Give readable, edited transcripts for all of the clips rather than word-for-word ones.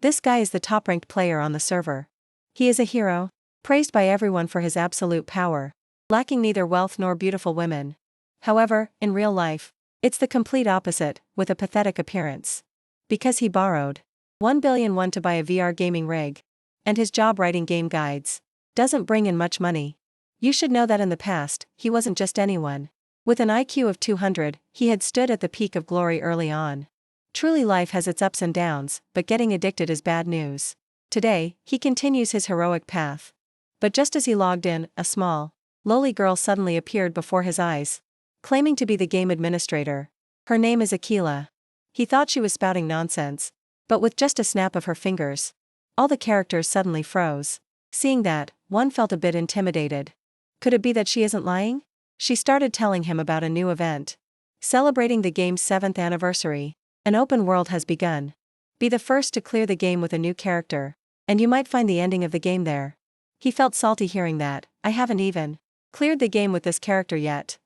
This guy is the top-ranked player on the server. He is a hero, praised by everyone for his absolute power, lacking neither wealth nor beautiful women. However, in real life, it's the complete opposite, with a pathetic appearance. Because he borrowed 1 billion won to buy a VR gaming rig, and his job writing game guides doesn't bring in much money. You should know that in the past, he wasn't just anyone. With an IQ of 200, he had stood at the peak of glory early on. Truly, life has its ups and downs, but getting addicted is bad news. Today, he continues his heroic path. But just as he logged in, a small, lowly girl suddenly appeared before his eyes, claiming to be the game administrator. Her name is Aquila. He thought she was spouting nonsense, but with just a snap of her fingers, all the characters suddenly froze. Seeing that, one felt a bit intimidated. Could it be that she isn't lying? She started telling him about a new event. Celebrating the game's 7th anniversary, an open world has begun. Be the first to clear the game with a new character, and you might find the ending of the game there. He felt salty hearing that. I haven't even cleared the game with this character yet.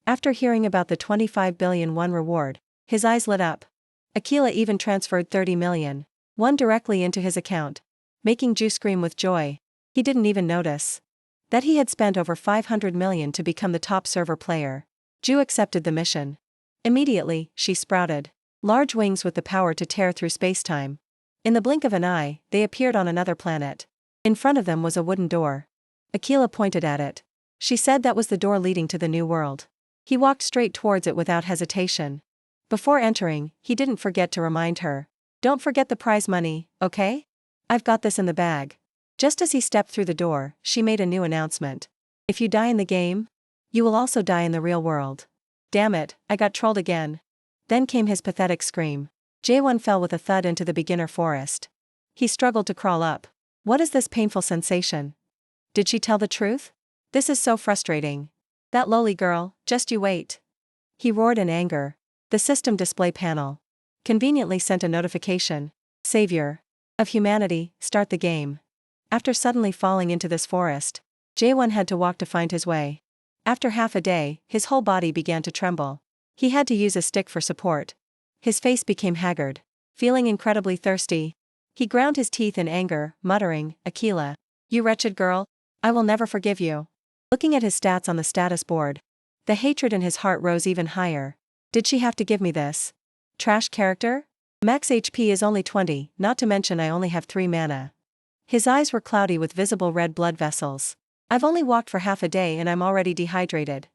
After hearing about the 25 billion won reward, his eyes lit up. Aquila even transferred 30 million won directly into his account, making Ju scream with joy. He didn't even notice that he had spent over 500 million to become the top server player. Ju accepted the mission. Immediately, she sprouted large wings with the power to tear through space-time. In the blink of an eye, they appeared on another planet. In front of them was a wooden door. Aquila pointed at it. She said that was the door leading to the new world. He walked straight towards it without hesitation. Before entering, he didn't forget to remind her. Don't forget the prize money, okay? I've got this in the bag. Just as he stepped through the door, she made a new announcement. If you die in the game, you will also die in the real world. Damn it, I got trolled again. Then came his pathetic scream. Jaewon fell with a thud into the beginner forest. He struggled to crawl up. What is this painful sensation? Did she tell the truth? This is so frustrating. That lowly girl, just you wait. He roared in anger. The system display panel conveniently sent a notification. Savior of humanity, start the game. After suddenly falling into this forest, Jaewon had to walk to find his way. After half a day, his whole body began to tremble. He had to use a stick for support. His face became haggard. Feeling incredibly thirsty, he ground his teeth in anger, muttering, Aquila, you wretched girl, I will never forgive you. Looking at his stats on the status board, the hatred in his heart rose even higher. Did she have to give me this trash character? Max HP is only 20, not to mention I only have 3 mana. His eyes were cloudy with visible red blood vessels. I've only walked for half a day and I'm already dehydrated.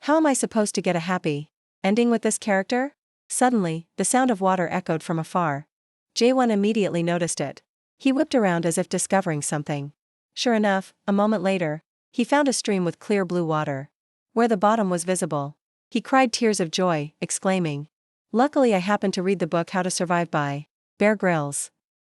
How am I supposed to get a happy ending with this character? Suddenly, the sound of water echoed from afar. Jaewon immediately noticed it. He whipped around as if discovering something. Sure enough, a moment later, he found a stream with clear blue water, where the bottom was visible. He cried tears of joy, exclaiming, luckily I happened to read the book How to Survive by Bear Grylls.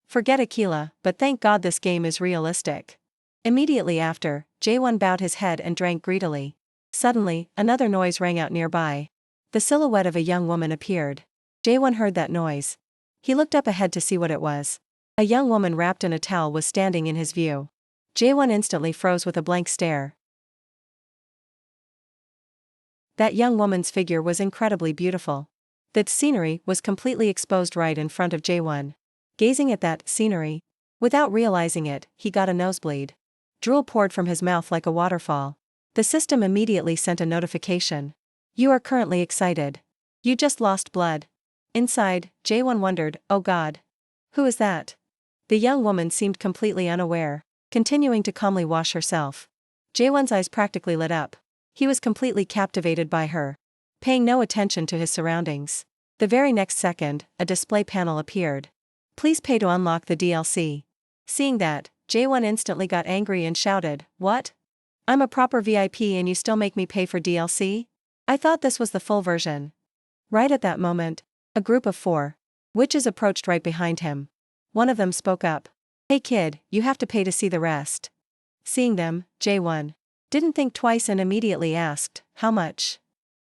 Forget Aquila, but thank God this game is realistic. Immediately after, Jaewon bowed his head and drank greedily. Suddenly, another noise rang out nearby. The silhouette of a young woman appeared. Jaewon heard that noise. He looked up ahead to see what it was. A young woman wrapped in a towel was standing in his view. Jaewon instantly froze with a blank stare. That young woman's figure was incredibly beautiful. That scenery was completely exposed right in front of Jaewon. Gazing at that scenery, without realizing it, he got a nosebleed. Drool poured from his mouth like a waterfall. The system immediately sent a notification. You are currently excited. You just lost blood. Inside, Jaewon wondered, oh God. Who is that? The young woman seemed completely unaware, continuing to calmly wash herself. Jaewon's eyes practically lit up. He was completely captivated by her, paying no attention to his surroundings. The very next second, a display panel appeared. Please pay to unlock the DLC. Seeing that, Jaewon instantly got angry and shouted, what? I'm a proper VIP and you still make me pay for DLC? I thought this was the full version. Right at that moment, a group of 4 witches approached right behind him. One of them spoke up. Hey kid, you have to pay to see the rest. Seeing them, Jaewon didn't think twice and immediately asked, how much?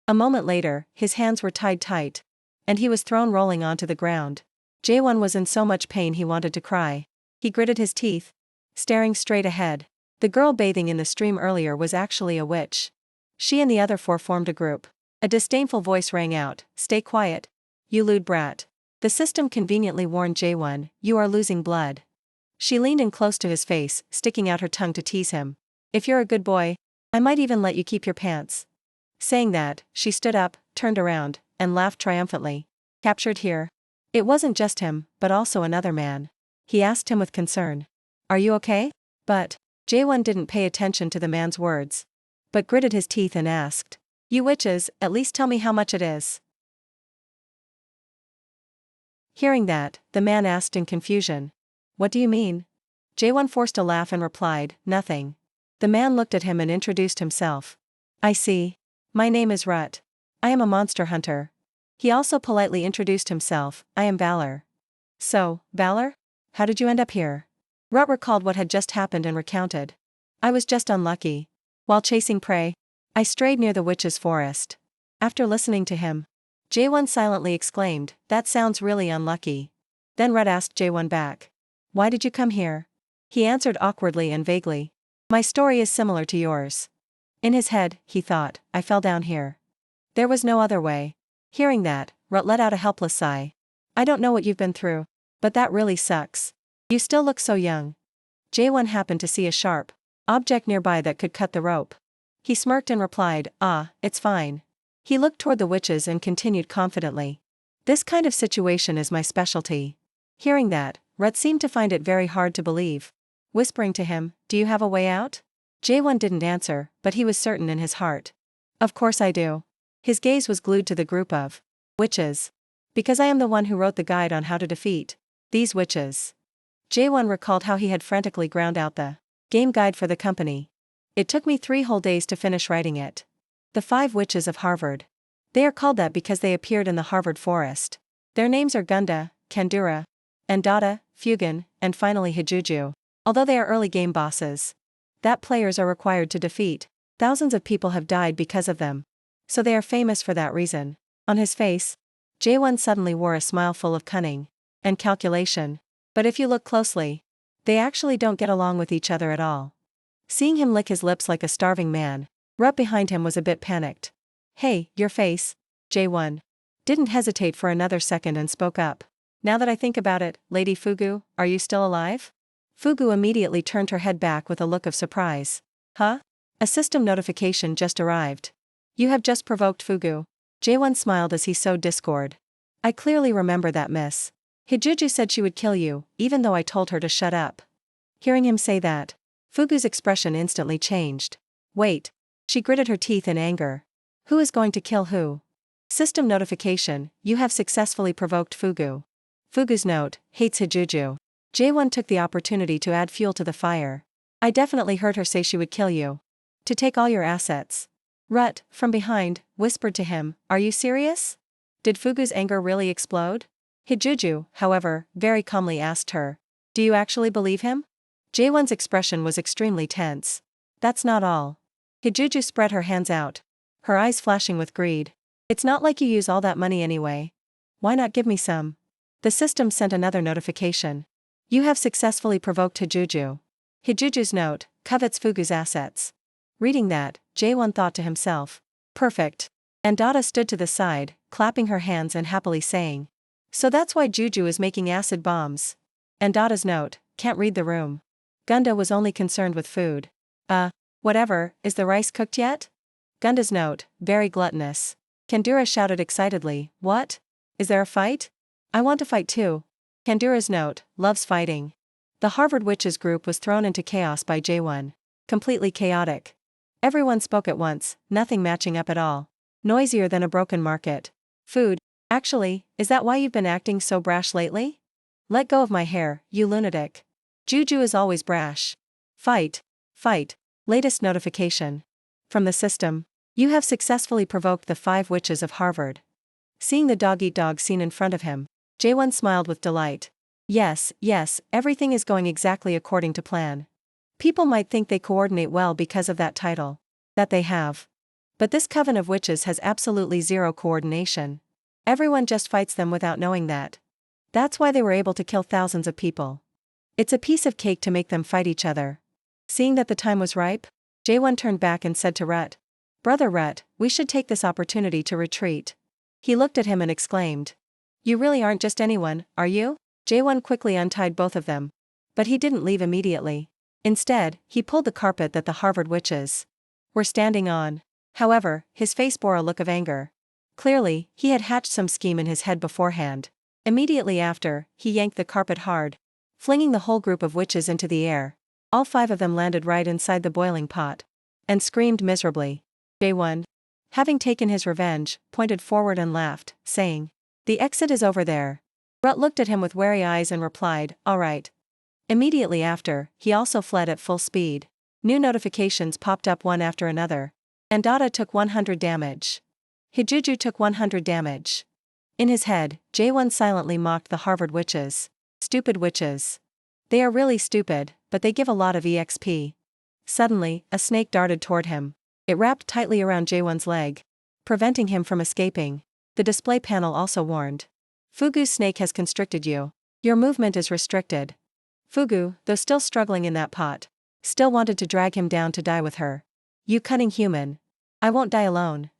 A moment later, his hands were tied tight, and he was thrown rolling onto the ground. Jaewon was in so much pain he wanted to cry. He gritted his teeth, staring straight ahead. The girl bathing in the stream earlier was actually a witch. She and the other 4 formed a group. A disdainful voice rang out, stay quiet, you lewd brat. The system conveniently warned Jaewon, "You are losing blood." She leaned in close to his face, sticking out her tongue to tease him. "If you're a good boy, I might even let you keep your pants." Saying that, she stood up, turned around, and laughed triumphantly. "Captured here?" It wasn't just him, but also another man. He asked him with concern. "Are you okay?" But Jaewon didn't pay attention to the man's words, but gritted his teeth and asked, "You witches, at least tell me how much it is." Hearing that, the man asked in confusion, "What do you mean?" Jaewon forced a laugh and replied, "Nothing." The man looked at him and introduced himself. "I see. My name is Rut. I am a monster hunter." He also politely introduced himself, "I am Valor." "So, Valor? How did you end up here?" Rut recalled what had just happened and recounted. "I was just unlucky. While chasing prey, I strayed near the witch's forest." After listening to him, Jaewon silently exclaimed, "That sounds really unlucky." Then Rut asked Jaewon back, "Why did you come here?" He answered awkwardly and vaguely, "My story is similar to yours." In his head, he thought, "I fell down here. There was no other way." Hearing that, Rut let out a helpless sigh. "I don't know what you've been through, but that really sucks. You still look so young." Jaewon happened to see a sharp object nearby that could cut the rope. He smirked and replied, "Ah, it's fine." He looked toward the witches and continued confidently, "This kind of situation is my specialty." Hearing that, Rut seemed to find it very hard to believe. Whispering to him, "Do you have a way out?" Jaewon didn't answer, but he was certain in his heart. "Of course I do." His gaze was glued to the group of witches. "Because I am the one who wrote the guide on how to defeat these witches." Jaewon recalled how he had frantically ground out the game guide for the company. "It took me 3 whole days to finish writing it. The 5 witches of Harvard. They are called that because they appeared in the Harvard forest. Their names are Gunda, Kandura, Andada, Fugan, and finally Hajuju. Although they are early game bosses that players are required to defeat, thousands of people have died because of them. So they are famous for that reason." On his face, Jaewon suddenly wore a smile full of cunning and calculation. But if you look closely, they actually don't get along with each other at all. Seeing him lick his lips like a starving man, Rut behind him was a bit panicked. "Hey, your face." Jaewon didn't hesitate for another second and spoke up. "Now that I think about it, Lady Fugu, are you still alive?" Fugu immediately turned her head back with a look of surprise. "Huh? A system notification just arrived. You have just provoked Fugu." Jaewon smiled as he sowed discord. "I clearly remember that, miss. Hijuju said she would kill you, even though I told her to shut up." Hearing him say that, Fugu's expression instantly changed. "Wait." She gritted her teeth in anger. "Who is going to kill who?" System notification, you have successfully provoked Fugu. Fugu's note, hates Hijuju. Jaewon took the opportunity to add fuel to the fire. "I definitely heard her say she would kill you. To take all your assets." Rut, from behind, whispered to him, "Are you serious?" Did Fugu's anger really explode? Hijuju, however, very calmly asked her, "Do you actually believe him?" Jaewon's expression was extremely tense. "That's not all." Hijuju spread her hands out, her eyes flashing with greed. "It's not like you use all that money anyway. Why not give me some?" The system sent another notification. "You have successfully provoked Hijuju. Hijuju's note, covets Fugu's assets." Reading that, Jaewon thought to himself, "Perfect." And Dada stood to the side, clapping her hands and happily saying, "So that's why Juju is making acid bombs." And Dada's note, can't read the room. Gunda was only concerned with food. Whatever, is the rice cooked yet?" Gunda's note, very gluttonous. Kandura shouted excitedly, "What? Is there a fight? I want to fight too." Kandura's note, loves fighting. The Harvard Witches group was thrown into chaos by Jaewon. Completely chaotic. Everyone spoke at once, nothing matching up at all. Noisier than a broken market. "Food. Actually, is that why you've been acting so brash lately? Let go of my hair, you lunatic. Juju is always brash." Fight. Fight. Latest notification. From the system. You have successfully provoked the 5 witches of Harvard. Seeing the dog-eat-dog scene in front of him, Jaewon smiled with delight. Yes, everything is going exactly according to plan. People might think they coordinate well because of that title that they have. But this coven of witches has absolutely zero coordination. Everyone just fights them without knowing that. That's why they were able to kill thousands of people. It's a piece of cake to make them fight each other. Seeing that the time was ripe, Jaewon turned back and said to Rut, "Brother Rut, we should take this opportunity to retreat." He looked at him and exclaimed, You really aren't just anyone, are you? Jaewon quickly untied both of them. But he didn't leave immediately. Instead, he pulled the carpet that the Harvard witches were standing on. However, his face bore a look of anger. Clearly, he had hatched some scheme in his head beforehand. Immediately after, he yanked the carpet hard, flinging the whole group of witches into the air. All 5 of them landed right inside the boiling pot and screamed miserably. Jaewon, having taken his revenge, pointed forward and laughed, saying, "The exit is over there." Rut looked at him with wary eyes and replied, "All right." Immediately after, he also fled at full speed. New notifications popped up one after another. Andata took 100 damage. Hijuju took 100 damage. In his head, Jaewon silently mocked the Harvard witches. Stupid witches. They are really stupid, but they give a lot of EXP. Suddenly, a snake darted toward him. It wrapped tightly around Jaewon's leg, preventing him from escaping. The display panel also warned. Fugu's snake has constricted you. Your movement is restricted. Fugu, though still struggling in that pot, still wanted to drag him down to die with her. You cunning human. I won't die alone.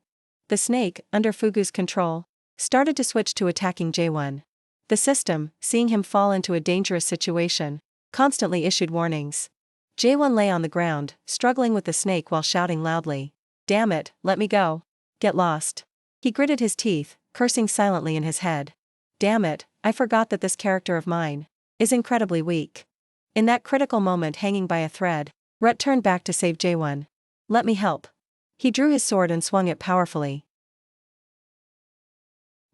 The snake, under Fugu's control, started to switch to attacking Jaewon. The system, seeing him fall into a dangerous situation, constantly issued warnings. Jaewon lay on the ground, struggling with the snake while shouting loudly, "Damn it, let me go. Get lost." He gritted his teeth, cursing silently in his head. Damn it, I forgot that this character of mine is incredibly weak. In that critical moment hanging by a thread, Rhett turned back to save Jaewon. "Let me help." He drew his sword and swung it powerfully.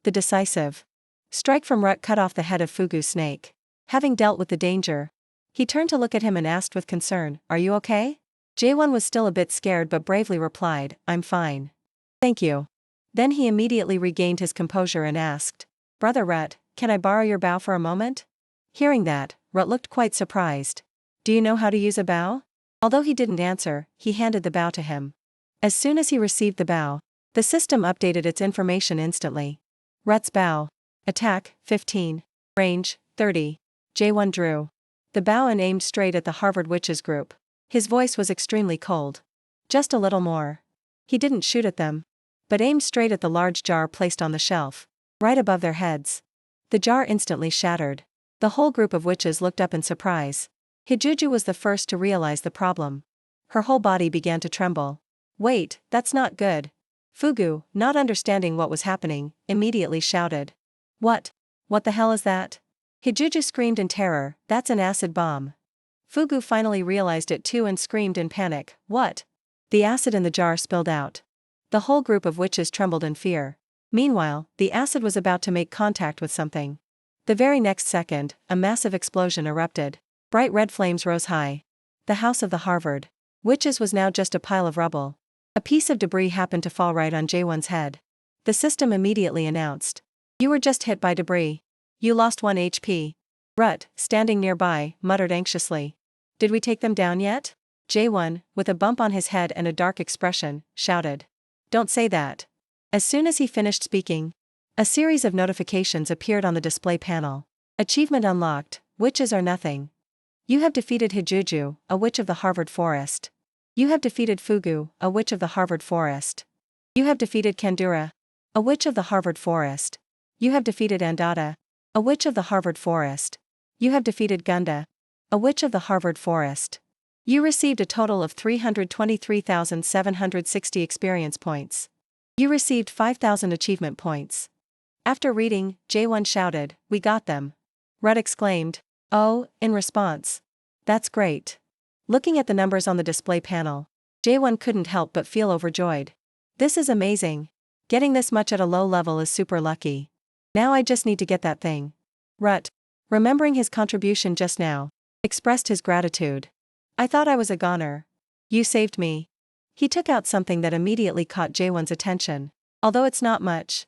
The decisive strike from Rut cut off the head of Fugu's snake. Having dealt with the danger, he turned to look at him and asked with concern, "Are you okay?" Jaewon was still a bit scared but bravely replied, "I'm fine. Thank you." Then he immediately regained his composure and asked, "Brother Rut, can I borrow your bow for a moment?" Hearing that, Rut looked quite surprised. "Do you know how to use a bow?" Although he didn't answer, he handed the bow to him. As soon as he received the bow, the system updated its information instantly. Rut's bow. Attack, 15. Range, 30. Jaewon drew the bow and aimed straight at the Harvard witches group. His voice was extremely cold. Just a little more. He didn't shoot at them, but aimed straight at the large jar placed on the shelf, right above their heads. The jar instantly shattered. The whole group of witches looked up in surprise. Hijuju was the first to realize the problem. Her whole body began to tremble. "Wait, that's not good." Fugu, not understanding what was happening, immediately shouted, What the hell is that?" Hijuju screamed in terror, "That's an acid bomb." Fugu finally realized it too and screamed in panic, "What?" The acid in the jar spilled out. The whole group of witches trembled in fear. Meanwhile, the acid was about to make contact with something. The very next second, a massive explosion erupted. Bright red flames rose high. The house of the Harvard witches was now just a pile of rubble. A piece of debris happened to fall right on Jaewon's head. The system immediately announced, "You were just hit by debris. You lost 1 HP. Rut, standing nearby, muttered anxiously, "Did we take them down yet?" Jaewon, with a bump on his head and a dark expression, shouted, "Don't say that." As soon as he finished speaking, a series of notifications appeared on the display panel. Achievement unlocked, witches are nothing. You have defeated Hijuju, a witch of the Harvard Forest. You have defeated Fugu, a witch of the Harvard Forest. You have defeated Kandura, a witch of the Harvard Forest. You have defeated Andata, a witch of the Harvard Forest. You have defeated Gunda, a witch of the Harvard Forest. You received a total of 323,760 experience points. You received 5,000 achievement points. After reading, Jaewon shouted, "We got them." Rut exclaimed, "Oh," in response. "That's great." Looking at the numbers on the display panel, Jaewon couldn't help but feel overjoyed. "This is amazing. Getting this much at a low level is super lucky. Now I just need to get that thing." Rut, remembering his contribution just now, expressed his gratitude. "I thought I was a goner. You saved me." He took out something that immediately caught Jaewon's attention. "Although it's not much."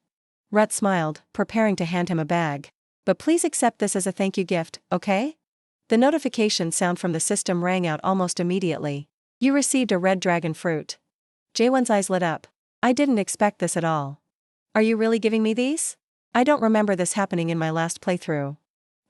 Rut smiled, preparing to hand him a bag. "But please accept this as a thank you gift, okay?" The notification sound from the system rang out almost immediately. "You received a red dragon fruit." Jaewon's eyes lit up. "I didn't expect this at all. Are you really giving me these? I don't remember this happening in my last playthrough."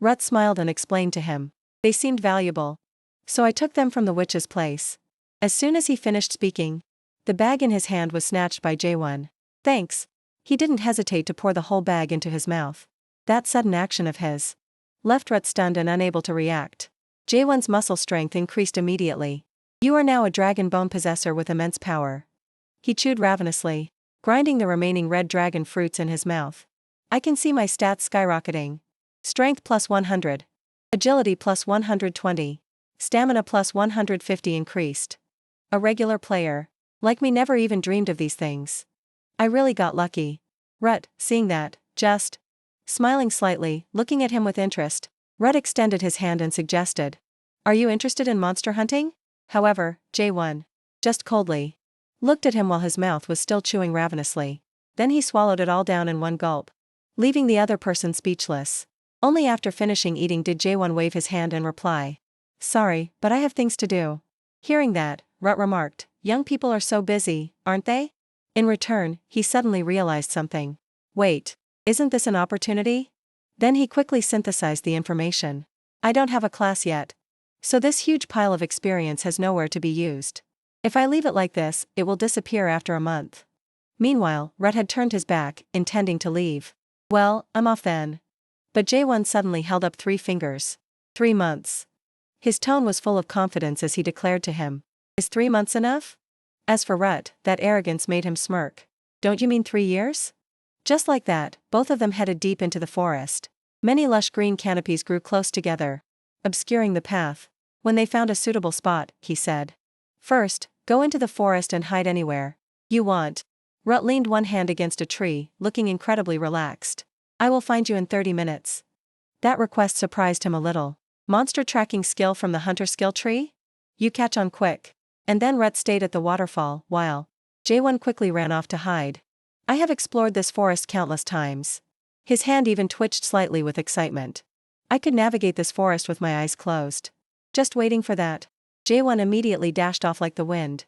Rut smiled and explained to him. "They seemed valuable, so I took them from the witch's place." As soon as he finished speaking, the bag in his hand was snatched by Jaewon. "Thanks." He didn't hesitate to pour the whole bag into his mouth. That sudden action of his left Rut stunned and unable to react. Jaewon's muscle strength increased immediately. You are now a dragon bone possessor with immense power. He chewed ravenously, grinding the remaining red dragon fruits in his mouth. I can see my stats skyrocketing. Strength plus 100. Agility plus 120. Stamina plus 150 increased. A regular player, like me, never even dreamed of these things. I really got lucky. Rut, seeing that, just smiling slightly, looking at him with interest, Rut extended his hand and suggested, "Are you interested in monster hunting?" However, Jaewon, just coldly, looked at him while his mouth was still chewing ravenously. Then he swallowed it all down in one gulp, leaving the other person speechless. Only after finishing eating did Jaewon wave his hand and reply, "Sorry, but I have things to do." Hearing that, Rut remarked, "Young people are so busy, aren't they?" In return, he suddenly realized something. Wait, isn't this an opportunity? Then he quickly synthesized the information. I don't have a class yet, so this huge pile of experience has nowhere to be used. If I leave it like this, it will disappear after a month. Meanwhile, Rut had turned his back, intending to leave. Well, I'm off then. But Jaewon suddenly held up 3 fingers. 3 months. His tone was full of confidence as he declared to him. Is 3 months enough? As for Rut, that arrogance made him smirk. Don't you mean 3 years? Just like that, both of them headed deep into the forest. Many lush green canopies grew close together, obscuring the path. When they found a suitable spot, he said, "First, go into the forest and hide anywhere you want." Rut leaned one hand against a tree, looking incredibly relaxed. "I will find you in 30 minutes. That request surprised him a little. Monster tracking skill from the hunter skill tree? You catch on quick. And then Rut stayed at the waterfall, while Jaewon quickly ran off to hide. I have explored this forest countless times. His hand even twitched slightly with excitement. I could navigate this forest with my eyes closed. Just waiting for that. Jaewon immediately dashed off like the wind.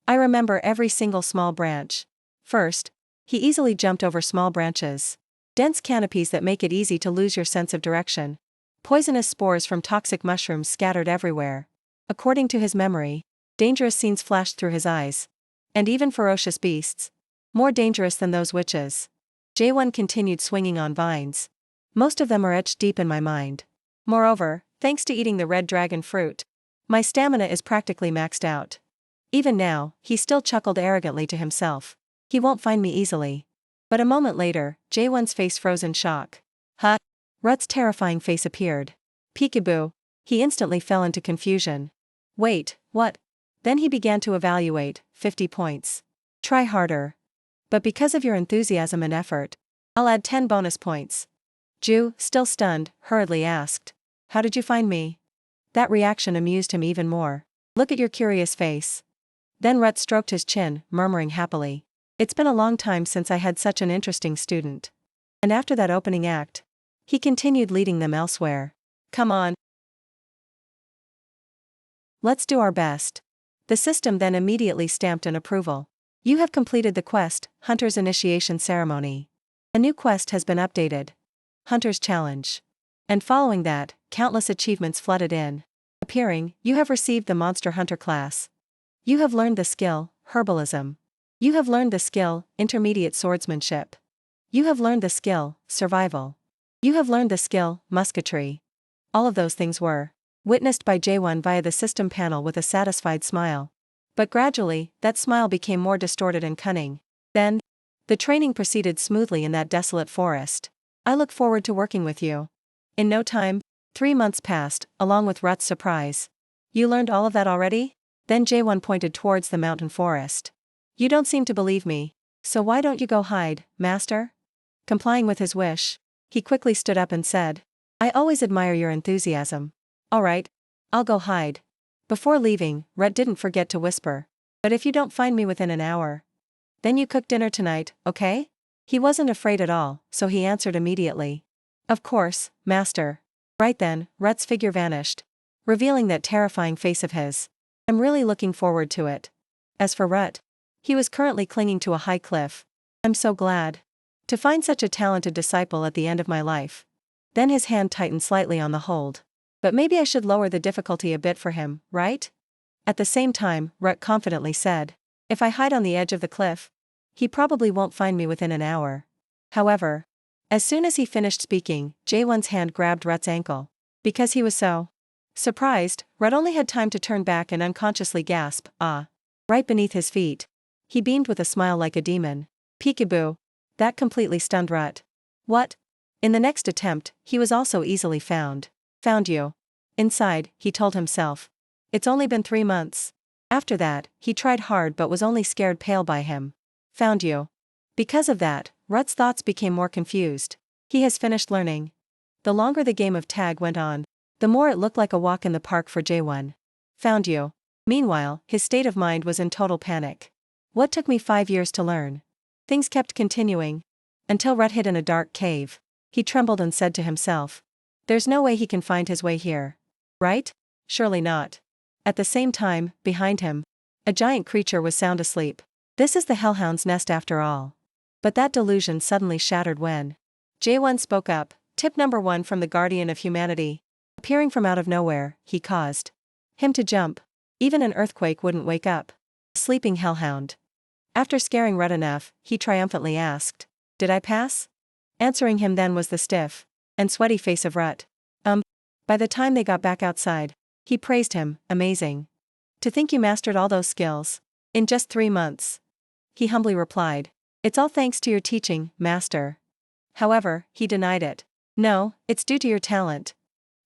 I remember every single small branch. First, he easily jumped over small branches. Dense canopies that make it easy to lose your sense of direction. Poisonous spores from toxic mushrooms scattered everywhere. According to his memory, dangerous scenes flashed through his eyes. And even ferocious beasts. More dangerous than those witches. Jaewon continued swinging on vines. Most of them are etched deep in my mind. Moreover, thanks to eating the red dragon fruit, my stamina is practically maxed out. Even now, he still chuckled arrogantly to himself. He won't find me easily. But a moment later, Jaewon's face froze in shock. Huh? Rut's terrifying face appeared. Peekaboo. He instantly fell into confusion. Wait, what? Then he began to evaluate, 50 points. Try harder. But because of your enthusiasm and effort, I'll add 10 bonus points. Ju, still stunned, hurriedly asked, "How did you find me?" That reaction amused him even more. "Look at your curious face." Then Rut stroked his chin, murmuring happily, "It's been a long time since I had such an interesting student." And after that opening act, he continued leading them elsewhere. Come on. Let's do our best. The system then immediately stamped in approval. You have completed the quest, Hunter's Initiation Ceremony. A new quest has been updated. Hunter's Challenge. And following that, countless achievements flooded in. Appearing, you have received the Monster Hunter class. You have learned the skill, Herbalism. You have learned the skill, Intermediate Swordsmanship. You have learned the skill, Survival. You have learned the skill, Musketry. All of those things were witnessed by Jaewon via the system panel with a satisfied smile. But gradually, that smile became more distorted and cunning. Then, the training proceeded smoothly in that desolate forest. I look forward to working with you. In no time, 3 months passed, along with Rut's surprise. You learned all of that already? Then Jaewon pointed towards the mountain forest. You don't seem to believe me, so why don't you go hide, master? Complying with his wish, he quickly stood up and said, I always admire your enthusiasm. Alright, I'll go hide. Before leaving, Rut didn't forget to whisper, but if you don't find me within an hour, then you cook dinner tonight, okay? He wasn't afraid at all, so he answered immediately. Of course, master. Right then, Rut's figure vanished, revealing that terrifying face of his. I'm really looking forward to it. As for Rut, he was currently clinging to a high cliff. I'm so glad to find such a talented disciple at the end of my life. Then his hand tightened slightly on the hold. But maybe I should lower the difficulty a bit for him, right? At the same time, Rut confidently said, if I hide on the edge of the cliff, he probably won't find me within an hour. However, As soon as he finished speaking, Jaewon's hand grabbed Rut's ankle. Because he was so surprised, Rut only had time to turn back and unconsciously gasp, ah. Right beneath his feet. He beamed with a smile like a demon. Peekaboo. That completely stunned Rut. What? In the next attempt, he was also easily found. Found you. Inside, he told himself. It's only been 3 months. After that, he tried hard but was only scared pale by him. Found you. Because of that, Rut's thoughts became more confused. He has finished learning. The longer the game of tag went on, the more it looked like a walk in the park for Jaewon. Found you. Meanwhile, his state of mind was in total panic. What took me 5 years to learn? Things kept continuing. Until Rut hid in a dark cave. He trembled and said to himself. There's no way he can find his way here. Right? Surely not. At the same time, behind him, a giant creature was sound asleep. This is the Hellhound's nest after all. But that delusion suddenly shattered when Jaewon spoke up. Tip number 1 from the Guardian of Humanity. Appearing from out of nowhere, he caused him to jump. Even an earthquake wouldn't wake up a sleeping hellhound. After scaring Rut enough, he triumphantly asked, Did I pass? Answering him then was the stiff and sweaty face of Rut. By the time they got back outside, he praised him. Amazing. To think you mastered all those skills in just 3 months. He humbly replied, It's all thanks to your teaching, master. However, he denied it. No, it's due to your talent.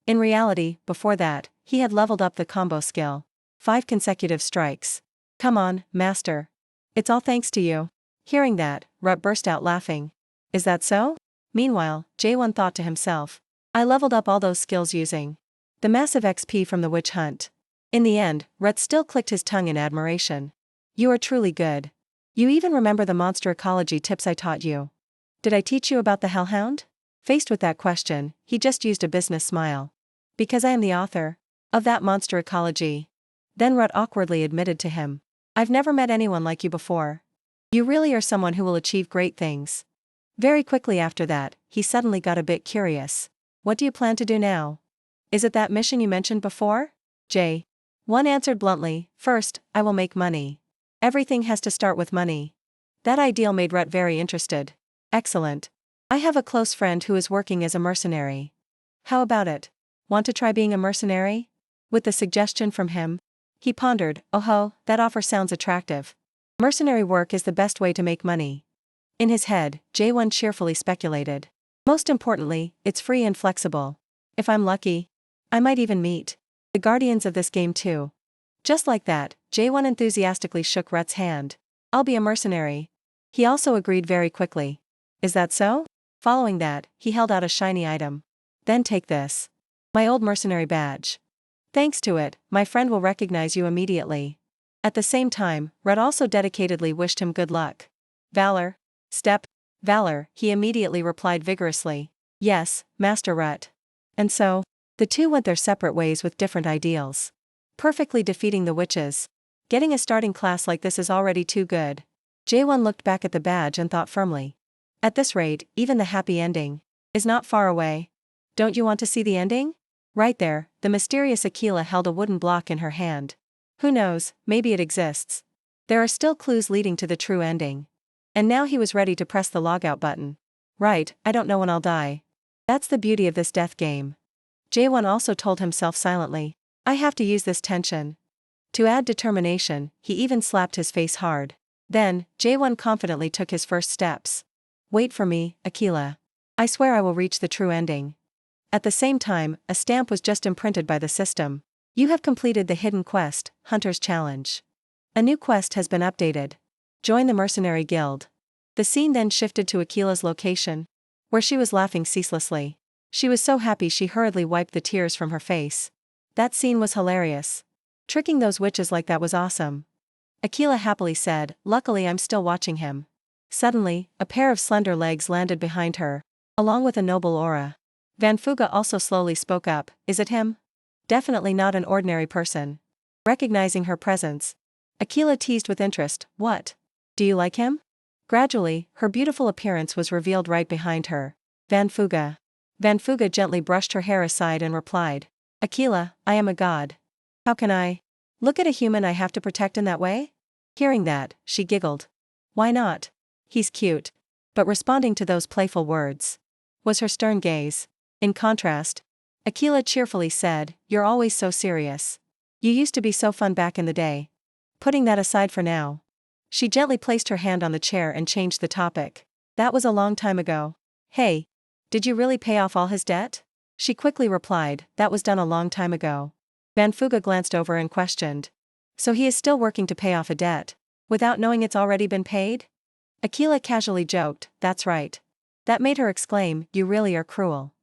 In reality, before that, he had leveled up the combo skill. 5 consecutive strikes. Come on, master. It's all thanks to you. Hearing that, Rut burst out laughing. Is that so? Meanwhile, Jaewon thought to himself. I leveled up all those skills using the massive XP from the witch hunt. In the end, Rut still clicked his tongue in admiration. You are truly good. You even remember the monster ecology tips I taught you. Did I teach you about the hellhound? Faced with that question, he just used a business smile. Because I am the author of that monster ecology. Then Rut awkwardly admitted to him. I've never met anyone like you before. You really are someone who will achieve great things. Very quickly after that, he suddenly got a bit curious. What do you plan to do now? Is it that mission you mentioned before? One answered bluntly, First, I will make money. Everything has to start with money. That ideal made Rut very interested. Excellent. I have a close friend who is working as a mercenary. How about it? Want to try being a mercenary? With the suggestion from him, he pondered, Oh ho, that offer sounds attractive. Mercenary work is the best way to make money. In his head, Jaewon cheerfully speculated. Most importantly, it's free and flexible. If I'm lucky, I might even meet the guardians of this game too. Just like that, Jaewon enthusiastically shook Rut's hand. I'll be a mercenary. He also agreed very quickly. Is that so? Following that, he held out a shiny item. Then take this. My old mercenary badge. Thanks to it, my friend will recognize you immediately. At the same time, Rut also dedicatedly wished him good luck. Valor. Step. Valor, he immediately replied vigorously. Yes, Master Rut. And so, the two went their separate ways with different ideals. Perfectly defeating the witches. Getting a starting class like this is already too good. Jaewon looked back at the badge and thought firmly. At this rate, even the happy ending is not far away. Don't you want to see the ending? Right there, the mysterious Aquila held a wooden block in her hand. Who knows, maybe it exists. There are still clues leading to the true ending. And now he was ready to press the logout button. Right, I don't know when I'll die. That's the beauty of this death game. Jaewon also told himself silently. I have to use this tension. To add determination, he even slapped his face hard. Then, Jaewon confidently took his first steps. Wait for me, Aquila. I swear I will reach the true ending. At the same time, a stamp was just imprinted by the system. You have completed the hidden quest, Hunter's Challenge. A new quest has been updated. Join the Mercenary Guild. The scene then shifted to Aquila's location, where she was laughing ceaselessly. She was so happy she hurriedly wiped the tears from her face. That scene was hilarious. Tricking those witches like that was awesome. Aquila happily said, Luckily I'm still watching him. Suddenly, a pair of slender legs landed behind her, along with a noble aura. Van Fuga also slowly spoke up, Is it him? Definitely not an ordinary person. Recognizing her presence, Aquila teased with interest, What? Do you like him? Gradually, her beautiful appearance was revealed right behind her. Van Fuga. Van Fuga gently brushed her hair aside and replied, Aquila, I am a god. How can I look at a human I have to protect in that way? Hearing that, she giggled. Why not? He's cute. But responding to those playful words, was her stern gaze. In contrast, Akila cheerfully said, "You're always so serious. You used to be so fun back in the day. Putting that aside for now." She gently placed her hand on the chair and changed the topic. "That was a long time ago. Hey, did you really pay off all his debt?" She quickly replied, "That was done a long time ago." Van Fuga glanced over and questioned. "So he is still working to pay off a debt, without knowing it's already been paid?" Akila casually joked, "That's right." That made her exclaim, "You really are cruel."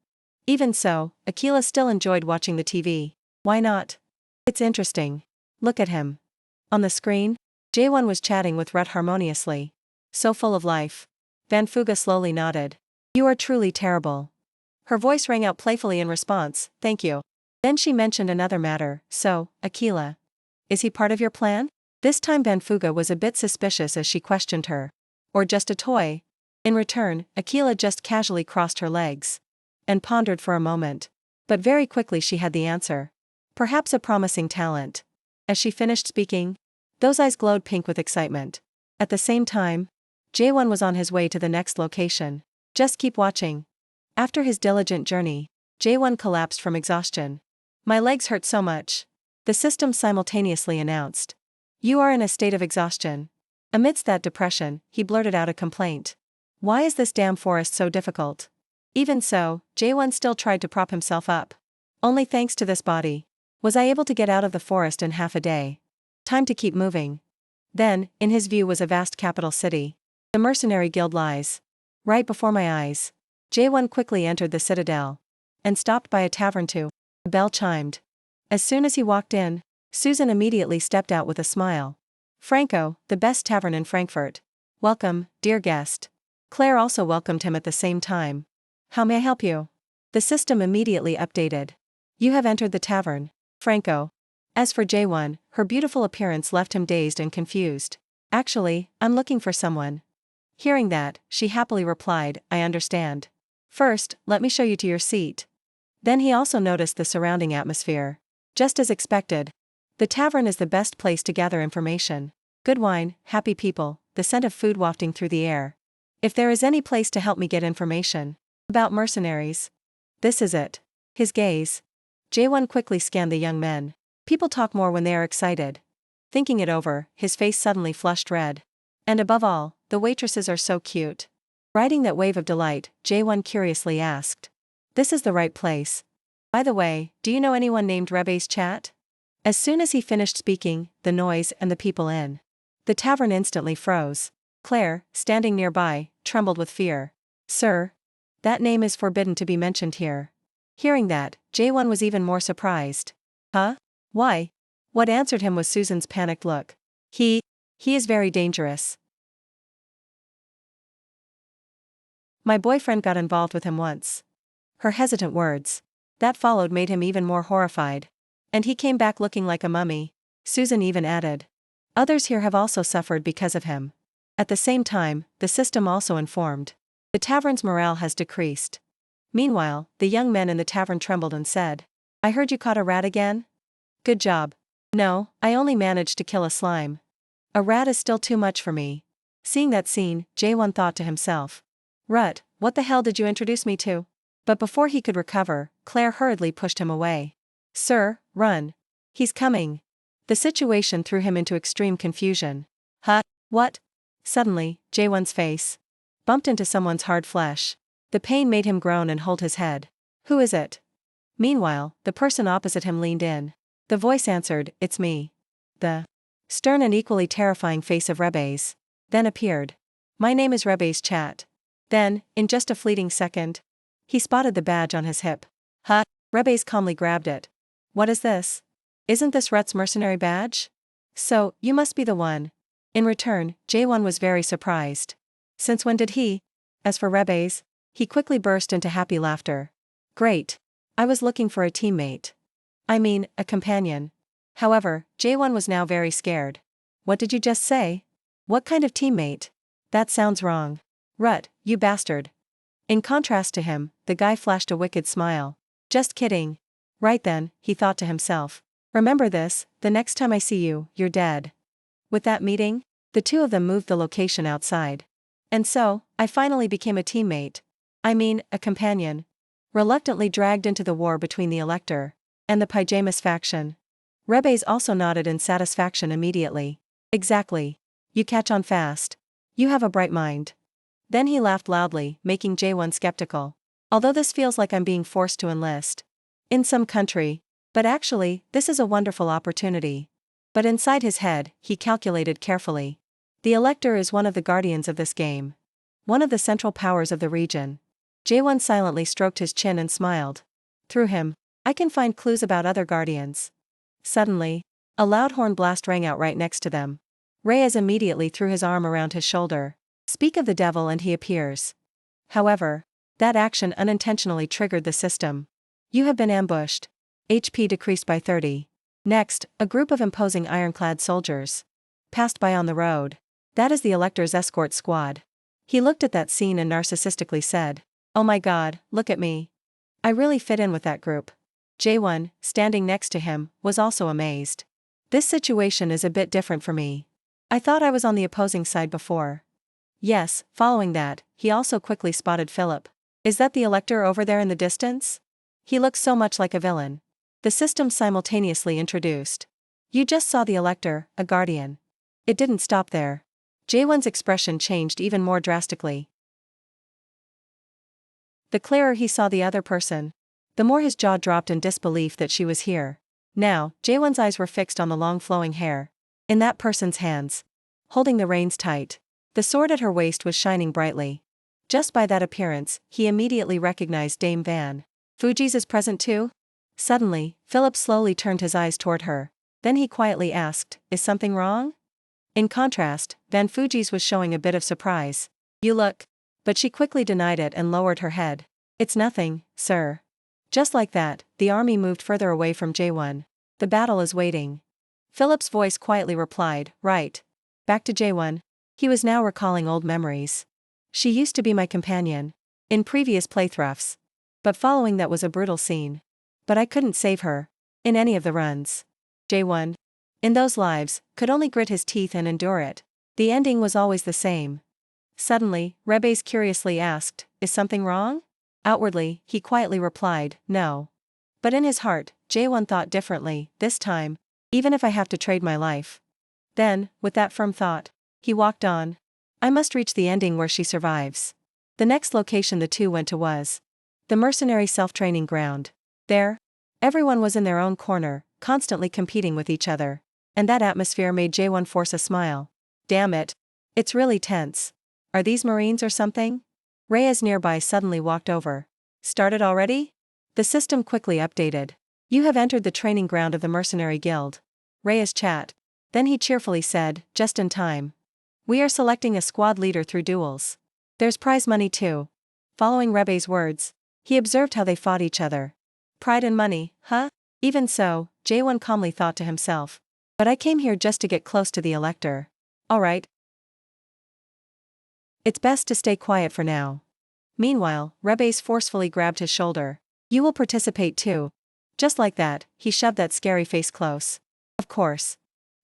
Even so, Akila still enjoyed watching the TV. Why not? It's interesting. Look at him. On the screen, Jaewon was chatting with Rut harmoniously. So full of life. Van Fuga slowly nodded. "You are truly terrible." Her voice rang out playfully in response, "Thank you." Then she mentioned another matter. "So, Akila, is he part of your plan?" This time Van Fuga was a bit suspicious as she questioned her. "Or just a toy?" In return, Akila just casually crossed her legs and pondered for a moment. But very quickly she had the answer. "Perhaps a promising talent." As she finished speaking, those eyes glowed pink with excitement. At the same time, Jaewon was on his way to the next location. Just keep watching. After his diligent journey, Jaewon collapsed from exhaustion. "My legs hurt so much," the system simultaneously announced. "You are in a state of exhaustion." Amidst that depression, he blurted out a complaint. "Why is this damn forest so difficult?" Even so, Jaewon still tried to prop himself up. "Only thanks to this body was I able to get out of the forest in half a day. Time to keep moving." Then, in his view was a vast capital city. The mercenary guild lies right before my eyes. Jaewon quickly entered the citadel and stopped by a tavern too. The bell chimed. As soon as he walked in, Susan immediately stepped out with a smile. "Franco, the best tavern in Frankfurt. Welcome, dear guest." Claire also welcomed him at the same time. "How may I help you?" The system immediately updated. "You have entered the tavern, Franco." As for Jaewon, her beautiful appearance left him dazed and confused. "Actually, I'm looking for someone." Hearing that, she happily replied, "I understand. First, let me show you to your seat." Then he also noticed the surrounding atmosphere. Just as expected, the tavern is the best place to gather information. Good wine, happy people, the scent of food wafting through the air. If there is any place to help me get information about mercenaries, this is it. His gaze. Jaewon quickly scanned the young men. People talk more when they are excited. Thinking it over, his face suddenly flushed red. And above all, the waitresses are so cute. Riding that wave of delight, Jaewon curiously asked. "This is the right place. By the way, do you know anyone named Rebe's Chat?" As soon as he finished speaking, the noise and the people in the tavern instantly froze. Claire, standing nearby, trembled with fear. "Sir, that name is forbidden to be mentioned here." Hearing that, Jaewon was even more surprised. "Huh? Why?" What answered him was Susan's panicked look. He is very dangerous. My boyfriend got involved with him once." Her hesitant words that followed made him even more horrified. "And he came back looking like a mummy." Susan even added. "Others here have also suffered because of him." At the same time, the system also informed. The tavern's morale has decreased. Meanwhile, the young men in the tavern trembled and said, "I heard you caught a rat again?" "Good job." "No, I only managed to kill a slime. A rat is still too much for me." Seeing that scene, Jaewon thought to himself. "Rut, what the hell did you introduce me to?" But before he could recover, Claire hurriedly pushed him away. "Sir, run. He's coming." The situation threw him into extreme confusion. "Huh? What?" Suddenly, Jaewon's face bumped into someone's hard flesh. The pain made him groan and hold his head. "Who is it?" Meanwhile, the person opposite him leaned in. The voice answered, "It's me." The stern and equally terrifying face of Rebe's then appeared. "My name is Rebe's Chat." Then, in just a fleeting second, he spotted the badge on his hip. "Huh?" Rebe's calmly grabbed it. "What is this? Isn't this Rut's mercenary badge? So, you must be the one." In return, Jaewon was very surprised. Since when did he? As for Rebe's, he quickly burst into happy laughter. "Great. I was looking for a teammate. I mean, a companion." However, Jaewon was now very scared. "What did you just say? What kind of teammate? That sounds wrong." "Rut, you bastard." In contrast to him, the guy flashed a wicked smile. "Just kidding." Right then, he thought to himself. "Remember this, the next time I see you, you're dead." With that meeting, the two of them moved the location outside. "And so, I finally became a teammate. I mean, a companion. Reluctantly dragged into the war between the Elector and the Pyjamas faction. Rebes also nodded in satisfaction immediately. Exactly. You catch on fast. You have a bright mind. Then he laughed loudly, making Jaewon skeptical. Although this feels like I'm being forced to enlist in some country, but actually, this is a wonderful opportunity. But inside his head, he calculated carefully. The Elector is one of the guardians of this game. One of the central powers of the region. Jaewon silently stroked his chin and smiled. Through him, I can find clues about other guardians. Suddenly, a loud horn blast rang out right next to them. Reyes immediately threw his arm around his shoulder. Speak of the devil and he appears. However, that action unintentionally triggered the system. You have been ambushed. HP decreased by 30. Next, a group of imposing ironclad soldiers passed by on the road. That is the Elector's escort squad. He looked at that scene and narcissistically said, "Oh my god, look at me. I really fit in with that group." Jaewon, standing next to him, was also amazed. This situation is a bit different for me. I thought I was on the opposing side before. Yes, following that, he also quickly spotted Philip. Is that the Elector over there in the distance? He looks so much like a villain. The system simultaneously introduced. You just saw the Elector, a guardian. It didn't stop there. Jaewon's expression changed even more drastically. The clearer he saw the other person, the more his jaw dropped in disbelief that she was here. Now, Jaewon's eyes were fixed on the long flowing hair. In that person's hands. Holding the reins tight. The sword at her waist was shining brightly. Just by that appearance, he immediately recognized Dame Van Fuji's is present too? Suddenly, Philip slowly turned his eyes toward her. Then he quietly asked, "Is something wrong?" In contrast, Van Fuji's was showing a bit of surprise. "You look..." But she quickly denied it and lowered her head. "It's nothing, sir." Just like that, the army moved further away from Jaewon. "The battle is waiting." Philip's voice quietly replied, "Right." Back to Jaewon. He was now recalling old memories. She used to be my companion. In previous playthroughs. But following that was a brutal scene. But I couldn't save her. In any of the runs. Jaewon. In those lives, could only grit his teeth and endure it. The ending was always the same. Suddenly, Rebes curiously asked, "Is something wrong?" Outwardly, he quietly replied, "No." But in his heart, Jaewon thought differently, this time, even if I have to trade my life. Then, with that firm thought, he walked on. I must reach the ending where she survives. The next location the two went to was the mercenary self-training ground. There, everyone was in their own corner, constantly competing with each other. And that atmosphere made Jaewon force a smile. Damn it. It's really tense. Are these Marines or something? Reyes nearby suddenly walked over. Started already? The system quickly updated. You have entered the training ground of the Mercenary Guild. Reyes chat. Then he cheerfully said, just in time. We are selecting a squad leader through duels. There's prize money too. Following Rebe's words, he observed how they fought each other. Pride and money, huh? Even so, Jaewon calmly thought to himself. But I came here just to get close to the Elector. Alright. It's best to stay quiet for now. Meanwhile, Rebes forcefully grabbed his shoulder. You will participate too. Just like that, he shoved that scary face close. Of course.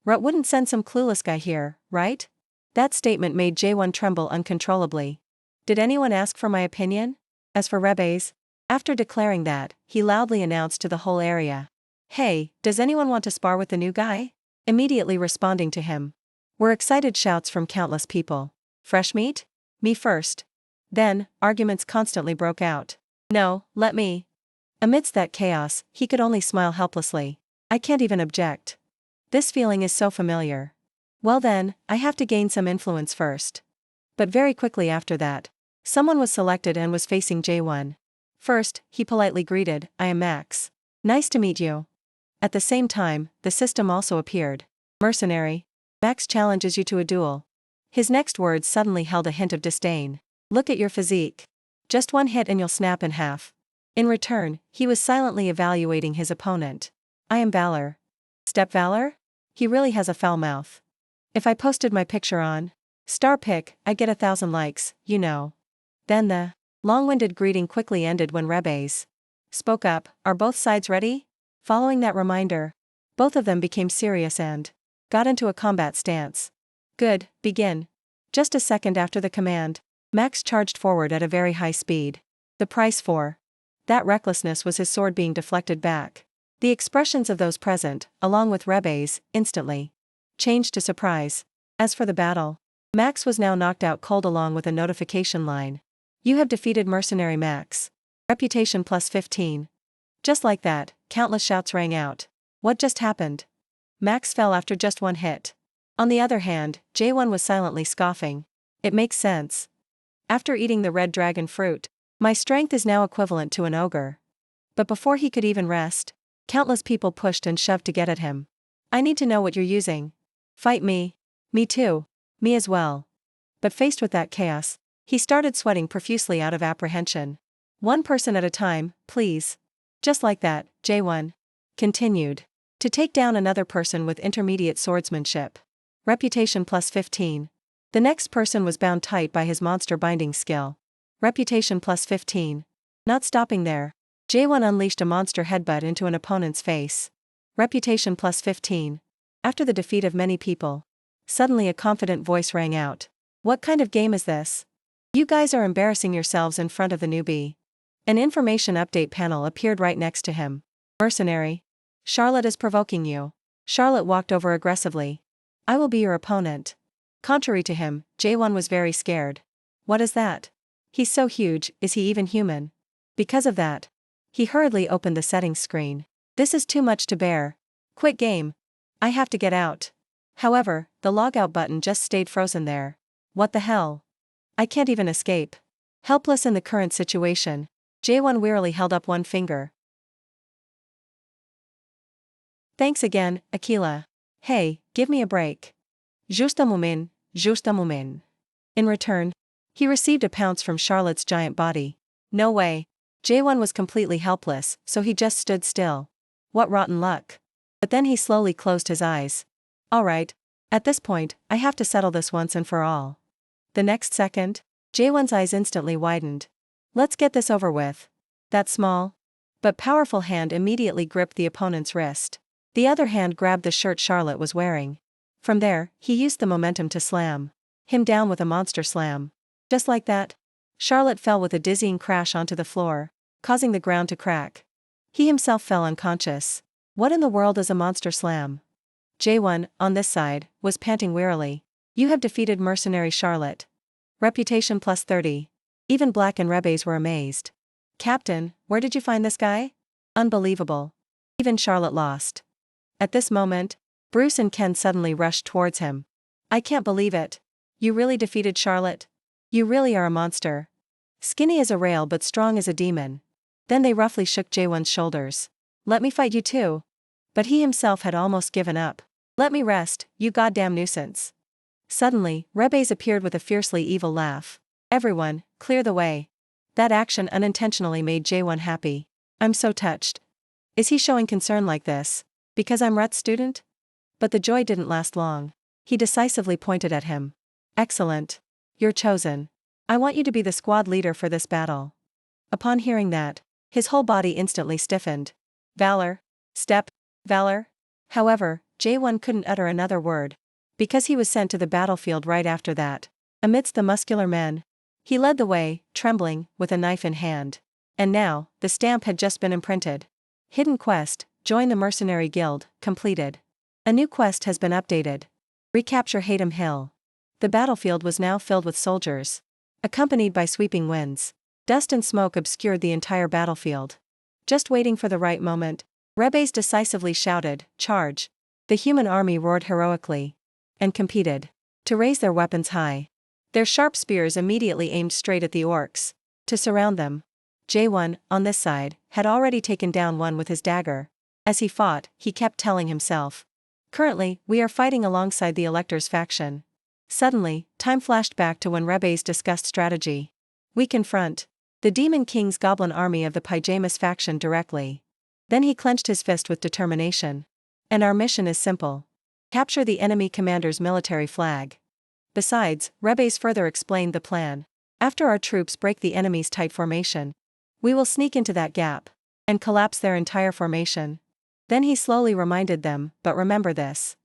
Rut wouldn't send some clueless guy here, right? That statement made Jaewon tremble uncontrollably. Did anyone ask for my opinion? As for Rebes, after declaring that, he loudly announced to the whole area. Hey, does anyone want to spar with the new guy? Immediately responding to him were excited shouts from countless people. Fresh meat? Me first. Then, arguments constantly broke out. No, let me. Amidst that chaos, he could only smile helplessly. I can't even object. This feeling is so familiar. Well then, I have to gain some influence first. But very quickly after that, someone was selected and was facing Jaewon. First, he politely greeted, I am Max. Nice to meet you. At the same time, the system also appeared. Mercenary. Max challenges you to a duel. His next words suddenly held a hint of disdain. Look at your physique. Just one hit and you'll snap in half. In return, he was silently evaluating his opponent. I am Valor. Step Valor? He really has a foul mouth. If I posted my picture on Star Pic, I'd get 1,000 likes, you know. Then the long-winded greeting quickly ended when Rebes spoke up, are both sides ready? Following that reminder, both of them became serious and got into a combat stance. Good, begin. Just a second after the command, Max charged forward at a very high speed. The price for that recklessness was his sword being deflected back. The expressions of those present, along with Rebe's, instantly changed to surprise. As for the battle, Max was now knocked out cold along with a notification line. You have defeated mercenary Max. Reputation plus 15. Just like that, countless shouts rang out. What just happened? Max fell after just one hit. On the other hand, J1 was silently scoffing. It makes sense. After eating the red dragon fruit, my strength is now equivalent to an ogre. But before he could even rest, countless people pushed and shoved to get at him. I need to know what you're using. Fight me. Me too. Me as well. But faced with that chaos, he started sweating profusely out of apprehension. One person at a time, please. Just like that, J1 continued to take down another person with intermediate swordsmanship. Reputation plus 15. The next person was bound tight by his monster binding skill. Reputation plus 15. Not stopping there, J1 unleashed a monster headbutt into an opponent's face. Reputation plus 15. After the defeat of many people, suddenly a confident voice rang out. What kind of game is this? You guys are embarrassing yourselves in front of the newbie. An information update panel appeared right next to him. Mercenary. Charlotte is provoking you. Charlotte walked over aggressively. I will be your opponent. Contrary to him, J1 was very scared. What is that? He's so huge, is he even human? Because of that, he hurriedly opened the settings screen. This is too much to bear. Quit game. I have to get out. However, the logout button just stayed frozen there. What the hell? I can't even escape. Helpless in the current situation, J1 wearily held up one finger. Thanks again, Aquila. Hey, give me a break. Juste un moment, juste un moment. In return, he received a pounce from Charlotte's giant body. No way. J1 was completely helpless, so he just stood still. What rotten luck. But then he slowly closed his eyes. Alright. At this point, I have to settle this once and for all. The next second, J1's eyes instantly widened. Let's get this over with. That small, but powerful hand immediately gripped the opponent's wrist. The other hand grabbed the shirt Charlotte was wearing. From there, he used the momentum to slam him down with a monster slam. Just like that, Charlotte fell with a dizzying crash onto the floor, causing the ground to crack. He himself fell unconscious. What in the world is a monster slam? J1, on this side, was panting wearily. You have defeated mercenary Charlotte. Reputation plus 30. Even Black and Rebes were amazed. Captain, where did you find this guy? Unbelievable. Even Charlotte lost. At this moment, Bruce and Ken suddenly rushed towards him. I can't believe it. You really defeated Charlotte? You really are a monster. Skinny as a rail but strong as a demon. Then they roughly shook J1's shoulders. Let me fight you too. But he himself had almost given up. Let me rest, you goddamn nuisance. Suddenly, Rebes appeared with a fiercely evil laugh. Everyone, clear the way. That action unintentionally made J1 happy. I'm so touched. Is he showing concern like this? Because I'm Rut's student? But the joy didn't last long. He decisively pointed at him. Excellent. You're chosen. I want you to be the squad leader for this battle. Upon hearing that, his whole body instantly stiffened. Valor. Step. Valor. However, J1 couldn't utter another word, because he was sent to the battlefield right after that. Amidst the muscular men, he led the way, trembling, with a knife in hand. And now, the stamp had just been imprinted. Hidden quest, join the mercenary guild, completed. A new quest has been updated. Recapture Hatem Hill. The battlefield was now filled with soldiers, accompanied by sweeping winds. Dust and smoke obscured the entire battlefield. Just waiting for the right moment, Rebes decisively shouted, "Charge!" The human army roared heroically and competed to raise their weapons high. Their sharp spears immediately aimed straight at the orcs to surround them. J1, on this side, had already taken down one with his dagger. As he fought, he kept telling himself, "Currently, we are fighting alongside the Elector's faction." Suddenly, time flashed back to when Rebes discussed strategy. We confront the Demon King's goblin army of the Pyjamas faction directly. Then he clenched his fist with determination. And our mission is simple. Capture the enemy commander's military flag. Besides, Rebes further explained the plan. After our troops break the enemy's tight formation, we will sneak into that gap and collapse their entire formation. Then he slowly reminded them, but remember this.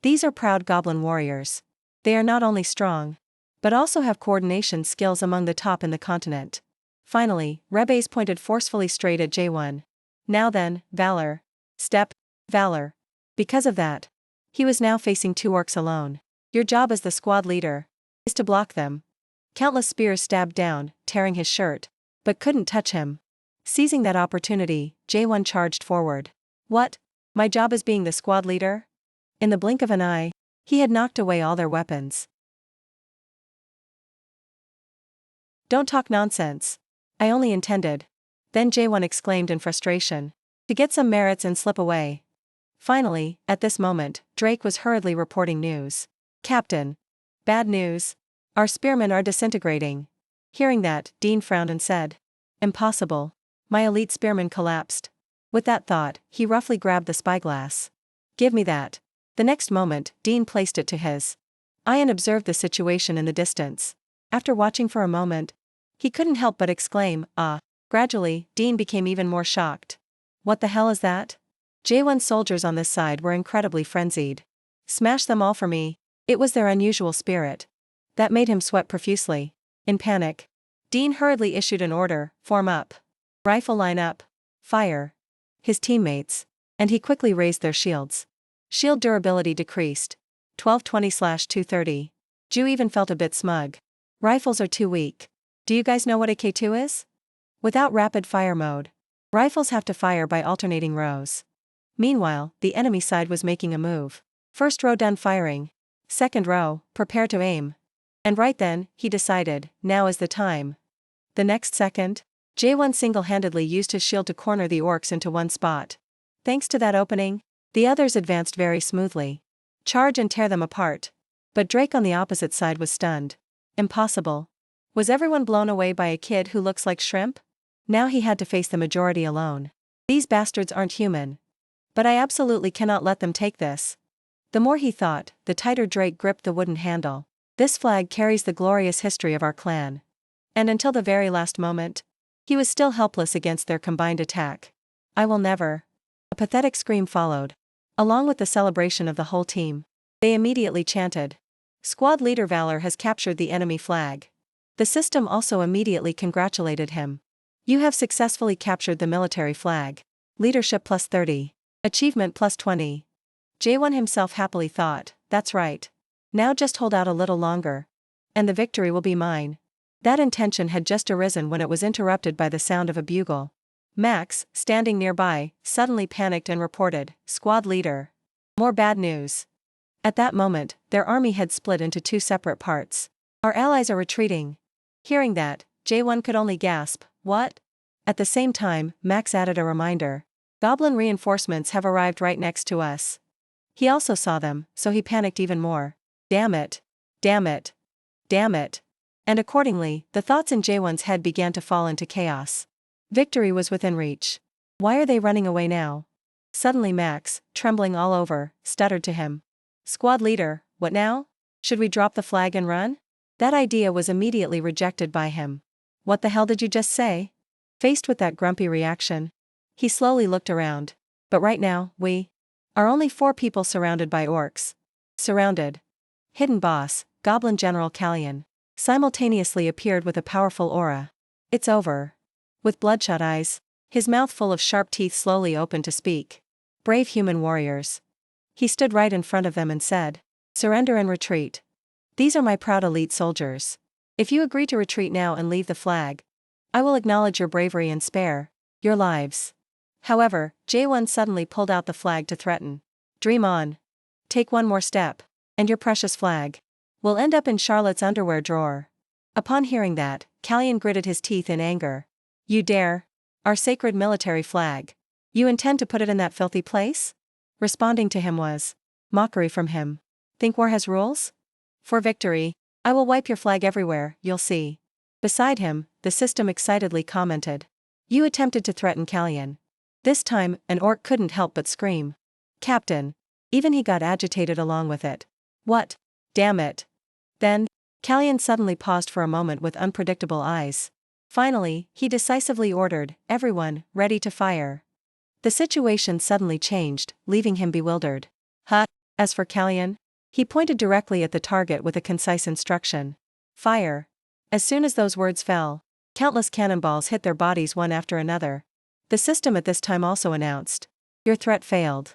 These are proud goblin warriors. They are not only strong, but also have coordination skills among the top in the continent. Finally, Rebes pointed forcefully straight at J1. Now then, Valor. Step. Valor. Because of that, he was now facing 2 orcs alone. Your job as the squad leader is to block them. Countless spears stabbed down, tearing his shirt, but couldn't touch him. Seizing that opportunity, J1 charged forward. What? My job is being the squad leader? In the blink of an eye, he had knocked away all their weapons. Don't talk nonsense. I only intended. Then J1 exclaimed in frustration. To get some merits and slip away. Finally, at this moment, Drake was hurriedly reporting news. Captain. Bad news. Our spearmen are disintegrating. Hearing that, Dean frowned and said. Impossible. My elite spearman collapsed. With that thought, he roughly grabbed the spyglass. Give me that. The next moment, Dean placed it to his eye and observed the situation in the distance. After watching for a moment, he couldn't help but exclaim, ah. Gradually, Dean became even more shocked. What the hell is that? J1 soldiers on this side were incredibly frenzied. Smash them all for me. It was their unusual spirit that made him sweat profusely. In panic, Dean hurriedly issued an order, form up. Rifle line up. Fire. His teammates. And he quickly raised their shields. Shield durability decreased. 1220/230. Ju even felt a bit smug. Rifles are too weak. Do you guys know what a K2 is? Without rapid fire mode, rifles have to fire by alternating rows. Meanwhile, the enemy side was making a move. First row done firing. Second row, prepare to aim. And right then, he decided, now is the time. The next second, J1 single-handedly used his shield to corner the orcs into one spot. Thanks to that opening, the others advanced very smoothly. Charge and tear them apart. But Drake on the opposite side was stunned. Impossible. Was everyone blown away by a kid who looks like shrimp? Now he had to face the majority alone. These bastards aren't human. But I absolutely cannot let them take this. The more he thought, the tighter Drake gripped the wooden handle. This flag carries the glorious history of our clan. And until the very last moment, he was still helpless against their combined attack. I will never. A pathetic scream followed. Along with the celebration of the whole team, they immediately chanted. Squad leader Valor has captured the enemy flag. The system also immediately congratulated him. You have successfully captured the military flag. Leadership +30. Achievement +20. J1 himself happily thought, that's right. Now just hold out a little longer. And the victory will be mine. That intention had just arisen when it was interrupted by the sound of a bugle. Max, standing nearby, suddenly panicked and reported, Squad leader. More bad news. At that moment, their army had split into 2 separate parts. Our allies are retreating. Hearing that, J1 could only gasp, what? At the same time, Max added a reminder. Goblin reinforcements have arrived right next to us. He also saw them, so he panicked even more. Damn it. Damn it. Damn it. And accordingly, the thoughts in J1's head began to fall into chaos. Victory was within reach. Why are they running away now? Suddenly Max, trembling all over, stuttered to him. Squad leader, what now? Should we drop the flag and run? That idea was immediately rejected by him. What the hell did you just say? Faced with that grumpy reaction, he slowly looked around. But right now, we are only 4 people surrounded by orcs. Surrounded. Hidden boss, Goblin General Callion, simultaneously appeared with a powerful aura. It's over. With bloodshot eyes, his mouth full of sharp teeth slowly opened to speak. Brave human warriors. He stood right in front of them and said, surrender and retreat. These are my proud elite soldiers. If you agree to retreat now and leave the flag, I will acknowledge your bravery and spare your lives. However, J1 suddenly pulled out the flag to threaten. Dream on. Take one more step, and your precious flag will end up in Charlotte's underwear drawer. Upon hearing that, Callion gritted his teeth in anger. You dare? Our sacred military flag. You intend to put it in that filthy place? Responding to him was mockery from him. Think war has rules? For victory, I will wipe your flag everywhere, you'll see. Beside him, the system excitedly commented. You attempted to threaten Callion. This time, an orc couldn't help but scream. Captain. Even he got agitated along with it. What? Damn it. Then, Callion suddenly paused for a moment with unpredictable eyes. Finally, he decisively ordered, everyone, ready to fire. The situation suddenly changed, leaving him bewildered. Huh? As for Callion, he pointed directly at the target with a concise instruction. Fire. As soon as those words fell, Countless cannonballs hit their bodies one after another. The system at this time also announced, "Your threat failed."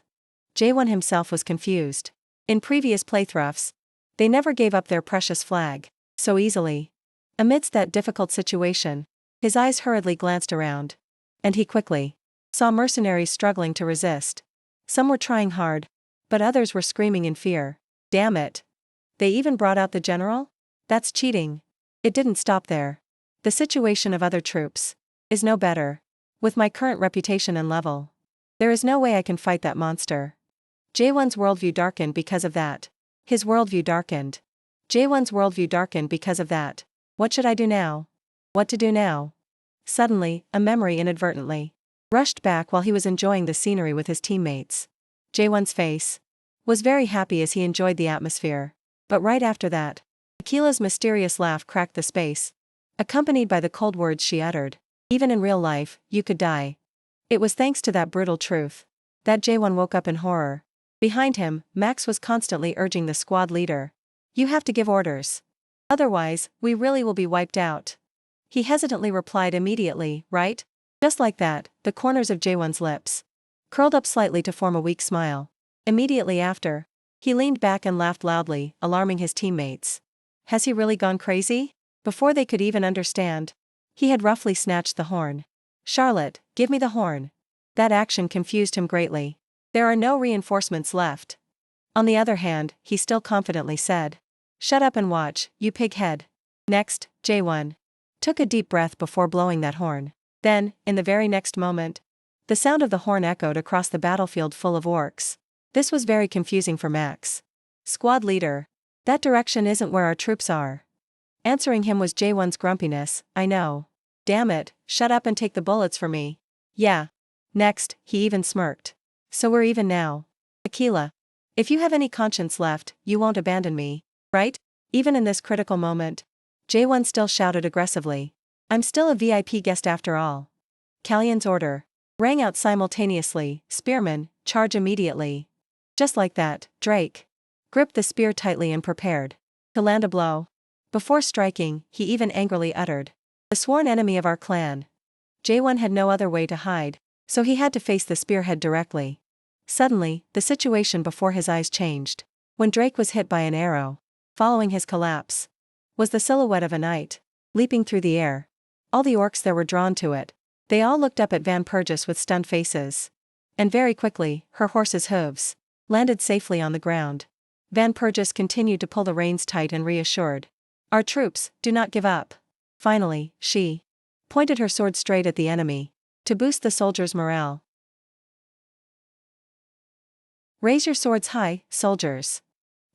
Jaewon himself was confused. In previous playthroughs, they never gave up their precious flag so easily. Amidst that difficult situation, his eyes hurriedly glanced around. And he quickly saw mercenaries struggling to resist. Some were trying hard, but others were screaming in fear. Damn it! They even brought out the general? That's cheating. It didn't stop there. The situation of other troops is no better. With my current reputation and level, there is no way I can fight that monster. Jaewon's worldview darkened because of that. His worldview darkened. Jaewon's worldview darkened because of that. What should I do now? What to do now? Suddenly, a memory inadvertently rushed back while he was enjoying the scenery with his teammates. Jaewon's face was very happy as he enjoyed the atmosphere. But right after that, Akila's mysterious laugh cracked the space, accompanied by the cold words she uttered. Even in real life, you could die. It was thanks to that brutal truth that Jaewon woke up in horror. Behind him, Max was constantly urging the squad leader. You have to give orders. Otherwise, we really will be wiped out. He hesitantly replied immediately, right? Just like that, the corners of Jaewon's lips curled up slightly to form a weak smile. Immediately after, he leaned back and laughed loudly, alarming his teammates. Has he really gone crazy? Before they could even understand, he had roughly snatched the horn. Charlotte, give me the horn. That action confused him greatly. There are no reinforcements left. On the other hand, he still confidently said, shut up and watch, you pighead. Next, Jaewon took a deep breath before blowing that horn. Then, in the very next moment, the sound of the horn echoed across the battlefield full of orcs. This was very confusing for Max. Squad leader, that direction isn't where our troops are. Answering him was Jaewon's grumpiness. I know. Damn it, shut up and take the bullets for me. Yeah. Next, he even smirked. So we're even now. Akila, if you have any conscience left, you won't abandon me, right? Even in this critical moment, Jaewon still shouted aggressively. I'm still a VIP guest after all. Kallion's order rang out simultaneously. Spearman, charge immediately. Just like that, Drake gripped the spear tightly and prepared to land a blow. Before striking, he even angrily uttered, the sworn enemy of our clan. Jaewon had no other way to hide, so he had to face the spearhead directly. Suddenly, the situation before his eyes changed. When Drake was hit by an arrow, following his collapse, was the silhouette of a knight, leaping through the air. All the orcs there were drawn to it. They all looked up at Van Purgis with stunned faces. And very quickly, her horse's hooves landed safely on the ground. Van Purgis continued to pull the reins tight and reassured. Our troops, do not give up. Finally, she pointed her sword straight at the enemy, to boost the soldiers' morale. Raise your swords high, soldiers.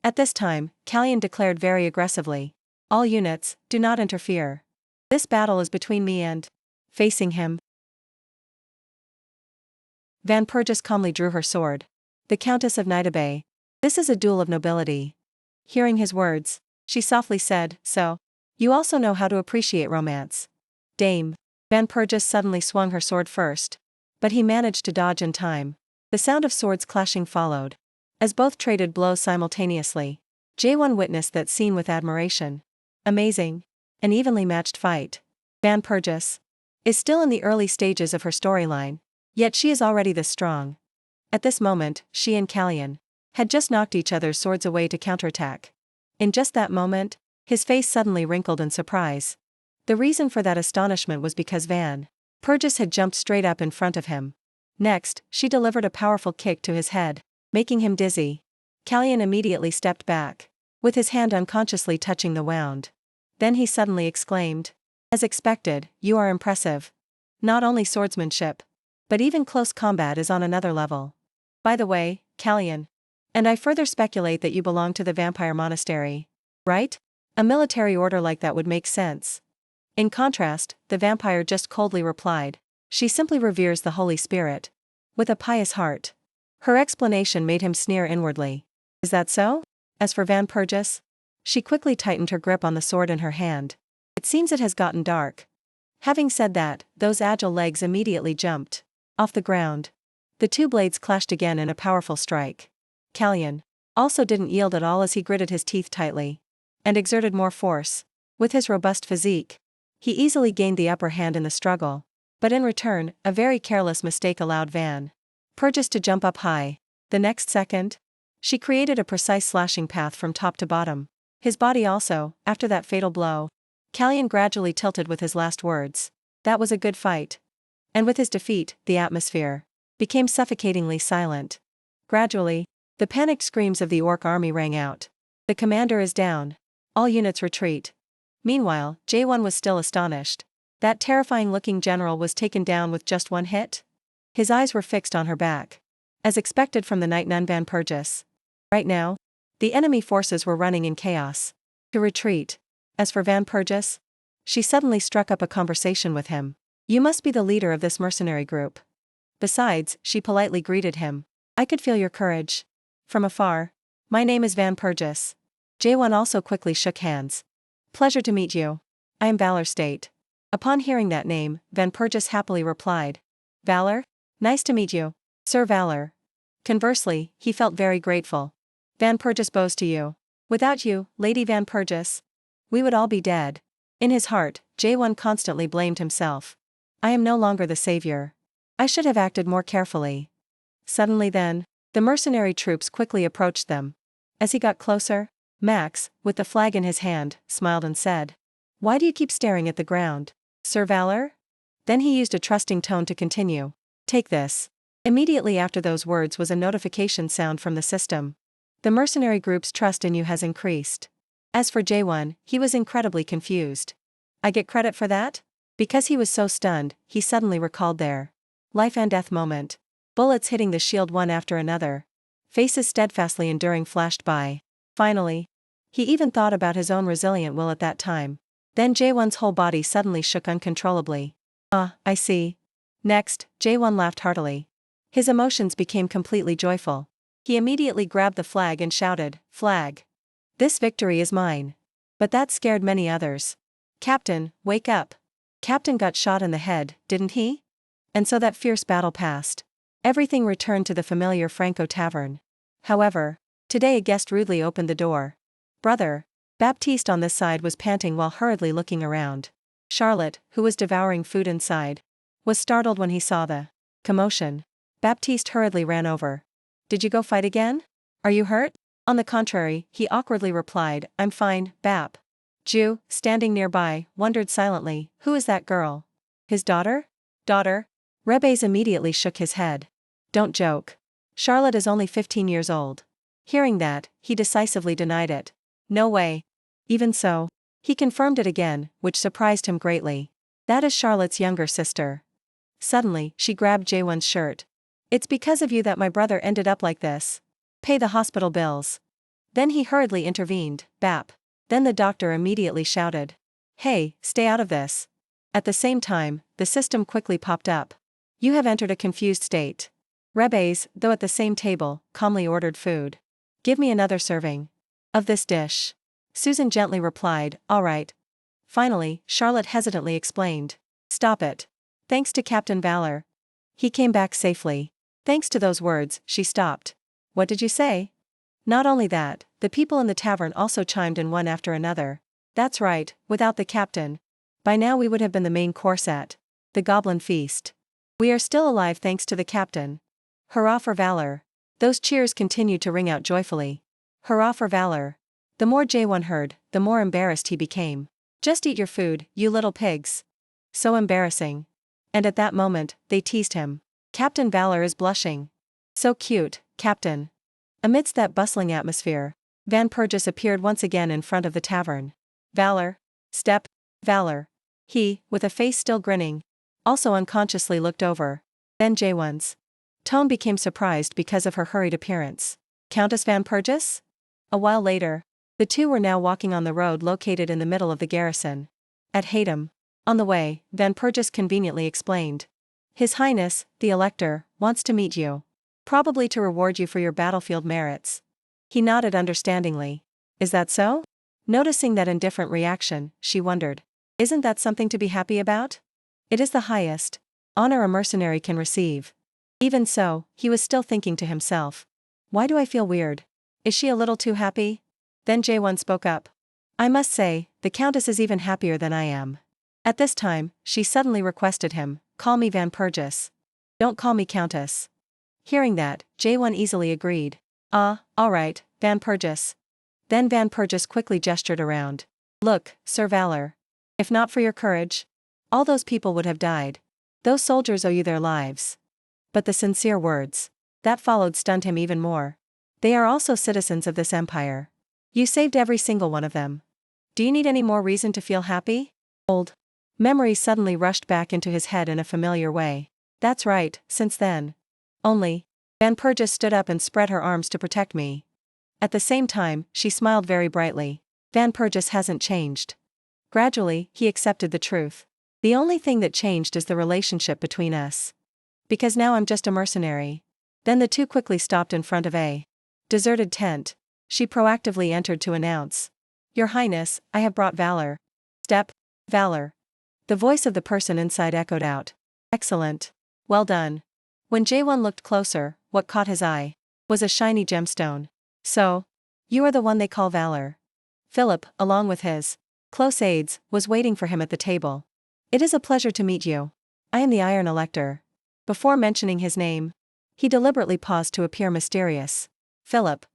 At this time, Kallion declared very aggressively. All units, do not interfere. This battle is between me and... Facing him, Van Purgis calmly drew her sword. The Countess of Nidabe. This is a duel of nobility. Hearing his words, she softly said, so, you also know how to appreciate romance. Dame. Van Purgis suddenly swung her sword first, but he managed to dodge in time. The sound of swords clashing followed, as both traded blows simultaneously. Jaewon witnessed that scene with admiration. Amazing. An evenly matched fight. Van Purgis is still in the early stages of her storyline, yet she is already this strong. At this moment, she and Kallion had just knocked each other's swords away to counterattack. In just that moment, his face suddenly wrinkled in surprise. The reason for that astonishment was because Van Purgis had jumped straight up in front of him. Next, she delivered a powerful kick to his head, making him dizzy. Kallion immediately stepped back, with his hand unconsciously touching the wound. Then he suddenly exclaimed, as expected, you are impressive. Not only swordsmanship, but even close combat is on another level. By the way, Kallion, and I further speculate that you belong to the vampire monastery, right? A military order like that would make sense. In contrast, the vampire just coldly replied, she simply reveres the Holy Spirit, with a pious heart. Her explanation made him sneer inwardly. Is that so? As for Van Purgis, she quickly tightened her grip on the sword in her hand. It seems it has gotten dark. Having said that, those agile legs immediately jumped off the ground. The two blades clashed again in a powerful strike. Kallion also didn't yield at all as he gritted his teeth tightly and exerted more force. With his robust physique, He easily gained the upper hand in the struggle. But in return, a very careless mistake allowed Van Purgis to jump up high. The next second, she created a precise slashing path from top to bottom. His body also, after that fatal blow. Callion gradually tilted with his last words. That was a good fight. And with his defeat, the atmosphere became suffocatingly silent. Gradually, the panicked screams of the orc army rang out. The commander is down. All units retreat. Meanwhile, Jae-won was still astonished. That terrifying-looking general was taken down with just one hit? His eyes were fixed on her back. As expected from the night nun Van Purgis. Right now, the enemy forces were running in chaos. To retreat. As for Van Purgis, she suddenly struck up a conversation with him. You must be the leader of this mercenary group. Besides, she politely greeted him. I could feel your courage. From afar. My name is Van Purgis. Jae-won also quickly shook hands. Pleasure to meet you. I am Valor State. Upon hearing that name, Van Purgis happily replied. Valor? Nice to meet you, Sir Valor. Conversely, he felt very grateful. Van Purgis bows to you. Without you, Lady Van Purgis, we would all be dead. In his heart, Jae-won constantly blamed himself. I am no longer the savior. I should have acted more carefully. Suddenly then, the mercenary troops quickly approached them. As he got closer, Max, with the flag in his hand, smiled and said, Why do you keep staring at the ground, Sir Valor? Then he used a trusting tone to continue. Take this. Immediately after those words was a notification sound from the system. The mercenary group's trust in you has increased. As for Jae-won, he was incredibly confused. I get credit for that? Because he was so stunned, he suddenly recalled their life and death moment. Bullets hitting the shield one after another. Faces steadfastly enduring flashed by. Finally, he even thought about his own resilient will at that time. Then Jae-won's whole body suddenly shook uncontrollably. Ah, I see. Next, Jae-won laughed heartily. His emotions became completely joyful. He immediately grabbed the flag and shouted, Flag! This victory is mine. But that scared many others. Captain, wake up. Captain got shot in the head, didn't he? And so that fierce battle passed. Everything returned to the familiar Franco tavern. However, today a guest rudely opened the door. Brother. Baptiste on this side was panting while hurriedly looking around. Charlotte, who was devouring food inside, was startled when he saw the commotion. Baptiste hurriedly ran over. Did you go fight again? Are you hurt? On the contrary, he awkwardly replied, I'm fine, Bap. Ju, standing nearby, wondered silently, who is that girl? His daughter? Daughter? Rebes immediately shook his head. Don't joke. Charlotte is only 15 years old. Hearing that, he decisively denied it. No way. Even so, he confirmed it again, which surprised him greatly. That is Charlotte's younger sister. Suddenly, she grabbed Jae-won's shirt. It's because of you that my brother ended up like this. Pay the hospital bills. Then he hurriedly intervened, Bap. Then the doctor immediately shouted. Hey, stay out of this. At the same time, the system quickly popped up. You have entered a confused state. Rebes, though at the same table, calmly ordered food. Give me another serving. Of this dish. Susan gently replied, all right. Finally, Charlotte hesitantly explained. Stop it. Thanks to Captain Valor. He came back safely. Thanks to those words, she stopped. What did you say? Not only that, the people in the tavern also chimed in one after another. That's right, without the captain. By now we would have been the main course at the Goblin Feast. We are still alive thanks to the captain. Hurrah for Valor. Those cheers continued to ring out joyfully. Hurrah for Valor. The more Jae-won heard, the more embarrassed he became. Just eat your food, you little pigs. So embarrassing. And at that moment, they teased him. Captain Valor is blushing. So cute, Captain. Amidst that bustling atmosphere, Van Purgis appeared once again in front of the tavern. Valor. Step. Valor. He, with a face still grinning, also unconsciously looked over. Then Jae-won's tone became surprised because of her hurried appearance. Countess Van Purgis? A while later, the two were now walking on the road located in the middle of the garrison. At Hatem. On the way, Van Purgis conveniently explained. His Highness, the Elector, wants to meet you. Probably to reward you for your battlefield merits. He nodded understandingly. Is that so? Noticing that indifferent reaction, she wondered. Isn't that something to be happy about? It is the highest honor a mercenary can receive. Even so, he was still thinking to himself. Why do I feel weird? Is she a little too happy? Then Jae-won spoke up. I must say, the Countess is even happier than I am. At this time, she suddenly requested him, "Call me Van Purgis. Don't call me Countess." Hearing that, Jaewon easily agreed. Alright, Van Purgis. Then Van Purgis quickly gestured around. "Look, Sir Valor. If not for your courage, all those people would have died. Those soldiers owe you their lives." But the sincere words that followed stunned him even more. "They are also citizens of this empire. You saved every single one of them. Do you need any more reason to feel happy?" Old memories suddenly rushed back into his head in a familiar way. That's right, since then. Only, Van Purgis stood up and spread her arms to protect me. At the same time, she smiled very brightly. Van Purgis hasn't changed. Gradually, he accepted the truth. The only thing that changed is the relationship between us. Because now I'm just a mercenary. Then the two quickly stopped in front of a deserted tent. She proactively entered to announce, "Your Highness, I have brought valor." Step, valor. The voice of the person inside echoed out. "Excellent. Well done." When Jaewon looked closer, what caught his eye was a shiny gemstone. "So, you are the one they call Valor." Philip, along with his close aides, was waiting for him at the table. "It is a pleasure to meet you. I am the Iron Elector." Before mentioning his name, he deliberately paused to appear mysterious. Philip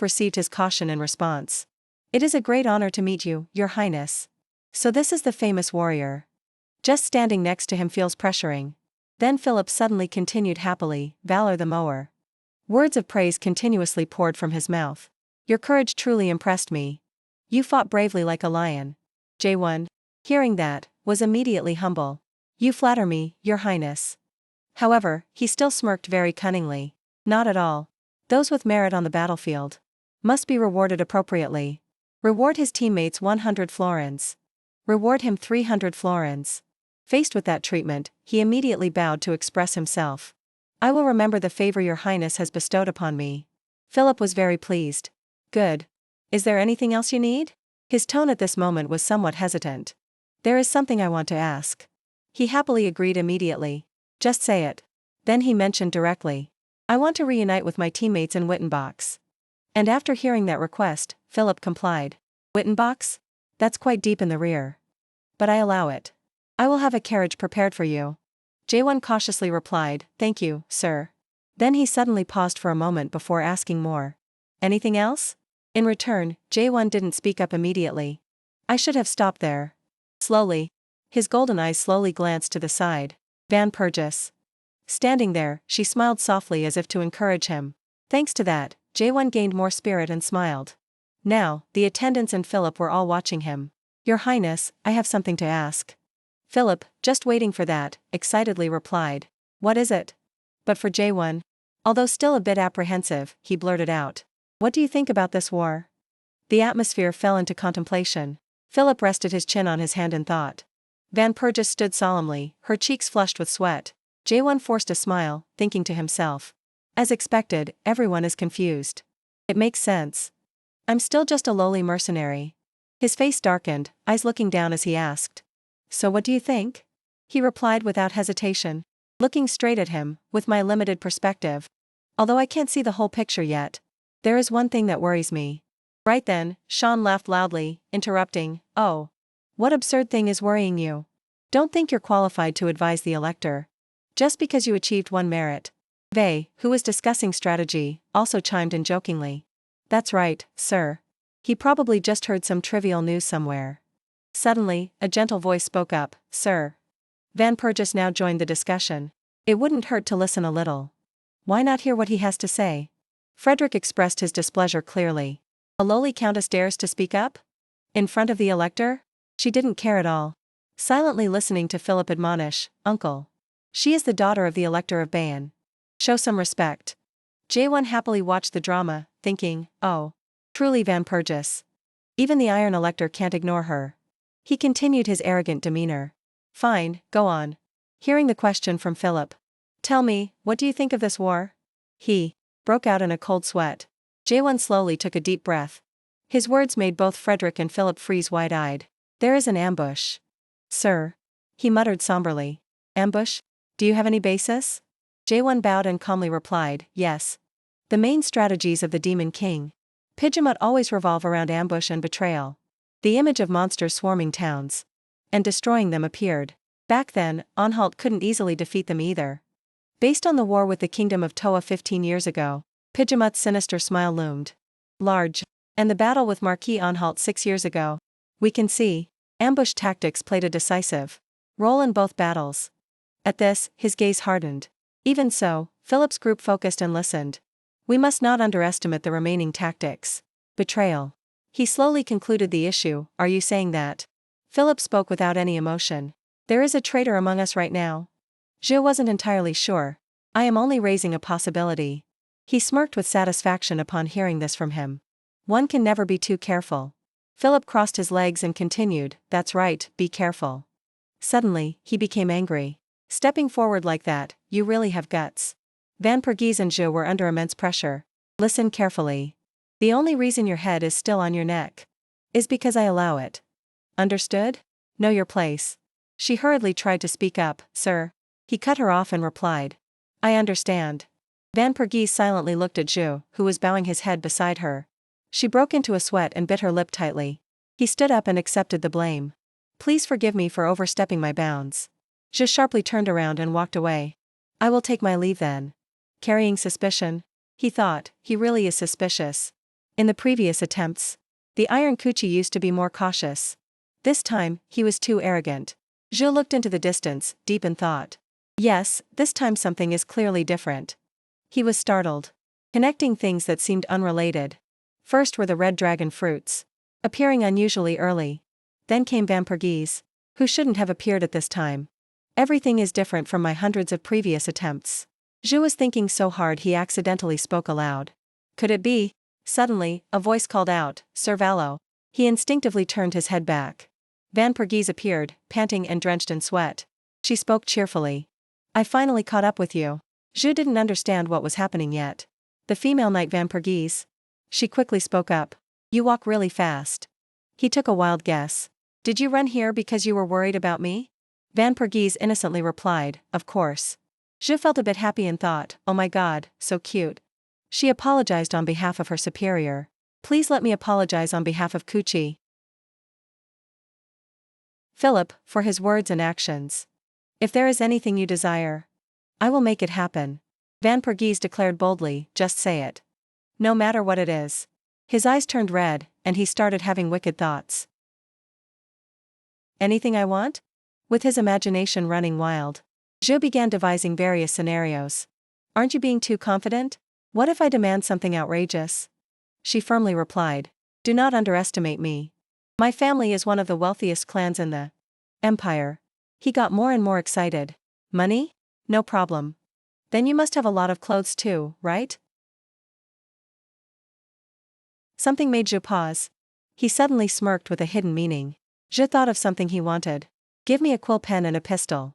received his caution in response. "It is a great honor to meet you, Your Highness. So this is the famous warrior." Just standing next to him feels pressuring. Then Philip suddenly continued happily, "Valor the mower." Words of praise continuously poured from his mouth. "Your courage truly impressed me. You fought bravely like a lion." Jaewon, hearing that, was immediately humble. "You flatter me, Your Highness." However, he still smirked very cunningly. "Not at all. Those with merit on the battlefield must be rewarded appropriately. Reward his teammates 100 florins. Reward him 300 florins." Faced with that treatment, he immediately bowed to express himself. "I will remember the favor Your Highness has bestowed upon me." Philip was very pleased. "Good. Is there anything else you need?" His tone at this moment was somewhat hesitant. "There is something I want to ask." He happily agreed immediately. "Just say it." Then he mentioned directly, "I want to reunite with my teammates in Wittenbachs." And after hearing that request, Philip complied. "Wittenbachs? That's quite deep in the rear. But I allow it. I will have a carriage prepared for you." Jaewon cautiously replied, "Thank you, sir." Then he suddenly paused for a moment before asking more. "Anything else?" In return, Jaewon didn't speak up immediately. "I should have stopped there." Slowly, his golden eyes slowly glanced to the side. Van Purgis. Standing there, she smiled softly as if to encourage him. Thanks to that, Jaewon gained more spirit and smiled. Now, the attendants and Philip were all watching him. "Your Highness, I have something to ask." Philip, just waiting for that, excitedly replied, "What is it?" But for Jaewon, although still a bit apprehensive, he blurted out, "What do you think about this war?" The atmosphere fell into contemplation. Philip rested his chin on his hand in thought. Van Purgis stood solemnly, her cheeks flushed with sweat. Jaewon forced a smile, thinking to himself, "As expected, everyone is confused. It makes sense. I'm still just a lowly mercenary." His face darkened, eyes looking down as he asked, "So what do you think?" He replied without hesitation, looking straight at him, "With my limited perspective. Although I can't see the whole picture yet, there is one thing that worries me." Right then, Sean laughed loudly, interrupting, "Oh. What absurd thing is worrying you? Don't think you're qualified to advise the elector. Just because you achieved one merit." Vey, who was discussing strategy, also chimed in jokingly. "That's right, sir. He probably just heard some trivial news somewhere." Suddenly, a gentle voice spoke up, "Sir." Van Purgis now joined the discussion. "It wouldn't hurt to listen a little. Why not hear what he has to say?" Frederick expressed his displeasure clearly. A lowly countess dares to speak up? In front of the elector? She didn't care at all. Silently listening to Philip admonish, "Uncle. She is the daughter of the Elector of Bayern. Show some respect." Jaewon happily watched the drama, thinking, "Oh. Truly Van Purgis. Even the Iron Elector can't ignore her." He continued his arrogant demeanor. "Fine, go on." Hearing the question from Philip. "Tell me, what do you think of this war?" He broke out in a cold sweat. Jaewon slowly took a deep breath. His words made both Frederick and Philip freeze wide-eyed. "There is an ambush." "Sir." He muttered somberly. "Ambush? Do you have any basis?" Jaewon bowed and calmly replied, "Yes. The main strategies of the Demon King Pidgeot always revolve around ambush and betrayal. The image of monsters swarming towns. and destroying them appeared. Back then, Anhalt couldn't easily defeat them either. Based on the war with the kingdom of Toa 15 years ago, Pijamut's sinister smile loomed large. And the battle with Marquis Anhalt 6 years ago. We can see, ambush tactics played a decisive role in both battles. At this, his gaze hardened. Even so, Philip's group focused and listened. We must not underestimate the remaining tactics. Betrayal. He slowly concluded the issue. Are you saying that? Philip spoke without any emotion. There is a traitor among us right now. Zhu wasn't entirely sure. I am only raising a possibility. He smirked with satisfaction upon hearing this from him. One can never be too careful. Philip crossed his legs and continued, that's right, be careful. Suddenly, he became angry. Stepping forward like that, you really have guts. Van Pergese and Zhu were under immense pressure. Listen carefully. The only reason your head is still on your neck is because I allow it. Understood? Know your place. She hurriedly tried to speak up, sir. He cut her off and replied. I understand. Van Pergese silently looked at Zhu, who was bowing his head beside her. She broke into a sweat and bit her lip tightly. He stood up and accepted the blame. Please forgive me for overstepping my bounds. Zhu sharply turned around and walked away. I will take my leave then. Carrying suspicion? He thought, he really is suspicious. In the previous attempts, the Iron Kuchi used to be more cautious. This time, he was too arrogant. Zhu looked into the distance, deep in thought. Yes, this time something is clearly different. He was startled. Connecting things that seemed unrelated. First were the red dragon fruits, appearing unusually early. Then came Van Pergese, who shouldn't have appeared at this time. Everything is different from my hundreds of previous attempts. Zhu was thinking so hard he accidentally spoke aloud. Could it be? Suddenly, a voice called out, Sir Valo. He instinctively turned his head back. Van Pergese appeared, panting and drenched in sweat. She spoke cheerfully. I finally caught up with you. Zhu didn't understand what was happening yet. The female knight Van Pergese. She quickly spoke up. You walk really fast. He took a wild guess. Did you run here because you were worried about me? Van Pergese innocently replied, of course. Zhu felt a bit happy and thought, oh my god, so cute. She apologized on behalf of her superior. Please let me apologize on behalf of Kuchi. Philip, for his words and actions. If there is anything you desire, I will make it happen. Van Pergese declared boldly, just say it. No matter what it is. His eyes turned red, and he started having wicked thoughts. Anything I want? With his imagination running wild, Zhu began devising various scenarios. Aren't you being too confident? What if I demand something outrageous? She firmly replied. Do not underestimate me. My family is one of the wealthiest clans in the empire. He got more and more excited. Money? No problem. Then you must have a lot of clothes too, right? Something made Zhu pause. He suddenly smirked with a hidden meaning. Zhu thought of something he wanted. Give me a quill pen and a pistol.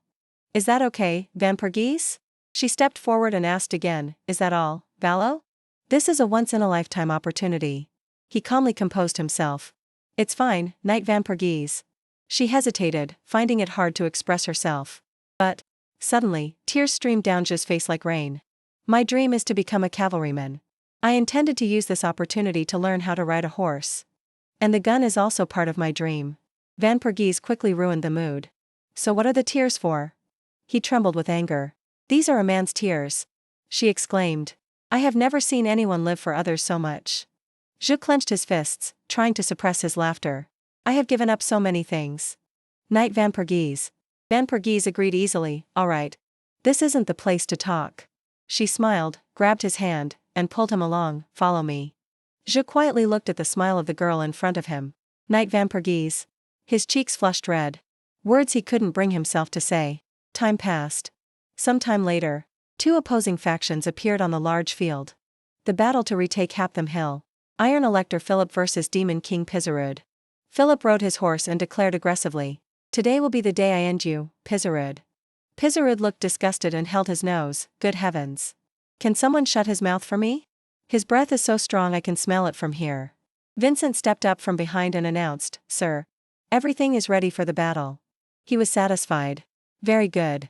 Is that okay, Van Pergese? She stepped forward and asked again, is that all, Valo? This is a once-in-a-lifetime opportunity. He calmly composed himself. It's fine, Knight Van Pergese. She hesitated, finding it hard to express herself. But, suddenly, tears streamed down Zhu's face like rain. My dream is to become a cavalryman. I intended to use this opportunity to learn how to ride a horse. And the gun is also part of my dream. Van Pergese quickly ruined the mood. So what are the tears for? He trembled with anger. These are a man's tears. She exclaimed. I have never seen anyone live for others so much. Zhu clenched his fists, trying to suppress his laughter. I have given up so many things. Knight Van Pergese. Van Pergese agreed easily, all right. This isn't the place to talk. She smiled, grabbed his hand, and pulled him along, follow me. Zhu quietly looked at the smile of the girl in front of him. Knight Van Pergese. His cheeks flushed red. Words he couldn't bring himself to say. Time passed. Some time later, two opposing factions appeared on the large field. The battle to retake Haptham Hill. Iron Elector Philip versus Demon King Pizarud. Philip rode his horse and declared aggressively. Today will be the day I end you, Pizarud. Pizarud looked disgusted and held his nose, good heavens. Can someone shut his mouth for me? His breath is so strong I can smell it from here. Vincent stepped up from behind and announced, Sir. Everything is ready for the battle. He was satisfied. Very good.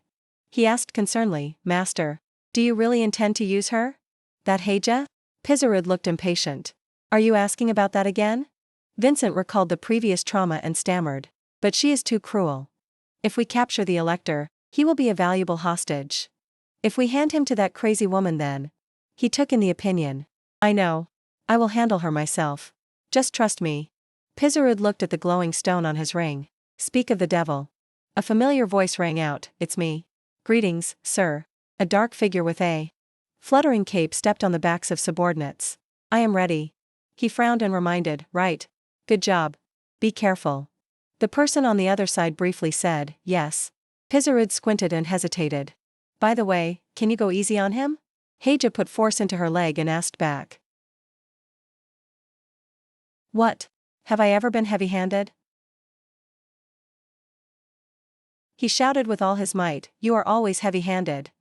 He asked concernedly, Master, do you really intend to use her? That Heija? Pizarud looked impatient. Are you asking about that again? Vincent recalled the previous trauma and stammered. But she is too cruel. If we capture the elector, he will be a valuable hostage. If we hand him to that crazy woman then. He took in the opinion. I know. I will handle her myself. Just trust me. Pizarud looked at the glowing stone on his ring. Speak of the devil. A familiar voice rang out, it's me. Greetings, sir. A dark figure with a fluttering cape stepped on the backs of subordinates. I am ready. He frowned and reminded, right. Good job. Be careful. The person on the other side briefly said, yes. Pizarud squinted and hesitated. By the way, can you go easy on him? Heija put force into her leg and asked back. What? Have I ever been heavy-handed? He shouted with all his might, you are always heavy-handed.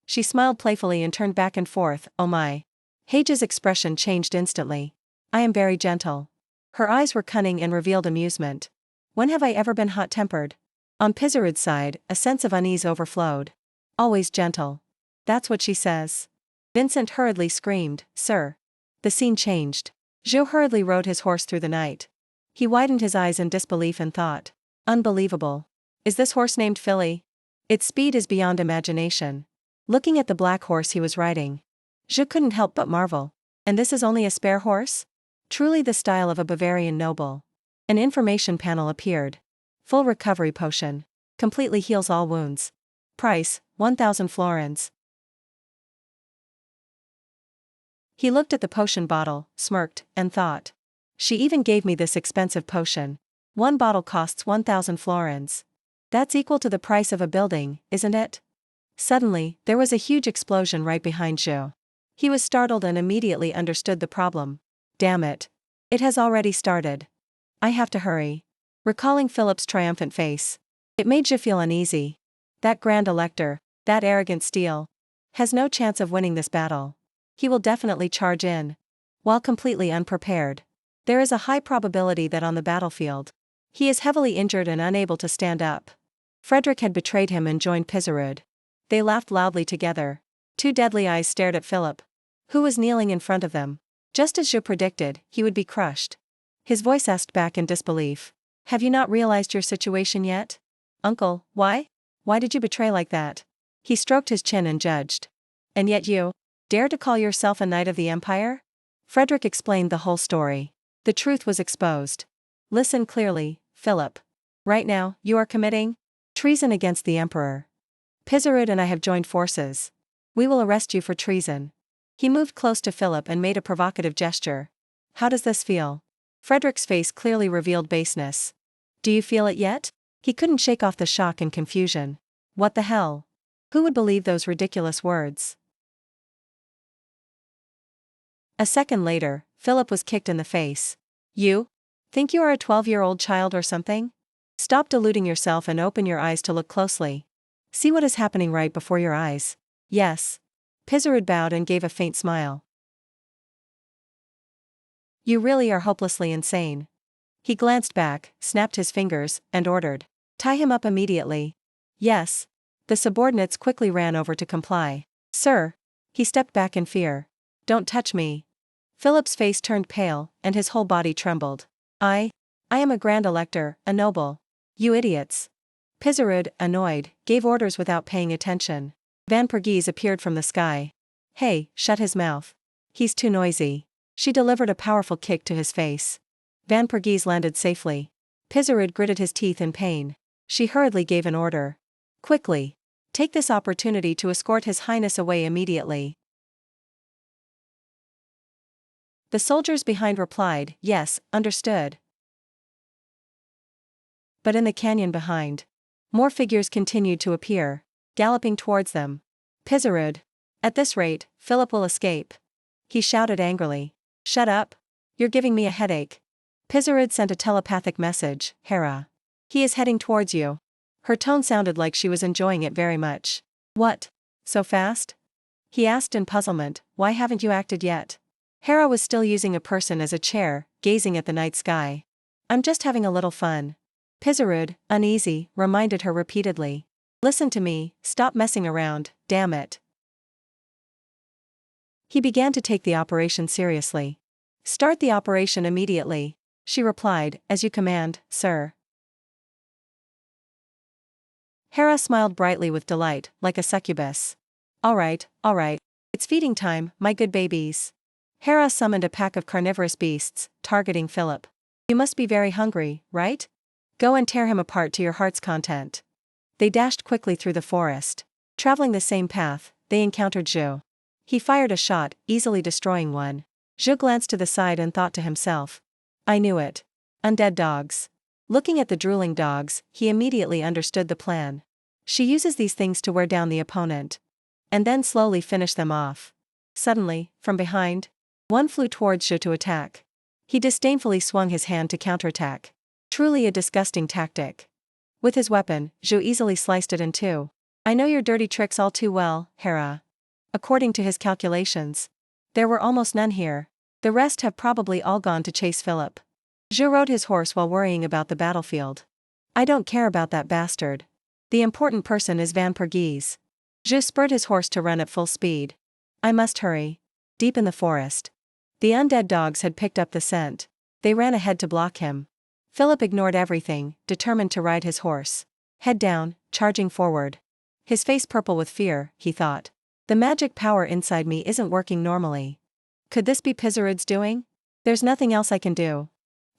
She smiled playfully and turned back and forth, oh my. Heija's expression changed instantly. I am very gentle. Her eyes were cunning and revealed amusement. When have I ever been hot-tempered? On Pizarud's side, a sense of unease overflowed. Always gentle. That's what she says. Vincent hurriedly screamed, sir. The scene changed. Zhou hurriedly rode his horse through the night. He widened his eyes in disbelief and thought. Unbelievable. Is this horse named Philly? Its speed is beyond imagination. Looking at the black horse he was riding, Zhou couldn't help but marvel. And this is only a spare horse? Truly the style of a Bavarian noble. An information panel appeared. Full recovery potion. Completely heals all wounds. Price, 1,000 florins. He looked at the potion bottle, smirked, and thought. She even gave me this expensive potion. One bottle costs 1,000 florins. That's equal to the price of a building, isn't it? Suddenly, there was a huge explosion right behind Zhou. He was startled and immediately understood the problem. Damn it. It has already started. I have to hurry. Recalling Philip's triumphant face. It made Zhou feel uneasy. That Grand Elector, that arrogant Steele, has no chance of winning this battle. He will definitely charge in. While completely unprepared. There is a high probability that on the battlefield, he is heavily injured and unable to stand up. Frederick had betrayed him and joined Pizarud. They laughed loudly together. Two deadly eyes stared at Philip, who was kneeling in front of them. Just as Zhou predicted, he would be crushed. His voice asked back in disbelief. Have you not realized your situation yet? Uncle, why? Why did you betray like that? He stroked his chin and judged. And yet you dare to call yourself a knight of the Empire? Frederick explained the whole story. The truth was exposed. Listen clearly, Philip. Right now, you are committing treason against the Emperor. Pizarud and I have joined forces. We will arrest you for treason. He moved close to Philip and made a provocative gesture. How does this feel? Frederick's face clearly revealed baseness. Do you feel it yet? He couldn't shake off the shock and confusion. What the hell? Who would believe those ridiculous words? A second later, Philip was kicked in the face. You? Think you are a 12-year-old child or something? Stop deluding yourself and open your eyes to look closely. See what is happening right before your eyes. Yes. Pizarud bowed and gave a faint smile. You really are hopelessly insane. He glanced back, snapped his fingers, and ordered. Tie him up immediately. Yes. The subordinates quickly ran over to comply. Sir. He stepped back in fear. Don't touch me. Philip's face turned pale, and his whole body trembled. I am a Grand Elector, a noble. You idiots. Pizarud, annoyed, gave orders without paying attention. Van Pergese appeared from the sky. Hey, shut his mouth. He's too noisy. She delivered a powerful kick to his face. Van Pergese landed safely. Pizarud gritted his teeth in pain. She hurriedly gave an order. Quickly. Take this opportunity to escort His Highness away immediately. The soldiers behind replied, yes, understood. But in the canyon behind, more figures continued to appear, galloping towards them. Pizarud. At this rate, Philip will escape. He shouted angrily. Shut up. You're giving me a headache. Pizarud sent a telepathic message, Hera. He is heading towards you. Her tone sounded like she was enjoying it very much. What? So fast? He asked in puzzlement, why haven't you acted yet? Hera was still using a person as a chair, gazing at the night sky. I'm just having a little fun. Pizarud, uneasy, reminded her repeatedly. Listen to me, stop messing around, damn it. He began to take the operation seriously. Start the operation immediately, she replied, as you command, sir. Hera smiled brightly with delight, like a succubus. All right. It's feeding time, my good babies. Hera summoned a pack of carnivorous beasts, targeting Philip. You must be very hungry, right? Go and tear him apart to your heart's content. They dashed quickly through the forest. Traveling the same path, they encountered Zhou. He fired a shot, easily destroying one. Zhou glanced to the side and thought to himself. I knew it. Undead dogs. Looking at the drooling dogs, he immediately understood the plan. She uses these things to wear down the opponent. And then slowly finish them off. Suddenly, from behind, one flew towards Zhou to attack. He disdainfully swung his hand to counterattack. Truly a disgusting tactic. With his weapon, Zhou easily sliced it in two. I know your dirty tricks all too well, Hera. According to his calculations, there were almost none here. The rest have probably all gone to chase Philip. Zhou rode his horse while worrying about the battlefield. I don't care about that bastard. The important person is Van Pergese. Zhou spurred his horse to run at full speed. I must hurry. Deep in the forest, the undead dogs had picked up the scent. They ran ahead to block him. Philip ignored everything, determined to ride his horse. Head down, charging forward. His face purple with fear, he thought. The magic power inside me isn't working normally. Could this be Pizarud's doing? There's nothing else I can do.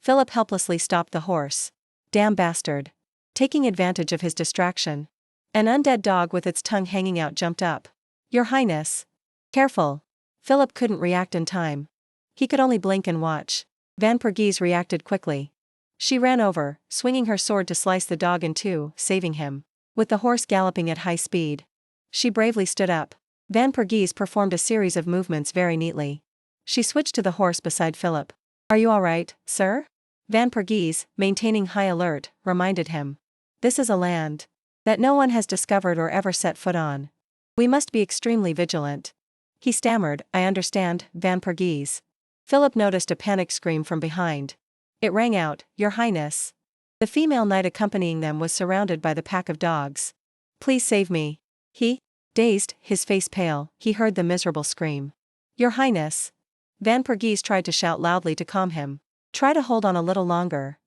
Philip helplessly stopped the horse. Damn bastard. Taking advantage of his distraction, an undead dog with its tongue hanging out jumped up. Your Highness. Careful. Philip couldn't react in time. He could only blink and watch. Van Pergese reacted quickly. She ran over, swinging her sword to slice the dog in two, saving him. With the horse galloping at high speed, she bravely stood up. Van Pergese performed a series of movements very neatly. She switched to the horse beside Philip. Are you all right, sir? Van Pergese, maintaining high alert, reminded him. This is a land that no one has discovered or ever set foot on. We must be extremely vigilant. He stammered, I understand, Van Pergese. Philip noticed a panicked scream from behind. It rang out, Your Highness. The female knight accompanying them was surrounded by the pack of dogs. Please save me. He, dazed, his face pale, he heard the miserable scream. Your Highness. Van Pergese tried to shout loudly to calm him. Try to hold on a little longer.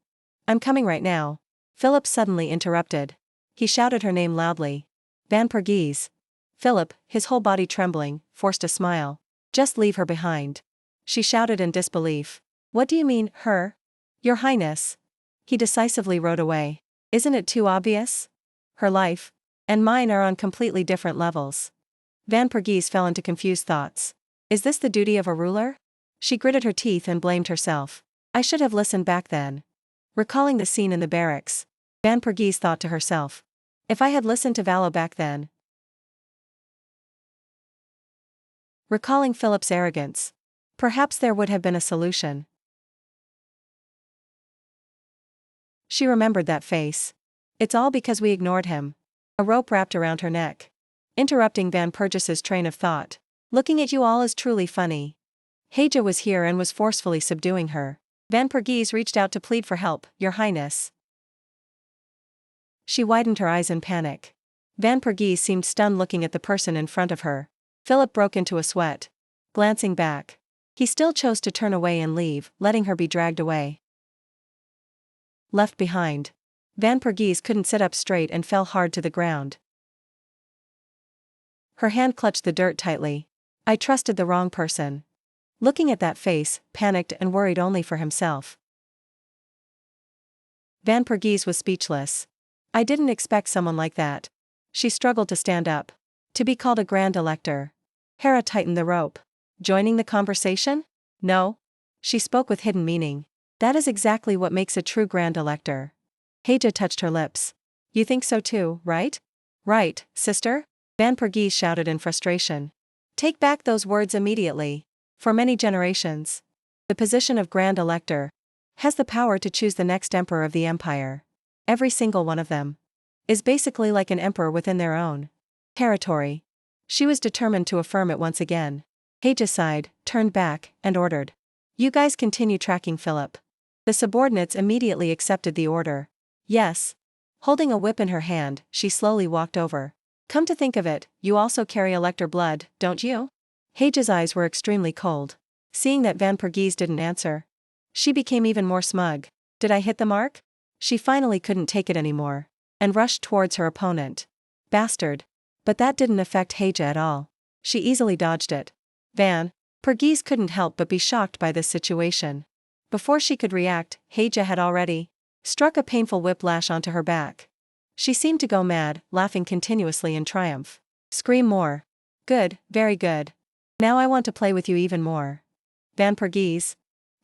I'm coming right now. Philip suddenly interrupted. He shouted her name loudly. Van Pergese. Philip, his whole body trembling, forced a smile. Just leave her behind. She shouted in disbelief. What do you mean, her? Your Highness. He decisively rode away. Isn't it too obvious? Her life and mine are on completely different levels. Van Pergese fell into confused thoughts. Is this the duty of a ruler? She gritted her teeth and blamed herself. I should have listened back then. Recalling the scene in the barracks, Van Pergese thought to herself. If I had listened to Valo back then. Recalling Philip's arrogance, perhaps there would have been a solution. She remembered that face. It's all because we ignored him. A rope wrapped around her neck. Interrupting Van Pergese's train of thought. Looking at you all is truly funny. Heija was here and was forcefully subduing her. Van Pergese reached out to plead for help, Your Highness. She widened her eyes in panic. Van Pergese seemed stunned looking at the person in front of her. Philip broke into a sweat. Glancing back, he still chose to turn away and leave, letting her be dragged away. Left behind, Van Pergese couldn't sit up straight and fell hard to the ground. Her hand clutched the dirt tightly. I trusted the wrong person. Looking at that face, panicked and worried only for himself. Van Pergese was speechless. I didn't expect someone like that. She struggled to stand up. To be called a Grand Elector. Hera tightened the rope. Joining the conversation? No. She spoke with hidden meaning. That is exactly what makes a true Grand Elector. Heija touched her lips. You think so too, right? Right, sister? Van Pergese shouted in frustration. Take back those words immediately. For many generations, the position of Grand Elector has the power to choose the next emperor of the empire. Every single one of them is basically like an emperor within their own territory. She was determined to affirm it once again. Heija sighed, turned back, and ordered. You guys continue tracking Philip. The subordinates immediately accepted the order. Yes. Holding a whip in her hand, she slowly walked over. Come to think of it, you also carry Elector blood, don't you? Heija's eyes were extremely cold. Seeing that Van Pergese didn't answer, she became even more smug. Did I hit the mark? She finally couldn't take it anymore. and rushed towards her opponent. Bastard. But that didn't affect Heija at all. She easily dodged it. Van Pergese couldn't help but be shocked by this situation. Before she could react, Heija had already struck a painful whiplash onto her back. She seemed to go mad, laughing continuously in triumph. Scream more. Good, very good. Now I want to play with you even more. Van Pergese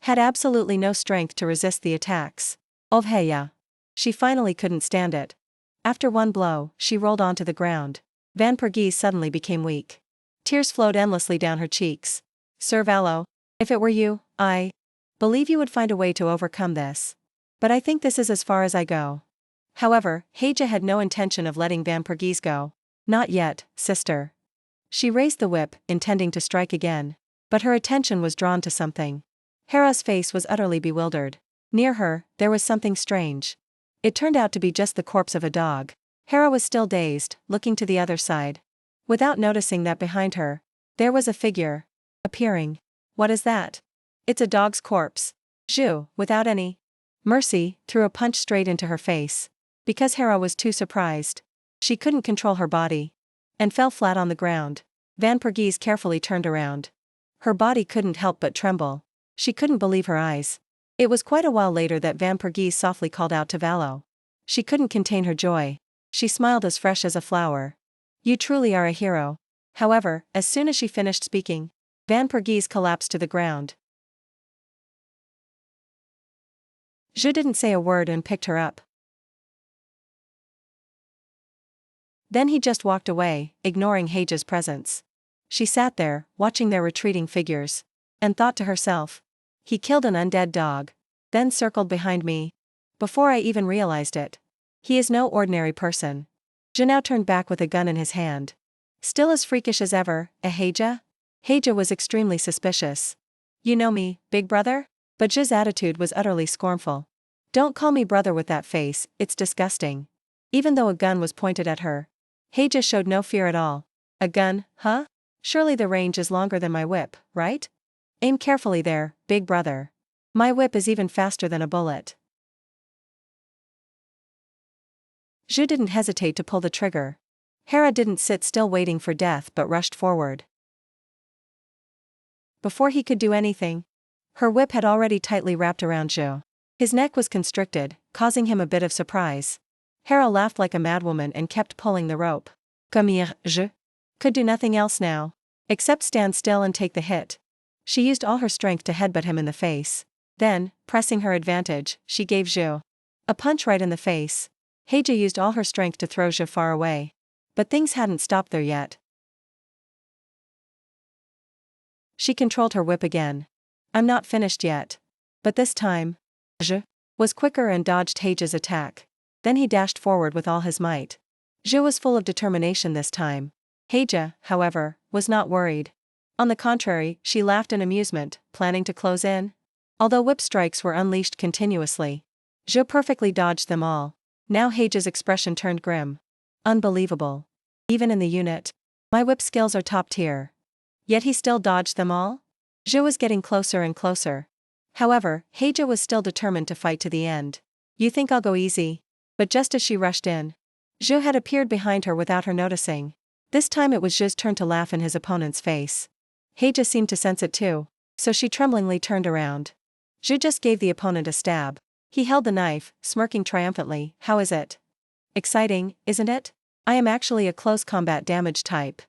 had absolutely no strength to resist the attacks of Heija. She finally couldn't stand it. After one blow, she rolled onto the ground. Van Pergese suddenly became weak. Tears flowed endlessly down her cheeks. Sir Valo, if it were you, I believe you would find a way to overcome this. But I think this is as far as I go. However, Heija had no intention of letting Van Pergese go. Not yet, sister. She raised the whip, intending to strike again. But her attention was drawn to something. Hera's face was utterly bewildered. Near her, there was something strange. It turned out to be just the corpse of a dog. Hera was still dazed, looking to the other side. Without noticing that behind her, there was a figure appearing. What is that? It's a dog's corpse. Zhu, without any mercy, threw a punch straight into her face. Because Hera was too surprised, she couldn't control her body and fell flat on the ground. Van Pergese carefully turned around. Her body couldn't help but tremble. She couldn't believe her eyes. It was quite a while later that Van Pergese softly called out to Valo. She couldn't contain her joy. She smiled as fresh as a flower. You truly are a hero. However, as soon as she finished speaking, Van Pergese collapsed to the ground. Zhu didn't say a word and picked her up. Then he just walked away, ignoring Heija's presence. She sat there, watching their retreating figures, and thought to herself, he killed an undead dog, then circled behind me. Before I even realized it. He is no ordinary person. Zhu now turned back with a gun in his hand. Still as freakish as ever, Heija? Heija was extremely suspicious. You know me, big brother? But Zhu's attitude was utterly scornful. Don't call me brother with that face, it's disgusting. Even though a gun was pointed at her, Heija showed no fear at all. A gun, huh? Surely the range is longer than my whip, right? Aim carefully there, big brother. My whip is even faster than a bullet. Zhu didn't hesitate to pull the trigger. Hera didn't sit still waiting for death but rushed forward. Before he could do anything, her whip had already tightly wrapped around Zhu. His neck was constricted, causing him a bit of surprise. Hera laughed like a madwoman and kept pulling the rope. Come here, Zhu. Could do nothing else now, except stand still and take the hit. She used all her strength to headbutt him in the face. Then, pressing her advantage, she gave Zhu a punch right in the face. Heija used all her strength to throw Zhu far away. But things hadn't stopped there yet. She controlled her whip again. I'm not finished yet. But this time, Zhu was quicker and dodged Heija's attack. Then he dashed forward with all his might. Zhu was full of determination this time. Heija, however, was not worried. On the contrary, she laughed in amusement, planning to close in. Although whip strikes were unleashed continuously, Zhu perfectly dodged them all. Now Heija's expression turned grim. Unbelievable. Even in the unit, my whip skills are top tier. Yet he still dodged them all? Zhu was getting closer and closer. However, Heija was still determined to fight to the end. You think I'll go easy? But just as she rushed in, Zhu had appeared behind her without her noticing. This time it was Zhu's turn to laugh in his opponent's face. Heija seemed to sense it too, so she tremblingly turned around. Zhu just gave the opponent a stab. He held the knife, smirking triumphantly. How is it? Exciting, isn't it? I am actually a close combat damage type.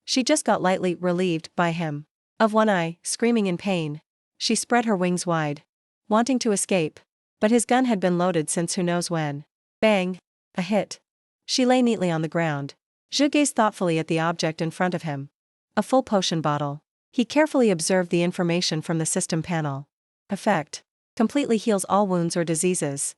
She just got lightly relieved by him. Of one eye, screaming in pain, she spread her wings wide, wanting to escape. But his gun had been loaded since who knows when. Bang! A hit. She lay neatly on the ground. Zhu gazed thoughtfully at the object in front of him. A full potion bottle. He carefully observed the information from the system panel. Effect. Completely heals all wounds or diseases.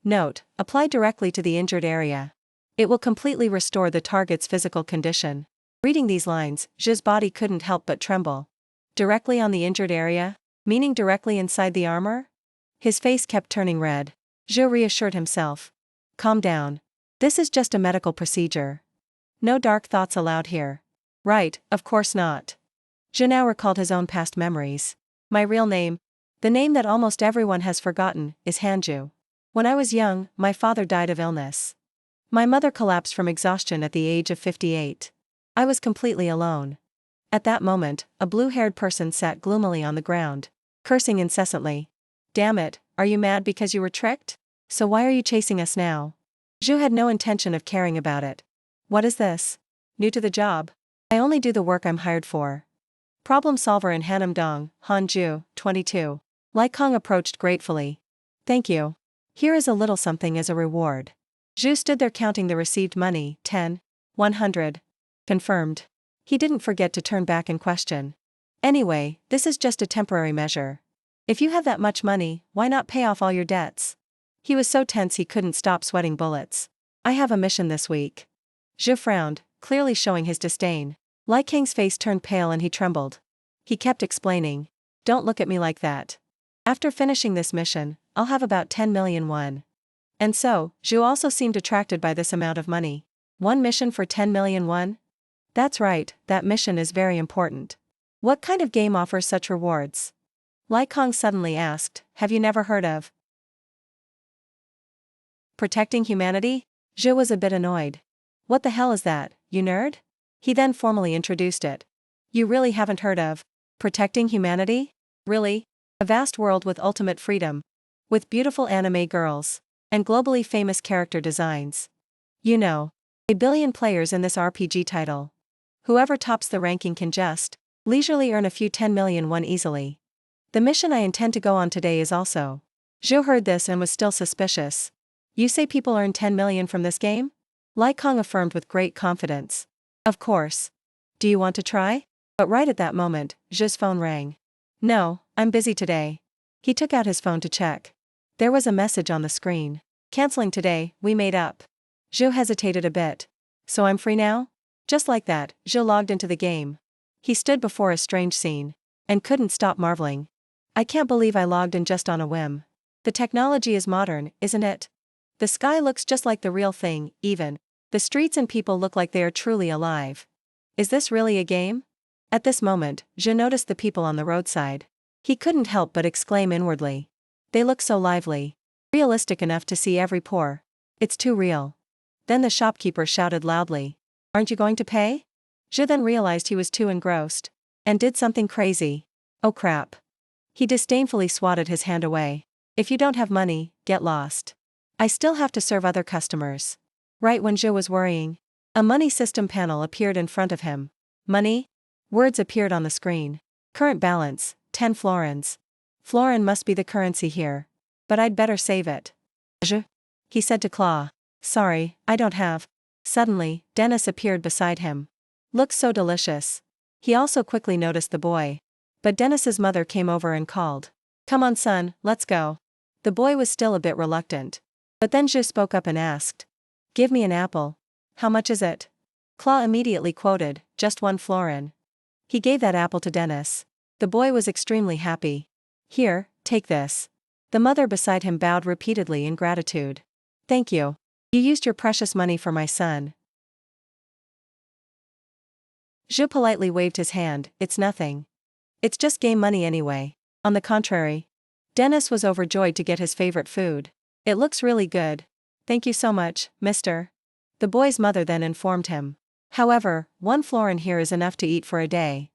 Note, apply directly to the injured area. It will completely restore the target's physical condition. Reading these lines, Zhu's body couldn't help but tremble. Directly on the injured area? Meaning directly inside the armor? His face kept turning red. Zhu reassured himself. Calm down. This is just a medical procedure. No dark thoughts allowed here. Right, of course not. Zhu now recalled his own past memories. My real name, the name that almost everyone has forgotten, is Hanju. When I was young, my father died of illness. My mother collapsed from exhaustion at the age of 58. I was completely alone. At that moment, a blue-haired person sat gloomily on the ground, cursing incessantly. Damn it, are you mad because you were tricked? So why are you chasing us now? Zhu had no intention of caring about it. What is this? New to the job? I only do the work I'm hired for. Problem solver in Hanam-dong, Hanju, 22. Lai Kong approached gratefully. Thank you. Here is a little something as a reward. Zhu stood there counting the received money, 10, 100. Confirmed. He didn't forget to turn back and question. Anyway, this is just a temporary measure. If you have that much money, why not pay off all your debts? He was so tense he couldn't stop sweating bullets. I have a mission this week. Zhu frowned, clearly showing his disdain. Lai Kang's face turned pale and he trembled. He kept explaining. Don't look at me like that. After finishing this mission, I'll have about 10 million won. And so, Zhu also seemed attracted by this amount of money. One mission for 10 million won? That's right, that mission is very important. What kind of game offers such rewards? Lai Kong suddenly asked, have you never heard of protecting humanity? Zhu was a bit annoyed. What the hell is that, you nerd? He then formally introduced it. You really haven't heard of protecting humanity? Really? A vast world with ultimate freedom. With beautiful anime girls. And globally famous character designs. You know. A billion players in this RPG title. Whoever tops the ranking can just leisurely earn a few 10 million won easily. The mission I intend to go on today is also. Zhu heard this and was still suspicious. You say people earn 10 million from this game? Lai Kong affirmed with great confidence. Of course. Do you want to try? But right at that moment, Zhu's phone rang. No, I'm busy today. He took out his phone to check. There was a message on the screen. Canceling today, we made up. Zhu hesitated a bit. So I'm free now? Just like that, Zhu logged into the game. He stood before a strange scene. And couldn't stop marveling. I can't believe I logged in just on a whim. The technology is modern, isn't it? The sky looks just like the real thing, even. The streets and people look like they are truly alive. Is this really a game? At this moment, Zhu noticed the people on the roadside. He couldn't help but exclaim inwardly. They look so lively. Realistic enough to see every pore. It's too real. Then the shopkeeper shouted loudly. Aren't you going to pay? Zhu then realized he was too engrossed. And did something crazy. Oh crap. He disdainfully swatted his hand away. If you don't have money, get lost. I still have to serve other customers. Right when Zhu was worrying, a money system panel appeared in front of him. Money? Words appeared on the screen. Current balance, 10 florins. Florin must be the currency here. But I'd better save it. Zhu? He said to Claw. Sorry, I don't have. Suddenly, Dennis appeared beside him. Looks so delicious. He also quickly noticed the boy. But Dennis's mother came over and called. Come on son, let's go. The boy was still a bit reluctant. But then Zhu spoke up and asked. Give me an apple. How much is it? Claw immediately quoted, just 1 florin. He gave that apple to Dennis. The boy was extremely happy. Here, take this. The mother beside him bowed repeatedly in gratitude. Thank you. You used your precious money for my son. Zhu politely waved his hand, it's nothing. It's just game money anyway. On the contrary. Dennis was overjoyed to get his favorite food. It looks really good. Thank you so much, mister. The boy's mother then informed him. However, 1 florin here is enough to eat for a day.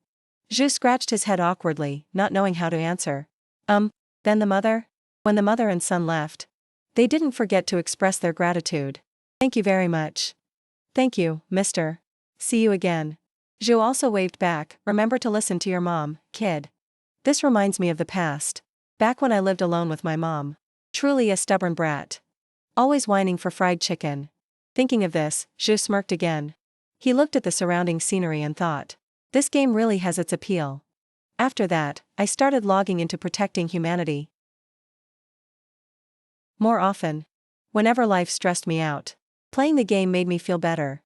Zhu scratched his head awkwardly, not knowing how to answer. Then the mother? When the mother and son left, they didn't forget to express their gratitude. Thank you very much. Thank you, mister. See you again. Zhu also waved back, remember to listen to your mom, kid. This reminds me of the past. Back when I lived alone with my mom. Truly a stubborn brat. Always whining for fried chicken. Thinking of this, Zhu smirked again. He looked at the surrounding scenery and thought. This game really has its appeal. After that, I started logging into protecting humanity. More often. Whenever life stressed me out. Playing the game made me feel better.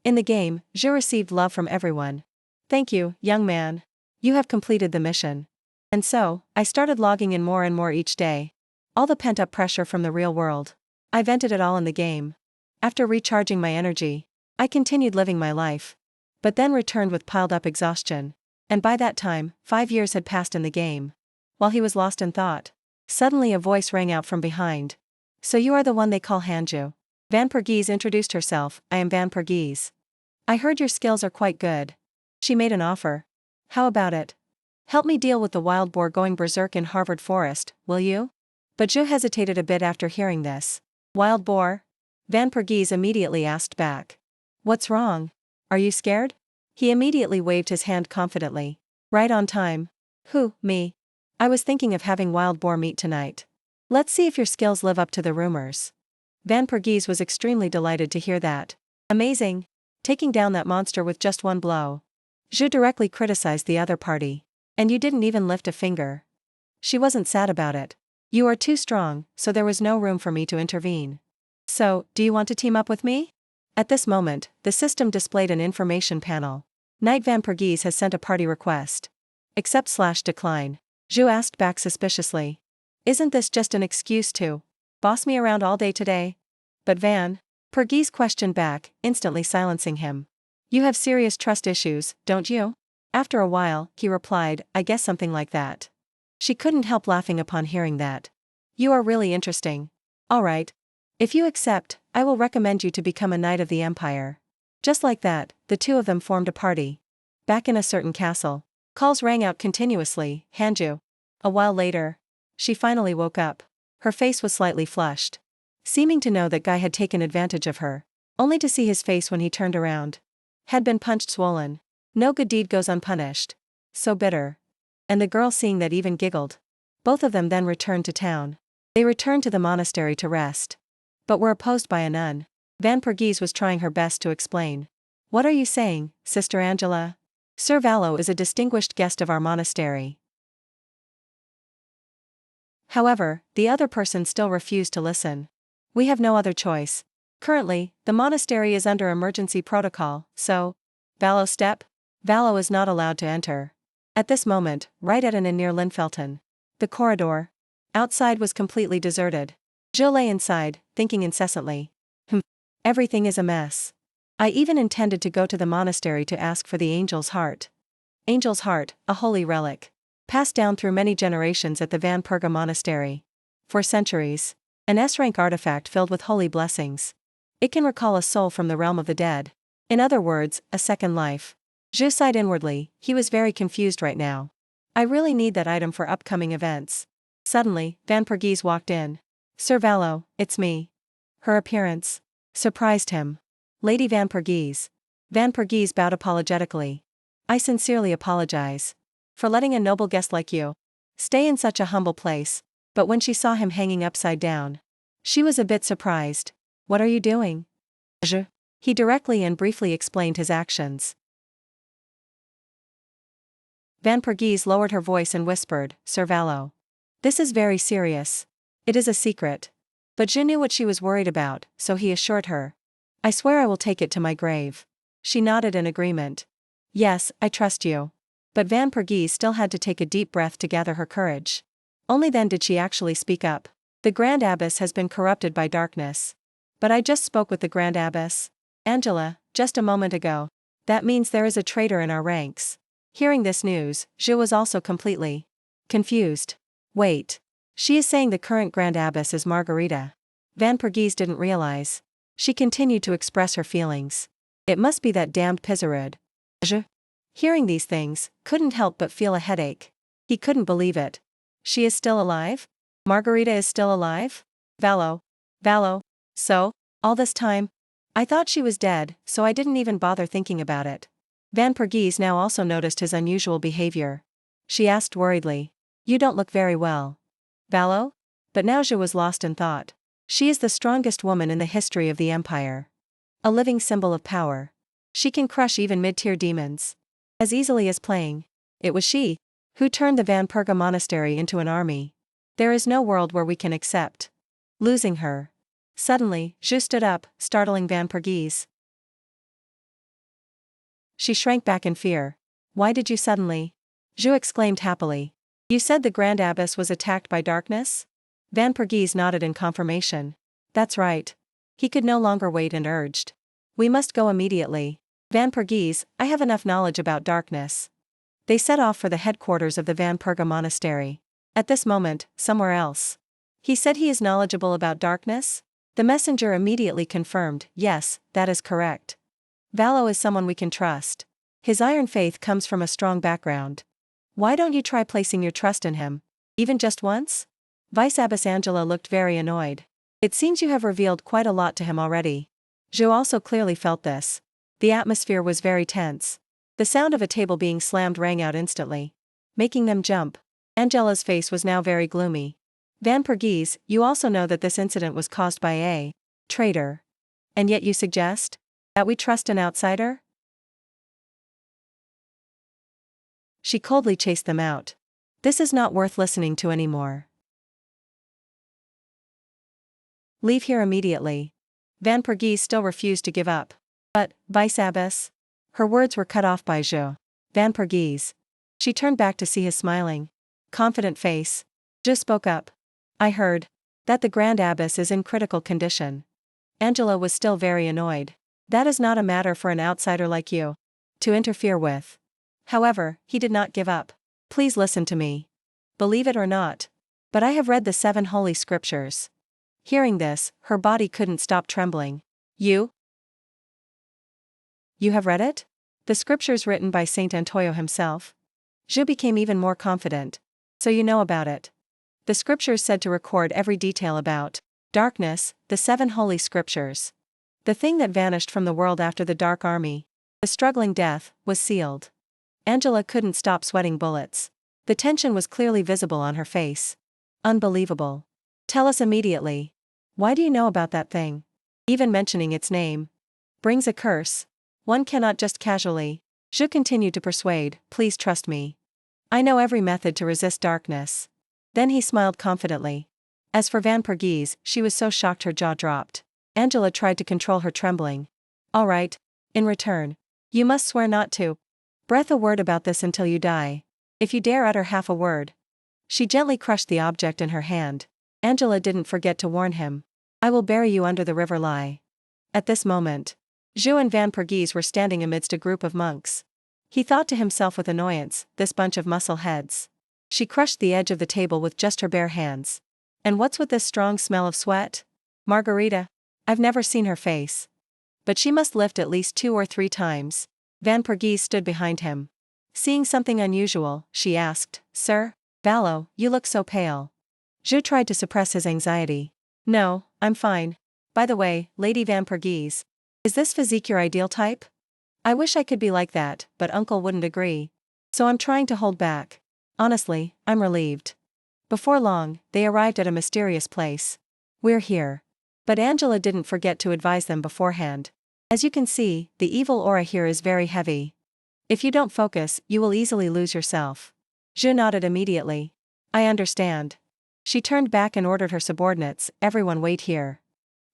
In the game, Zhu received love from everyone. Thank you, young man. You have completed the mission. And so, I started logging in more and more each day. All the pent-up pressure from the real world. I vented it all in the game. After recharging my energy, I continued living my life. But then returned with piled-up exhaustion. And by that time, 5 years had passed in the game. While he was lost in thought, Suddenly a voice rang out from behind. So you are the one they call Hanju. Van Pergese introduced herself. I am Van Pergese. I heard your skills are quite good. She made an offer. How about it? Help me deal with the wild boar going berserk in Harvard Forest, will you? But Zhu hesitated a bit after hearing this. Wild boar? Van Pergese immediately asked back. What's wrong? Are you scared? He immediately waved his hand confidently. Right on time. Who, me? I was thinking of having wild boar meat tonight. Let's see if your skills live up to the rumors. Van Pergese was extremely delighted to hear that. Amazing. Taking down that monster with just one blow. Zhu directly criticized the other party. And you didn't even lift a finger. She wasn't sad about it. You are too strong, so there was no room for me to intervene. So, do you want to team up with me? At this moment, the system displayed an information panel. Knight Van Pergese has sent a party request. Accept/decline. Zhu asked back suspiciously. Isn't this just an excuse to boss me around all day today? But Van Pergese questioned back, instantly silencing him. You have serious trust issues, don't you? After a while, he replied, I guess something like that. She couldn't help laughing upon hearing that. You are really interesting. Alright. If you accept, I will recommend you to become a Knight of the Empire. Just like that, the two of them formed a party. Back in a certain castle. Calls rang out continuously, Hanju. A while later. She finally woke up. Her face was slightly flushed. Seeming to know that Guy had taken advantage of her. Only to see his face when he turned around. Had been punched swollen. No good deed goes unpunished. So bitter. And the girl seeing that even giggled. Both of them then returned to town. They returned to the monastery to rest. But were opposed by a nun. Van Pergese was trying her best to explain. What are you saying, Sister Angela? Sir Vallo is a distinguished guest of our monastery. However, the other person still refused to listen. We have no other choice. Currently, the monastery is under emergency protocol, so... Vallo step? Vallo is not allowed to enter. At this moment, right at an inn near Linfelton. The corridor. Outside was completely deserted. Zhou lay inside, thinking incessantly. Everything is a mess. I even intended to go to the monastery to ask for the angel's heart. Angel's heart, a holy relic. Passed down through many generations at the Van Perga monastery. For centuries. An S-rank artifact filled with holy blessings. It can recall a soul from the realm of the dead. In other words, a second life. Zhu sighed inwardly, he was very confused right now. I really need that item for upcoming events. Suddenly, Van Pergese walked in. Sir Vallo, it's me. Her appearance surprised him. Lady Van Pergese. Van Pergese bowed apologetically. I sincerely apologize. For letting a noble guest like you stay in such a humble place. But when she saw him hanging upside down, she was a bit surprised. What are you doing? Zhu. He directly and briefly explained his actions. Van Pergese lowered her voice and whispered, Sir Vallo. This is very serious. It is a secret. But Zhu knew what she was worried about, so he assured her. I swear I will take it to my grave. She nodded in agreement. Yes, I trust you. But Van Pergese still had to take a deep breath to gather her courage. Only then did she actually speak up. The Grand Abbess has been corrupted by darkness. But I just spoke with the Grand Abbess, Angela, just a moment ago. That means there is a traitor in our ranks. Hearing this news, Zhu was also completely confused. Wait. She is saying the current Grand Abbess is Margarita. Van Pergese didn't realize. She continued to express her feelings. It must be that damned Pizarud. Zhu. Hearing these things, couldn't help but feel a headache. He couldn't believe it. She is still alive? Margarita is still alive? Vallo. So, all this time? I thought she was dead, so I didn't even bother thinking about it. Van Pergese now also noticed his unusual behavior. She asked worriedly. You don't look very well. Vallo? But now Zhu was lost in thought. She is the strongest woman in the history of the Empire. A living symbol of power. She can crush even mid-tier demons. As easily as playing. It was she who turned the Van Perga monastery into an army. There is no world where we can accept losing her. Suddenly, Zhu stood up, startling Van Pergese. She shrank back in fear. Why did you suddenly? Zhu exclaimed happily. You said the Grand Abbess was attacked by darkness? Van Pergese nodded in confirmation. That's right. He could no longer wait and urged. We must go immediately. Van Pergese, I have enough knowledge about darkness. They set off for the headquarters of the Van Perga monastery. At this moment, somewhere else. He said he is knowledgeable about darkness? The messenger immediately confirmed, yes, that is correct. Valo is someone we can trust. His iron faith comes from a strong background. Why don't you try placing your trust in him? Even just once? Vice Abbess Angela looked very annoyed. It seems you have revealed quite a lot to him already. Zhou also clearly felt this. The atmosphere was very tense. The sound of a table being slammed rang out instantly, making them jump. Angela's face was now very gloomy. Van Pergese, you also know that this incident was caused by a traitor. And yet you suggest that we trust an outsider? She coldly chased them out. This is not worth listening to anymore. Leave here immediately. Van Pergese still refused to give up. But, Vice Abbess? Her words were cut off by Zhou. Van Pergese. She turned back to see his smiling, confident face. Zhou spoke up. I heard that the Grand Abbess is in critical condition. Angela was still very annoyed. That is not a matter for an outsider like you to interfere with. However, he did not give up. Please listen to me. Believe it or not, but I have read the 7 holy scriptures. Hearing this, her body couldn't stop trembling. You have read it? The scriptures written by Saint Antoyo himself? Zhou became even more confident. So you know about it. The scriptures said to record every detail about darkness, the 7 holy scriptures. The thing that vanished from the world after the Dark Army, the struggling death, was sealed. Angela couldn't stop sweating bullets. The tension was clearly visible on her face. Unbelievable. Tell us immediately. Why do you know about that thing? Even mentioning its name brings a curse. One cannot just casually. Zhou continued to persuade, please trust me. I know every method to resist darkness. Then he smiled confidently. As for Van Pergese, she was so shocked her jaw dropped. Angela tried to control her trembling. All right. In return, you must swear not to breath a word about this until you die. If you dare utter half a word. She gently crushed the object in her hand. Angela didn't forget to warn him. I will bury you under the river Lai. At this moment, Zhou and Van Pergese were standing amidst a group of monks. He thought to himself with annoyance, this bunch of muscle heads. She crushed the edge of the table with just her bare hands. And what's with this strong smell of sweat? Margarita? I've never seen her face. But she must lift at least 2 or 3 times. Van Pergese stood behind him. Seeing something unusual, she asked, Sir? Valo, you look so pale. Zhou tried to suppress his anxiety. No, I'm fine. By the way, Lady Van Pergese, is this physique your ideal type? I wish I could be like that, but Uncle wouldn't agree. So I'm trying to hold back. Honestly, I'm relieved. Before long, they arrived at a mysterious place. We're here. But Angela didn't forget to advise them beforehand. As you can see, the evil aura here is very heavy. If you don't focus, you will easily lose yourself. Zhou nodded immediately. I understand. She turned back and ordered her subordinates, everyone wait here.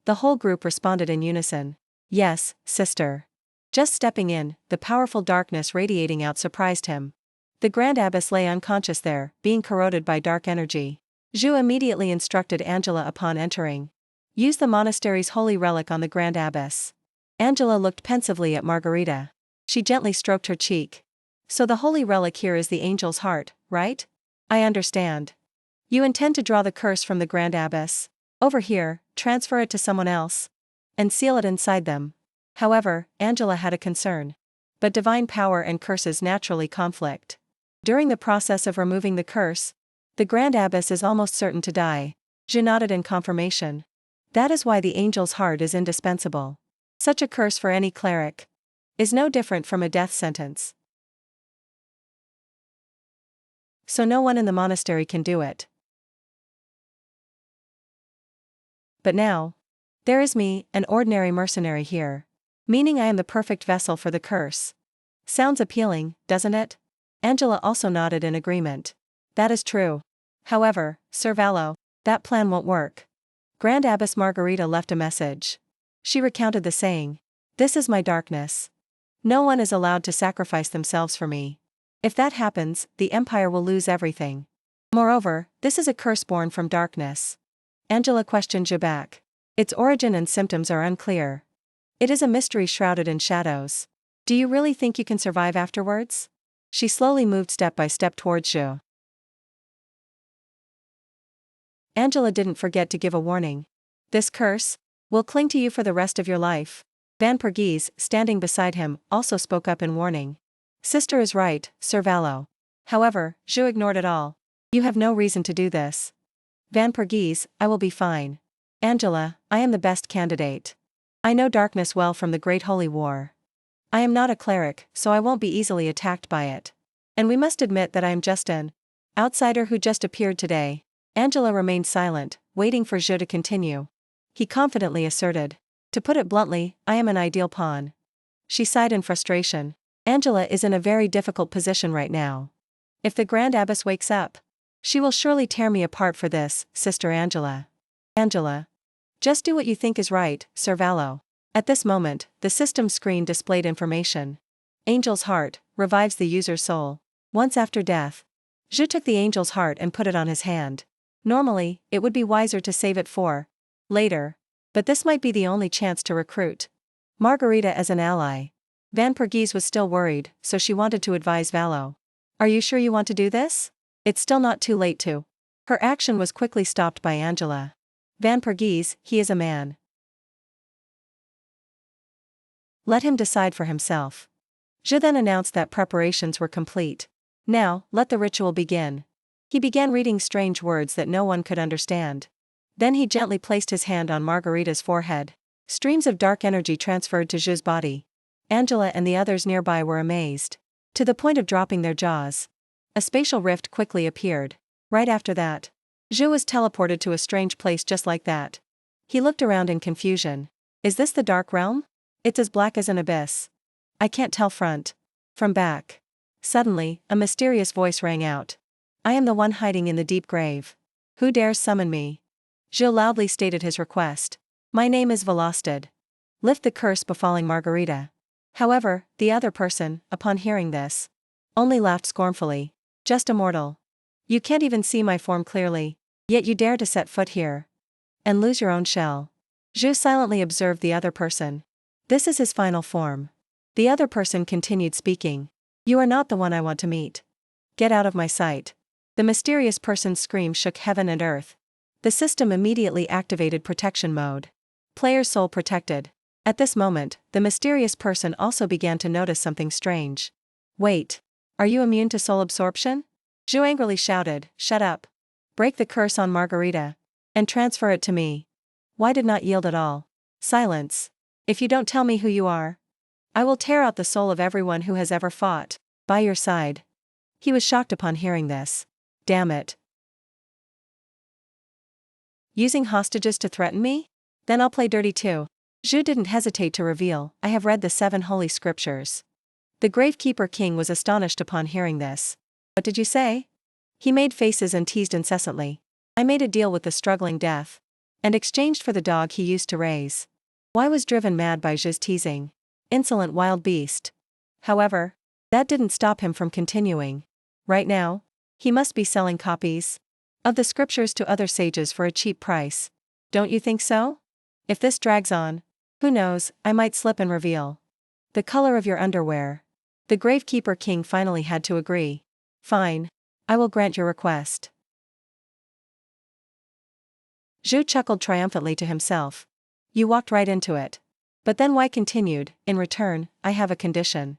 The whole group responded in unison. Yes, sister. Just stepping in, the powerful darkness radiating out surprised him. The Grand Abbess lay unconscious there, being corroded by dark energy. Zhou immediately instructed Angela upon entering. Use the monastery's holy relic on the Grand Abbess. Angela looked pensively at Margarita. She gently stroked her cheek. So the holy relic here is the angel's heart, right? I understand. You intend to draw the curse from the Grand Abbess. Over here, transfer it to someone else. And seal it inside them. However, Angela had a concern. But divine power and curses naturally conflict. During the process of removing the curse, the Grand Abbess is almost certain to die. Zhou nodded in confirmation. That is why the angel's heart is indispensable. Such a curse for any cleric is no different from a death sentence. So no one in the monastery can do it. But now, there is me, an ordinary mercenary here. Meaning I am the perfect vessel for the curse. Sounds appealing, doesn't it? Angela also nodded in agreement. That is true. However, Sir Valo, that plan won't work. Grand Abbess Margarita left a message. She recounted the saying. This is my darkness. No one is allowed to sacrifice themselves for me. If that happens, the Empire will lose everything. Moreover, this is a curse born from darkness. Angela questioned Zhou back. Its origin and symptoms are unclear. It is a mystery shrouded in shadows. Do you really think you can survive afterwards? She slowly moved step by step towards Zhou. Angela didn't forget to give a warning. This curse will cling to you for the rest of your life. Van Pergese, standing beside him, also spoke up in warning. Sister is right, Sir Valo. However, Zhu ignored it all. You have no reason to do this. Van Pergese, I will be fine. Angela, I am the best candidate. I know darkness well from the Great Holy War. I am not a cleric, so I won't be easily attacked by it. And we must admit that I am just an outsider who just appeared today. Angela remained silent, waiting for Zhu to continue. He confidently asserted. To put it bluntly, I am an ideal pawn. She sighed in frustration. Angela is in a very difficult position right now. If the Grand Abbess wakes up, she will surely tear me apart for this, Sister Angela. Angela. Just do what you think is right, Sir Valo. At this moment, the system screen displayed information. Angel's heart revives the user's soul. Once after death, Zhu took the angel's heart and put it on his hand. Normally, it would be wiser to save it for later, but this might be the only chance to recruit Margarita as an ally. Van Pergese was still worried, so she wanted to advise Valo. Are you sure you want to do this? It's still not too late to. Her action was quickly stopped by Angela. Van Pergese, he is a man. Let him decide for himself. Zhu then announced that preparations were complete. Now, let the ritual begin. He began reading strange words that no one could understand. Then he gently placed his hand on Margarita's forehead. Streams of dark energy transferred to Zhu's body. Angela and the others nearby were amazed, to the point of dropping their jaws. A spatial rift quickly appeared. Right after that, Zhu was teleported to a strange place just like that. He looked around in confusion. Is this the Dark Realm? It's as black as an abyss. I can't tell front from back. Suddenly, a mysterious voice rang out. I am the one hiding in the deep grave. Who dares summon me? Zhu loudly stated his request. My name is Velocid. Lift the curse befalling Margarita. However, the other person, upon hearing this, only laughed scornfully. Just a mortal. You can't even see my form clearly, yet you dare to set foot here and lose your own shell. Zhu silently observed the other person. This is his final form. The other person continued speaking. You are not the one I want to meet. Get out of my sight. The mysterious person's scream shook heaven and earth. The system immediately activated protection mode. Player's soul protected. At this moment, the mysterious person also began to notice something strange. Wait. Are you immune to soul absorption? Zhu angrily shouted, shut up. Break the curse on Margarita. And transfer it to me. Why did not yield at all? Silence. If you don't tell me who you are, I will tear out the soul of everyone who has ever fought by your side. He was shocked upon hearing this. Damn it. Using hostages to threaten me? Then I'll play dirty too. Zhu didn't hesitate to reveal, I have read the 7 holy scriptures. The Gravekeeper King was astonished upon hearing this. What did you say? He made faces and teased incessantly. I made a deal with the struggling death, and exchanged for the dog he used to raise. Why was driven mad by Zhu's teasing? Insolent wild beast. However, that didn't stop him from continuing. Right now, he must be selling copies of the scriptures to other sages for a cheap price. Don't you think so? If this drags on, who knows, I might slip and reveal the color of your underwear. The Gravekeeper King finally had to agree. Fine. I will grant your request. Zhu chuckled triumphantly to himself. You walked right into it. But then Wei continued, in return, I have a condition.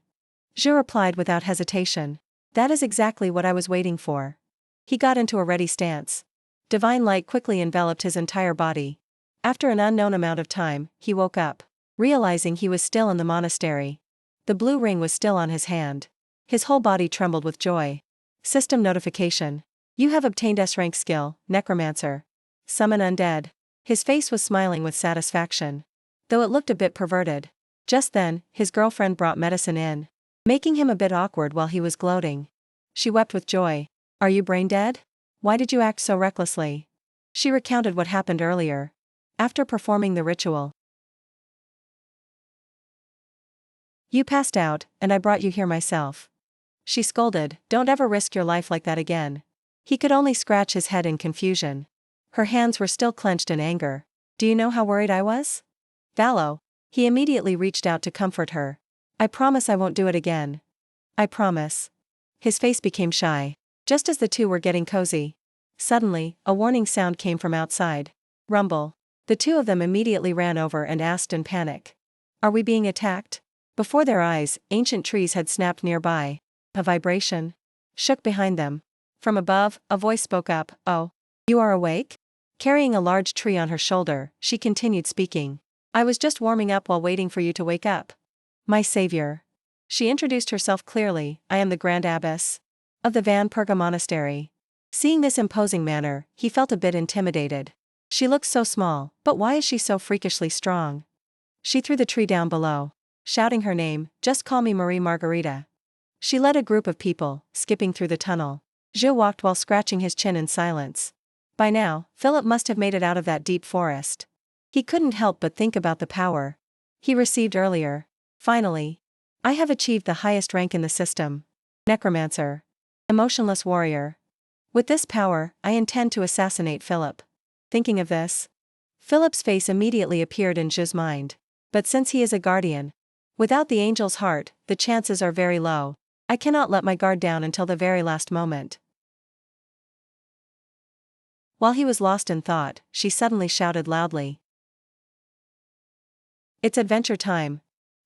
Zhu replied without hesitation. That is exactly what I was waiting for. He got into a ready stance. Divine light quickly enveloped his entire body. After an unknown amount of time, he woke up, realizing he was still in the monastery. The blue ring was still on his hand. His whole body trembled with joy. System notification. You have obtained S-rank skill, Necromancer. Summon undead. His face was smiling with satisfaction, though it looked a bit perverted. Just then, his girlfriend brought medicine in, making him a bit awkward while he was gloating. She wept with joy. Are you brain dead? Why did you act so recklessly? She recounted what happened earlier. After performing the ritual, you passed out, and I brought you here myself. She scolded, don't ever risk your life like that again. He could only scratch his head in confusion. Her hands were still clenched in anger. Do you know how worried I was? Valo. He immediately reached out to comfort her. I promise I won't do it again. I promise. His face became shy. Just as the two were getting cozy, Suddenly, a warning sound came from outside. Rumble. The two of them immediately ran over and asked in panic. Are we being attacked? Before their eyes, ancient trees had snapped nearby. A vibration shook behind them. From above, a voice spoke up, "Oh, you are awake?" Carrying a large tree on her shoulder, she continued speaking. "I was just warming up while waiting for you to wake up. My savior." She introduced herself clearly, "I am the Grand Abbess of the Van Perga Monastery." Seeing this imposing manner, he felt a bit intimidated. She looks so small, but why is she so freakishly strong? She threw the tree down below, shouting her name, "Just call me Marie Margarita." She led a group of people, skipping through the tunnel. Zhu walked while scratching his chin in silence. By now, Philip must have made it out of that deep forest. He couldn't help but think about the power he received earlier. Finally, I have achieved the highest rank in the system. Necromancer. Emotionless warrior. With this power, I intend to assassinate Philip. Thinking of this, Philip's face immediately appeared in Zhu's mind. But since he is a guardian, without the angel's heart, the chances are very low. I cannot let my guard down until the very last moment. While he was lost in thought, she suddenly shouted loudly. It's adventure time.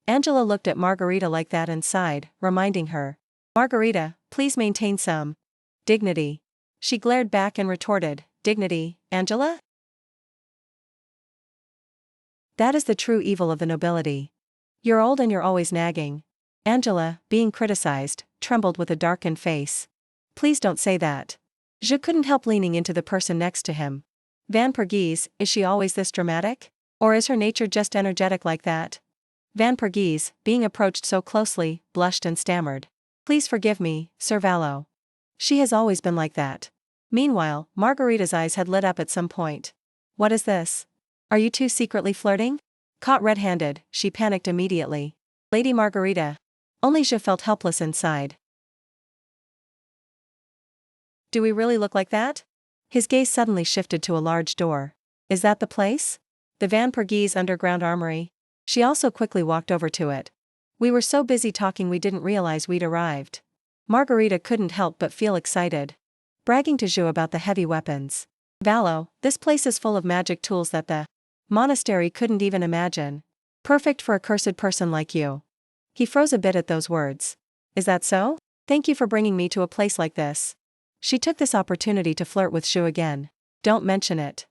Angela looked at Margarita like that and sighed, reminding her. Margarita, please maintain some dignity. She glared back and retorted, dignity, Angela? That is the true evil of the nobility. You're old and you're always nagging. Angela, being criticized, trembled with a darkened face. Please don't say that. Zhu couldn't help leaning into the person next to him. Van Pergese, is she always this dramatic? Or is her nature just energetic like that? Van Pergese, being approached so closely, blushed and stammered. Please forgive me, Sir Vallo. She has always been like that. Meanwhile, Margarita's eyes had lit up at some point. What is this? Are you two secretly flirting? Caught red-handed, she panicked immediately. Lady Margarita. Only Zhu felt helpless inside. Do we really look like that? His gaze suddenly shifted to a large door. Is that the place? The Van Pergese underground armory? She also quickly walked over to it. We were so busy talking we didn't realize we'd arrived. Margarita couldn't help but feel excited. Bragging to Zhu about the heavy weapons. Vallo, this place is full of magic tools that the monastery couldn't even imagine. Perfect for a cursed person like you. He froze a bit at those words. Is that so? Thank you for bringing me to a place like this. She took this opportunity to flirt with Zhu again. Don't mention it.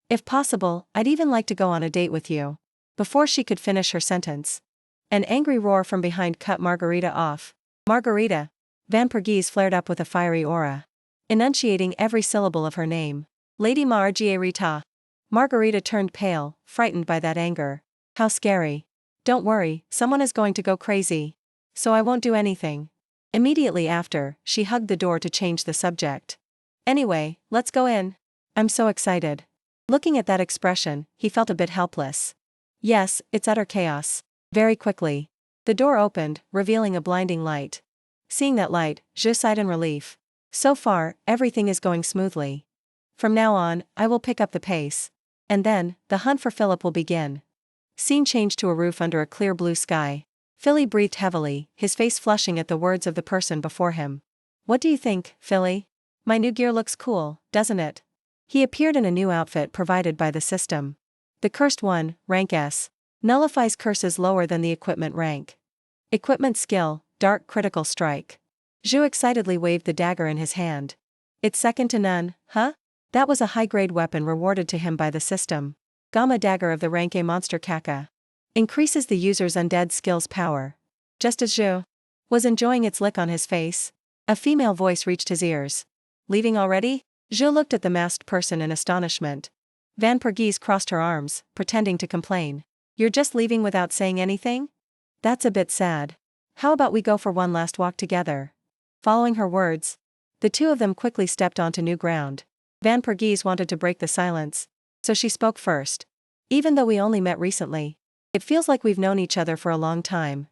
If possible, I'd even like to go on a date with you. Before she could finish her sentence, an angry roar from behind cut Margarita off. Margarita. Van Pergese flared up with a fiery aura, enunciating every syllable of her name. Lady Margarita. Margarita turned pale, frightened by that anger. How scary. Don't worry, someone is going to go crazy. So I won't do anything. Immediately after, she hugged the door to change the subject. Anyway, let's go in. I'm so excited. Looking at that expression, he felt a bit helpless. Yes, it's utter chaos. Very quickly, the door opened, revealing a blinding light. Seeing that light, Zhu sighed in relief. So far, everything is going smoothly. From now on, I will pick up the pace. And then, the hunt for Philip will begin. Scene changed to a roof under a clear blue sky. Philly breathed heavily, his face flushing at the words of the person before him. What do you think, Philly? My new gear looks cool, doesn't it? He appeared in a new outfit provided by the system. The Cursed One, rank S. Nullifies curses lower than the equipment rank. Equipment skill, Dark Critical Strike. Zhu excitedly waved the dagger in his hand. It's second to none, huh? That was a high-grade weapon rewarded to him by the system. Gamma Dagger of the rank A Monster Kaka. Increases the user's undead skill's power. Just as Zhu was enjoying its lick on his face, a female voice reached his ears. Leaving already? Zhu looked at the masked person in astonishment. Van Pergese crossed her arms, pretending to complain. You're just leaving without saying anything? That's a bit sad. How about we go for one last walk together? Following her words, the two of them quickly stepped onto new ground. Van Pergese wanted to break the silence, so she spoke first. Even though we only met recently, it feels like we've known each other for a long time.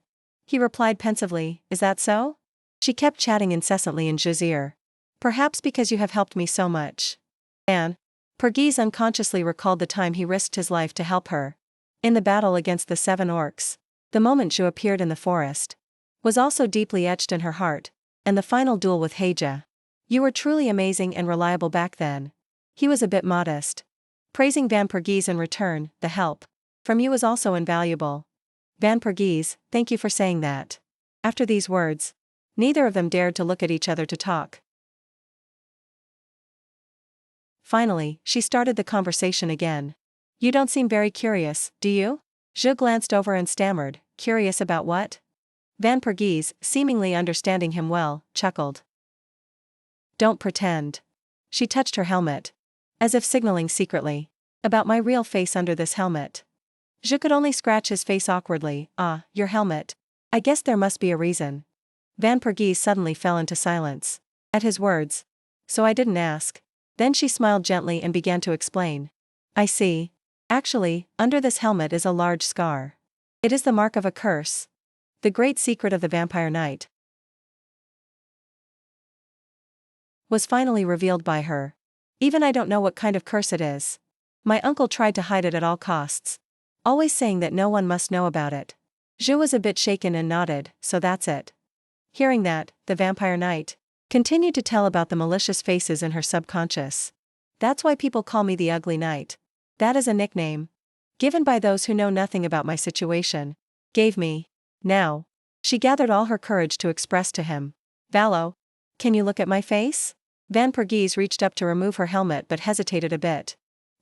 He replied pensively, is that so? She kept chatting incessantly in Zhu's ear. Perhaps because you have helped me so much. Van Pergese unconsciously recalled the time he risked his life to help her. In the battle against the 7 orcs, the moment Zhu appeared in the forest was also deeply etched in her heart, and the final duel with Heija. You were truly amazing and reliable back then. He was a bit modest. Praising Van Pergese in return, the help from you was also invaluable. Van Pergese, thank you for saying that. After these words, neither of them dared to look at each other to talk. Finally, she started the conversation again. You don't seem very curious, do you? Zhu glanced over and stammered, curious about what? Van Pergese, seemingly understanding him well, chuckled. Don't pretend. She touched her helmet, as if signaling secretly. About my real face under this helmet. Zhu could only scratch his face awkwardly. Ah, your helmet. I guess there must be a reason. Van Pergese suddenly fell into silence. At his words. So I didn't ask. Then she smiled gently and began to explain. I see. Actually, under this helmet is a large scar. It is the mark of a curse. The great secret of the Vampire Knight was finally revealed by her. Even I don't know what kind of curse it is. My uncle tried to hide it at all costs, always saying that no one must know about it. Zhu was a bit shaken and nodded, so that's it. Hearing that, the Vampire Knight continued to tell about the malicious faces in her subconscious. That's why people call me the Ugly Knight. That is a nickname given by those who know nothing about my situation. Gave me. Now. She gathered all her courage to express to him. Valo, can you look at my face? Van Pergese reached up to remove her helmet but hesitated a bit.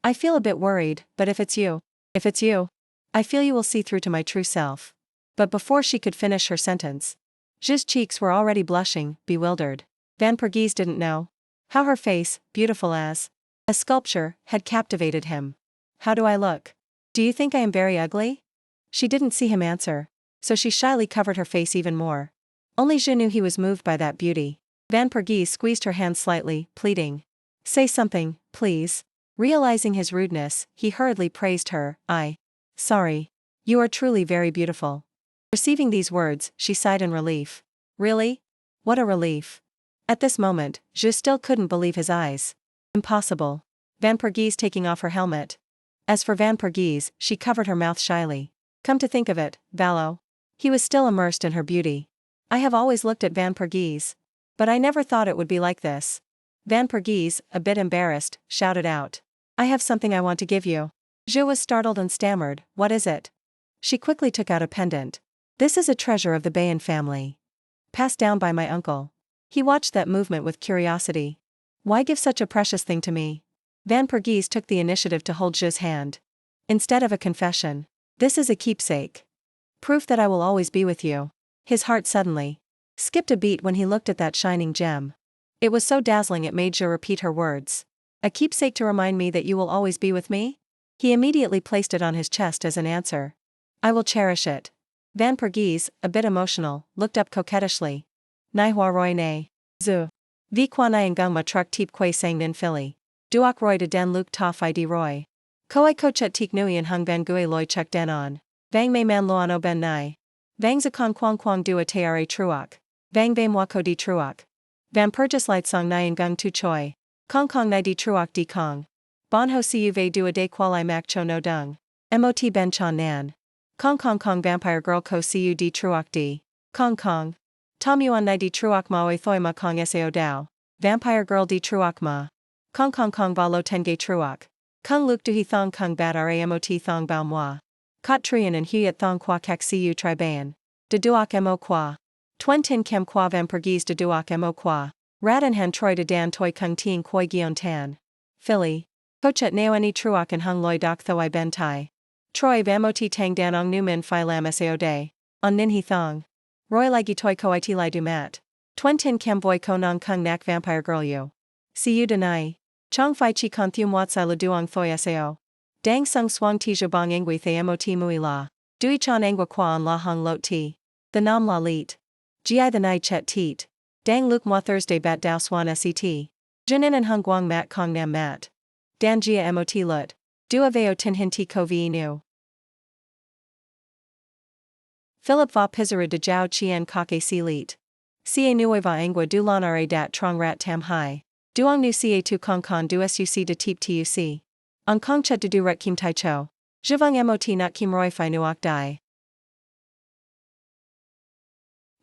I feel a bit worried, but if it's you, I feel you will see through to my true self. But before she could finish her sentence, Zhu's cheeks were already blushing, bewildered. Van Pergese didn't know how her face, beautiful as a sculpture, had captivated him. How do I look? Do you think I am very ugly? She didn't see him answer, so she shyly covered her face even more. Only Zhu knew he was moved by that beauty. Van Pergese squeezed her hand slightly, pleading. Say something, please. Realizing his rudeness, he hurriedly praised her. Sorry. You are truly very beautiful. Receiving these words, she sighed in relief. Really? What a relief. At this moment, Zhu still couldn't believe his eyes. Impossible. Van Pergese taking off her helmet. As for Van Pergese, she covered her mouth shyly. Come to think of it, Valo. He was still immersed in her beauty. I have always looked at Van Pergese, but I never thought it would be like this. Van Pergese, a bit embarrassed, shouted out. I have something I want to give you. Zhu was startled and stammered, what is it? She quickly took out a pendant. This is a treasure of the Bayan family. Passed down by my uncle. He watched that movement with curiosity. Why give such a precious thing to me? Van Pergese took the initiative to hold Zhu's hand. Instead of a confession. This is a keepsake. Proof that I will always be with you. His heart suddenly skipped a beat when he looked at that shining gem. It was so dazzling it made Zhu repeat her words. A keepsake to remind me that you will always be with me? He immediately placed it on his chest as an answer. I will cherish it. Van Pergese, a bit emotional, looked up coquettishly. Manhwa roi ne. Zhu. Vi quan I ngung ma truck teep quay sang nin philly. Duok roi de den luk ta fi di roi. Koi kochet teek nuyen hung van gue loi chuk den on. Vang me man loan o ben nai. Vang zakon quang dua teare truok. Vang ve mwako di truok. Van Pergese light song nyan gung tu choi. Kong nai di truok di kong. Bon ho siu ve dua de quali mak cho no dung. Mot ben chan nan. Kong vampire girl ko siu di truok di. Kong. Tom yuan nai di truok ma oi thoi ma kong sao dao. Vampire girl di truok ma. Kong va lo tenge truok. Kung luk du he thong kung bat ramot thong bao moi. Kot trian and huyet thong qua kak siu tri bayan. De duok mo qua. Tuen tin kem qua Van Pergese de duok mo qua. Radan han troi de dan toi kung tien koi gion tan. Philly. Kochet neo any truok and hung loi doc tho I ben tai. Troi vamoti tang dan ong nu min phi lam sao day. On nin he thong. Roy lagi toi ko it lai du mat. Tuen tin kem voi ko nong kung nak vampire girl you. See you denai. Chong Fai Chi Con Thum Wat Sai La Duong Thoi Sao. Dang Sung Swang Ti Jabong Engui Thay Mot Mui La. Dui Chan Angwa Quan La Hung Lot Ti. The Nam La Leet. Gi the Nai Chet Teet. Dang Luke Mwa Thursday Bat Dao Swan Set. Jinin and Hung Guang Mat Kong Nam Mat. Dan Gia Mot Lut. Dua Veo Tin Hin Ti Ko Vi Nu. Philip Va Pizaru de Jiao Chien Kake Si Leet. Ca Nueva Angwa Du Lan Ra Dat Trong Rat Tam Hai. Duong nu ca tu kong kon du suc de teep tuc. On kong chet de du ret kim tai cho. Jivang mot not kim roi fi nuok dai.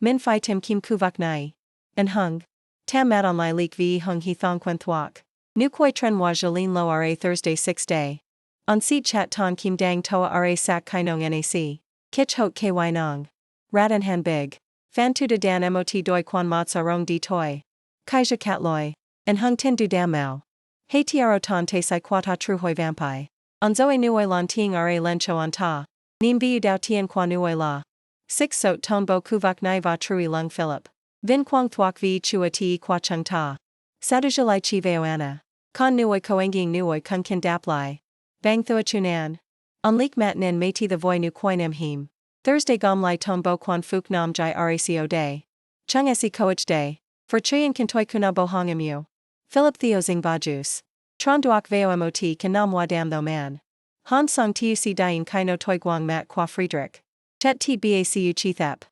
Min fi tim kim kuvak nai. And hung. Tam mat on lai leak vi hung he thong quen thuok. Nu koi tren moi jolin lo ra Thursday 6 day. On seat chat ton kim dang toa ra sak kai nong nac. Kich hot ky nong. Rat and han big. Fan tu de dan mot doi quan mat sarong di toi. Kaija kat loi. And hung tin du dam mao. Hey tiaro ton te sai quata tru hoi vampai. On zoe nuoi lan ting ra len cho on ta. Nim viu dao tien qua nuoi la. 6 sot ton bo kuvak nai va trui lung Philip. Vin quang thuak vi chua ti qua chung ta. Sadujulai chi veo anna. Con nuoi koengiing nuoi kun kin dap lai. Bang thua chunan. On leak mat nin mei ti the voi nu koinem him. Thursday gom lai ton bo quan fuk nam jai raco day. Chung si coach day. For chuyen kintoi kuna bo hongim yu. Philip theo zing bajus. Tron duak veo mot kan nam wa dam tho man. Han song tuc dien kaino toi guang mat qua Friedrich. Chet t bacu chithap.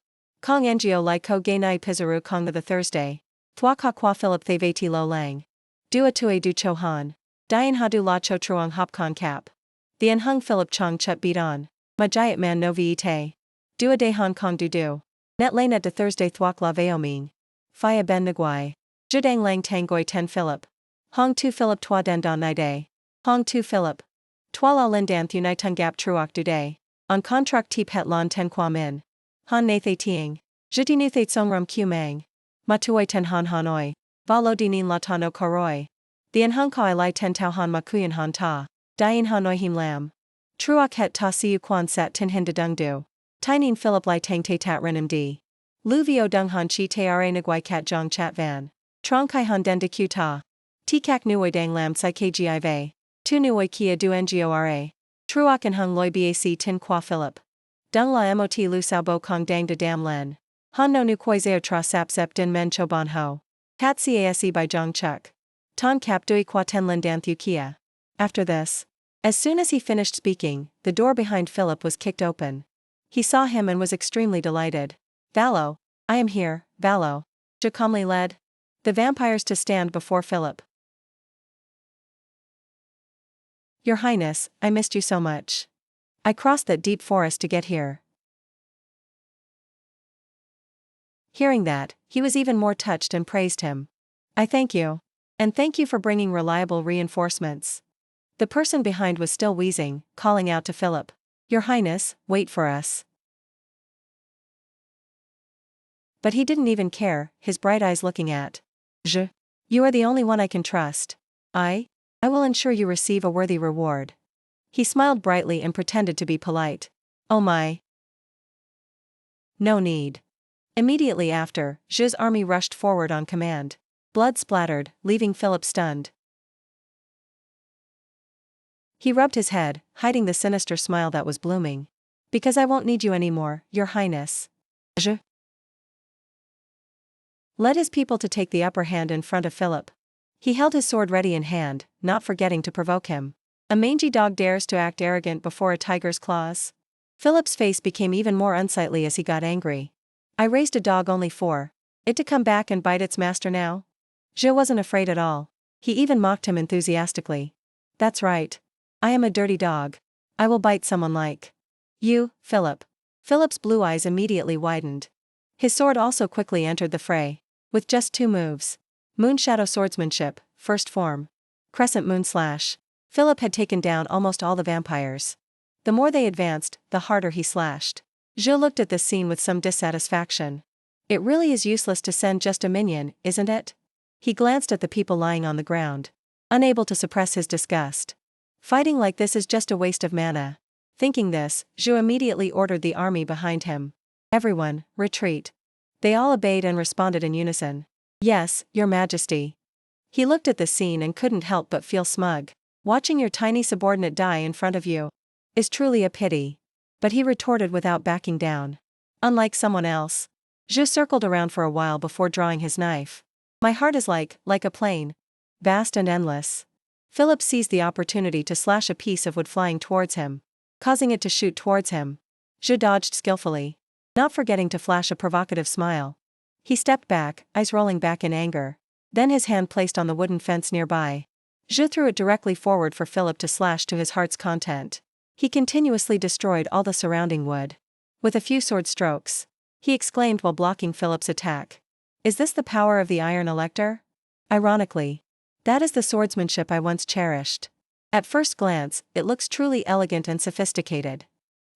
Kong ngo lai ko gay nai pizaru kong the Thursday. Thwa ka qua Philip the veti lo lang. Dua tue du cho han. Dien ha du la cho truong hop con cap. The en hung Philip chong chet beat on. Ma jayat man no viite. Dua de Hong Kong du. Net lane de Thursday thwak la veo ming. Phia ben nguai. Judang lang tangoi ten Philip. Hong tu Philip twa den don nai day. Hong tu Philip. Twa la lindan thu nai tung gap truok du day. On contract ti pet lon ten qua min. Han nathe tiing. Jiti nu the tsong rum q mang. Matuoi ten han hanoi. Valo dinin latano koroi. The en hung kai lai ten tau han makuyan han ta. Dien hanoi him lam. Truok het ta siu quan sat tin hin de dung du. Tinin Philip lai tang te tat renim di. Lu vio dung han chi te ra nguai kat jong chat van. Trong kai han den de q ta. Ti kak nuoi dang lam sai kgi ve. Tu nuoi kia du ngora. Truok en hung loi bac tin qua Philip. Dung la mot lu sao bo kong dang de dam len. Han no nu koi zeo tra sap sep din men cho bon ho. Kat case by jong chuk. Ton cap dui qua ten lin dan thu kia. After this. As soon as he finished speaking, the door behind Philip was kicked open. He saw him and was extremely delighted. Valo, I am here, Valo. Je calmly led the vampires to stand before Philip. Your Highness, I missed you so much. I crossed that deep forest to get here. Hearing that, he was even more touched and praised him. I thank you. And thank you for bringing reliable reinforcements. The person behind was still wheezing, calling out to Philip. Your Highness, wait for us. But he didn't even care, his bright eyes looking at. You are the only one I can trust. I will ensure you receive a worthy reward. He smiled brightly and pretended to be polite. Oh my. No need. Immediately after, Zhe's army rushed forward on command. Blood splattered, leaving Philip stunned. He rubbed his head, hiding the sinister smile that was blooming. Because I won't need you anymore, Your Highness. Zhe led his people to take the upper hand in front of Philip. He held his sword ready in hand, not forgetting to provoke him. A mangy dog dares to act arrogant before a tiger's claws? Philip's face became even more unsightly as he got angry. I raised a dog only for it to come back and bite its master now? Zhe wasn't afraid at all. He even mocked him enthusiastically. That's right. I am a dirty dog. I will bite someone like you, Philip. Philip's blue eyes immediately widened. His sword also quickly entered the fray. With just 2 moves. Moon Shadow Swordsmanship, first form. Crescent Moon Slash. Philip had taken down almost all the vampires. The more they advanced, the harder he slashed. Zhe looked at this scene with some dissatisfaction. It really is useless to send just a minion, isn't it? He glanced at the people lying on the ground. Unable to suppress his disgust. Fighting like this is just a waste of mana. Thinking this, Zhe immediately ordered the army behind him. Everyone, retreat. They all obeyed and responded in unison. Yes, Your Majesty. He looked at the scene and couldn't help but feel smug. Watching your tiny subordinate die in front of you is truly a pity. But he retorted without backing down. Unlike someone else. Zhe circled around for a while before drawing his knife. My heart is like a plane. Vast and endless. Philip seized the opportunity to slash a piece of wood flying towards him, causing it to shoot towards him. Zhe dodged skillfully, not forgetting to flash a provocative smile. He stepped back, eyes rolling back in anger. Then his hand placed on the wooden fence nearby. Zhe threw it directly forward for Philip to slash to his heart's content. He continuously destroyed all the surrounding wood. With a few sword strokes, he exclaimed while blocking Philip's attack. Is this the power of the Iron Elector? Ironically, that is the swordsmanship I once cherished. At first glance, it looks truly elegant and sophisticated.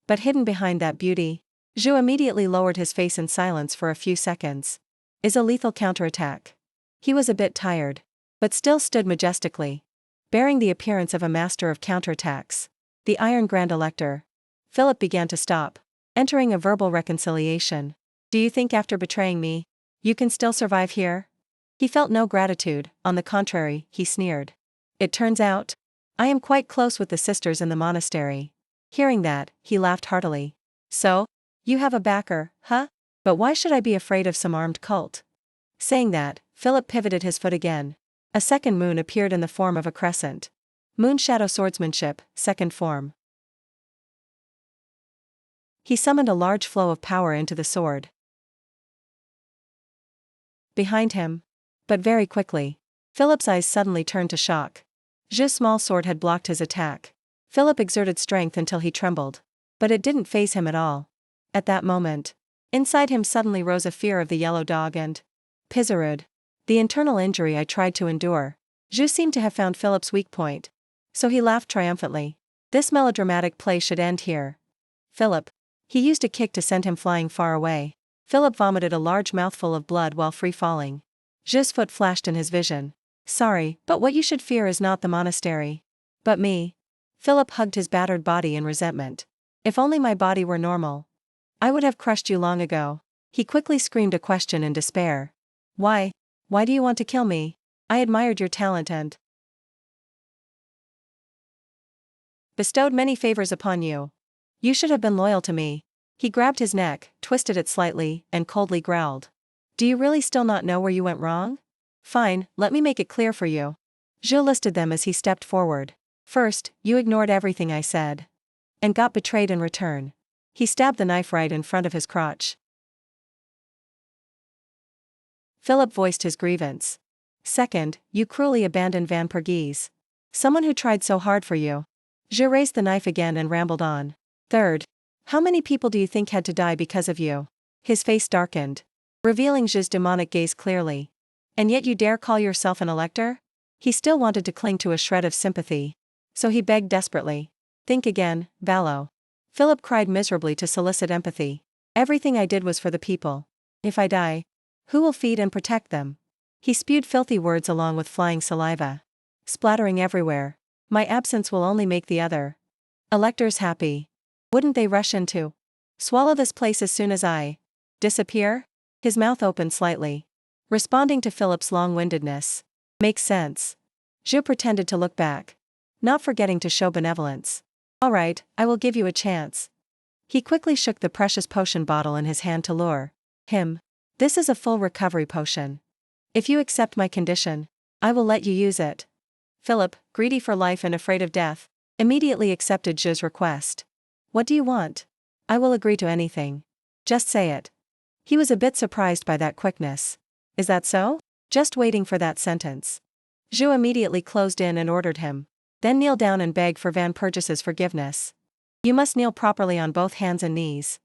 But hidden behind that beauty, Zhu immediately lowered his face in silence for a few seconds. Is a lethal counterattack. He was a bit tired, but still stood majestically, bearing the appearance of a master of counterattacks. The Iron Grand Elector. Philip began to stop, entering a verbal reconciliation. Do you think after betraying me, you can still survive here? He felt no gratitude, on the contrary, he sneered. It turns out, I am quite close with the sisters in the monastery. Hearing that, he laughed heartily. So, you have a backer, huh? But why should I be afraid of some armed cult? Saying that, Philip pivoted his foot again. A second moon appeared in the form of a crescent. Moon Shadow Swordsmanship, second form. He summoned a large flow of power into the sword. Behind him. But very quickly, Philip's eyes suddenly turned to shock. Zhu's small sword had blocked his attack. Philip exerted strength until he trembled. But it didn't faze him at all. At that moment, inside him suddenly rose a fear of the yellow dog and Pizarud. The internal injury I tried to endure. Zhu seemed to have found Philip's weak point. So he laughed triumphantly. This melodramatic play should end here. Philip. He used a kick to send him flying far away. Philip vomited a large mouthful of blood while free-falling. Zhu's foot flashed in his vision. Sorry, but what you should fear is not the monastery, but me. Philip hugged his battered body in resentment. If only my body were normal, I would have crushed you long ago. He quickly screamed a question in despair. Why? Why do you want to kill me? I admired your talent and bestowed many favors upon you. You should have been loyal to me. He grabbed his neck, twisted it slightly, and coldly growled. Do you really still not know where you went wrong? Fine, let me make it clear for you. Zhu listed them as he stepped forward. First, you ignored everything I said. And got betrayed in return. He stabbed the knife right in front of his crotch. Philip voiced his grievance. Second, you cruelly abandoned Van Pergese. Someone who tried so hard for you. Zhu raised the knife again and rambled on. Third, how many people do you think had to die because of you? His face darkened, revealing Zhu's demonic gaze clearly. And yet you dare call yourself an elector? He still wanted to cling to a shred of sympathy. So he begged desperately. Think again, Valo. Philip cried miserably to solicit empathy. Everything I did was for the people. If I die, who will feed and protect them? He spewed filthy words along with flying saliva, splattering everywhere. My absence will only make the other electors happy. Wouldn't they rush into swallow this place as soon as I disappear? His mouth opened slightly, responding to Philip's long-windedness. Makes sense. Zhu pretended to look back, not forgetting to show benevolence. All right, I will give you a chance. He quickly shook the precious potion bottle in his hand to lure him. This is a full recovery potion. If you accept my condition, I will let you use it. Philip, greedy for life and afraid of death, immediately accepted Zhu's request. What do you want? I will agree to anything. Just say it. He was a bit surprised by that quickness. Is that so? Just waiting for that sentence. Zhu immediately closed in and ordered him. Then kneel down and beg for Van Perges's forgiveness. You must kneel properly on both hands and knees.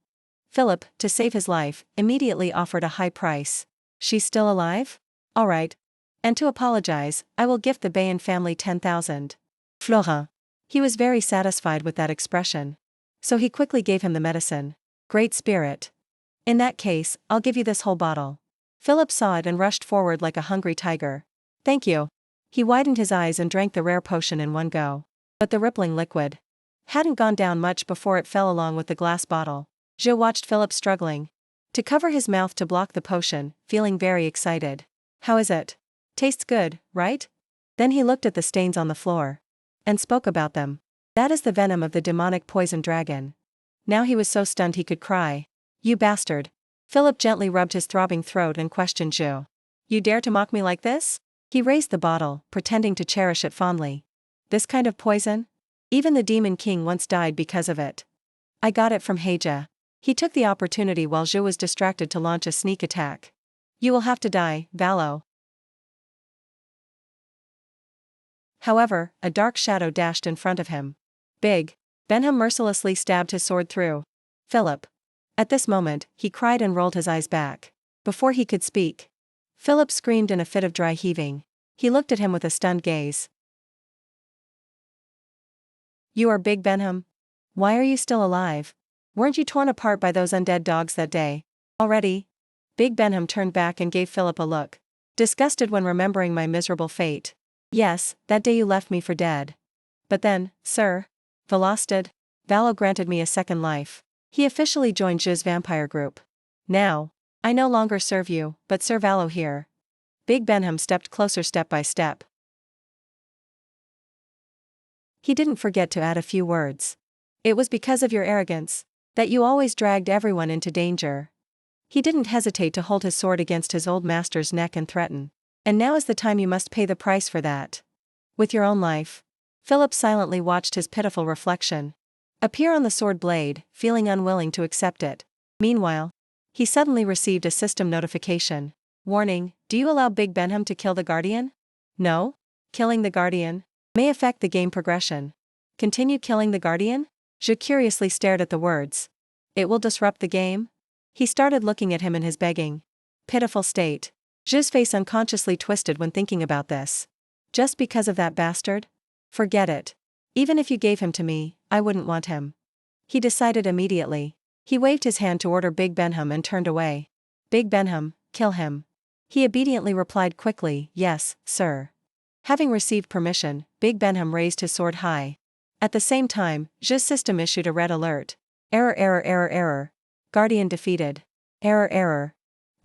Philip, to save his life, immediately offered a high price. She's still alive? All right. And to apologize, I will gift the Bayan family 10,000 florins. He was very satisfied with that expression. So he quickly gave him the medicine. Great spirit. In that case, I'll give you this whole bottle. Philip saw it and rushed forward like a hungry tiger. Thank you. He widened his eyes and drank the rare potion in one go. But the rippling liquid hadn't gone down much before it fell along with the glass bottle. Zhu watched Philip struggling to cover his mouth to block the potion, feeling very excited. How is it? Tastes good, right? Then he looked at the stains on the floor and spoke about them. That is the venom of the demonic poison dragon. Now he was so stunned he could cry. You bastard. Philip gently rubbed his throbbing throat and questioned Zhu. You dare to mock me like this? He raised the bottle, pretending to cherish it fondly. This kind of poison? Even the Demon King once died because of it. I got it from Heija. He took the opportunity while Zhu was distracted to launch a sneak attack. You will have to die, Valo. However, a dark shadow dashed in front of him. Big. Benham mercilessly stabbed his sword through Philip. At this moment, he cried and rolled his eyes back. Before he could speak, Philip screamed in a fit of dry heaving. He looked at him with a stunned gaze. You are Big Benham? Why are you still alive? Weren't you torn apart by those undead dogs that day? Already? Big Benham turned back and gave Philip a look. Disgusted when remembering my miserable fate. Yes, that day you left me for dead. But then, Sir Velostad, Valo granted me a second life. He officially joined Zhi's vampire group. Now, I no longer serve you, but Sir Valo here. Big Benham stepped closer step by step. He didn't forget to add a few words. It was because of your arrogance that you always dragged everyone into danger. He didn't hesitate to hold his sword against his old master's neck and threaten. And now is the time you must pay the price for that. With your own life. Philip silently watched his pitiful reflection appear on the sword blade, feeling unwilling to accept it. Meanwhile, he suddenly received a system notification. Warning, do you allow Big Benham to kill the Guardian? No? Killing the Guardian may affect the game progression. Continue killing the Guardian? Zhi curiously stared at the words. It will disrupt the game? He started looking at him in his begging, pitiful state. Zhi's face unconsciously twisted when thinking about this. Just because of that bastard? Forget it. Even if you gave him to me, I wouldn't want him. He decided immediately. He waved his hand to order Big Benham and turned away. Big Benham, kill him. He obediently replied quickly, yes, sir. Having received permission, Big Benham raised his sword high. At the same time, Zhi's system issued a red alert. Error, error, error, error. Guardian defeated. Error, error.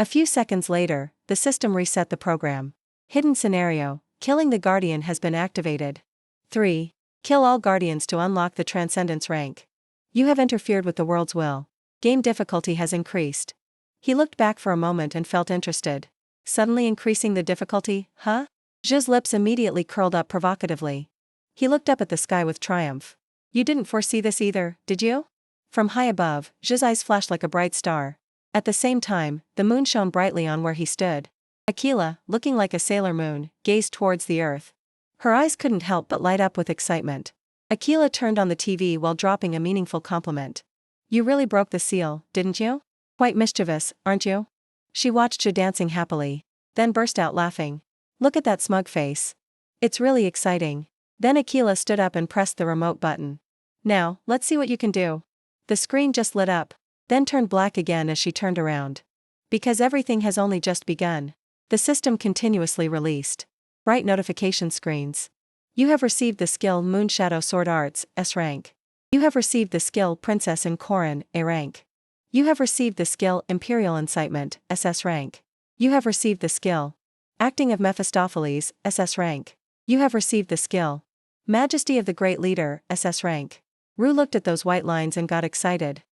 A few seconds later, the system reset the program. Hidden scenario, killing the Guardian has been activated. 3. Kill all Guardians to unlock the Transcendence rank. You have interfered with the world's will. Game difficulty has increased. He looked back for a moment and felt interested. Suddenly increasing the difficulty, huh? Zhi's lips immediately curled up provocatively. He looked up at the sky with triumph. You didn't foresee this either, did you? From high above, Zhi's eyes flashed like a bright star. At the same time, the moon shone brightly on where he stood. Aquila, looking like a sailor moon, gazed towards the earth. Her eyes couldn't help but light up with excitement. Aquila turned on the TV while dropping a meaningful compliment. You really broke the seal, didn't you? Quite mischievous, aren't you? She watched Zhi dancing happily, then burst out laughing. Look at that smug face. It's really exciting. Then Aquila stood up and pressed the remote button. Now, let's see what you can do. The screen just lit up, then turned black again as she turned around. Because everything has only just begun. The system continuously released bright notification screens. You have received the skill Moonshadow Sword Arts, S rank. You have received the skill Princess in Korin, A rank. You have received the skill Imperial Incitement, SS rank. You have received the skill Acting of Mephistopheles, SS rank. You have received the skill Majesty of the Great Leader, SS rank. Rue looked at those white lines and got excited.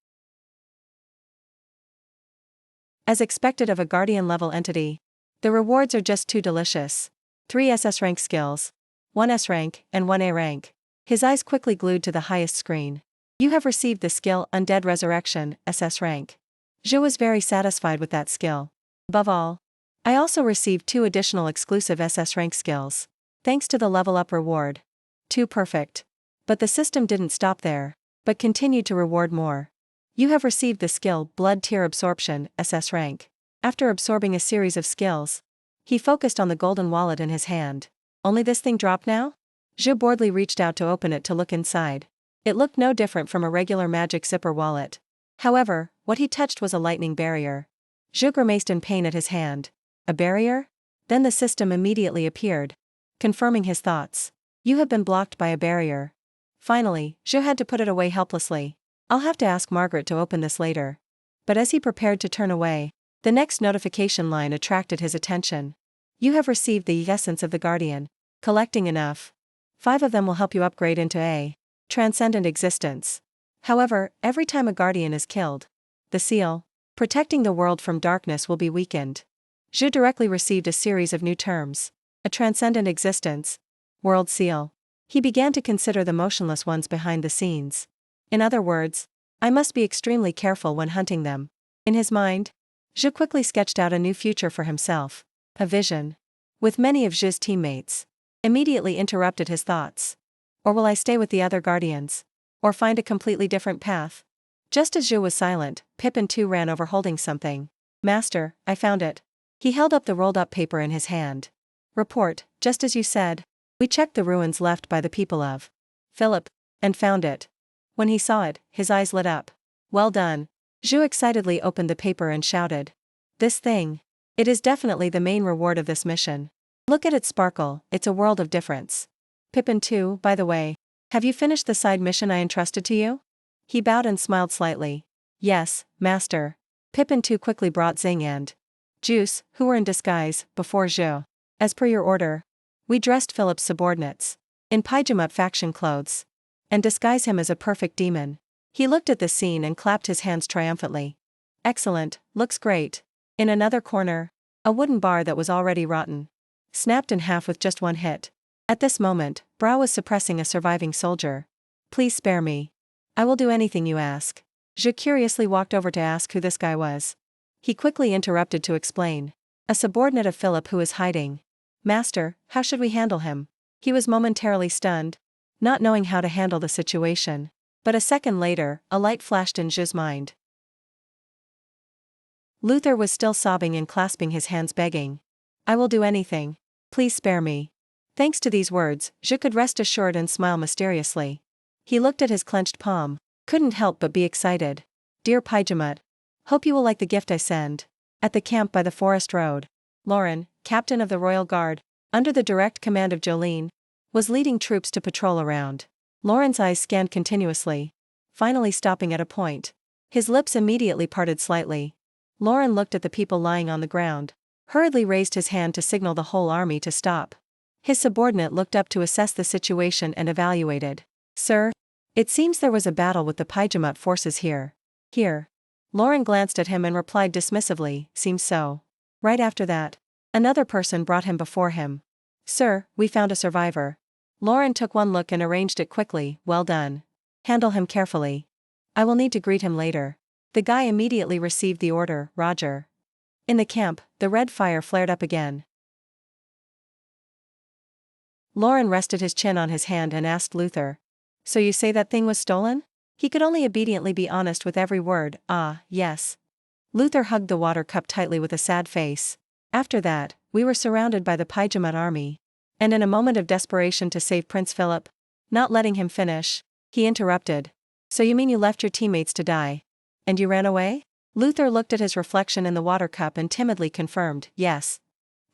As expected of a Guardian-level entity, the rewards are just too delicious. 3 SS rank skills, 1 S rank, and 1 A rank. His eyes quickly glued to the highest screen. You have received the skill Undead Resurrection, SS rank. Zhi was very satisfied with that skill. Above all, I also received 2 additional exclusive SS rank skills. Thanks to the level up reward. 2 perfect. But the system didn't stop there, but continued to reward more. You have received the skill Blood Tear Absorption, SS rank. After absorbing a series of skills, he focused on the golden wallet in his hand. Only this thing dropped now? Zhi boredly reached out to open it to look inside. It looked no different from a regular magic zipper wallet. However, what he touched was a lightning barrier. Zhi grimaced in pain at his hand. A barrier? Then the system immediately appeared, confirming his thoughts. You have been blocked by a barrier. Finally, Zhi had to put it away helplessly. I'll have to ask Margaret to open this later. But as he prepared to turn away, the next notification line attracted his attention. You have received the essence of the Guardian. Collecting enough. 5 of them will help you upgrade into A transcendent existence. However, every time a Guardian is killed, the seal protecting the world from darkness will be weakened. Zhi directly received a series of new terms. A transcendent existence. World seal. He began to consider the motionless ones behind the scenes. In other words, I must be extremely careful when hunting them. In his mind, Zhi quickly sketched out a new future for himself. A vision, with many of Zhi's teammates, immediately interrupted his thoughts. Or will I stay with the other Guardians? Or find a completely different path? Just as Zhi was silent, Pippin too ran over holding something. Master, I found it. He held up the rolled up paper in his hand. Report, just as you said. We checked the ruins left by the people of Philip, and found it. When he saw it, his eyes lit up. Well done. Zhu excitedly opened the paper and shouted. This thing. It is definitely the main reward of this mission. Look at it sparkle, it's a world of difference. Pippin too, by the way. Have you finished the side mission I entrusted to you? He bowed and smiled slightly. Yes, master. Pippin too quickly brought Xing and Juice, who were in disguise, before Zhou. As per your order, we dressed Philip's subordinates in Pyjamat faction clothes and disguise him as a perfect demon. He looked at the scene and clapped his hands triumphantly. Excellent, looks great. In another corner, a wooden bar that was already rotten snapped in half with just one hit. At this moment, Brao was suppressing a surviving soldier. Please spare me. I will do anything you ask. Zhe curiously walked over to ask who this guy was. He quickly interrupted to explain. A subordinate of Philip who is hiding. Master, how should we handle him? He was momentarily stunned, not knowing how to handle the situation. But a second later, a light flashed in Zhe's mind. Luther was still sobbing and clasping his hands begging. I will do anything. Please spare me. Thanks to these words, Zhe could rest assured and smile mysteriously. He looked at his clenched palm, couldn't help but be excited. Dear Pyjamat, hope you will like the gift I send. At the camp by the forest road, Lauren, captain of the Royal Guard, under the direct command of Jolene, was leading troops to patrol around. Lauren's eyes scanned continuously, finally stopping at a point. His lips immediately parted slightly. Lauren looked at the people lying on the ground, hurriedly raised his hand to signal the whole army to stop. His subordinate looked up to assess the situation and evaluated. Sir, it seems there was a battle with the Pyjamat forces here. Here. Lauren glanced at him and replied dismissively, seems so. Right after that, another person brought him before him. Sir, we found a survivor. Lauren took one look and arranged it quickly, well done. Handle him carefully. I will need to greet him later. The guy immediately received the order, Roger. In the camp, the red fire flared up again. Lauren rested his chin on his hand and asked Luther. So you say that thing was stolen? He could only obediently be honest with every word, yes. Luther hugged the water cup tightly with a sad face. After that, we were surrounded by the Pyjamat army. And in a moment of desperation to save Prince Philip, not letting him finish, he interrupted. So you mean you left your teammates to die? And you ran away? Luther looked at his reflection in the water cup and timidly confirmed, yes.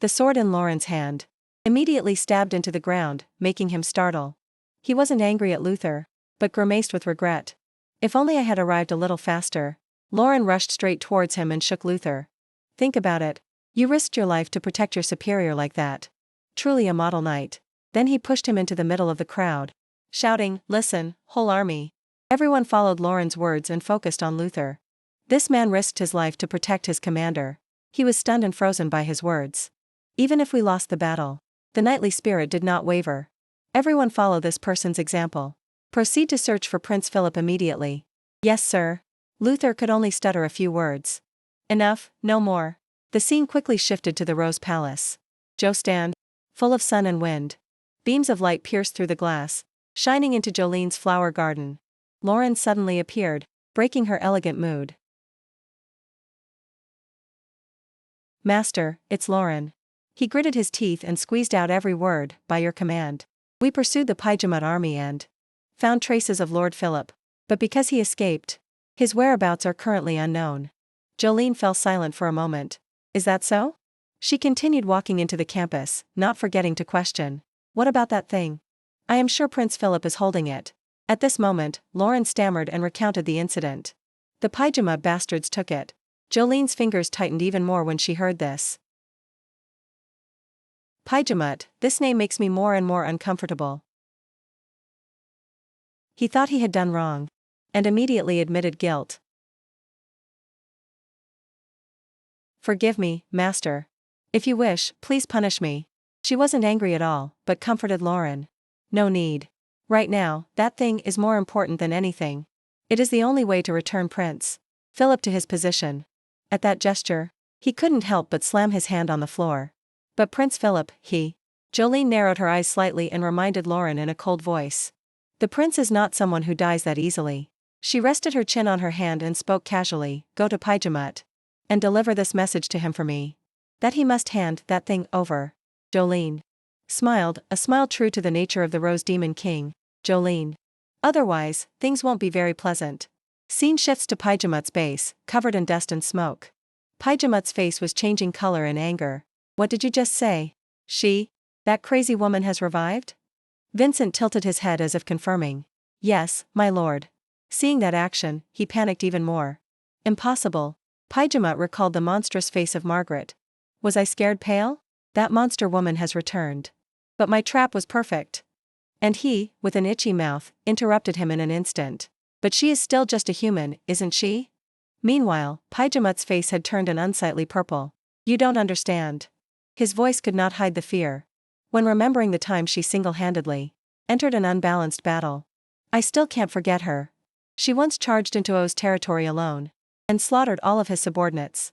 The sword in Lauren's hand immediately stabbed into the ground, making him startle. He wasn't angry at Luther, but grimaced with regret. If only I had arrived a little faster. Lauren rushed straight towards him and shook Luther. Think about it. You risked your life to protect your superior like that. Truly a model knight. Then he pushed him into the middle of the crowd, shouting, listen, whole army. Everyone followed Lauren's words and focused on Luther. This man risked his life to protect his commander. He was stunned and frozen by his words. Even if we lost the battle, the knightly spirit did not waver. Everyone follow this person's example. Proceed to search for Prince Philip immediately. Yes, sir. Luther could only stutter a few words. Enough, no more. The scene quickly shifted to the Rose Palace. Zhou stand, full of sun and wind. Beams of light pierced through the glass, shining into Jolene's flower garden. Lauren suddenly appeared, breaking her elegant mood. Master, it's Lauren. He gritted his teeth and squeezed out every word, by your command. We pursued the Pyjamat army and found traces of Lord Philip, but because he escaped, his whereabouts are currently unknown. Jolene fell silent for a moment. Is that so? She continued walking into the campus, not forgetting to question. What about that thing? I am sure Prince Philip is holding it. At this moment, Lauren stammered and recounted the incident. The Pyjamat bastards took it. Jolene's fingers tightened even more when she heard this. Pyjamat, this name makes me more and more uncomfortable. He thought he had done wrong, and immediately admitted guilt. Forgive me, master. If you wish, please punish me. She wasn't angry at all, but comforted Lauren. No need. Right now, that thing is more important than anything. It is the only way to return Prince Philip to his position. At that gesture, he couldn't help but slam his hand on the floor. But Prince Philip, Jolene narrowed her eyes slightly and reminded Lauren in a cold voice. The prince is not someone who dies that easily. She rested her chin on her hand and spoke casually, go to Pyjamat and deliver this message to him for me. that he must hand that thing over. Jolene smiled, a smile true to the nature of the Rose Demon King. Jolene. Otherwise, things won't be very pleasant. Scene shifts to Pajamut's base, covered in dust and smoke. Pajamut's face was changing color in anger. What did you just say? That crazy woman has revived? Vincent tilted his head as if confirming. Yes, my lord. Seeing that action, he panicked even more. Impossible. Pajamut recalled the monstrous face of Margaret. Was I scared pale? That monster woman has returned. But my trap was perfect. And he, with an itchy mouth, interrupted him in an instant. But she is still just a human, isn't she? Meanwhile, Pajamut's face had turned an unsightly purple. You don't understand. His voice could not hide the fear. When remembering the time she single-handedly entered an unbalanced battle. I still can't forget her. She once charged into O's territory alone and slaughtered all of his subordinates.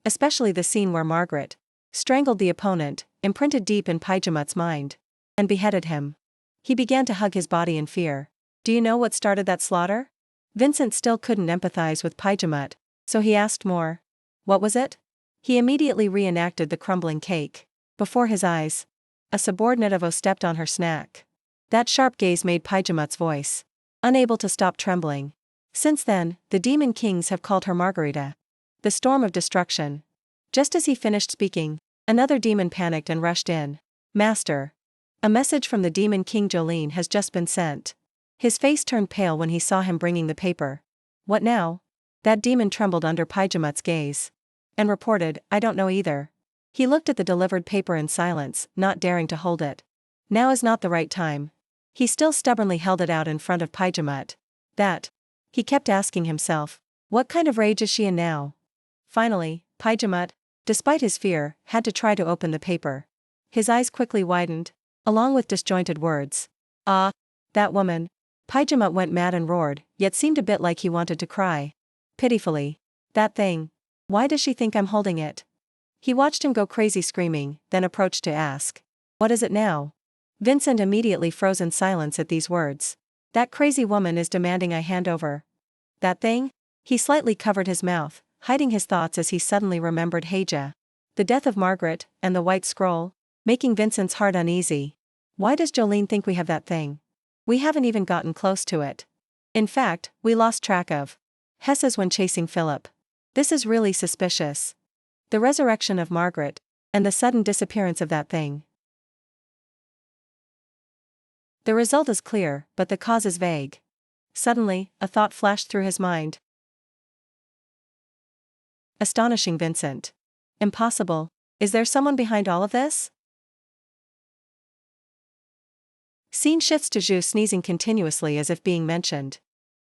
Especially the scene where Margaret strangled the opponent, imprinted deep in Pajamut's mind, and beheaded him. He began to hug his body in fear. Do you know what started that slaughter? Vincent still couldn't empathize with Pajamut, so he asked more. What was it? He immediately reenacted the crumbling cake. Before his eyes, a subordinate of O stepped on her snack. That sharp gaze made Pajamut's voice unable to stop trembling. Since then, the Demon Kings have called her Margarita, the storm of destruction. Just as he finished speaking, another demon panicked and rushed in. Master. A message from the Demon King Jolene has just been sent. His face turned pale when he saw him bringing the paper. What now? That demon trembled under Pajamut's gaze. And reported, I don't know either. He looked at the delivered paper in silence, not daring to hold it. Now is not the right time. He still stubbornly held it out in front of Pajamut. That. He kept asking himself, what kind of rage is she in now? Finally, Pajamut, despite his fear, had to try to open the paper. His eyes quickly widened, along with disjointed words. Ah, that woman. Pajamut went mad and roared, yet seemed a bit like he wanted to cry. Pitifully. That thing. Why does she think I'm holding it? He watched him go crazy screaming, then approached to ask. What is it now? Vincent immediately froze in silence at these words. That crazy woman is demanding I hand over. That thing? He slightly covered his mouth, hiding his thoughts as he suddenly remembered Haja. The death of Margaret, and the white scroll, making Vincent's heart uneasy. Why does Jolene think we have that thing? We haven't even gotten close to it. In fact, we lost track of Hessa's when chasing Philip. This is really suspicious. The resurrection of Margaret, and the sudden disappearance of that thing. The result is clear, but the cause is vague. Suddenly, a thought flashed through his mind. Astonishing Vincent. Impossible. Is there someone behind all of this? Scene shifts to Zhu sneezing continuously as if being mentioned.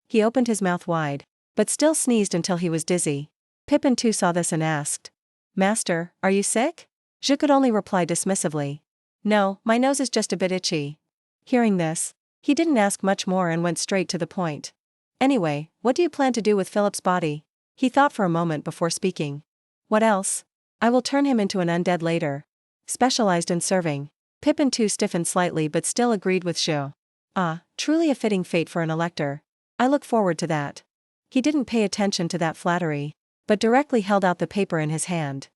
He opened his mouth wide, but still sneezed until he was dizzy. Pippin too saw this and asked. Master, are you sick? Zhu could only reply dismissively. No, my nose is just a bit itchy. Hearing this, he didn't ask much more and went straight to the point. Anyway, what do you plan to do with Philip's body? He thought for a moment before speaking. What else? I will turn him into an undead later. Specialized in serving. Pippin too stiffened slightly but still agreed with Zhu. Ah, truly a fitting fate for an elector. I look forward to that. He didn't pay attention to that flattery, but directly held out the paper in his hand.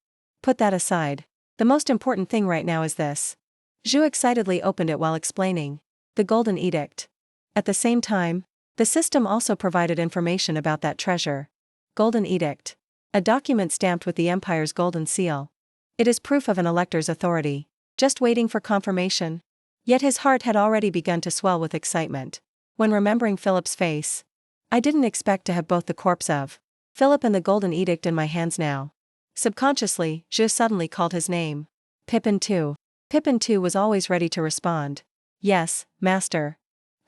Put that aside. The most important thing right now is this. Zhu excitedly opened it while explaining. The Golden Edict. At the same time, the system also provided information about that treasure. Golden Edict. A document stamped with the Empire's golden seal. It is proof of an elector's authority. Just waiting for confirmation. Yet his heart had already begun to swell with excitement. When remembering Philip's face. I didn't expect to have both the corpse of Philip and the Golden Edict in my hands now. Subconsciously, Zhu suddenly called his name. Pippin too. Pippin too was always ready to respond. Yes, master.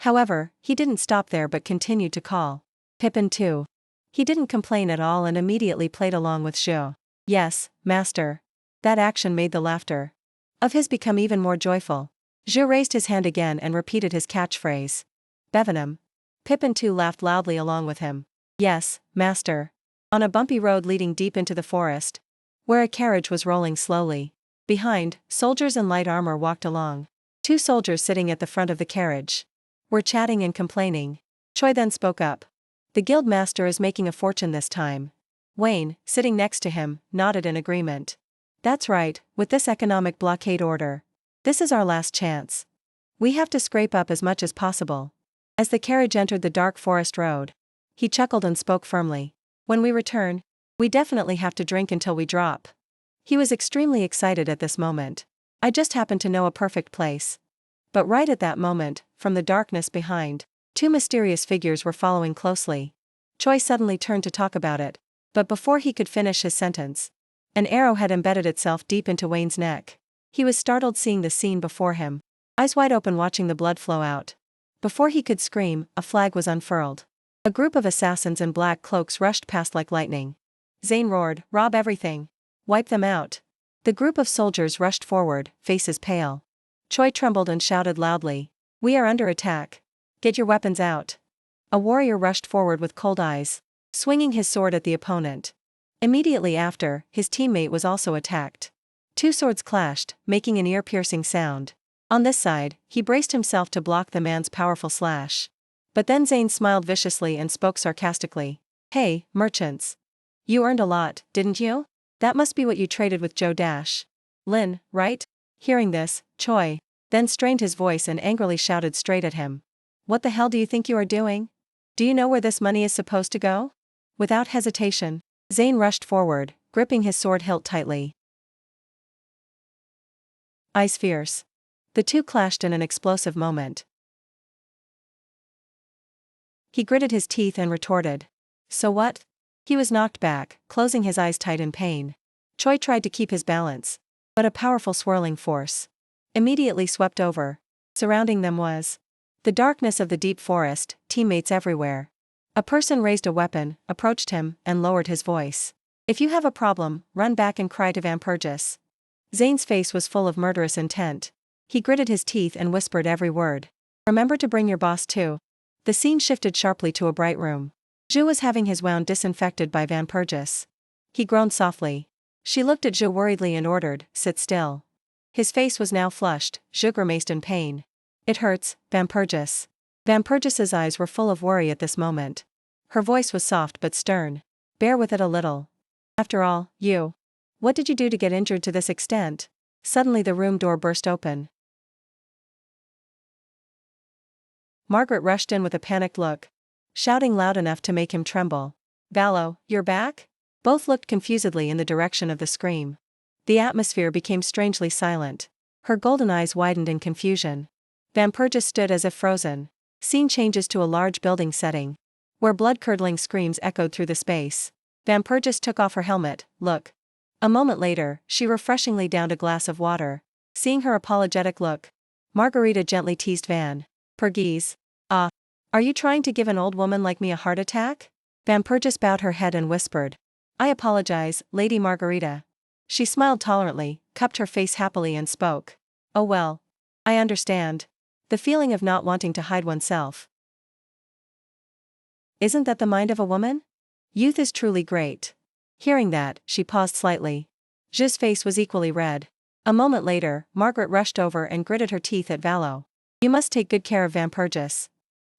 However, he didn't stop there but continued to call. Pippin too. He didn't complain at all and immediately played along with Zhu. Yes, master. That action made the laughter of his become even more joyful. Zhu raised his hand again and repeated his catchphrase. Bevenham. Pippin too laughed loudly along with him. Yes, master. On a bumpy road leading deep into the forest, where a carriage was rolling slowly. Behind, soldiers in light armor walked along. 2 soldiers sitting at the front of the carriage were chatting and complaining. Choi then spoke up. The guild master is making a fortune this time. Wayne, sitting next to him, nodded in agreement. That's right, with this economic blockade order. This is our last chance. We have to scrape up as much as possible. As the carriage entered the dark forest road, he chuckled and spoke firmly. When we return, we definitely have to drink until we drop. He was extremely excited at this moment. I just happened to know a perfect place. But right at that moment, from the darkness behind, two mysterious figures were following closely. Choi suddenly turned to talk about it, but before he could finish his sentence, an arrow had embedded itself deep into Wayne's neck. He was startled seeing the scene before him, eyes wide open watching the blood flow out. Before he could scream, a flag was unfurled. A group of assassins in black cloaks rushed past like lightning. Zane roared, "Rob everything! Wipe them out!" The group of soldiers rushed forward, faces pale. Choi trembled and shouted loudly, "We are under attack. Get your weapons out." A warrior rushed forward with cold eyes, swinging his sword at the opponent. Immediately after, his teammate was also attacked. Two swords clashed, making an ear-piercing sound. On this side, he braced himself to block the man's powerful slash. But then Zane smiled viciously and spoke sarcastically. "Hey, merchants. You earned a lot, didn't you? That must be what you traded with Joe Dash. Lin, right?" Hearing this, Choi then strained his voice and angrily shouted straight at him. "What the hell do you think you are doing? Do you know where this money is supposed to go?" Without hesitation, Zane rushed forward, gripping his sword hilt tightly. Eyes fierce. The two clashed in an explosive moment. He gritted his teeth and retorted. "So what?" He was knocked back, closing his eyes tight in pain. Choi tried to keep his balance, but a powerful swirling force immediately swept over. Surrounding them was the darkness of the deep forest, teammates everywhere. A person raised a weapon, approached him, and lowered his voice. "If you have a problem, run back and cry to Vampurgis." Zane's face was full of murderous intent. He gritted his teeth and whispered every word. "Remember to bring your boss too." The scene shifted sharply to a bright room. Zhu was having his wound disinfected by Vampurgis. He groaned softly. She looked at Zhu worriedly and ordered, "Sit still." His face was now flushed. Zhu grimaced in pain. "It hurts, Vampurgis." Vampurgis's eyes were full of worry at this moment. Her voice was soft but stern. "Bear with it a little. After all, what did you do to get injured to this extent?" Suddenly the room door burst open. Margaret rushed in with a panicked look, shouting loud enough to make him tremble. "Valo, you're back?" Both looked confusedly in the direction of the scream. The atmosphere became strangely silent. Her golden eyes widened in confusion. Vampurgis stood as if frozen. Scene changes to a large building setting, where blood-curdling screams echoed through the space. Vampurgis took off her helmet. "Look." A moment later, she refreshingly downed a glass of water. Seeing her apologetic look, Margarita gently teased Vampurgis. Are you trying to give an old woman like me a heart attack?" Vampurgis bowed her head and whispered. "I apologize, Lady Margarita." She smiled tolerantly, cupped her face happily and spoke. "Oh well. I understand. The feeling of not wanting to hide oneself. Isn't that the mind of a woman? Youth is truly great." Hearing that, she paused slightly. Zhu's face was equally red. A moment later, Margaret rushed over and gritted her teeth at Valo. "You must take good care of Vampurgis.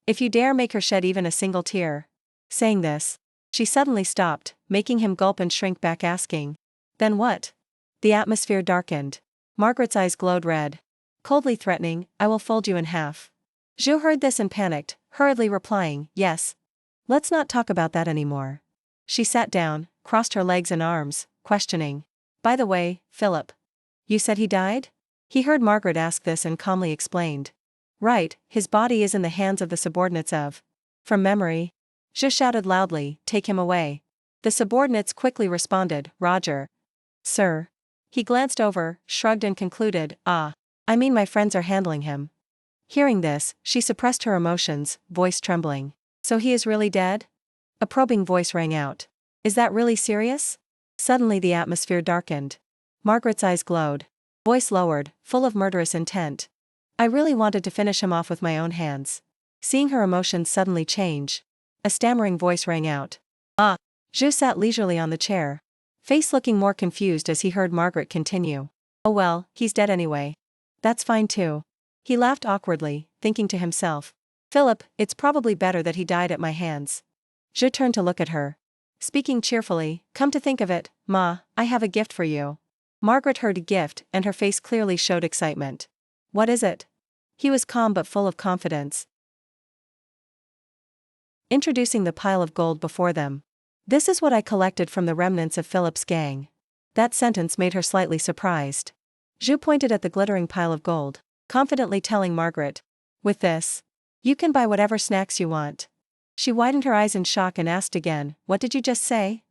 If you dare make her shed even a single tear." Saying this, she suddenly stopped, making him gulp and shrink back, asking, "Then what?" The atmosphere darkened. Margaret's eyes glowed red. Coldly threatening, "I will fold you in half." Zhu heard this and panicked, hurriedly replying, "Yes. Let's not talk about that anymore." She sat down, crossed her legs and arms, questioning. "By the way, Philip. You said he died?" He heard Margaret ask this and calmly explained. "Right, his body is in the hands of the subordinates of." "From memory." Zhu shouted loudly, "Take him away." The subordinates quickly responded, "Roger. Sir." He glanced over, shrugged and concluded, I mean my friends are handling him." Hearing this, she suppressed her emotions, voice trembling. "So he is really dead?" A probing voice rang out. "Is that really serious?" Suddenly the atmosphere darkened. Margaret's eyes glowed. Voice lowered, full of murderous intent. "I really wanted to finish him off with my own hands." Seeing her emotions suddenly change, a stammering voice rang out. Zhu sat leisurely on the chair, face looking more confused as he heard Margaret continue. "Oh well, he's dead anyway. That's fine too." He laughed awkwardly, thinking to himself, "Philip, it's probably better that he died at my hands." Zhu turned to look at her. Speaking cheerfully, "Come to think of it, Ma, I have a gift for you." Margaret heard a gift and her face clearly showed excitement. What is it? He was calm but full of confidence, introducing the pile of gold before them. This is what I collected from the remnants of Philip's gang. That sentence made her slightly surprised. Zhu pointed at the glittering pile of gold, confidently telling Margaret, with this, you can buy whatever snacks you want. She widened her eyes in shock and asked again, what did you just say?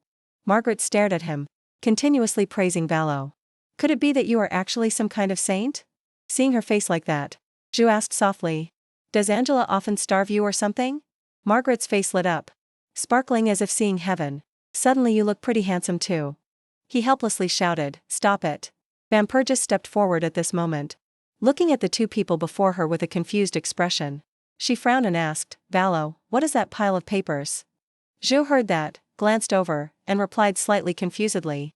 Margaret stared at him, continuously praising Valo. Could it be that you are actually some kind of saint? Seeing her face like that, Zhu asked softly, does Angela often starve you or something? Margaret's face lit up, sparkling as if seeing heaven. Suddenly you look pretty handsome too. He helplessly shouted, stop it. Vampirgus stepped forward at this moment, looking at the two people before her with a confused expression. She frowned and asked, Valo, what is that pile of papers? Zhu heard that, glanced over, and replied slightly confusedly,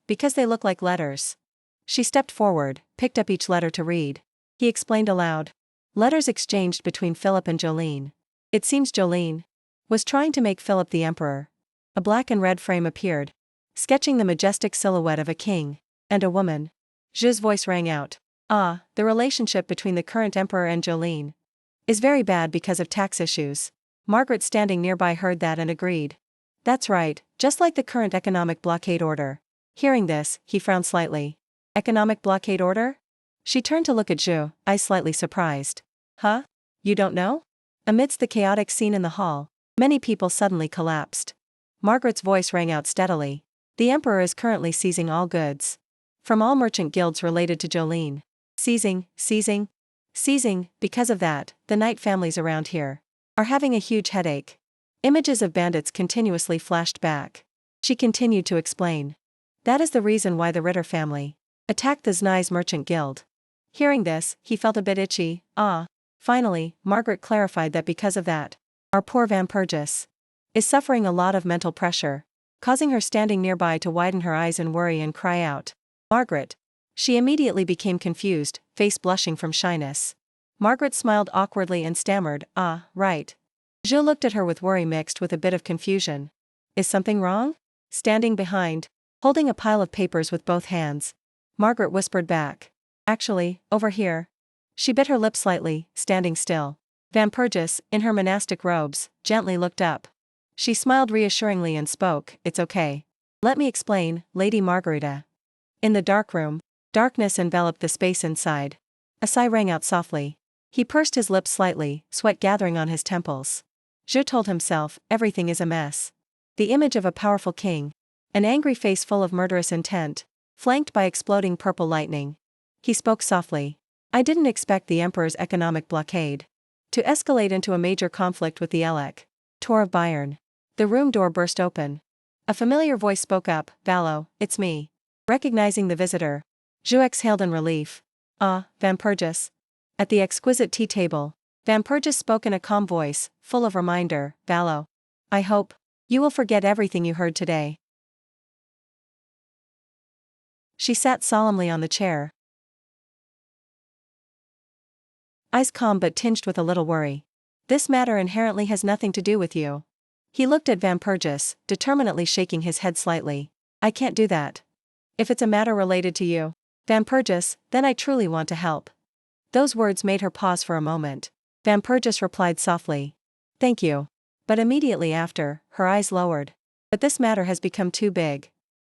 because they look like letters. She stepped forward, picked up each letter to read. He explained aloud. Letters exchanged between Philip and Jolene. It seems Jolene was trying to make Philip the emperor. A black and red frame appeared, sketching the majestic silhouette of a king and a woman. Zhu's voice rang out. The relationship between the current emperor and Jolene is very bad because of tax issues. Margaret standing nearby heard that and agreed. That's right, just like the current economic blockade order. Hearing this, he frowned slightly. Economic blockade order? She turned to look at Zhu, eyes slightly surprised. Huh? You don't know? Amidst the chaotic scene in the hall, many people suddenly collapsed. Margaret's voice rang out steadily. The emperor is currently seizing all goods from all merchant guilds related to Jolene. Seizing. Because of that, the Knight families around here are having a huge headache. Images of bandits continuously flashed back. She continued to explain. That is the reason why the Ritter family attacked the Znai's merchant guild. Hearing this, he felt a bit itchy. Finally, Margaret clarified that because of that, our poor Vampirgus is suffering a lot of mental pressure, causing her standing nearby to widen her eyes in worry and cry out, Margaret. She immediately became confused, face blushing from shyness. Margaret smiled awkwardly and stammered, right. Zhu looked at her with worry mixed with a bit of confusion. Is something wrong? Standing behind, holding a pile of papers with both hands, Margaret whispered back. Actually, over here. She bit her lip slightly, standing still. Vampirgus, in her monastic robes, gently looked up. She smiled reassuringly and spoke, it's okay. Let me explain, Lady Margarita. In the dark room, darkness enveloped the space inside. A sigh rang out softly. He pursed his lips slightly, sweat gathering on his temples. Zhu told himself, everything is a mess. The image of a powerful king, an angry face full of murderous intent, flanked by exploding purple lightning. He spoke softly. I didn't expect the Emperor's economic blockade to escalate into a major conflict with the Elec Tor of Bayern. The room door burst open. A familiar voice spoke up, Valo, it's me. Recognizing the visitor, Zhu exhaled in relief. Vampirgus. At the exquisite tea table, Vampirgus spoke in a calm voice, full of reminder, Valo. I hope you will forget everything you heard today. She sat solemnly on the chair, eyes calm but tinged with a little worry. This matter inherently has nothing to do with you. He looked at Vampirgus, determinedly shaking his head slightly. I can't do that. If it's a matter related to you, Vampirgus, then I truly want to help. Those words made her pause for a moment. Vampirgus replied softly. Thank you. But immediately after, her eyes lowered. But this matter has become too big.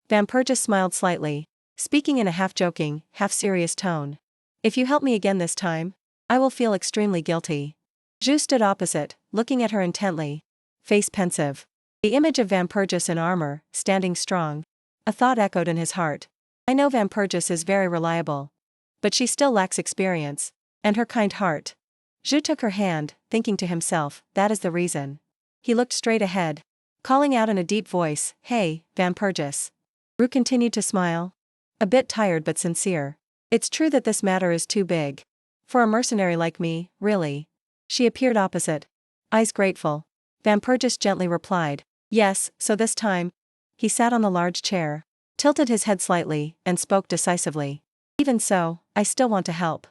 Vampirgus smiled slightly, speaking in a half-joking, half-serious tone. If you help me again this time, I will feel extremely guilty. Zhu stood opposite, looking at her intently, face pensive. The image of Vampirgus in armor, standing strong. A thought echoed in his heart. I know Vampirgus is very reliable, but she still lacks experience, and her kind heart. Zhu took her hand, thinking to himself, that is the reason. He looked straight ahead, calling out in a deep voice, Hey, Vampirgus. Ru continued to smile. A bit tired but sincere. It's true that this matter is too big for a mercenary like me, really. She appeared opposite, eyes grateful. Vampirgus gently replied, Yes, so this time. He sat on the large chair, tilted his head slightly, and spoke decisively. Even so, I still want to help.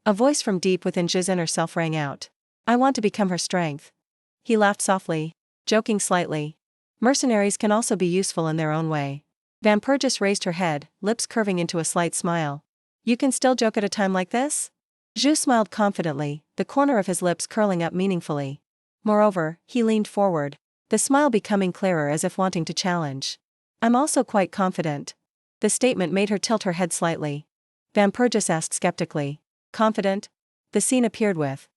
A voice from deep within Zhu's inner self rang out. I want to become her strength. He laughed softly, joking slightly. Mercenaries can also be useful in their own way. Vampirgus raised her head, lips curving into a slight smile. You can still joke at a time like this? Zhu smiled confidently, the corner of his lips curling up meaningfully. Moreover, he leaned forward, the smile becoming clearer as if wanting to challenge. I'm also quite confident. The statement made her tilt her head slightly. Vampirgus asked skeptically. Confident? The scene appeared with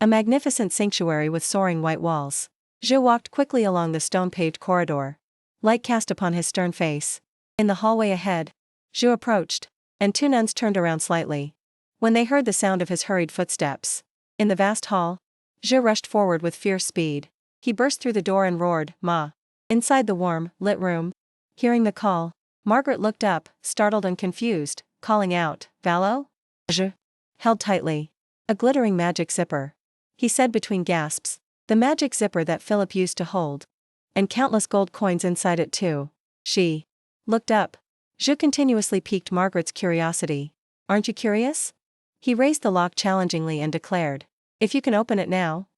a magnificent sanctuary with soaring white walls. Zhu walked quickly along the stone-paved corridor. Light cast upon his stern face. In the hallway ahead, Zhu approached, and two nuns turned around slightly. When they heard the sound of his hurried footsteps, in the vast hall, Zhu rushed forward with fierce speed. He burst through the door and roared, Ma! Inside the warm, lit room, hearing the call, Margaret looked up, startled and confused, calling out, Valo? Zhu held tightly a glittering magic zipper. He said between gasps, the magic zipper that Philip used to hold. And countless gold coins inside it too. She looked up. Zhu continuously piqued Margaret's curiosity. Aren't you curious? He raised the lock challengingly and declared, if you can open it now,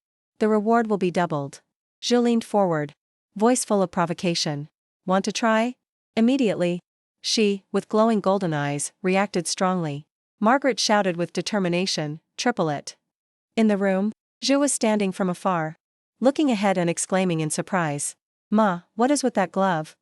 the reward will be doubled. Zhu leaned forward, voice full of provocation. Want to try? Immediately, she, with glowing golden eyes, reacted strongly. Margaret shouted with determination, triple it. In the room, Zhu was standing from afar, looking ahead and exclaiming in surprise. Ma, what is with that glove?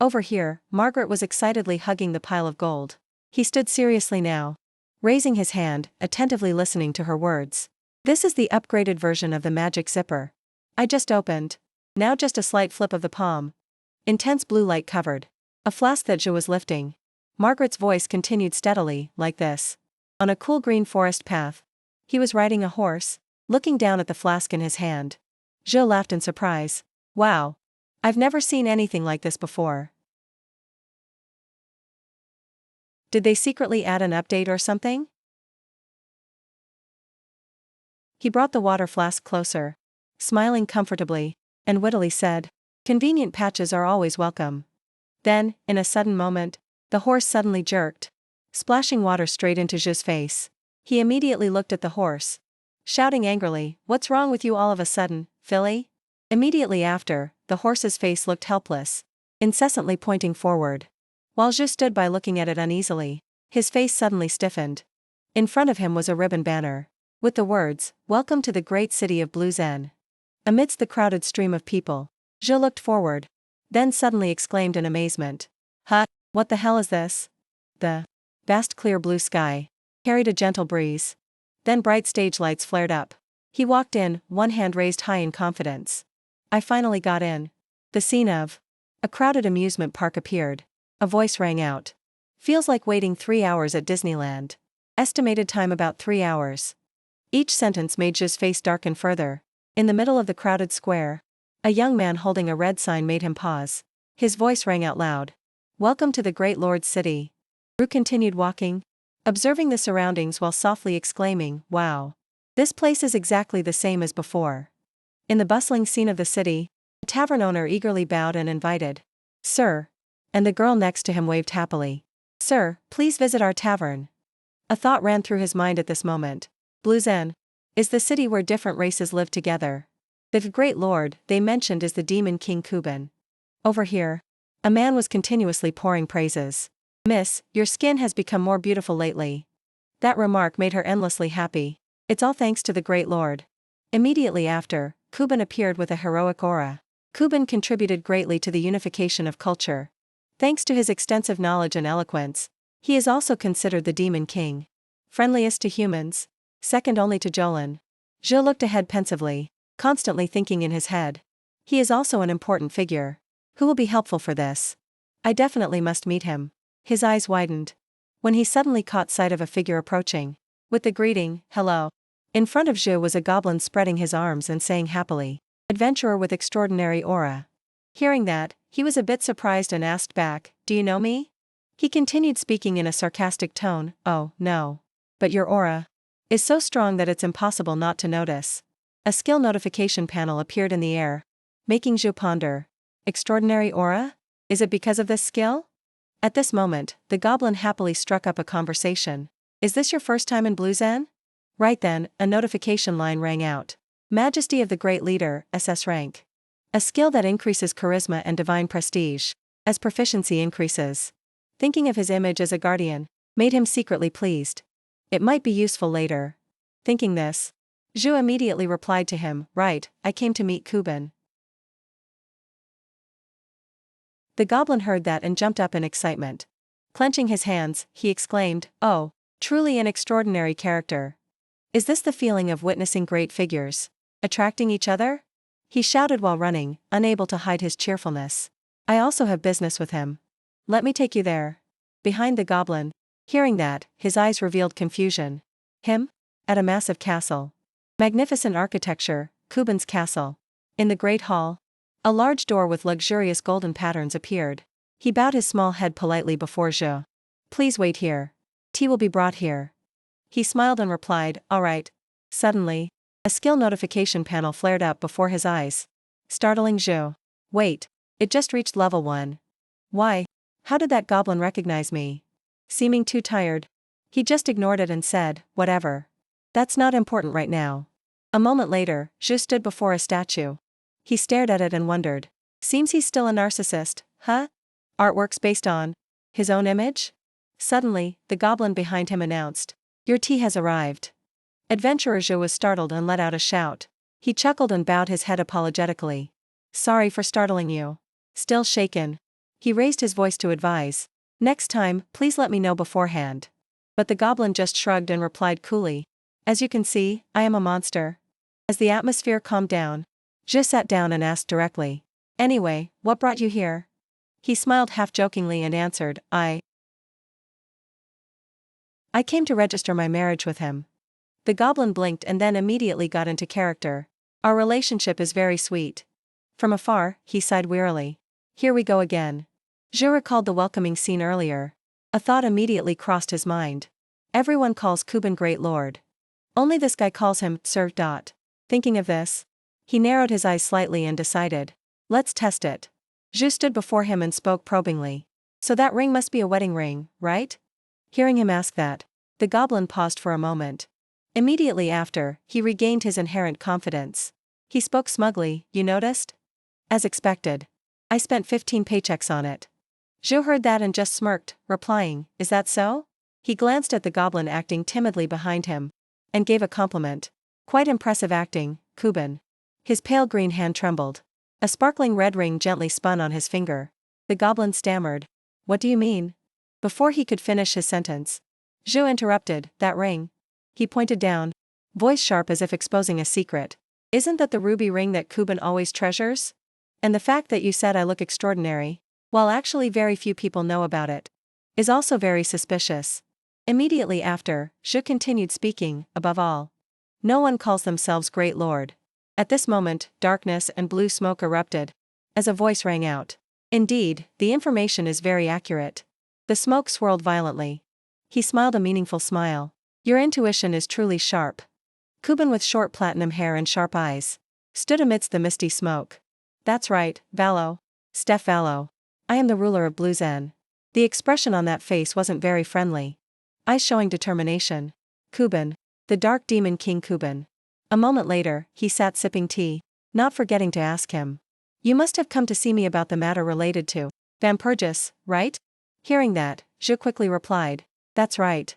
Over here, Margaret was excitedly hugging the pile of gold. He stood seriously now, raising his hand, attentively listening to her words. This is the upgraded version of the magic zipper. I just opened. Now just a slight flip of the palm. Intense blue light covered a flask that Zhu was lifting. Margaret's voice continued steadily, like this. On a cool green forest path. He was riding a horse, looking down at the flask in his hand. Zhu laughed in surprise. Wow. I've never seen anything like this before. Did they secretly add an update or something? He brought the water flask closer, smiling comfortably, and wittily said, convenient patches are always welcome. Then, in a sudden moment, the horse suddenly jerked, splashing water straight into Zhu's face. He immediately looked at the horse, shouting angrily, what's wrong with you all of a sudden, filly? Immediately after, the horse's face looked helpless, incessantly pointing forward. While Zhu stood by looking at it uneasily, his face suddenly stiffened. In front of him was a ribbon banner, with the words, Welcome to the great city of Blue Zen. Amidst the crowded stream of people, Zhu looked forward, then suddenly exclaimed in amazement. Huh, what the hell is this? The vast clear blue sky carried a gentle breeze. Then bright stage lights flared up. He walked in, one hand raised high in confidence. I finally got in. The scene of a crowded amusement park appeared. A voice rang out. Feels like waiting 3 hours at Disneyland. Estimated time about 3 hours. Each sentence made Zhu's face darken further. In the middle of the crowded square, a young man holding a red sign made him pause. His voice rang out loud. Welcome to the great Lord's city. Zhu continued walking, observing the surroundings while softly exclaiming, wow. This place is exactly the same as before. In the bustling scene of the city, a tavern owner eagerly bowed and invited. Sir. And the girl next to him waved happily. Sir, please visit our tavern. A thought ran through his mind at this moment. Blue Zen is the city where different races live together. The great lord they mentioned is the demon king Kuban. Over here, a man was continuously pouring praises. Miss, your skin has become more beautiful lately. That remark made her endlessly happy. It's all thanks to the great lord. Immediately after, Kuban appeared with a heroic aura. Kuban contributed greatly to the unification of culture. Thanks to his extensive knowledge and eloquence, he is also considered the demon king. Friendliest to humans, second only to Jolin. Zhu looked ahead pensively, constantly thinking in his head. He is also an important figure. Who will be helpful for this? I definitely must meet him. His eyes widened when he suddenly caught sight of a figure approaching. With the greeting, hello. In front of Zhu was a goblin spreading his arms and saying happily, adventurer with extraordinary aura. Hearing that, he was a bit surprised and asked back, do you know me? He continued speaking in a sarcastic tone, oh, no. But your aura is so strong that it's impossible not to notice. A skill notification panel appeared in the air, making Zhu ponder. Extraordinary aura? Is it because of this skill? At this moment, the goblin happily struck up a conversation. Is this your first time in Blue Zen? Right then, a notification line rang out. Majesty of the Great Leader, SS rank. A skill that increases charisma and divine prestige. as proficiency increases. Thinking of his image as a guardian made him secretly pleased. It might be useful later. Thinking this, Zhu immediately replied to him, right, I came to meet Kuben. The goblin heard that and jumped up in excitement. Clenching his hands, he exclaimed, oh, truly an extraordinary character. Is this the feeling of witnessing great figures attracting each other? He shouted while running, unable to hide his cheerfulness. I also have business with him. Let me take you there. Behind the goblin, hearing that, his eyes revealed confusion. Him? At a massive castle. Magnificent architecture, Kuben's castle. In the great hall, a large door with luxurious golden patterns appeared. He bowed his small head politely before Zhou. Please wait here. Tea will be brought here. He smiled and replied, all right. Suddenly, a skill notification panel flared up before his eyes, startling Zhou. Wait, it just reached level 1. Why? How did that goblin recognize me? Seeming too tired, he just ignored it and said, whatever. That's not important right now. A moment later, Zhou stood before a statue. He stared at it and wondered. Seems he's still a narcissist, huh? Artworks based on his own image? Suddenly, the goblin behind him announced, your tea has arrived. Adventurer Zhou was startled and let out a shout. He chuckled and bowed his head apologetically. Sorry for startling you. Still shaken, he raised his voice to advise. Next time, please let me know beforehand. But the goblin just shrugged and replied coolly. As you can see, I am a monster. As the atmosphere calmed down, Zhou sat down and asked directly. Anyway, what brought you here? He smiled half-jokingly and answered, I came to register my marriage with him. The goblin blinked and then immediately got into character. Our relationship is very sweet. From afar, he sighed wearily. Here we go again. Zhou recalled the welcoming scene earlier. A thought immediately crossed his mind. Everyone calls Kuben Great Lord. Only this guy calls him Sir. Thinking of this, he narrowed his eyes slightly and decided. Let's test it. Zhou stood before him and spoke probingly. So that ring must be a wedding ring, right? Hearing him ask that, the goblin paused for a moment. Immediately after, he regained his inherent confidence. He spoke smugly, you noticed? As expected. I spent 15 paychecks on it. Zhou heard that and just smirked, replying, is that so? He glanced at the goblin acting timidly behind him, and gave a compliment. Quite impressive acting, Kuben. His pale green hand trembled. A sparkling red ring gently spun on his finger. The goblin stammered. What do you mean? Before he could finish his sentence, Zhou interrupted, that ring. He pointed down, voice sharp as if exposing a secret. Isn't that the ruby ring that Kuben always treasures? And the fact that you said I look extraordinary, while actually very few people know about it, is also very suspicious. Immediately after, Zhou continued speaking, above all. No one calls themselves Great Lord. At this moment, darkness and blue smoke erupted, as a voice rang out. Indeed, the information is very accurate. The smoke swirled violently. He smiled a meaningful smile. Your intuition is truly sharp. Kuben with short platinum hair and sharp eyes stood amidst the misty smoke. That's right, Valo. Steph Valo. I am the ruler of Blue Zen. The expression on that face wasn't very friendly. Eyes showing determination. Kuben. The dark demon king Kuben. A moment later, he sat sipping tea, not forgetting to ask him. You must have come to see me about the matter related to Vampurgis, right? Hearing that, Zhou quickly replied. That's right.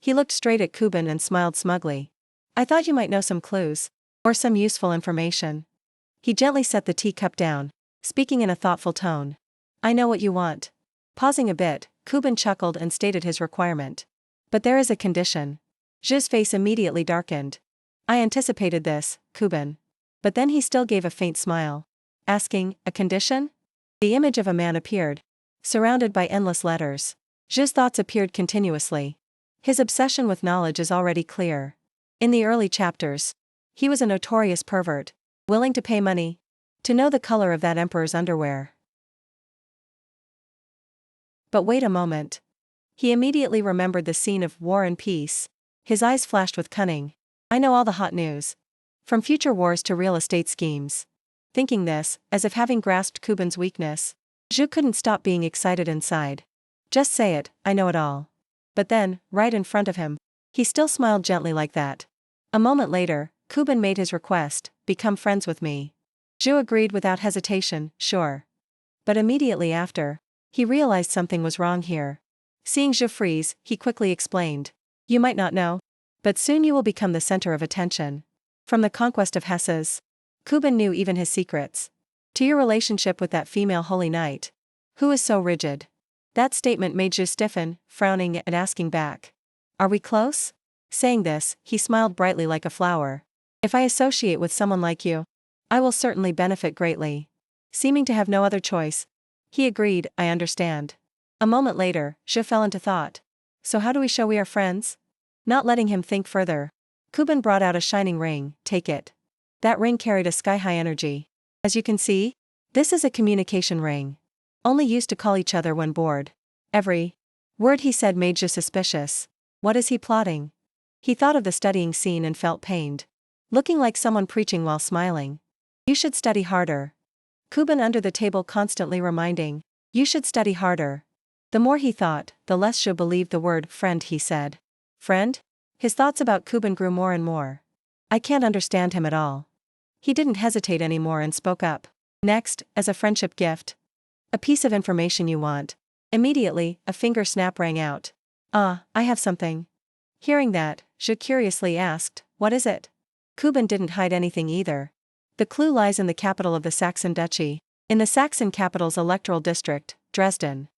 He looked straight at Kuben and smiled smugly. I thought you might know some clues, or some useful information. He gently set the teacup down, speaking in a thoughtful tone. I know what you want. Pausing a bit, Kuben chuckled and stated his requirement. But there is a condition. Zhou's face immediately darkened. I anticipated this, Kuben. But then he still gave a faint smile. Asking, a condition? The image of a man appeared, surrounded by endless letters. Zhou's thoughts appeared continuously. His obsession with knowledge is already clear. In the early chapters, he was a notorious pervert, willing to pay money to know the color of that emperor's underwear. But wait a moment. He immediately remembered the scene of War and Peace. His eyes flashed with cunning. I know all the hot news. From future wars to real estate schemes. Thinking this, as if having grasped Kuben's weakness, Zhou couldn't stop being excited inside. Just say it, I know it all. But then, right in front of him, he still smiled gently like that. A moment later, Kuben made his request, become friends with me. Zhou agreed without hesitation, sure. But immediately after, He realized something was wrong here. Seeing Zhu freeze, he quickly explained. You might not know, but soon you will become the center of attention. From the conquest of Hesses, Kuben knew even his secrets. To your relationship with that female holy knight. Who is so rigid? That statement made Zhu stiffen, frowning and asking back. Are we close? Saying this, he smiled brightly like a flower. If I associate with someone like you, I will certainly benefit greatly. Seeming to have no other choice, he agreed, I understand. A moment later, Zhu fell into thought. So how do we show we are friends? Not letting him think further, Kuben brought out a shining ring, take it. That ring carried a sky-high energy. As you can see, this is a communication ring. Only used to call each other when bored. Every word he said made Zhu suspicious. What is he plotting? He thought of the studying scene and felt pained. Looking like someone preaching while smiling. You should study harder. Kuben under the table constantly reminding. You should study harder. The more he thought, the less Zhu believed the word friend he said. Friend? His thoughts about Kuben grew more and more. I can't understand him at all. He didn't hesitate anymore and spoke up. Next, as a friendship gift. A piece of information you want. Immediately, a finger snap rang out. I have something. Hearing that, Zhu curiously asked, what is it? Kuben didn't hide anything either. The clue lies in the capital of the Saxon Duchy, in the Saxon capital's electoral district, Dresden.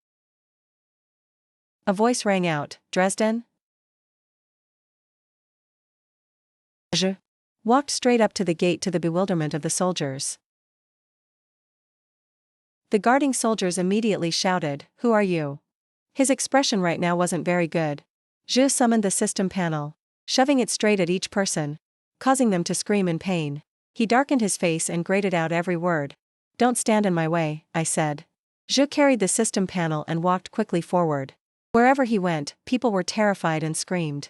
A voice rang out, Dresden? Zhu walked straight up to the gate to the bewilderment of the soldiers. The guarding soldiers immediately shouted, who are you? His expression right now wasn't very good. Zhu summoned the system panel, shoving it straight at each person, causing them to scream in pain. He darkened his face and grated out every word. Don't stand in my way, I said. Zhu carried the system panel and walked quickly forward. Wherever he went, people were terrified and screamed.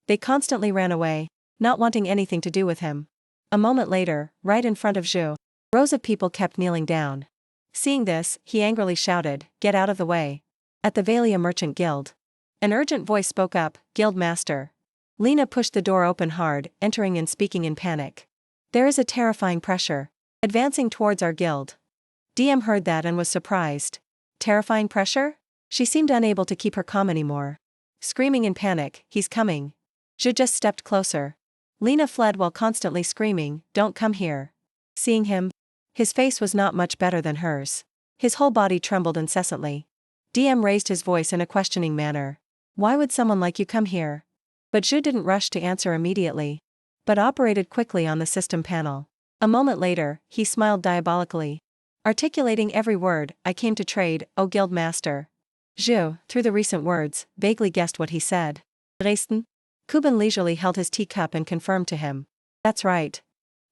They constantly ran away, not wanting anything to do with him. A moment later, right in front of Zhu, rows of people kept kneeling down. Seeing this, he angrily shouted, get out of the way. At the Valia Merchant Guild. An urgent voice spoke up, Guild Master. Lena pushed the door open hard, entering and speaking in panic. There is a terrifying pressure. Advancing towards our guild. DM heard that and was surprised. Terrifying pressure? She seemed unable to keep her calm anymore. Screaming in panic, he's coming. Zhu just stepped closer. Lena fled while constantly screaming, don't come here. Seeing him, his face was not much better than hers. His whole body trembled incessantly. DM raised his voice in a questioning manner. Why would someone like you come here? But Zhu didn't rush to answer immediately, but operated quickly on the system panel. A moment later, he smiled diabolically. Articulating every word, I came to trade, O Guild Master. Zhu, through the recent words, vaguely guessed what he said. Dresden? Kuben leisurely held his teacup and confirmed to him. That's right.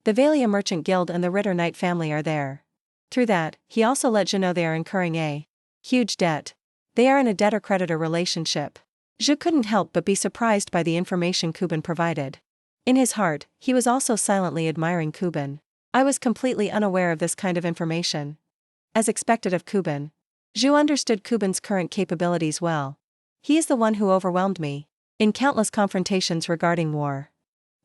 The Valia Merchant Guild and the Ritter Knight family are there. Through that, he also let Zhu know they are incurring a huge debt. They are in a debtor-creditor relationship. Zhu couldn't help but be surprised by the information Kuben provided. In his heart, he was also silently admiring Kuben. I was completely unaware of this kind of information. As expected of Kuben, Zhu understood Kuben's current capabilities well. He is the one who overwhelmed me. In countless confrontations regarding war.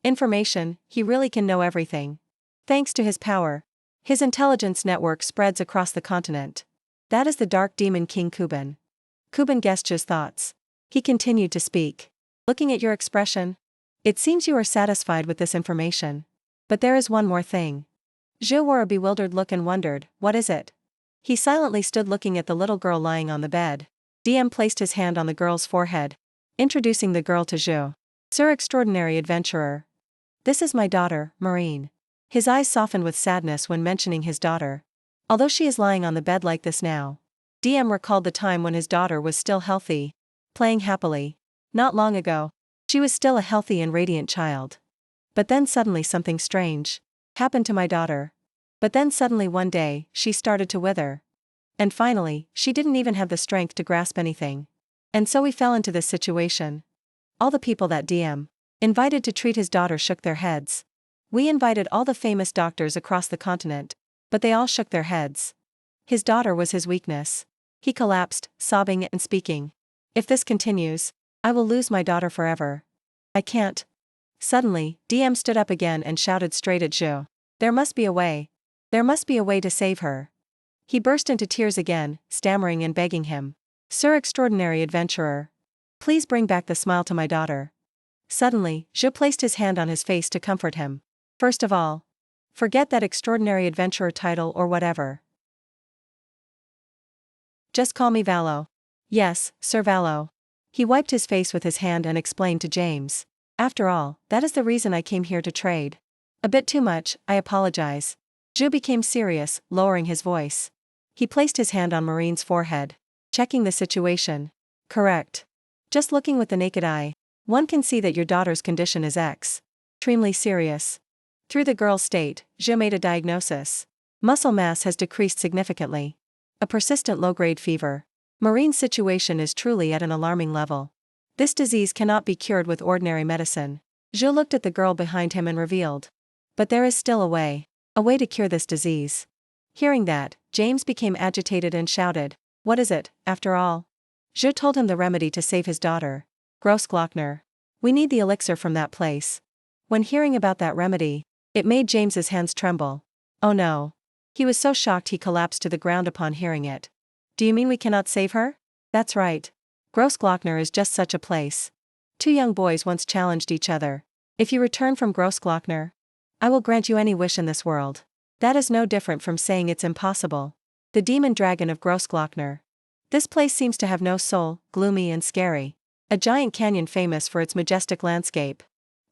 Information, he really can know everything. Thanks to his power, his intelligence network spreads across the continent. That is the Dark Demon King Kuben. Kuben guessed Zhu's thoughts. He continued to speak. Looking at your expression, it seems you are satisfied with this information. But there is one more thing. Zhu wore a bewildered look and wondered, what is it? He silently stood looking at the little girl lying on the bed. DM placed his hand on the girl's forehead, introducing the girl to Zhu. Sir Extraordinary Adventurer. This is my daughter, Marine. His eyes softened with sadness when mentioning his daughter. Although she is lying on the bed like this now. DM recalled the time when his daughter was still healthy, playing happily. Not long ago, she was still a healthy and radiant child. But then suddenly something strange happened to my daughter. But then suddenly one day, she started to wither. And finally, she didn't even have the strength to grasp anything. And so we fell into this situation. All the people that DM invited to treat his daughter shook their heads. We invited all the famous doctors across the continent, but they all shook their heads. His daughter was his weakness. He collapsed, sobbing and speaking. If this continues, I will lose my daughter forever. I can't. Suddenly, DM stood up again and shouted straight at Zhu. There must be a way. There must be a way to save her. He burst into tears again, stammering and begging him. Sir Extraordinary Adventurer, please bring back the smile to my daughter. Suddenly, Zhu placed his hand on his face to comfort him. First of all, forget that Extraordinary Adventurer title or whatever. Just call me Valo. Yes, Sir Valo. He wiped his face with his hand and explained to James. After all, that is the reason I came here to trade. A bit too much, I apologize. Zhu became serious, lowering his voice. He placed his hand on Marine's forehead, checking the situation. Correct. Just looking with the naked eye, one can see that your daughter's condition is extremely serious. Through the girl's state, Zhu made a diagnosis. Muscle mass has decreased significantly. A persistent low-grade fever. Marine's situation is truly at an alarming level. This disease cannot be cured with ordinary medicine. Zhu looked at the girl behind him and revealed. But there is still a way to cure this disease. Hearing that, James became agitated and shouted, what is it, after all? Zhu told him the remedy to save his daughter. Grossglockner. We need the elixir from that place. When hearing about that remedy, it made James's hands tremble. Oh no. He was so shocked he collapsed to the ground upon hearing it. Do you mean we cannot save her? That's right. Grossglockner is just such a place. Two young boys once challenged each other. If you return from Grossglockner, I will grant you any wish in this world. That is no different from saying it's impossible. The demon dragon of Grossglockner. This place seems to have no soul, gloomy and scary. A giant canyon famous for its majestic landscape.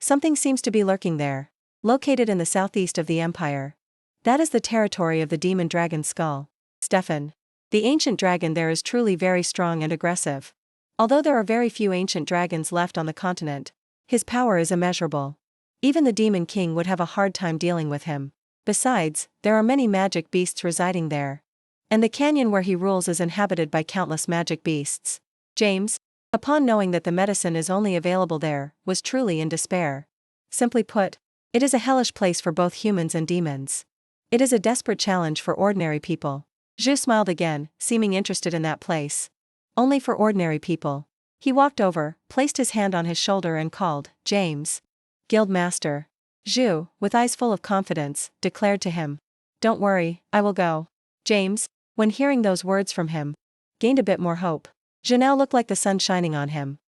Something seems to be lurking there. Located in the southeast of the empire. That is the territory of the demon dragon skull. Stefan. The ancient dragon there is truly very strong and aggressive. Although there are very few ancient dragons left on the continent, his power is immeasurable. Even the demon king would have a hard time dealing with him. Besides, there are many magic beasts residing there. And the canyon where he rules is inhabited by countless magic beasts. James, upon knowing that the medicine is only available there, was truly in despair. Simply put, it is a hellish place for both humans and demons. It is a desperate challenge for ordinary people. Zhu smiled again, seeming interested in that place. Only for ordinary people. He walked over, placed his hand on his shoulder and called, James. Guild Master. Zhu, with eyes full of confidence, declared to him. Don't worry, I will go. James, when hearing those words from him, gained a bit more hope. Zhu now looked like the sun shining on him.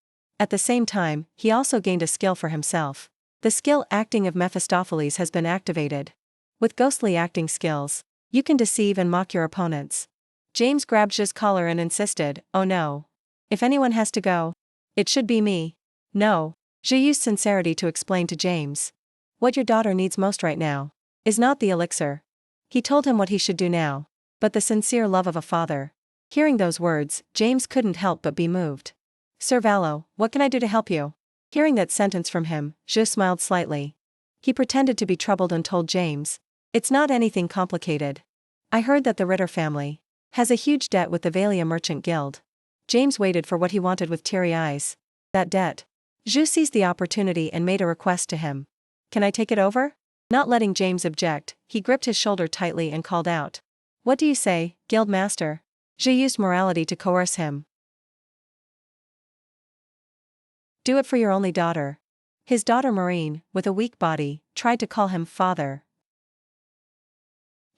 At the same time, he also gained a skill for himself. The skill acting of Mephistopheles has been activated. With ghostly acting skills, you can deceive and mock your opponents. James grabbed Zhu's collar and insisted, oh no. If anyone has to go, it should be me. No. Zhu used sincerity to explain to James. What your daughter needs most right now is not the elixir. He told him what he should do now, but the sincere love of a father. Hearing those words, James couldn't help but be moved. Sir Valo, what can I do to help you? Hearing that sentence from him, Zhu smiled slightly. He pretended to be troubled and told James. It's not anything complicated. I heard that the Ritter family has a huge debt with the Valia Merchant Guild. James waited for what he wanted with teary eyes. That debt. Zhu seized the opportunity and made a request to him. Can I take it over? Not letting James object, he gripped his shoulder tightly and called out. What do you say, Guild Master? Zhu used morality to coerce him. Do it for your only daughter. His daughter Marine, with a weak body, tried to call him father.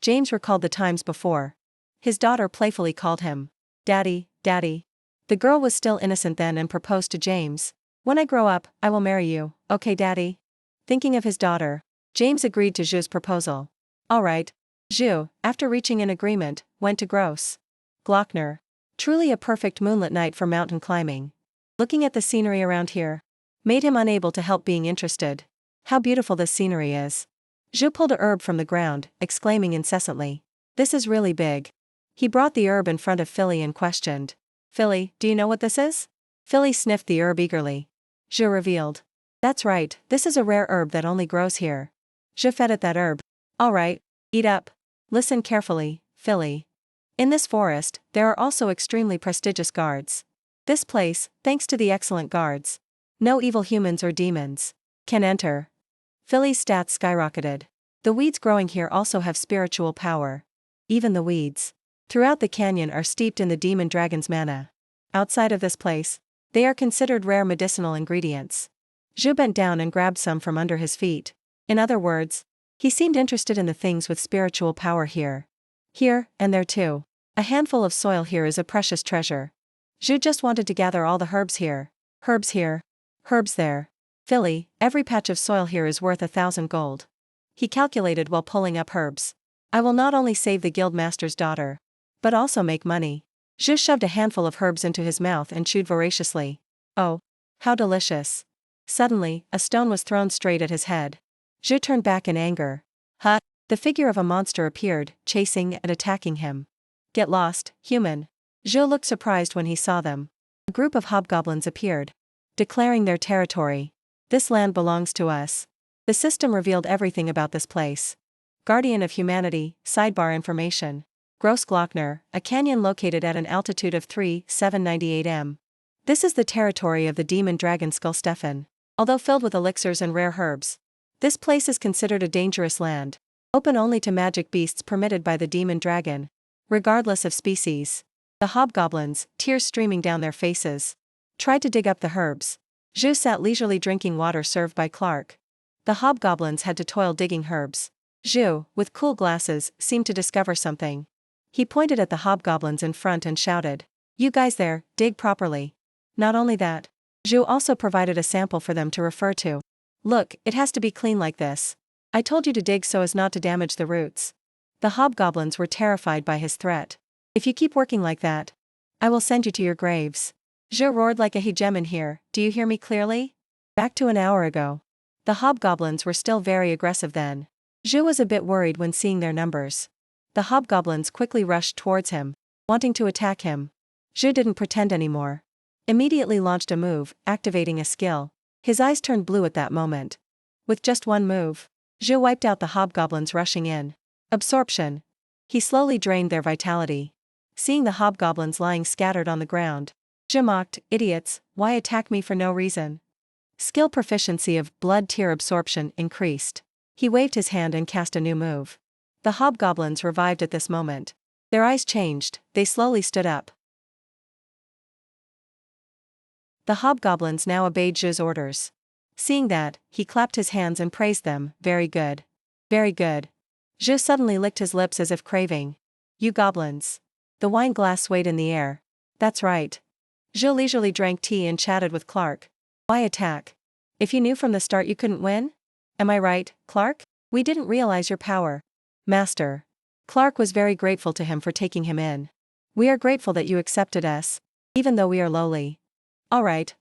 James recalled the times before. His daughter playfully called him, Daddy, Daddy. The girl was still innocent then and proposed to James. When I grow up, I will marry you, okay Daddy? Thinking of his daughter, James agreed to Zhu's proposal. Alright. Zhu, after reaching an agreement, went to Grossglockner. Truly a perfect moonlit night for mountain climbing. Looking at the scenery around here made him unable to help being interested. How beautiful this scenery is. Zhu pulled a herb from the ground, exclaiming incessantly. This is really big. He brought the herb in front of Philly and questioned. Philly, do you know what this is? Philly sniffed the herb eagerly. Zhu revealed. That's right, this is a rare herb that only grows here. Zhu fed it that herb. Alright, eat up. Listen carefully, Philly. In this forest, there are also extremely prestigious guards. This place, thanks to the excellent guards, no evil humans or demons can enter. Philly's stats skyrocketed. The weeds growing here also have spiritual power. Even the weeds throughout the canyon are steeped in the demon dragon's mana. Outside of this place, they are considered rare medicinal ingredients. Zhu bent down and grabbed some from under his feet. In other words, he seemed interested in the things with spiritual power here. Here, and there too. A handful of soil here is a precious treasure. Zhu just wanted to gather all the herbs here. Herbs here. Herbs there. Philly, every patch of soil here is worth 1,000 gold. He calculated while pulling up herbs. I will not only save the guildmaster's daughter, but also make money. Zhu shoved a handful of herbs into his mouth and chewed voraciously. Oh, how delicious. Suddenly, a stone was thrown straight at his head. Zhu turned back in anger. Huh? The figure of a monster appeared, chasing and attacking him. Get lost, human. Zhu looked surprised when he saw them. A group of hobgoblins appeared, declaring their territory. This land belongs to us. The system revealed everything about this place. Guardian of Humanity, sidebar information. Grossglockner, a canyon located at an altitude of 3,798 m. This is the territory of the demon dragon Skullstefan. Although filled with elixirs and rare herbs, this place is considered a dangerous land, open only to magic beasts permitted by the demon dragon, regardless of species. The hobgoblins, tears streaming down their faces, tried to dig up the herbs. Zhu sat leisurely drinking water served by Clark. The hobgoblins had to toil digging herbs. Zhu, with cool glasses, seemed to discover something. He pointed at the hobgoblins in front and shouted, "You guys there, dig properly." Not only that, Zhu also provided a sample for them to refer to. Look, it has to be clean like this. I told you to dig so as not to damage the roots. The hobgoblins were terrified by his threat. If you keep working like that, I will send you to your graves. Zhu roared like a hegemon here, do you hear me clearly? Back to an hour ago. The hobgoblins were still very aggressive then. Zhu was a bit worried when seeing their numbers. The hobgoblins quickly rushed towards him, wanting to attack him. Zhu didn't pretend anymore. Immediately launched a move, activating a skill. His eyes turned blue at that moment. With just one move, Zhu wiped out the hobgoblins rushing in. Absorption. He slowly drained their vitality. Seeing the hobgoblins lying scattered on the ground, Zhu mocked, idiots, why attack me for no reason? Skill proficiency of blood tear absorption increased. He waved his hand and cast a new move. The hobgoblins revived at this moment. Their eyes changed, they slowly stood up. The hobgoblins now obeyed Zhu's orders. Seeing that, he clapped his hands and praised them, very good. Very good. Zhu suddenly licked his lips as if craving. You goblins. The wine glass swayed in the air. That's right. Zhu leisurely drank tea and chatted with Clark. Why attack? If you knew from the start you couldn't win? Am I right, Clark? We didn't realize your power. Master. Clark was very grateful to him for taking him in. We are grateful that you accepted us, even though we are lowly. Alright.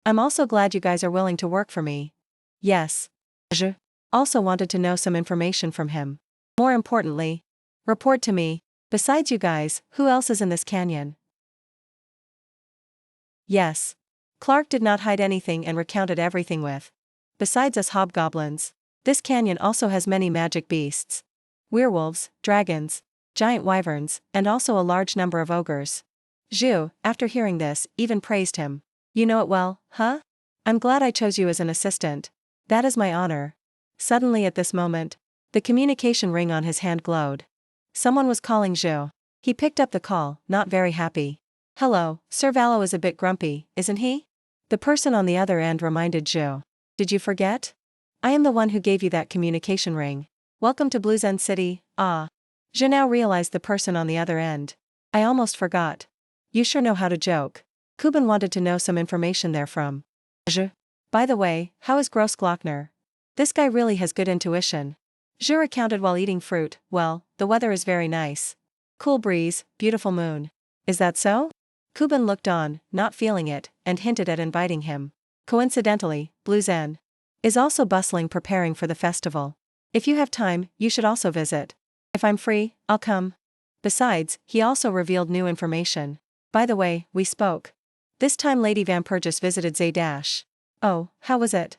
I'm also glad you guys are willing to work for me. Yes. Zhu also wanted to know some information from him. More importantly, report to me. Besides you guys, who else is in this canyon? Yes. Clark did not hide anything and recounted everything with. Besides us hobgoblins, this canyon also has many magic beasts. Werewolves, dragons, giant wyverns, and also a large number of ogres. Zhu, after hearing this, even praised him. You know it well, huh? I'm glad I chose you as an assistant. That is my honor. Suddenly at this moment, the communication ring on his hand glowed. Someone was calling Zhu. He picked up the call, not very happy. Hello, Sir Valo is a bit grumpy, isn't he? The person on the other end reminded Zhu. Did you forget? I am the one who gave you that communication ring. Welcome to Blue's End City, ah. Zhu now realized the person on the other end. I almost forgot. You sure know how to joke. Kuban wanted to know some information there from Zhu. By the way, how is Grossglockner? This guy really has good intuition. Zhu recounted while eating fruit. Well, the weather is very nice. Cool breeze, beautiful moon. Is that so? Kuban looked on, not feeling it, and hinted at inviting him. Coincidentally, Blue Zen is also bustling preparing for the festival. If you have time, you should also visit. If I'm free, I'll come. Besides, he also revealed new information. By the way, we spoke. This time Lady Vampurgis visited Zay-Dash. Oh, how was it?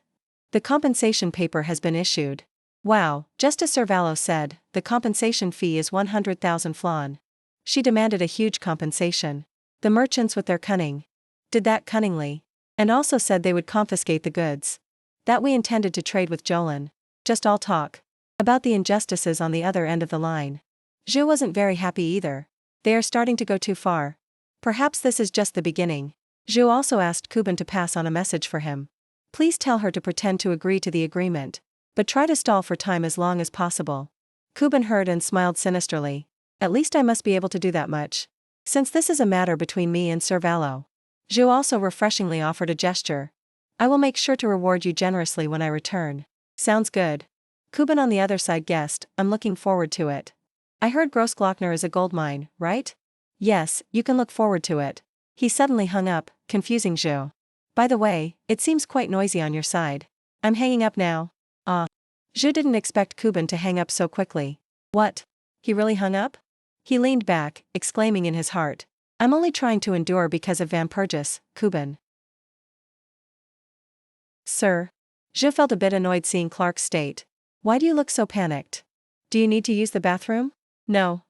The compensation paper has been issued. Wow, just as Sir Valo said, the compensation fee is 100,000 flan. She demanded a huge compensation. The merchants with their cunning did that cunningly, and also said they would confiscate the goods that we intended to trade with Jolin. Just all talk about the injustices on the other end of the line. Zhu wasn't very happy either. They are starting to go too far. Perhaps this is just the beginning. Zhu also asked Kuban to pass on a message for him. Please tell her to pretend to agree to the agreement, but try to stall for time as long as possible. Kuban heard and smiled sinisterly. At least I must be able to do that much. Since this is a matter between me and Sir Valo. Zhu also refreshingly offered a gesture. I will make sure to reward you generously when I return. Sounds good. Kuban on the other side guessed, I'm looking forward to it. I heard Grossglockner is a gold mine, right? Yes, you can look forward to it. He suddenly hung up, confusing Zhu. By the way, it seems quite noisy on your side. I'm hanging up now. Ah. Zhu didn't expect Kuban to hang up so quickly. What? He really hung up? He leaned back, exclaiming in his heart. I'm only trying to endure because of Vampurgis, Kuban. Sir. Zhu felt a bit annoyed seeing Clark's state. Why do you look so panicked? Do you need to use the bathroom? No.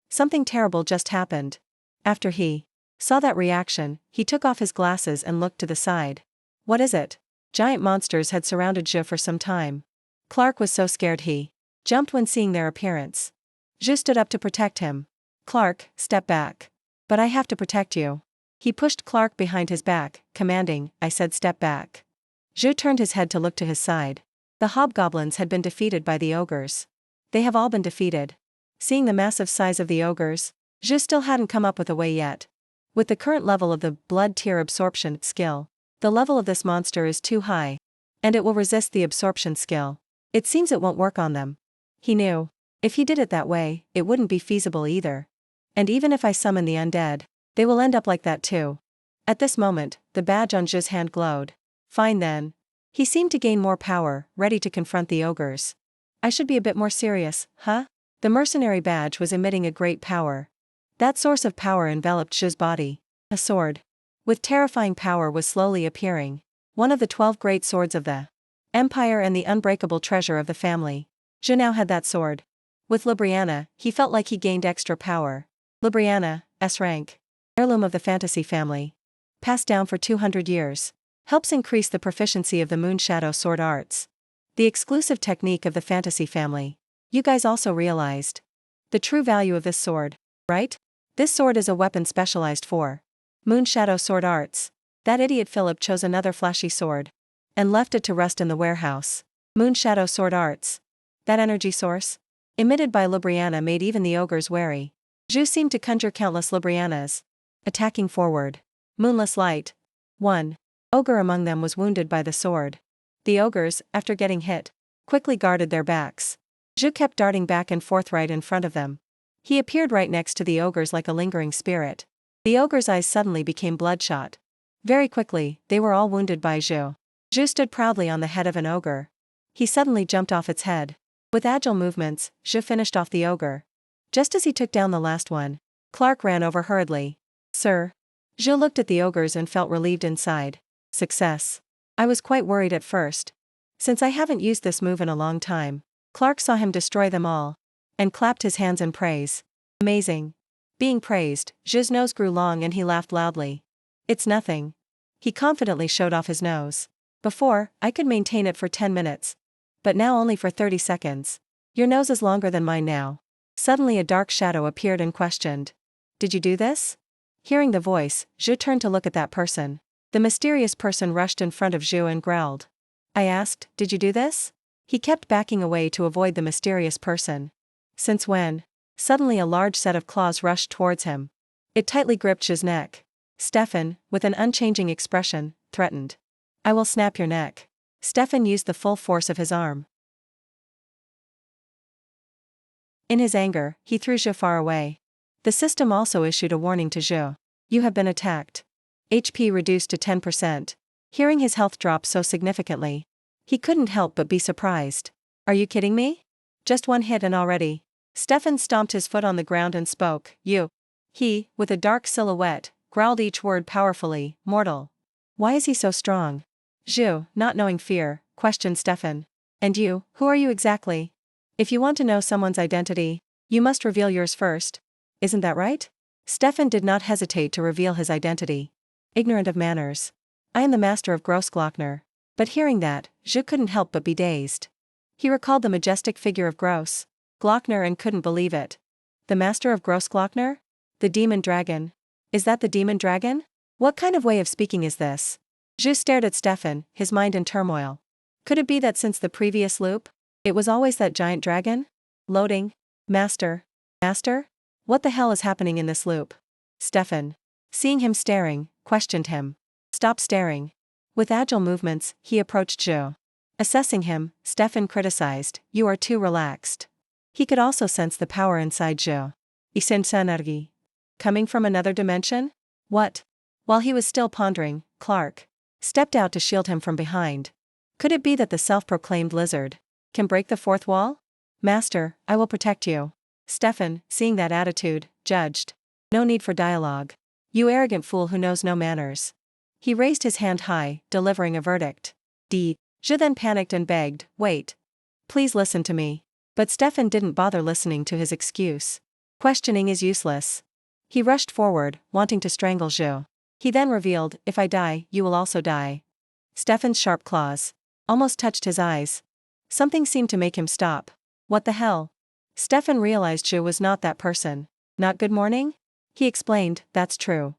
Something terrible just happened. After he saw that reaction, he took off his glasses and looked to the side. What is it? Giant monsters had surrounded Zhu for some time. Clark was so scared he jumped when seeing their appearance. Zhu stood up to protect him. Clark, step back. But I have to protect you. He pushed Clark behind his back, commanding, I said step back. Zhu turned his head to look to his side. The hobgoblins had been defeated by the ogres. They have all been defeated. Seeing the massive size of the ogres, Zhu still hadn't come up with a way yet. With the current level of the blood tear absorption skill, the level of this monster is too high. And it will resist the absorption skill. It seems it won't work on them. He knew. If he did it that way, it wouldn't be feasible either. And even if I summon the undead, they will end up like that too. At this moment, the badge on Zhu's hand glowed. Fine then. He seemed to gain more power, ready to confront the ogres. I should be a bit more serious, huh? The mercenary badge was emitting a great power. That source of power enveloped Zhu's body. A sword. With terrifying power was slowly appearing. One of the 12 great swords of the Empire and the unbreakable treasure of the family. Zhu now had that sword. With Libriana, he felt like he gained extra power. Libriana, S rank. Heirloom of the fantasy family. Passed down for 200 years. Helps increase the proficiency of the Moonshadow sword arts. The exclusive technique of the fantasy family. You guys also realized the true value of this sword, right? This sword is a weapon specialized for Moonshadow sword arts. That idiot Philip chose another flashy sword and left it to rust in the warehouse. Moonshadow sword arts. That energy source emitted by Libriana made even the ogres wary. Zhu seemed to conjure countless Librianas. Attacking forward. Moonless light. 1. Ogre among them was wounded by the sword. The ogres, after getting hit, quickly guarded their backs. Zhu kept darting back and forth right in front of them. He appeared right next to the ogres like a lingering spirit. The ogres' eyes suddenly became bloodshot. Very quickly, they were all wounded by Zhu. Zhu stood proudly on the head of an ogre. He suddenly jumped off its head. With agile movements, Zhu finished off the ogre. Just as he took down the last one, Clark ran over hurriedly. Sir. Zhu looked at the ogres and felt relieved inside. Success. I was quite worried at first. Since I haven't used this move in a long time. Clark saw him destroy them all. And clapped his hands in praise. Amazing. Being praised, Zhu's nose grew long and he laughed loudly. It's nothing. He confidently showed off his nose. Before, I could maintain it for 10 minutes. But now only for 30 seconds. Your nose is longer than mine now. Suddenly a dark shadow appeared and questioned. Did you do this? Hearing the voice, Zhu turned to look at that person. The mysterious person rushed in front of Zhu and growled. I asked, did you do this? He kept backing away to avoid the mysterious person. Since when? Suddenly a large set of claws rushed towards him. It tightly gripped Zhu's neck. Stefan, with an unchanging expression, threatened. I will snap your neck. Stefan used the full force of his arm. In his anger, he threw Zhu far away. The system also issued a warning to Zhu. You have been attacked. HP reduced to 10%. Hearing his health drop so significantly, he couldn't help but be surprised. Are you kidding me? Just one hit and already. Stefan stomped his foot on the ground and spoke. You. He, with a dark silhouette, growled each word powerfully. Mortal. Why is he so strong? Zhu, not knowing fear, questioned Stefan. And you, who are you exactly? If you want to know someone's identity, you must reveal yours first. Isn't that right? Stefan did not hesitate to reveal his identity. Ignorant of manners. I am the master of Grossglockner. But hearing that, Zhu couldn't help but be dazed. He recalled the majestic figure of Glockner and couldn't believe it. The master of Grossglockner? The demon dragon. Is that the demon dragon? What kind of way of speaking is this? Zhu stared at Stefan, his mind in turmoil. Could it be that since the previous loop, it was always that giant dragon? Loading. Master. What the hell is happening in this loop? Stefan, seeing him staring, questioned him. Stop staring. With agile movements, he approached Zhu. Assessing him, Stefan criticized, you are too relaxed. He could also sense the power inside Zhu. Isensenergi. Coming from another dimension? What? While he was still pondering, Clark stepped out to shield him from behind. Could it be that the self-proclaimed lizard can break the fourth wall? Master, I will protect you. Stefan, seeing that attitude, judged. No need for dialogue. You arrogant fool who knows no manners. He raised his hand high, delivering a verdict. Zhu then panicked and begged, wait. Please listen to me. But Stefan didn't bother listening to his excuse. Questioning is useless. He rushed forward, wanting to strangle Zhu. He then revealed, if I die, you will also die. Stefan's sharp claws almost touched his eyes. Something seemed to make him stop. What the hell? Stefan realized Zhu was not that person. Not good morning? He explained, that's true.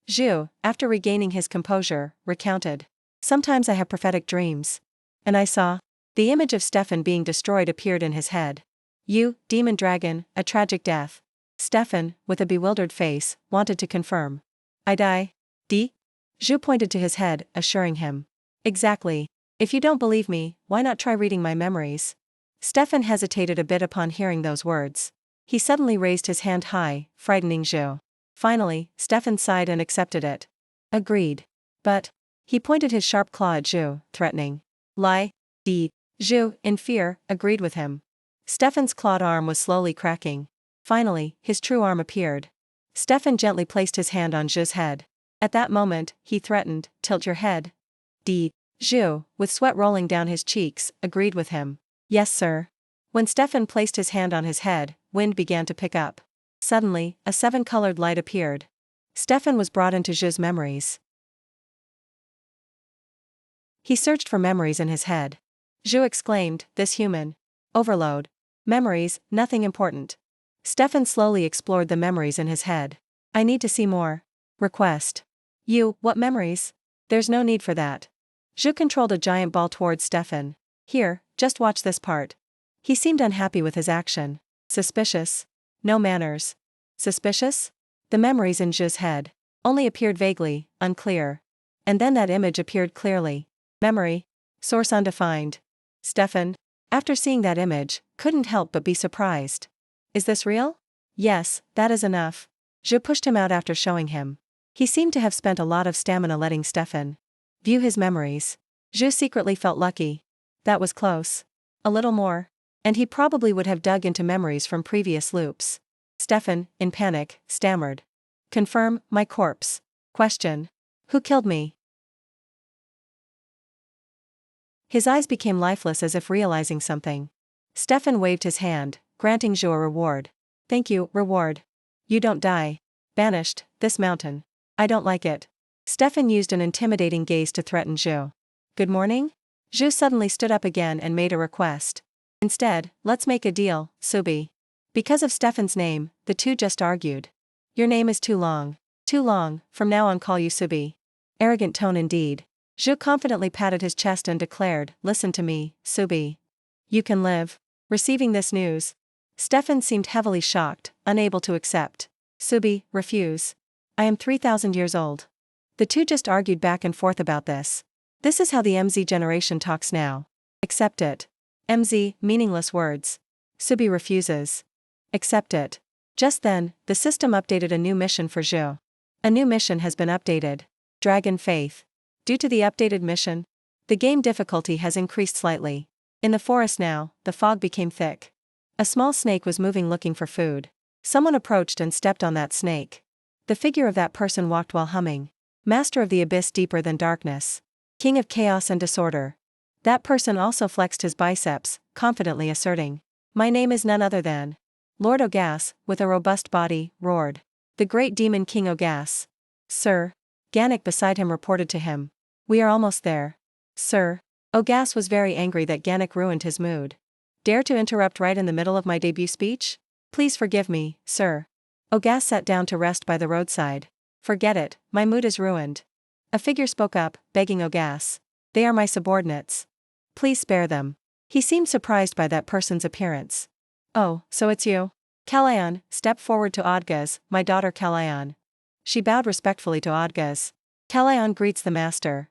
Zhu, after regaining his composure, recounted. Sometimes I have prophetic dreams. And I saw. The image of Stefan being destroyed appeared in his head. You, demon dragon, a tragic death. Stefan, with a bewildered face, wanted to confirm. I die? Zhu pointed to his head, assuring him. Exactly. If you don't believe me, why not try reading my memories? Stefan hesitated a bit upon hearing those words. He suddenly raised his hand high, frightening Zhu. Finally, Stefan sighed and accepted it. Agreed. But. He pointed his sharp claw at Zhu, threatening. Lie. Zhu, in fear, agreed with him. Stefan's clawed arm was slowly cracking. Finally, his true arm appeared. Stefan gently placed his hand on Zhu's head. At that moment, he threatened, tilt your head. Zhu, with sweat rolling down his cheeks, agreed with him. Yes sir. When Stefan placed his hand on his head, wind began to pick up. Suddenly, a seven-colored light appeared. Stefan was brought into Zhu's memories. He searched for memories in his head. Zhu exclaimed, this human. Overload. Memories, nothing important. Stefan slowly explored the memories in his head. I need to see more. Request. You, what memories? There's no need for that. Zhu controlled a giant ball towards Stefan. Here, just watch this part. He seemed unhappy with his action. Suspicious. No manners. Suspicious? The memories in Zhu's head only appeared vaguely, unclear. And then that image appeared clearly. Memory. Source undefined. Stefan, after seeing that image, couldn't help but be surprised. Is this real? Yes, that is enough. Zhu pushed him out after showing him. He seemed to have spent a lot of stamina letting Stefan view his memories. Zhu secretly felt lucky. That was close. A little more. And he probably would have dug into memories from previous loops. Stefan, in panic, stammered. Confirm, my corpse. Question. Who killed me? His eyes became lifeless as if realizing something. Stefan waved his hand, granting Zhu a reward. Thank you, reward. You don't die. Banished, this mountain. I don't like it. Stefan used an intimidating gaze to threaten Zhu. Good morning? Zhu suddenly stood up again and made a request. Instead, let's make a deal, Subi. Because of Stefan's name, the two just argued. Your name is too long. Too long, from now on call you Subi. Arrogant tone indeed. Zhu confidently patted his chest and declared, listen to me, Subi. You can live. Receiving this news, Stefan seemed heavily shocked, unable to accept. Subi, refuse. I am 3,000 years old. The two just argued back and forth about this. This is how the MZ generation talks now. Accept it. MZ, meaningless words. Subi refuses. Accept it. Just then, the system updated a new mission for Zhu. A new mission has been updated. Dragon Faith. Due to the updated mission, the game difficulty has increased slightly. In the forest now, the fog became thick. A small snake was moving looking for food. Someone approached and stepped on that snake. The figure of that person walked while humming. Master of the abyss deeper than darkness. King of chaos and disorder. That person also flexed his biceps, confidently asserting. My name is none other than Lord Ogas, with a robust body, roared. The great demon King Ogas. Sir. Ganek beside him reported to him. We are almost there. Sir. Ogas was very angry that Ganek ruined his mood. Dare to interrupt right in the middle of my debut speech? Please forgive me, sir. Ogas sat down to rest by the roadside. Forget it, my mood is ruined. A figure spoke up, begging Ogas. They are my subordinates. Please spare them. He seemed surprised by that person's appearance. Oh, so it's you? Calayan, step forward to Odgaz, my daughter Calayan. She bowed respectfully to Odgaz. Calayan greets the master.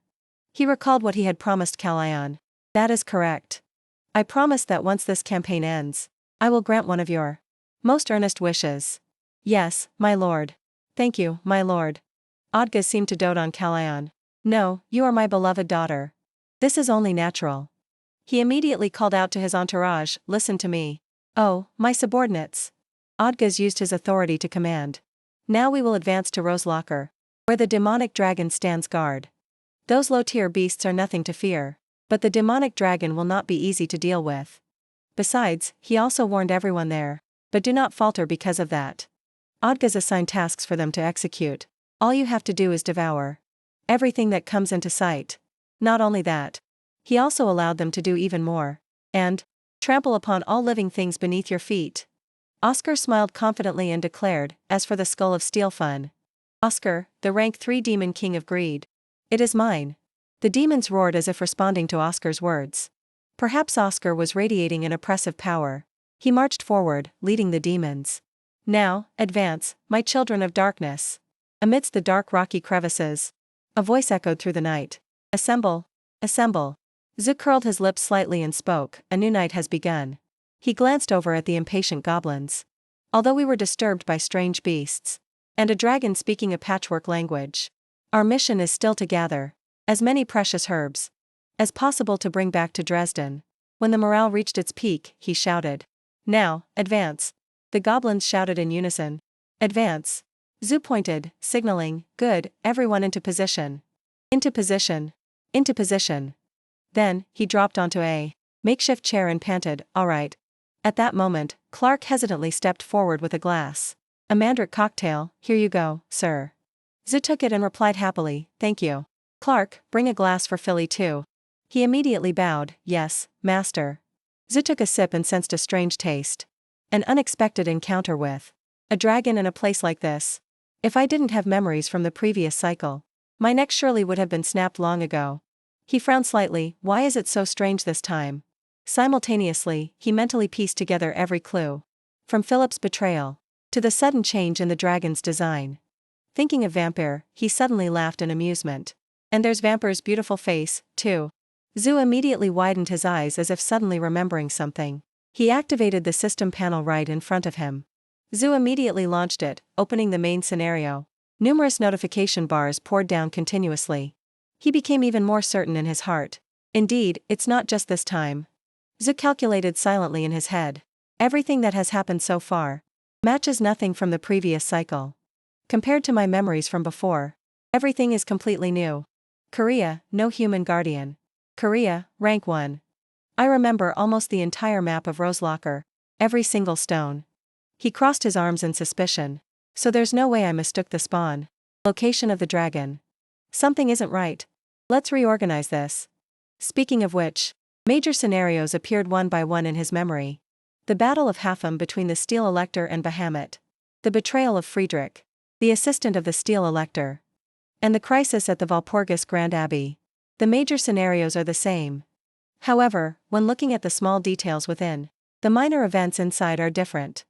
He recalled what he had promised Calayan. That is correct. I promise that once this campaign ends, I will grant one of your most earnest wishes. Yes, my lord. Thank you, my lord. Odgaz seemed to dote on Calayan. No, you are my beloved daughter. This is only natural. He immediately called out to his entourage, listen to me. Oh, my subordinates. Odgaz used his authority to command. Now we will advance to Roselocker, where the demonic dragon stands guard. Those low-tier beasts are nothing to fear, but the demonic dragon will not be easy to deal with. Besides, he also warned everyone there, but do not falter because of that. Odgaz assigned tasks for them to execute. All you have to do is devour everything that comes into sight. Not only that, he also allowed them to do even more, and trample upon all living things beneath your feet. Oscar smiled confidently and declared, as for the skull of steel fun. Oscar, the rank 3 demon king of greed. It is mine. The demons roared as if responding to Oscar's words. Perhaps Oscar was radiating an oppressive power. He marched forward, leading the demons. Now, advance, my children of darkness. Amidst the dark rocky crevices, a voice echoed through the night. Assemble, assemble. Zu curled his lips slightly and spoke, a new night has begun. He glanced over at the impatient goblins. Although we were disturbed by strange beasts, and a dragon speaking a patchwork language, our mission is still to gather as many precious herbs as possible to bring back to Dresden. When the morale reached its peak, he shouted. Now, advance. The goblins shouted in unison. Advance. Zu pointed, signaling, good, everyone into position. Into position. Into position. Then, he dropped onto a makeshift chair and panted, all right. At that moment, Clark hesitantly stepped forward with a glass. A mandrake cocktail, here you go, sir. Zu took it and replied happily, thank you. Clark, bring a glass for Philly too. He immediately bowed, yes, master. Zu took a sip and sensed a strange taste. An unexpected encounter with a dragon in a place like this. If I didn't have memories from the previous cycle, my neck surely would have been snapped long ago. He frowned slightly, why is it so strange this time? Simultaneously, he mentally pieced together every clue. From Philip's betrayal to the sudden change in the dragon's design. Thinking of Vampire, he suddenly laughed in amusement. And there's Vampire's beautiful face, too. Zu immediately widened his eyes as if suddenly remembering something. He activated the system panel right in front of him. Zu immediately launched it, opening the main scenario. Numerous notification bars poured down continuously. He became even more certain in his heart. Indeed, it's not just this time. Zu calculated silently in his head. Everything that has happened so far matches nothing from the previous cycle. Compared to my memories from before, everything is completely new. Korea, no human guardian. Korea, rank 1. I remember almost the entire map of Roselocker, every single stone. He crossed his arms in suspicion. So there's no way I mistook the spawn location of the dragon. Something isn't right. Let's reorganize this. Speaking of which, major scenarios appeared one by one in his memory. The Battle of Hapham between the Steel Elector and Bahamut. The betrayal of Friedrich, the assistant of the Steel Elector. And the crisis at the Walpurgis Grand Abbey. The major scenarios are the same. However, when looking at the small details within, the minor events inside are different.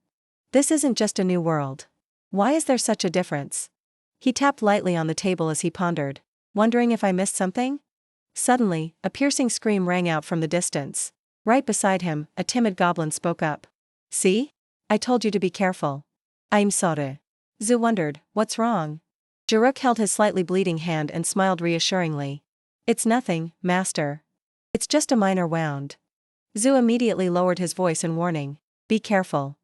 This isn't just a new world. Why is there such a difference? He tapped lightly on the table as he pondered, wondering if I missed something? Suddenly, a piercing scream rang out from the distance. Right beside him, a timid goblin spoke up. See? I told you to be careful. I'm sorry. Zu wondered, what's wrong? Jaruk held his slightly bleeding hand and smiled reassuringly. It's nothing, master. It's just a minor wound. Zu immediately lowered his voice in warning. Be careful.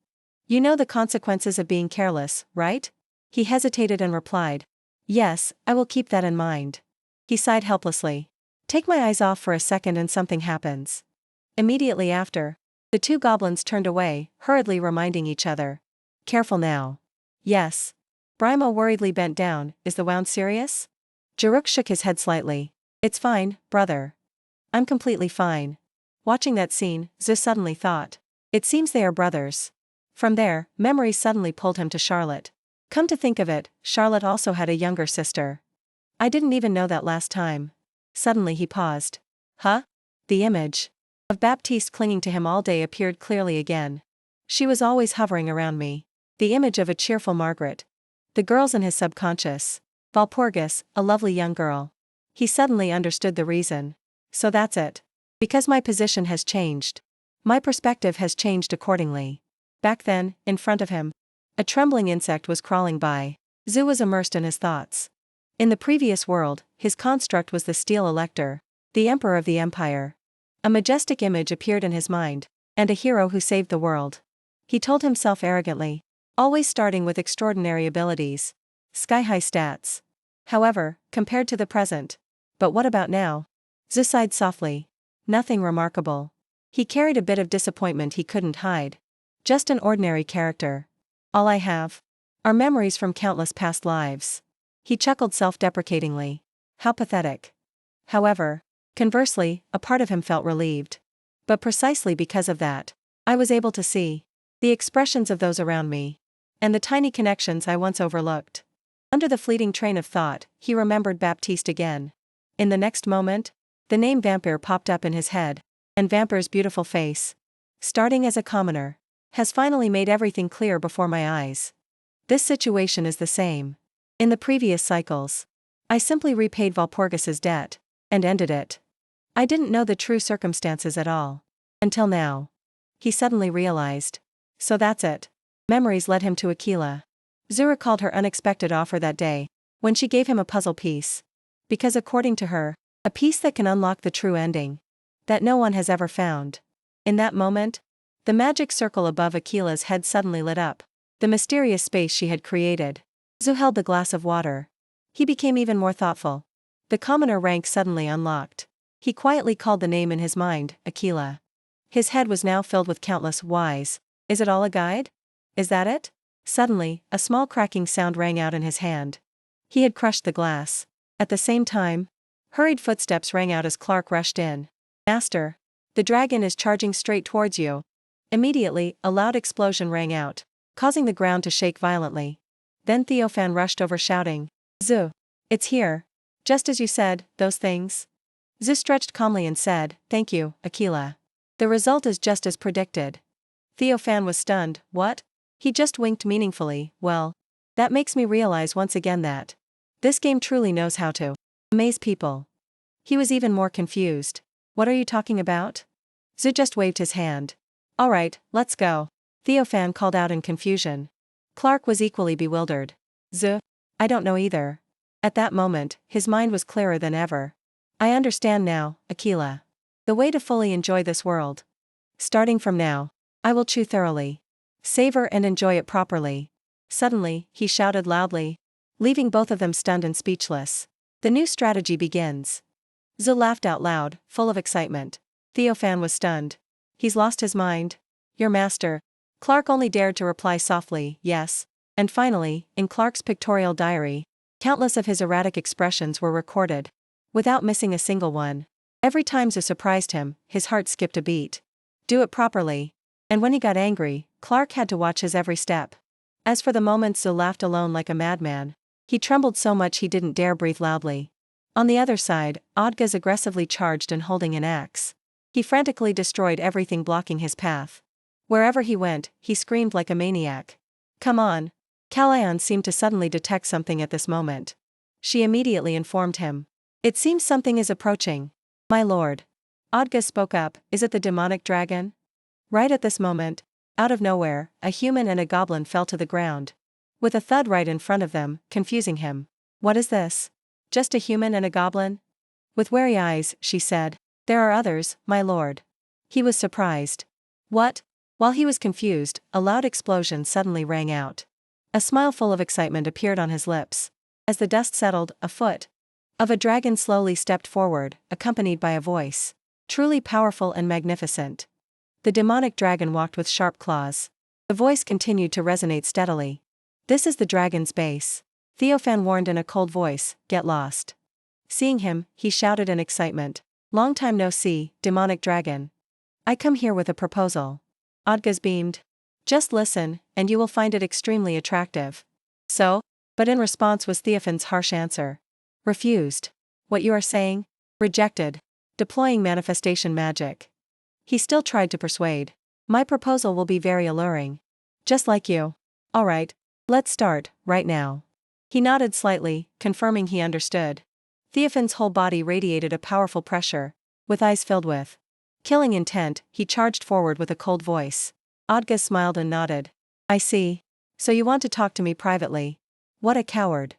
You know the consequences of being careless, right? He hesitated and replied. Yes, I will keep that in mind. He sighed helplessly. Take my eyes off for a second and something happens. Immediately after, the two goblins turned away, hurriedly reminding each other. Careful now. Yes. Brimo worriedly bent down, is the wound serious? Jaruk shook his head slightly. It's fine, brother. I'm completely fine. Watching that scene, Zu suddenly thought. It seems they are brothers. From there, memory suddenly pulled him to Charlotte. Come to think of it, Charlotte also had a younger sister. I didn't even know that last time. Suddenly he paused. Huh? The image of Baptiste clinging to him all day appeared clearly again. She was always hovering around me. The image of a cheerful Margaret. The girls in his subconscious. Walpurgis, a lovely young girl. He suddenly understood the reason. So that's it. Because my position has changed. My perspective has changed accordingly. Back then, in front of him, a trembling insect was crawling by. Zhu was immersed in his thoughts. In the previous world, his construct was the Steel Elector, the Emperor of the Empire. A majestic image appeared in his mind, and a hero who saved the world. He told himself arrogantly, always starting with extraordinary abilities. Sky-high stats. However, compared to the present. But what about now? Zhu sighed softly. Nothing remarkable. He carried a bit of disappointment he couldn't hide. Just an ordinary character. All I have are memories from countless past lives. He chuckled self-deprecatingly. How pathetic. However, conversely, a part of him felt relieved. But precisely because of that, I was able to see the expressions of those around me, and the tiny connections I once overlooked. Under the fleeting train of thought, he remembered Baptiste again. In the next moment, the name Vampire popped up in his head, and Vampire's beautiful face, starting as a commoner, has finally made everything clear before my eyes. This situation is the same. In the previous cycles, I simply repaid Walpurgis's debt, and ended it. I didn't know the true circumstances at all. Until now. He suddenly realized. So that's it. Memories led him to Aquila. Zhu recalled her unexpected offer that day, when she gave him a puzzle piece. Because according to her, a piece that can unlock the true ending. That no one has ever found. In that moment, the magic circle above Aquila's head suddenly lit up. The mysterious space she had created. Zhu held the glass of water. He became even more thoughtful. The commoner rank suddenly unlocked. He quietly called the name in his mind, Aquila. His head was now filled with countless whys. Is it all a guide? Is that it? Suddenly, a small cracking sound rang out in his hand. He had crushed the glass. At the same time, hurried footsteps rang out as Clark rushed in. Master, the dragon is charging straight towards you. Immediately, a loud explosion rang out, causing the ground to shake violently. Then Theophan rushed over shouting, Zhu, it's here. Just as you said, those things. Zhu stretched calmly and said, thank you, Aquila. The result is just as predicted. Theophan was stunned. What? He just winked meaningfully. Well, that makes me realize once again that this game truly knows how to amaze people. He was even more confused. What are you talking about? Zhu just waved his hand. All right, let's go. Theophan called out in confusion. Clark was equally bewildered. Zhu? I don't know either. At that moment, his mind was clearer than ever. I understand now, Aquila. The way to fully enjoy this world. Starting from now, I will chew thoroughly. Savor and enjoy it properly. Suddenly, he shouted loudly, leaving both of them stunned and speechless. The new strategy begins. Zhu laughed out loud, full of excitement. Theophan was stunned. He's lost his mind. Your master. Clark only dared to reply softly, yes. And finally, in Clark's pictorial diary, countless of his erratic expressions were recorded, without missing a single one. Every time Zhu surprised him, his heart skipped a beat. Do it properly. And when he got angry, Clark had to watch his every step. As for the moments Zhu laughed alone like a madman, he trembled so much he didn't dare breathe loudly. On the other side, Odgaz aggressively charged and holding an axe. He frantically destroyed everything blocking his path. Wherever he went, he screamed like a maniac. Come on. Calion seemed to suddenly detect something at this moment. She immediately informed him. It seems something is approaching. My lord. Odgaz spoke up, is it the demonic dragon? Right at this moment, out of nowhere, a human and a goblin fell to the ground. With a thud right in front of them, confusing him. What is this? Just a human and a goblin? With wary eyes, she said, there are others, my lord. He was surprised. What? While he was confused, a loud explosion suddenly rang out. A smile full of excitement appeared on his lips. As the dust settled, a foot of a dragon slowly stepped forward, accompanied by a voice. Truly powerful and magnificent. The demonic dragon walked with sharp claws. The voice continued to resonate steadily. This is the dragon's base. Theophan warned in a cold voice, get lost. Seeing him, he shouted in excitement. Long time no see, demonic dragon. I come here with a proposal. Odgaz beamed. Just listen, and you will find it extremely attractive. So? But in response was Theophan's harsh answer. Refused. What you are saying? Rejected. Deploying manifestation magic. He still tried to persuade. My proposal will be very alluring. Just like you. Alright, let's start, right now. He nodded slightly, confirming he understood. Theophan's whole body radiated a powerful pressure. With eyes filled with killing intent, he charged forward with a cold voice. Odga smiled and nodded. I see. So you want to talk to me privately. What a coward.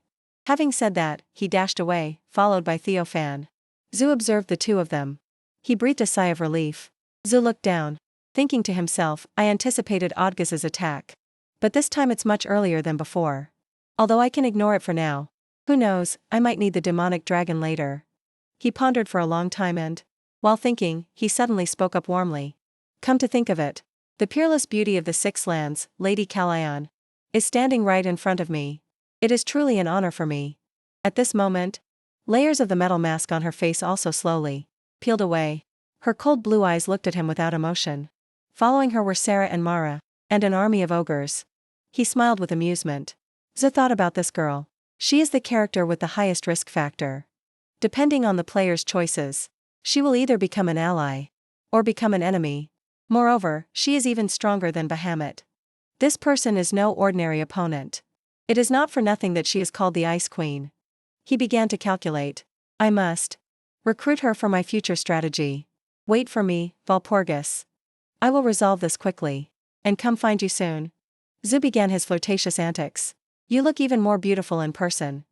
Having said that, he dashed away, followed by Theophan. Zhu observed the two of them. He breathed a sigh of relief. Zhu looked down, thinking to himself, I anticipated Odga's attack. But this time it's much earlier than before. Although I can ignore it for now. Who knows, I might need the demonic dragon later. He pondered for a long time and, while thinking, he suddenly spoke up warmly. Come to think of it, the peerless beauty of the Six Lands, Lady Calayan, is standing right in front of me. It is truly an honor for me. At this moment, layers of the metal mask on her face also slowly peeled away. Her cold blue eyes looked at him without emotion. Following her were Sarah and Mara, and an army of ogres. He smiled with amusement. Zhu thought about this girl. She is the character with the highest risk factor. Depending on the player's choices, she will either become an ally or become an enemy. Moreover, she is even stronger than Bahamut. This person is no ordinary opponent. It is not for nothing that she is called the Ice Queen. He began to calculate. I must recruit her for my future strategy. Wait for me, Valpurgis. I will resolve this quickly, and come find you soon. Zhu began his flirtatious antics. You look even more beautiful in person.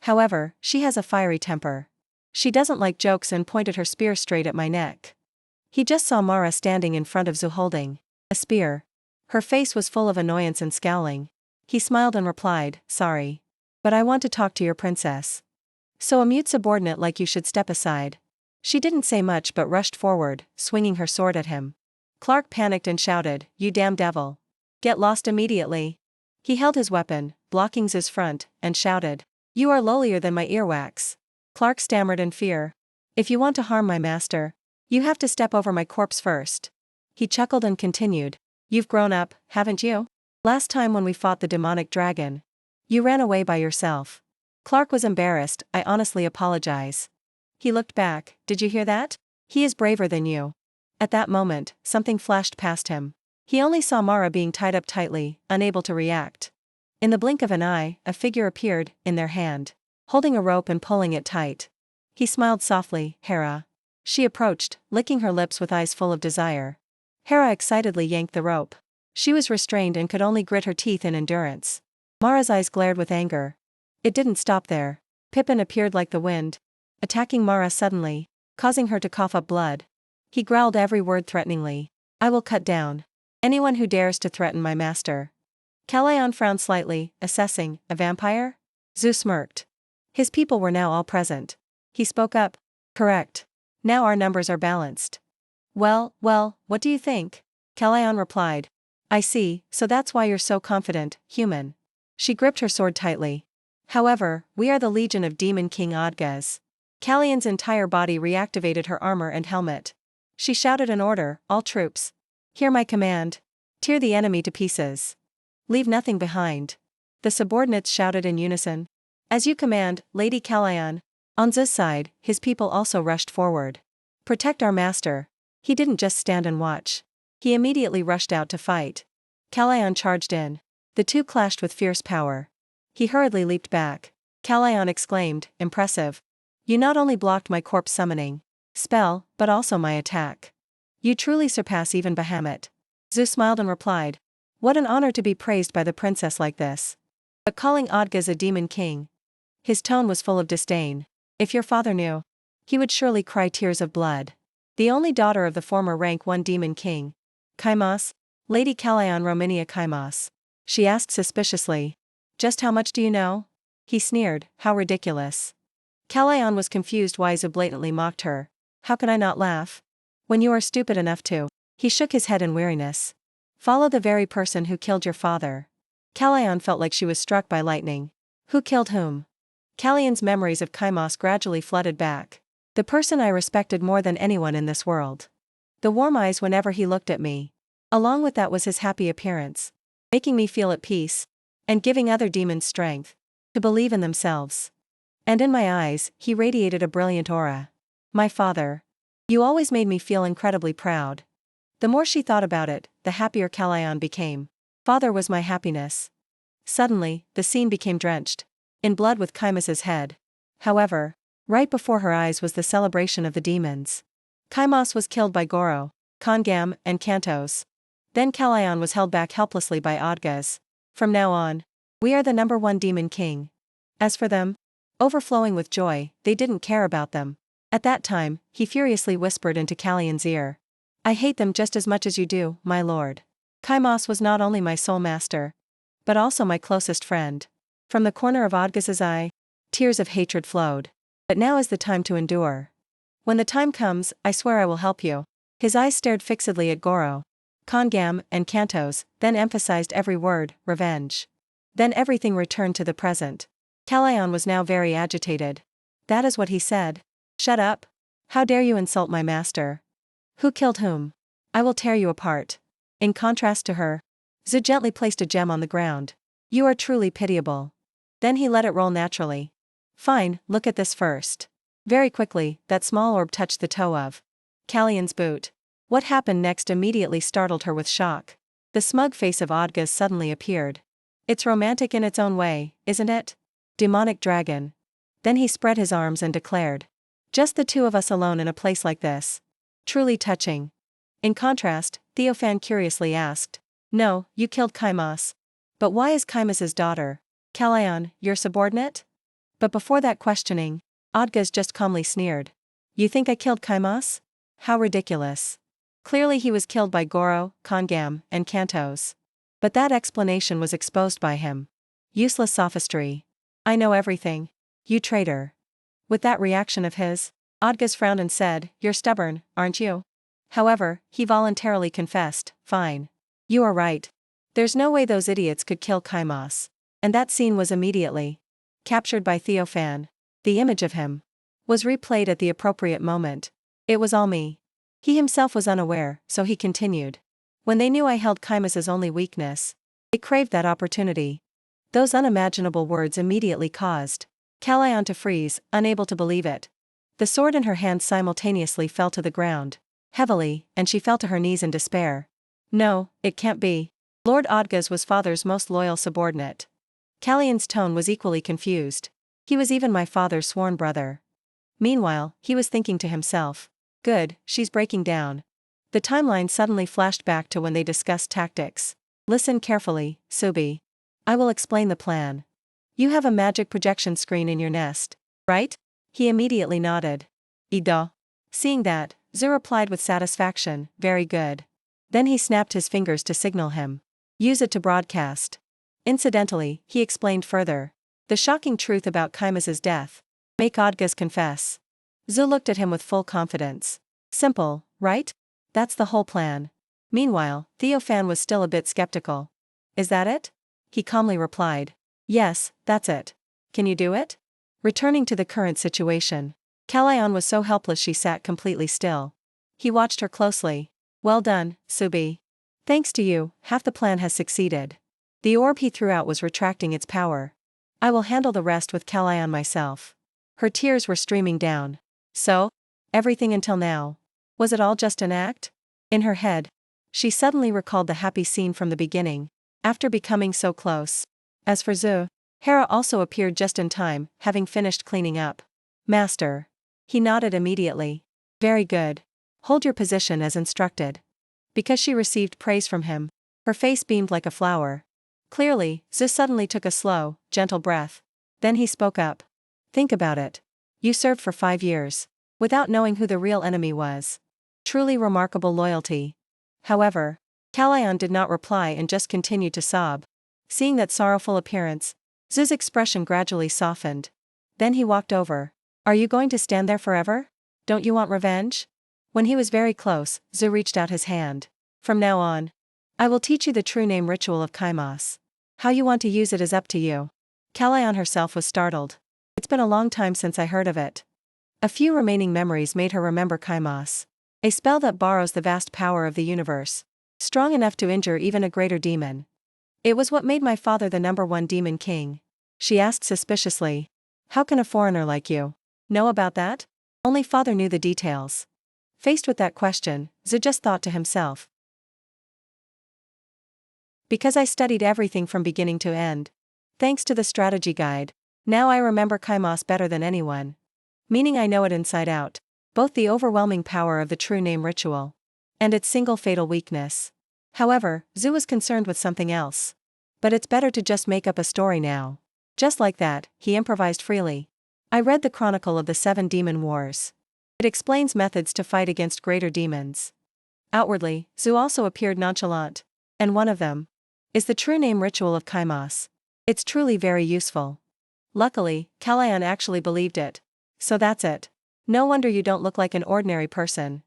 However, she has a fiery temper. She doesn't like jokes and pointed her spear straight at my neck. He just saw Mara standing in front of Zhu holding a spear. Her face was full of annoyance and scowling. He smiled and replied, sorry. But I want to talk to your princess. So a mute subordinate like you should step aside. She didn't say much but rushed forward, swinging her sword at him. Clark panicked and shouted, you damn devil. Get lost immediately. He held his weapon, blocking Zhu's front, and shouted, you are lowlier than my earwax. Clark stammered in fear. If you want to harm my master, you have to step over my corpse first. He chuckled and continued, you've grown up, haven't you? Last time when we fought the demonic dragon, you ran away by yourself. Clark was embarrassed, I honestly apologize. He looked back, did you hear that? He is braver than you. At that moment, something flashed past him. He only saw Mara being tied up tightly, unable to react. In the blink of an eye, a figure appeared, in their hand, holding a rope and pulling it tight. He smiled softly, Hera. She approached, licking her lips with eyes full of desire. Hera excitedly yanked the rope. She was restrained and could only grit her teeth in endurance. Mara's eyes glared with anger. It didn't stop there. Pippin appeared like the wind, attacking Mara suddenly, causing her to cough up blood. He growled every word threateningly. I will cut down anyone who dares to threaten my master. Calayan frowned slightly, assessing, a vampire? Zhu smirked. His people were now all present. He spoke up. Correct. Now our numbers are balanced. Well, what do you think? Calayan replied. I see, so that's why you're so confident, human. She gripped her sword tightly. However, we are the Legion of Demon King Odgas. Calayan's entire body reactivated her armor and helmet. She shouted an order, all troops. Hear my command. Tear the enemy to pieces. Leave nothing behind. The subordinates shouted in unison. As you command, Lady Calayan. On Zhu's side, his people also rushed forward. Protect our master. He didn't just stand and watch. He immediately rushed out to fight. Calayan charged in. The two clashed with fierce power. He hurriedly leaped back. Calayan exclaimed, impressive. You not only blocked my corpse summoning spell, but also my attack. You truly surpass even Bahamut. Zhu smiled and replied. What an honor to be praised by the princess like this. But calling Odgas a demon king. His tone was full of disdain. If your father knew, he would surely cry tears of blood. The only daughter of the former rank 1 demon king. Kaimas? Lady Calayan Rominia Kaimas. She asked suspiciously. Just how much do you know? He sneered, how ridiculous. Calayan was confused why Zhu blatantly mocked her. How can I not laugh? When you are stupid enough to. He shook his head in weariness. Follow the very person who killed your father. Calayan felt like she was struck by lightning. Who killed whom? Calayan's memories of Kaimas gradually flooded back. The person I respected more than anyone in this world. The warm eyes whenever he looked at me. Along with that was his happy appearance. Making me feel at peace. And giving other demons strength. To believe in themselves. And in my eyes, he radiated a brilliant aura. My father. You always made me feel incredibly proud. The more she thought about it, the happier Kalyan became. Father was my happiness. Suddenly, the scene became drenched in blood with Kaimas's head. However, right before her eyes was the celebration of the demons. Kaimas was killed by Goro, Kongam, and Kantos. Then Kalyan was held back helplessly by Odgas. From now on, we are the #1 demon king. As for them, overflowing with joy, they didn't care about them. At that time, he furiously whispered into Kalyan's ear. I hate them just as much as you do, my lord. Kaimas was not only my soul master, but also my closest friend. From the corner of Odgas's eye, tears of hatred flowed. But now is the time to endure. When the time comes, I swear I will help you. His eyes stared fixedly at Goro, Kongam, and Kantos, then emphasized every word, revenge. Then everything returned to the present. Kalyan was now very agitated. That is what he said. Shut up. How dare you insult my master? Who killed whom? I will tear you apart. In contrast to her, Zhu gently placed a gem on the ground. You are truly pitiable. Then he let it roll naturally. Fine, look at this first. Very quickly, that small orb touched the toe of Kalyan's boot. What happened next immediately startled her with shock. The smug face of Odgas suddenly appeared. It's romantic in its own way, isn't it? Demonic dragon. Then he spread his arms and declared. Just the two of us alone in a place like this. Truly touching. In contrast, Theophan curiously asked. No, you killed Kaimas. But why is Kaimas's daughter, Kalyan, your subordinate? But before that questioning, Odgas just calmly sneered. You think I killed Kaimas? How ridiculous. Clearly he was killed by Goro, Kongam, and Kantos. But that explanation was exposed by him. Useless sophistry. I know everything. You traitor. With that reaction of his, Odgas frowned and said, You're stubborn, aren't you? However, he voluntarily confessed, Fine. You are right. There's no way those idiots could kill Kaimas. And that scene was immediately captured by Theophan. The image of him was replayed at the appropriate moment. It was all me. He himself was unaware, so he continued. When they knew I held Kaimas's only weakness, they craved that opportunity. Those unimaginable words immediately caused Kalyan to freeze, unable to believe it. The sword in her hand simultaneously fell to the ground, heavily, and she fell to her knees in despair. No, it can't be. Lord Odgas was father's most loyal subordinate. Kalyan's tone was equally confused. He was even my father's sworn brother. Meanwhile, he was thinking to himself. Good, she's breaking down. The timeline suddenly flashed back to when they discussed tactics. Listen carefully, Subi. I will explain the plan. You have a magic projection screen in your nest, right? He immediately nodded. Ido. Seeing that, Zhu replied with satisfaction, very good. Then he snapped his fingers to signal him. Use it to broadcast. Incidentally, he explained further. The shocking truth about Kaimas's death. Make Odgas confess. Zhu looked at him with full confidence. Simple, right? That's the whole plan. Meanwhile, Theophan was still a bit skeptical. Is that it? He calmly replied. Yes, that's it. Can you do it? Returning to the current situation, Kalyan was so helpless she sat completely still. He watched her closely. Well done, Subi. Thanks to you, half the plan has succeeded. The orb he threw out was retracting its power. I will handle the rest with Kalyan myself. Her tears were streaming down. So? Everything until now. Was it all just an act? In her head, she suddenly recalled the happy scene from the beginning, after becoming so close. As for Zhu, Hera also appeared just in time, having finished cleaning up. Master. He nodded immediately. Very good. Hold your position as instructed. Because she received praise from him, her face beamed like a flower. Clearly, Zhu suddenly took a slow, gentle breath. Then he spoke up. Think about it. You served for 5 years, without knowing who the real enemy was. Truly remarkable loyalty. However, Kalyan did not reply and just continued to sob. Seeing that sorrowful appearance, Zhu's expression gradually softened. Then he walked over. Are you going to stand there forever? Don't you want revenge? When he was very close, Zhu reached out his hand. From now on, I will teach you the true name ritual of Kaimas. How you want to use it is up to you. Kalyan herself was startled. It's been a long time since I heard of it. A few remaining memories made her remember Kaimas. A spell that borrows the vast power of the universe. Strong enough to injure even a greater demon. It was what made my father the #1 demon king. She asked suspiciously. How can a foreigner like you know about that? Only father knew the details. Faced with that question, Zhu just thought to himself. Because I studied everything from beginning to end. Thanks to the strategy guide, now I remember Kaimos better than anyone. Meaning I know it inside out. Both the overwhelming power of the true name ritual and its single fatal weakness. However, Zhu was concerned with something else. But it's better to just make up a story now. Just like that, he improvised freely. I read the Chronicle of the Seven Demon Wars. It explains methods to fight against greater demons. Outwardly, Zhu also appeared nonchalant. And one of them is the true name ritual of Kaimos. It's truly very useful. Luckily, Kalayan actually believed it. So that's it. No wonder you don't look like an ordinary person.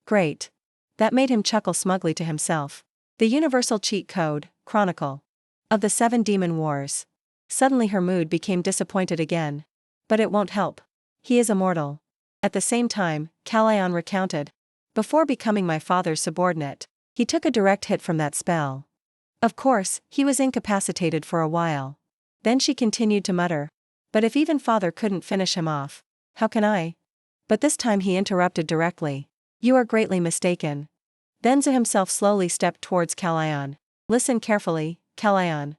Great. That made him chuckle smugly to himself. The universal cheat code, Chronicle of the Seven Demon Wars. Suddenly her mood became disappointed again. But it won't help. He is immortal. At the same time, Kalayan recounted. Before becoming my father's subordinate, he took a direct hit from that spell. Of course, he was incapacitated for a while. Then she continued to mutter. But if even father couldn't finish him off, how can I? But this time he interrupted directly. You are greatly mistaken. Then Zhu himself slowly stepped towards Kalayan. Listen carefully, Kalayan.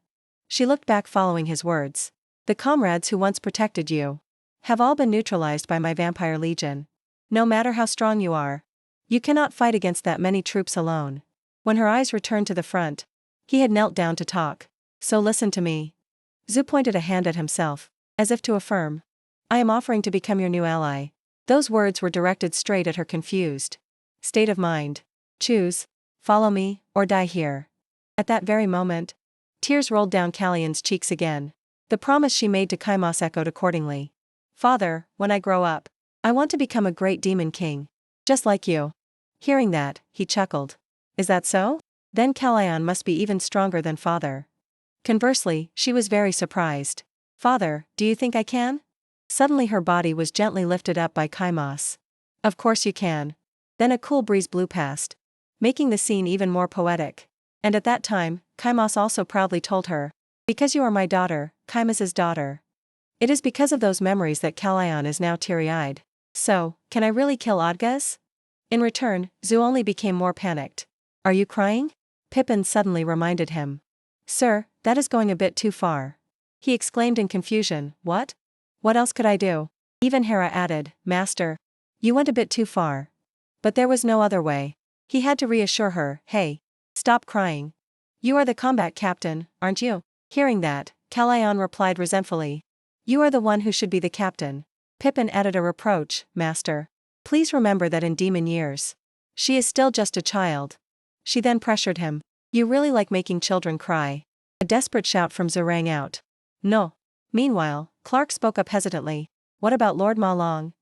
She looked back following his words. The comrades who once protected you have all been neutralized by my vampire legion. No matter how strong you are, you cannot fight against that many troops alone. When her eyes returned to the front, he had knelt down to talk. So listen to me. Zhu pointed a hand at himself, as if to affirm. I am offering to become your new ally. Those words were directed straight at her confused state of mind. Choose, follow me, or die here. At that very moment, tears rolled down Kalayan's cheeks again. The promise she made to Kaimos echoed accordingly. Father, when I grow up, I want to become a great demon king. Just like you. Hearing that, he chuckled. Is that so? Then Kalayan must be even stronger than father. Conversely, she was very surprised. Father, do you think I can? Suddenly her body was gently lifted up by Kaimos. Of course you can. Then a cool breeze blew past, making the scene even more poetic. And at that time, Kaimos also proudly told her, because you are my daughter, Kaimos's daughter. It is because of those memories that Kalayan is now teary-eyed. So, can I really kill Odgaz? In return, Zhu only became more panicked. Are you crying? Pippin suddenly reminded him. Sir, that is going a bit too far. He exclaimed in confusion, what? What else could I do? Even Hera added, Master, you went a bit too far. But there was no other way. He had to reassure her, hey, stop crying. You are the combat captain, aren't you? Hearing that, Kalayan replied resentfully. You are the one who should be the captain. Pippin added a reproach, Master. Please remember that in demon years, she is still just a child. She then pressured him. You really like making children cry. A desperate shout from Zhu rang out. No. Meanwhile, Clark spoke up hesitantly. What about Lord Ma Long?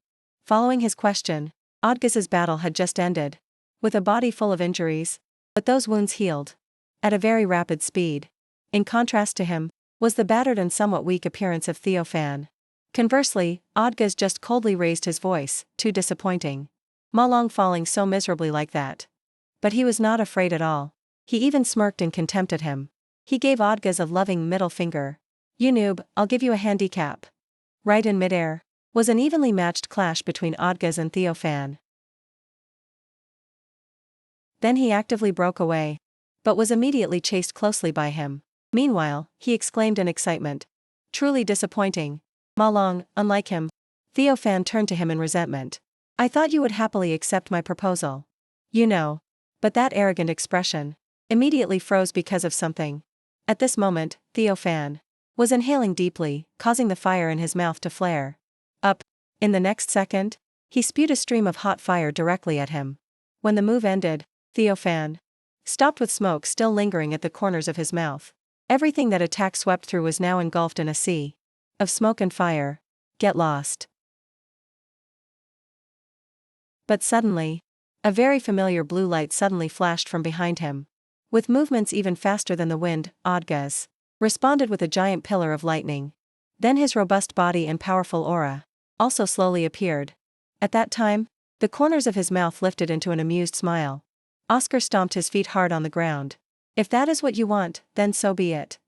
Following his question, Odgaz's battle had just ended. With a body full of injuries, but those wounds healed at a very rapid speed. In contrast to him, was the battered and somewhat weak appearance of Theophan. Conversely, Odgaz just coldly raised his voice, too disappointing. Ma Long falling so miserably like that. But he was not afraid at all. He even smirked in contempt at him. He gave Odgaz a loving middle finger. You noob, I'll give you a handicap. Right in midair was an evenly matched clash between Odgaz and Theophan. Then he actively broke away, but was immediately chased closely by him. Meanwhile, he exclaimed in excitement. Truly disappointing. Ma Long, unlike him. Theophan turned to him in resentment. I thought you would happily accept my proposal. You know. But that arrogant expression immediately froze because of something. At this moment, Theophan was inhaling deeply, causing the fire in his mouth to flare up. In the next second, he spewed a stream of hot fire directly at him. When the move ended, Theophan stopped with smoke still lingering at the corners of his mouth. Everything that attack swept through was now engulfed in a sea of smoke and fire. Get lost. But suddenly, a very familiar blue light suddenly flashed from behind him. With movements even faster than the wind, Odgaz responded with a giant pillar of lightning. Then his robust body and powerful aura also slowly appeared. At that time, the corners of his mouth lifted into an amused smile. Oscar stomped his feet hard on the ground. If that is what you want, then so be it.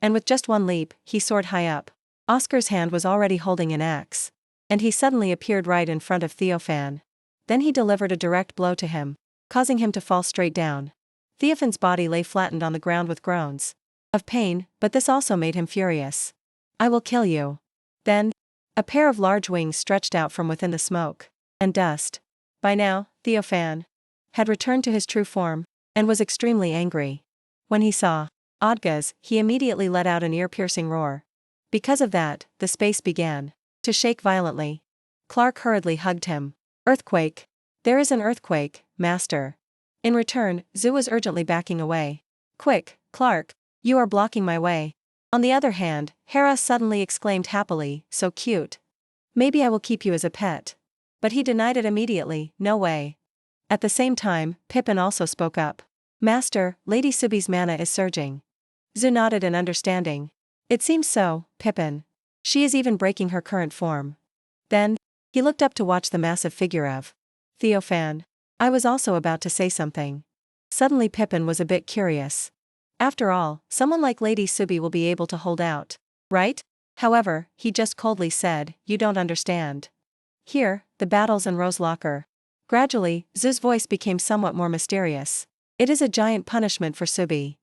And with just one leap, he soared high up. Oscar's hand was already holding an axe. And he suddenly appeared right in front of Theophan. Then he delivered a direct blow to him, causing him to fall straight down. Theophan's body lay flattened on the ground with groans of pain, but this also made him furious. I will kill you. Then, a pair of large wings stretched out from within the smoke and dust. By now, Theophan had returned to his true form, and was extremely angry. When he saw Odgaz, he immediately let out an ear-piercing roar. Because of that, the space began to shake violently. Clark hurriedly hugged him. Earthquake. There is an earthquake, Master. In return, Zu was urgently backing away. Quick, Clark. You are blocking my way. On the other hand, Hera suddenly exclaimed happily, so cute. Maybe I will keep you as a pet. But he denied it immediately, no way. At the same time, Pippin also spoke up. Master, Lady Subi's mana is surging. Zu nodded in understanding. It seems so, Pippin. She is even breaking her current form. Then, he looked up to watch the massive figure of Theophan. I was also about to say something. Suddenly Pippin was a bit curious. After all, someone like Lady Subi will be able to hold out, right? However, he just coldly said, you don't understand. Here, the battles in Rose Locker. Gradually, Zu's voice became somewhat more mysterious. It is a giant punishment for Subi.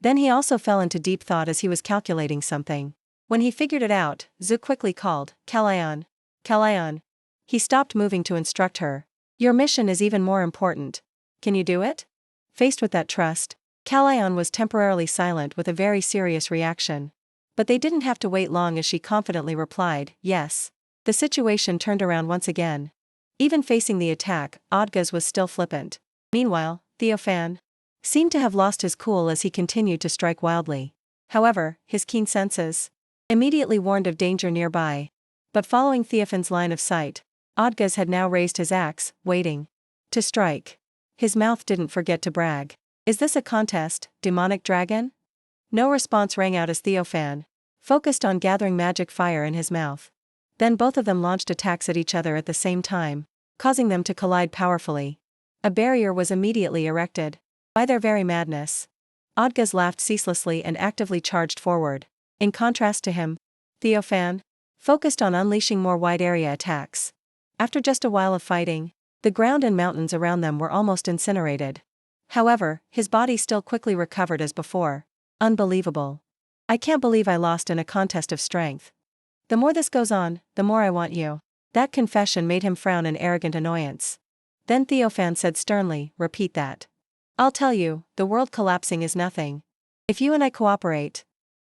Then he also fell into deep thought as he was calculating something. When he figured it out, Zu quickly called, Kalayan. Kalayan. He stopped moving to instruct her. Your mission is even more important. Can you do it? Faced with that trust, Kalayan was temporarily silent with a very serious reaction. But they didn't have to wait long as she confidently replied, yes. The situation turned around once again. Even facing the attack, Odgaz was still flippant. Meanwhile, Theophan seemed to have lost his cool as he continued to strike wildly. However, his keen senses immediately warned of danger nearby. But following Theophan's line of sight, Odgaz had now raised his axe, waiting to strike. His mouth didn't forget to brag. Is this a contest, demonic dragon? No response rang out as Theophan focused on gathering magic fire in his mouth. Then both of them launched attacks at each other at the same time, causing them to collide powerfully. A barrier was immediately erected. By their very madness, Odgaz laughed ceaselessly and actively charged forward. In contrast to him, Theophan focused on unleashing more wide-area attacks. After just a while of fighting, the ground and mountains around them were almost incinerated. However, his body still quickly recovered as before. Unbelievable. I can't believe I lost in a contest of strength. The more this goes on, the more I want you. That confession made him frown in arrogant annoyance. Then Theophan said sternly, repeat that. I'll tell you, the world collapsing is nothing. If you and I cooperate.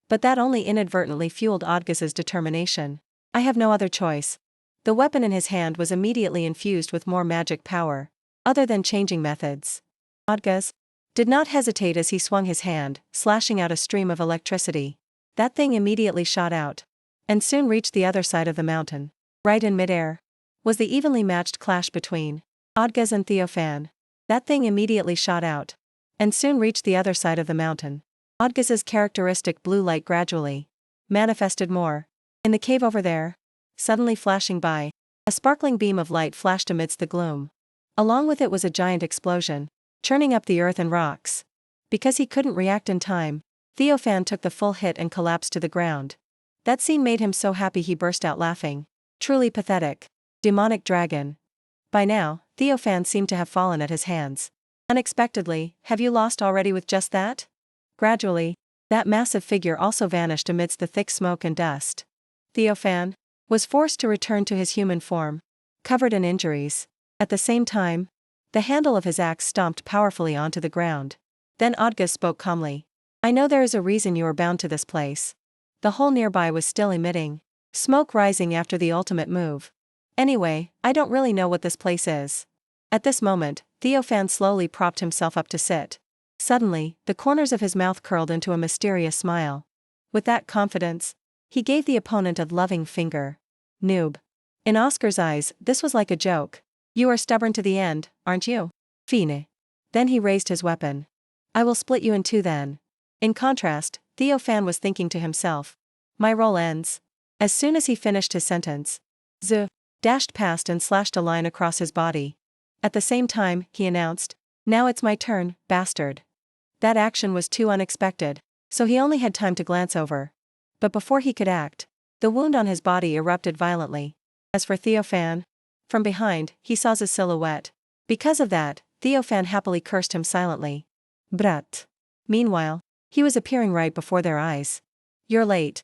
But that only inadvertently fueled Odgaz's determination. I have no other choice. The weapon in his hand was immediately infused with more magic power, other than changing methods. Odgaz did not hesitate as he swung his hand, slashing out a stream of electricity. That thing immediately shot out, and soon reached the other side of the mountain. Right in midair was the evenly matched clash between Odgaz and Theophan. That thing immediately shot out, and soon reached the other side of the mountain. Odgaz's characteristic blue light gradually manifested more. In the cave over there, suddenly flashing by, a sparkling beam of light flashed amidst the gloom. Along with it was a giant explosion, churning up the earth and rocks. Because he couldn't react in time, Theophan took the full hit and collapsed to the ground. That scene made him so happy he burst out laughing. Truly pathetic. Demonic dragon. By now, Theophan seemed to have fallen at his hands. Unexpectedly, have you lost already with just that? Gradually, that massive figure also vanished amidst the thick smoke and dust. Theophan was forced to return to his human form, covered in injuries. At the same time, the handle of his axe stomped powerfully onto the ground. Then Odgaz spoke calmly. I know there is a reason you are bound to this place. The hole nearby was still emitting smoke rising after the ultimate move. Anyway, I don't really know what this place is. At this moment, Theophan slowly propped himself up to sit. Suddenly, the corners of his mouth curled into a mysterious smile. With that confidence, he gave the opponent a loving finger. Noob. In Oscar's eyes, this was like a joke. You are stubborn to the end, aren't you? Fine. Then he raised his weapon. I will split you in two then. In contrast, Theophan was thinking to himself. My role ends. As soon as he finished his sentence, Zu dashed past and slashed a line across his body. At the same time, he announced, now it's my turn, bastard. That action was too unexpected, so he only had time to glance over. But before he could act, the wound on his body erupted violently. As for Theophan, from behind, he saw Zu's silhouette. Because of that, Theophan happily cursed him silently. Brat. Meanwhile, he was appearing right before their eyes. You're late.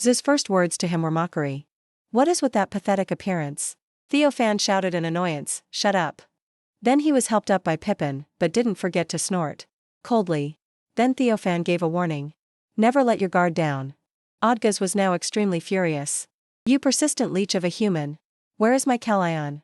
Zu's first words to him were mockery. What is with that pathetic appearance? Theophan shouted in annoyance, shut up. Then he was helped up by Pippin, but didn't forget to snort. Coldly. Then Theophan gave a warning. Never let your guard down. Odgaz was now extremely furious. You persistent leech of a human. Where is my Calion?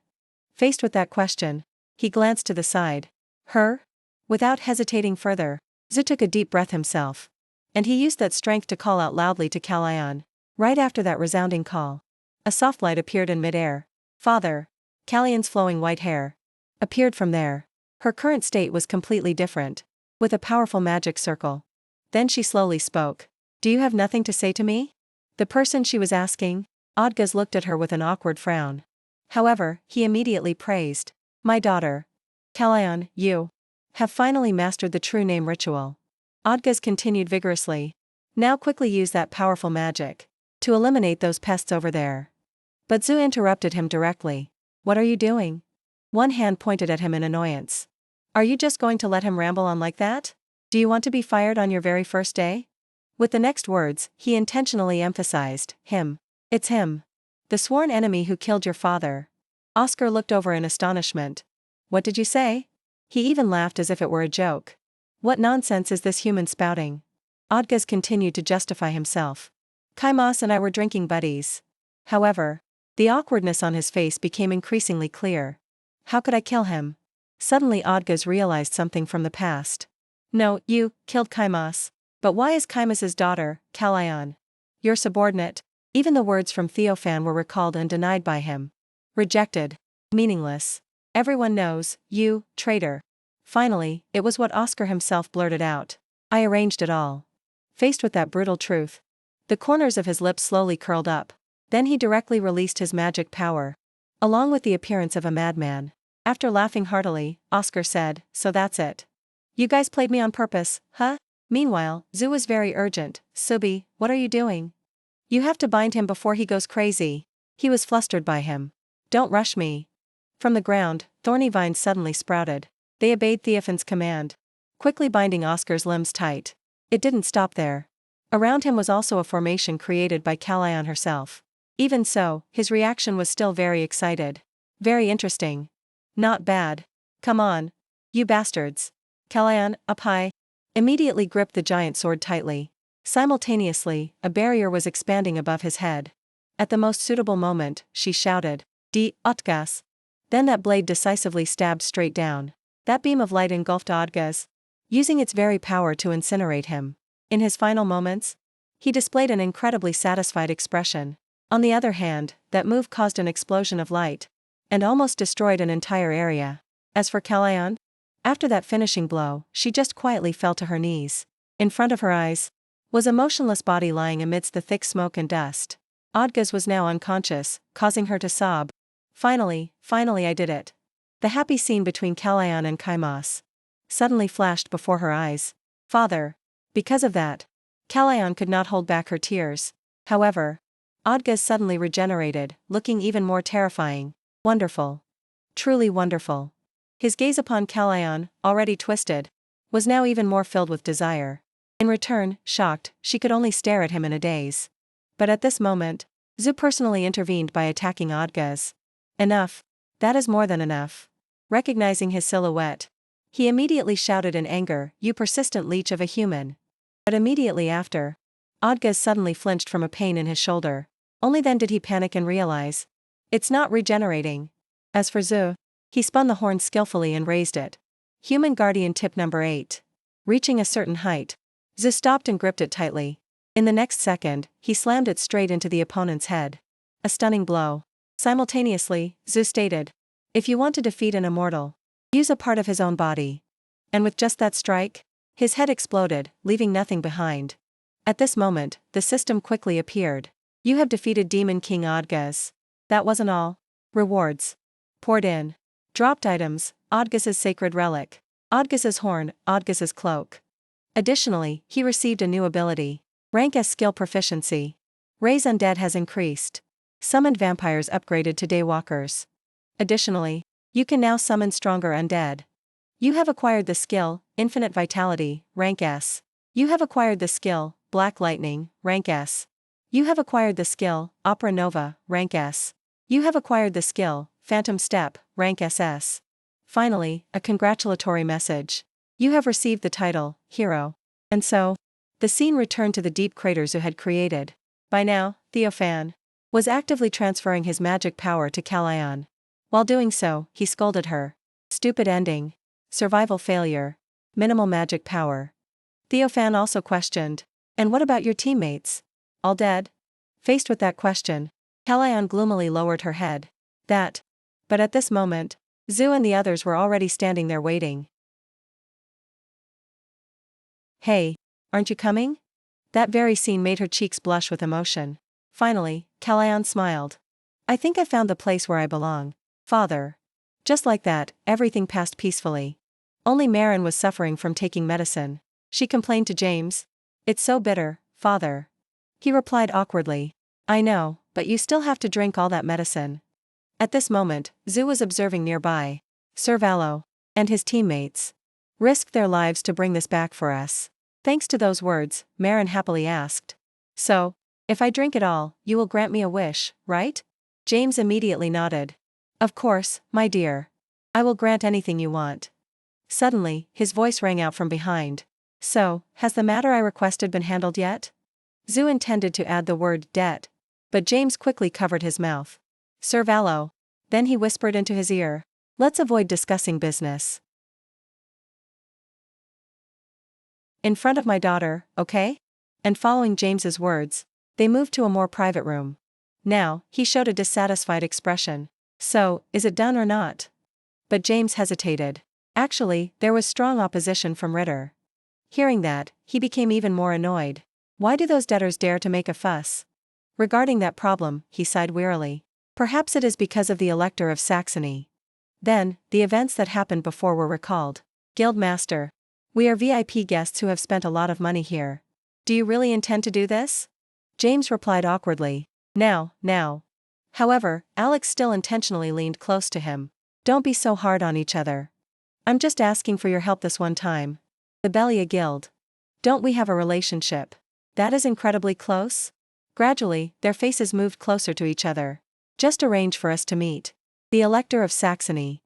Faced with that question, he glanced to the side. Her? Without hesitating further, Zu took a deep breath himself. And he used that strength to call out loudly to Calion. Right after that resounding call, a soft light appeared in midair. Father. Calion's flowing white hair appeared from there. Her current state was completely different, with a powerful magic circle. Then she slowly spoke. Do you have nothing to say to me? The person she was asking, Odgaz looked at her with an awkward frown. However, he immediately praised. My daughter. Calion, you have finally mastered the true name ritual. Odgaz continued vigorously. Now quickly use that powerful magic to eliminate those pests over there. But Zu interrupted him directly. What are you doing? One hand pointed at him in annoyance. Are you just going to let him ramble on like that? Do you want to be fired on your very first day? With the next words, he intentionally emphasized, him. It's him. The sworn enemy who killed your father. Oscar looked over in astonishment. What did you say? He even laughed as if it were a joke. What nonsense is this human spouting? Odgaz continued to justify himself. Kaimas and I were drinking buddies. However, the awkwardness on his face became increasingly clear. How could I kill him? Suddenly Odgaz realized something from the past. No, you killed Kaimas. But why is Kaimas's daughter, Calion, your subordinate? Even the words from Theophan were recalled and denied by him. Rejected. Meaningless. Everyone knows, you, traitor. Finally, it was what Oscar himself blurted out. I arranged it all. Faced with that brutal truth, the corners of his lips slowly curled up. Then he directly released his magic power, along with the appearance of a madman. After laughing heartily, Oscar said, so that's it. You guys played me on purpose, huh? Meanwhile, Zu was very urgent. Subi, what are you doing? You have to bind him before he goes crazy. He was flustered by him. Don't rush me. From the ground, thorny vines suddenly sprouted. They obeyed Theophan's command, quickly binding Oscar's limbs tight. It didn't stop there. Around him was also a formation created by Calion herself. Even so, his reaction was still very excited. Very interesting. Not bad. Come on. You bastards. Calion, up high, immediately gripped the giant sword tightly. Simultaneously, a barrier was expanding above his head. At the most suitable moment, she shouted, Di, Odgaz. Then that blade decisively stabbed straight down. That beam of light engulfed Odgaz, using its very power to incinerate him. In his final moments, he displayed an incredibly satisfied expression. On the other hand, that move caused an explosion of light, and almost destroyed an entire area. As for Calion, after that finishing blow, she just quietly fell to her knees. In front of her eyes was a motionless body lying amidst the thick smoke and dust. Odgaz was now unconscious, causing her to sob. Finally I did it. The happy scene between Calion and Kaimas suddenly flashed before her eyes. Father. Because of that, Calion could not hold back her tears. However, Odgaz suddenly regenerated, looking even more terrifying. Wonderful. Truly wonderful. His gaze upon Calion, already twisted, was now even more filled with desire. In return, shocked, she could only stare at him in a daze. But at this moment, Zu personally intervened by attacking Odgaz. Enough. That is more than enough. Recognizing his silhouette, he immediately shouted in anger, You persistent leech of a human. But immediately after, Odgaz suddenly flinched from a pain in his shoulder. Only then did he panic and realize, it's not regenerating. As for Zu, he spun the horn skillfully and raised it. Human Guardian tip number 8. Reaching a certain height, Zu stopped and gripped it tightly. In the next second, he slammed it straight into the opponent's head. A stunning blow. Simultaneously, Zu stated, if you want to defeat an immortal, use a part of his own body. And with just that strike, his head exploded, leaving nothing behind. At this moment, the system quickly appeared. You have defeated Demon King Odgaz. That wasn't all. Rewards poured in. Dropped items, Odgaz's sacred relic, Odgaz's horn, Odgaz's cloak. Additionally, he received a new ability. Rank as skill proficiency. Raise undead has increased. Summoned vampires upgraded to daywalkers. Additionally, you can now summon stronger undead. You have acquired the skill, Infinite Vitality, rank S. You have acquired the skill, Black Lightning, rank S. You have acquired the skill, Opera Nova, rank S. You have acquired the skill, Phantom Step, rank SS. Finally, a congratulatory message. You have received the title, Hero. And so, the scene returned to the deep crater Zu had created. By now, Theophan was actively transferring his magic power to Calion. While doing so, he scolded her. Stupid ending. Survival failure. Minimal magic power. Theophan also questioned. And what about your teammates? All dead? Faced with that question, Calion gloomily lowered her head. That. But at this moment, Zu and the others were already standing there waiting. Hey, aren't you coming? That very scene made her cheeks blush with emotion. Finally, Calion smiled. I think I found the place where I belong, Father. Just like that, everything passed peacefully. Only Marin was suffering from taking medicine. She complained to James. It's so bitter, Father. He replied awkwardly. I know, but you still have to drink all that medicine. At this moment, Zu was observing nearby. Sir Valo and his teammates risked their lives to bring this back for us. Thanks to those words, Marin happily asked. So, if I drink it all, you will grant me a wish, right? James immediately nodded. Of course, my dear. I will grant anything you want. Suddenly, his voice rang out from behind. So, has the matter I requested been handled yet? Zu intended to add the word debt, but James quickly covered his mouth. Sir Valo. Then he whispered into his ear. Let's avoid discussing business. In front of my daughter, okay? And following James's words, they moved to a more private room. Now, he showed a dissatisfied expression. So, is it done or not? But James hesitated. Actually, there was strong opposition from Ritter. Hearing that, he became even more annoyed. Why do those debtors dare to make a fuss? Regarding that problem, he sighed wearily. Perhaps it is because of the Elector of Saxony. Then, the events that happened before were recalled. Guildmaster. We are VIP guests who have spent a lot of money here. Do you really intend to do this? James replied awkwardly. Now. However, Alex still intentionally leaned close to him. Don't be so hard on each other. I'm just asking for your help this one time. The Belia Guild. Don't we have a relationship? That is incredibly close? Gradually, their faces moved closer to each other. Just arrange for us to meet. The Elector of Saxony.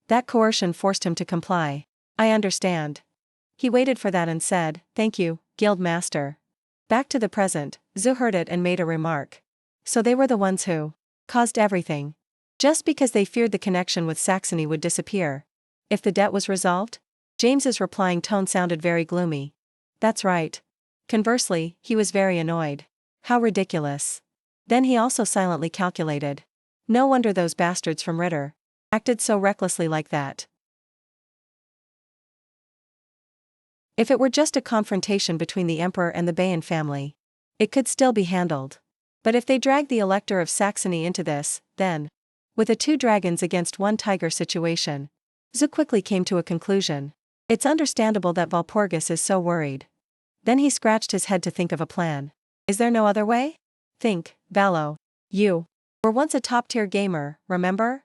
That coercion forced him to comply. I understand. He waited for that and said, thank you, Guildmaster. Back to the present, Zu heard it and made a remark. So they were the ones who caused everything. Just because they feared the connection with Saxony would disappear. If the debt was resolved? James's replying tone sounded very gloomy. That's right. Conversely, he was very annoyed. How ridiculous. Then he also silently calculated. No wonder those bastards from Ritter acted so recklessly like that. If it were just a confrontation between the Emperor and the Bayan family, it could still be handled. But if they dragged the Elector of Saxony into this, then, with a 2 dragons against 1 tiger situation, Zu quickly came to a conclusion. It's understandable that Walpurgis is so worried. Then he scratched his head to think of a plan. Is there no other way? Think, Valo. You were once a top-tier gamer, remember?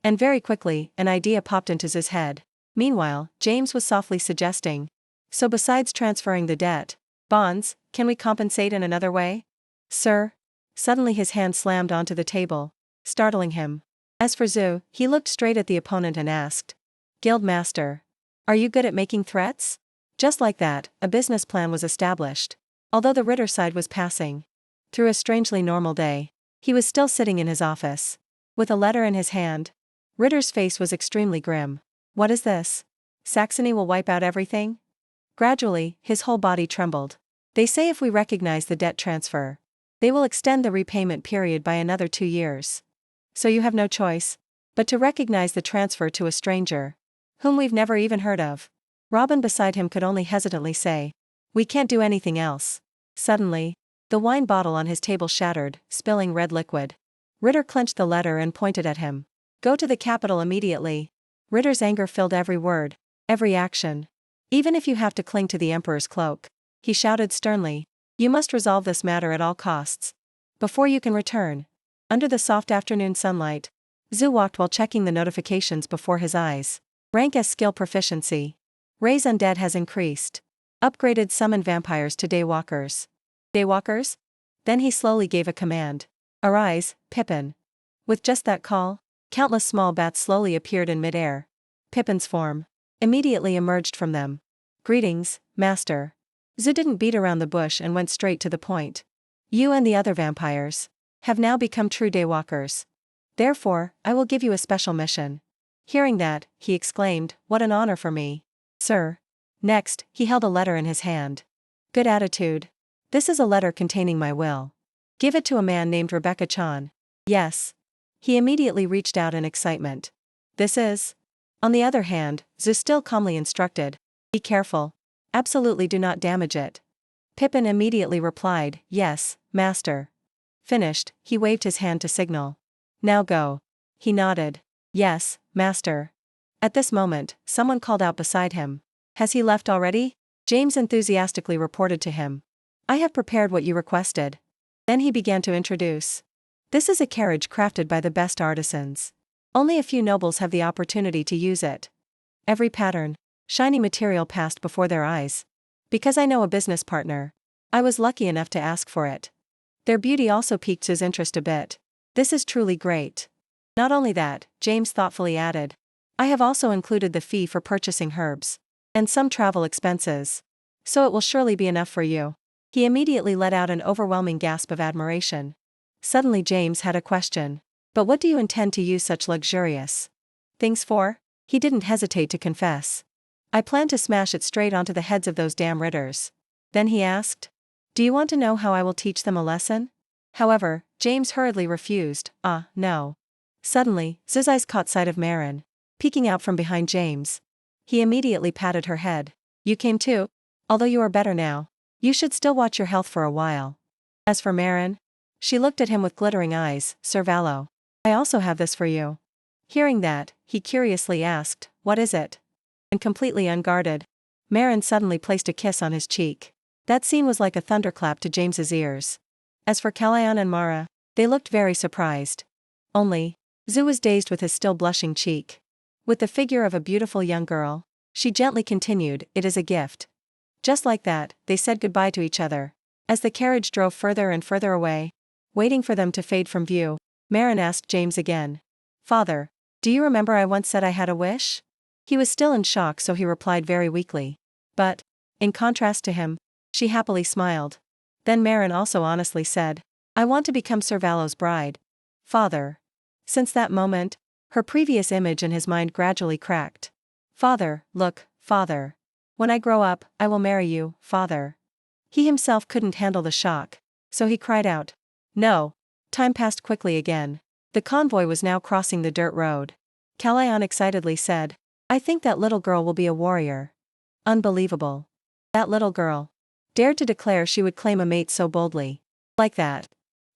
And very quickly, an idea popped into Zu's head. Meanwhile, James was softly suggesting. So besides transferring the debt, bonds, can we compensate in another way? Sir? Suddenly his hand slammed onto the table, startling him. As for Zu, he looked straight at the opponent and asked. Guildmaster. Are you good at making threats? Just like that, a business plan was established. Although the Ritter side was passing through a strangely normal day, he was still sitting in his office, with a letter in his hand. Ritter's face was extremely grim. What is this? Saxony will wipe out everything? Gradually, his whole body trembled. They say if we recognize the debt transfer, they will extend the repayment period by another 2 years. So you have no choice but to recognize the transfer to a stranger, whom we've never even heard of. Robin beside him could only hesitantly say, we can't do anything else. Suddenly, the wine bottle on his table shattered, spilling red liquid. Ritter clenched the letter and pointed at him. Go to the capital immediately. Ritter's anger filled every word, every action. Even if you have to cling to the Emperor's cloak, he shouted sternly. You must resolve this matter at all costs. Before you can return. Under the soft afternoon sunlight, Zu walked while checking the notifications before his eyes. Rank S skill proficiency. Ray's undead has increased. Upgraded summon vampires to daywalkers. Daywalkers? Then he slowly gave a command. Arise, Pippin. With just that call, countless small bats slowly appeared in midair. Pippin's form immediately emerged from them. Greetings, Master. Zu didn't beat around the bush and went straight to the point. You and the other vampires have now become true daywalkers. Therefore, I will give you a special mission. Hearing that, he exclaimed, what an honor for me, sir. Next, he held a letter in his hand. Good attitude. This is a letter containing my will. Give it to a man named Rebecca-chan. Yes. He immediately reached out in excitement. This is. On the other hand, Zu still calmly instructed. Be careful. Absolutely do not damage it. Pippin immediately replied, yes, master. Finished, he waved his hand to signal. Now go. He nodded. Yes, master. At this moment, someone called out beside him. Has he left already? James enthusiastically reported to him. I have prepared what you requested. Then he began to introduce. This is a carriage crafted by the best artisans. Only a few nobles have the opportunity to use it. Every pattern, shiny material passed before their eyes. Because I know a business partner, I was lucky enough to ask for it. Their beauty also piqued his interest a bit. This is truly great. Not only that, James thoughtfully added. I have also included the fee for purchasing herbs. And some travel expenses. So it will surely be enough for you. He immediately let out an overwhelming gasp of admiration. Suddenly James had a question. But what do you intend to use such luxurious things for? He didn't hesitate to confess. I plan to smash it straight onto the heads of those damn ridders. Then he asked. Do you want to know how I will teach them a lesson? However, James hurriedly refused. No. Suddenly, Zu's eyes caught sight of Marin, peeking out from behind James. He immediately patted her head. You came too? Although you are better now, you should still watch your health for a while. As for Marin, she looked at him with glittering eyes. Sir Valo, I also have this for you. Hearing that, he curiously asked, what is it? And completely unguarded, Marin suddenly placed a kiss on his cheek. That scene was like a thunderclap to James's ears. As for Callahan and Mara, they looked very surprised. Only, Zu was dazed with his still blushing cheek. With the figure of a beautiful young girl, she gently continued, it is a gift. Just like that, they said goodbye to each other. As the carriage drove further and further away, waiting for them to fade from view, Marin asked James again. Father, do you remember I once said I had a wish? He was still in shock, so he replied very weakly. But, in contrast to him, she happily smiled. Then Marin also honestly said, I want to become Sir Valo's bride. Father. Since that moment, her previous image in his mind gradually cracked. Father, look, father. When I grow up, I will marry you, father. He himself couldn't handle the shock, so he cried out. No. Time passed quickly again. The convoy was now crossing the dirt road. Callahan excitedly said, I think that little girl will be a warrior. Unbelievable. That little girl dared to declare she would claim a mate so boldly. Like that.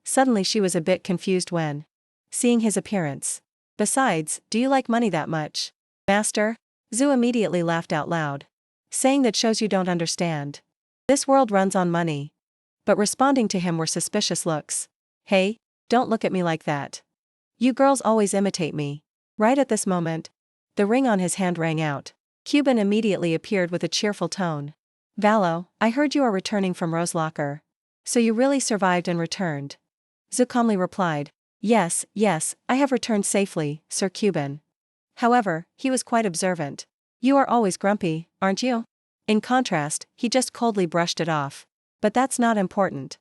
Suddenly she was a bit confused when seeing his appearance. Besides, do you like money that much, master? Zu immediately laughed out loud. Saying that shows you don't understand. This world runs on money. But responding to him were suspicious looks. Hey, don't look at me like that. You girls always imitate me. Right at this moment, the ring on his hand rang out. Cuban immediately appeared with a cheerful tone. Valo, I heard you are returning from Roselocker. So you really survived and returned. Zu calmly replied. Yes, I have returned safely, Sir Cuban. However, he was quite observant. You are always grumpy, aren't you? In contrast, he just coldly brushed it off. But that's not important.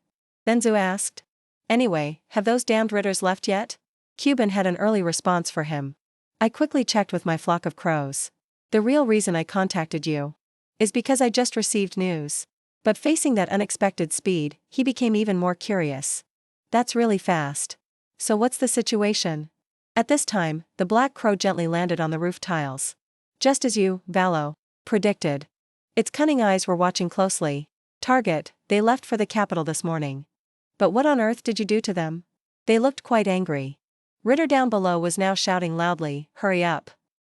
Then Zu asked. Anyway, have those damned ridders left yet? Cuban had an early response for him. I quickly checked with my flock of crows. The real reason I contacted you is because I just received news. But facing that unexpected speed, he became even more curious. That's really fast. So what's the situation? At this time, the black crow gently landed on the roof tiles. Just as you, Valo, predicted. Its cunning eyes were watching closely. Target, they left for the capital this morning. But what on earth did you do to them? They looked quite angry. Ritter down below was now shouting loudly, hurry up.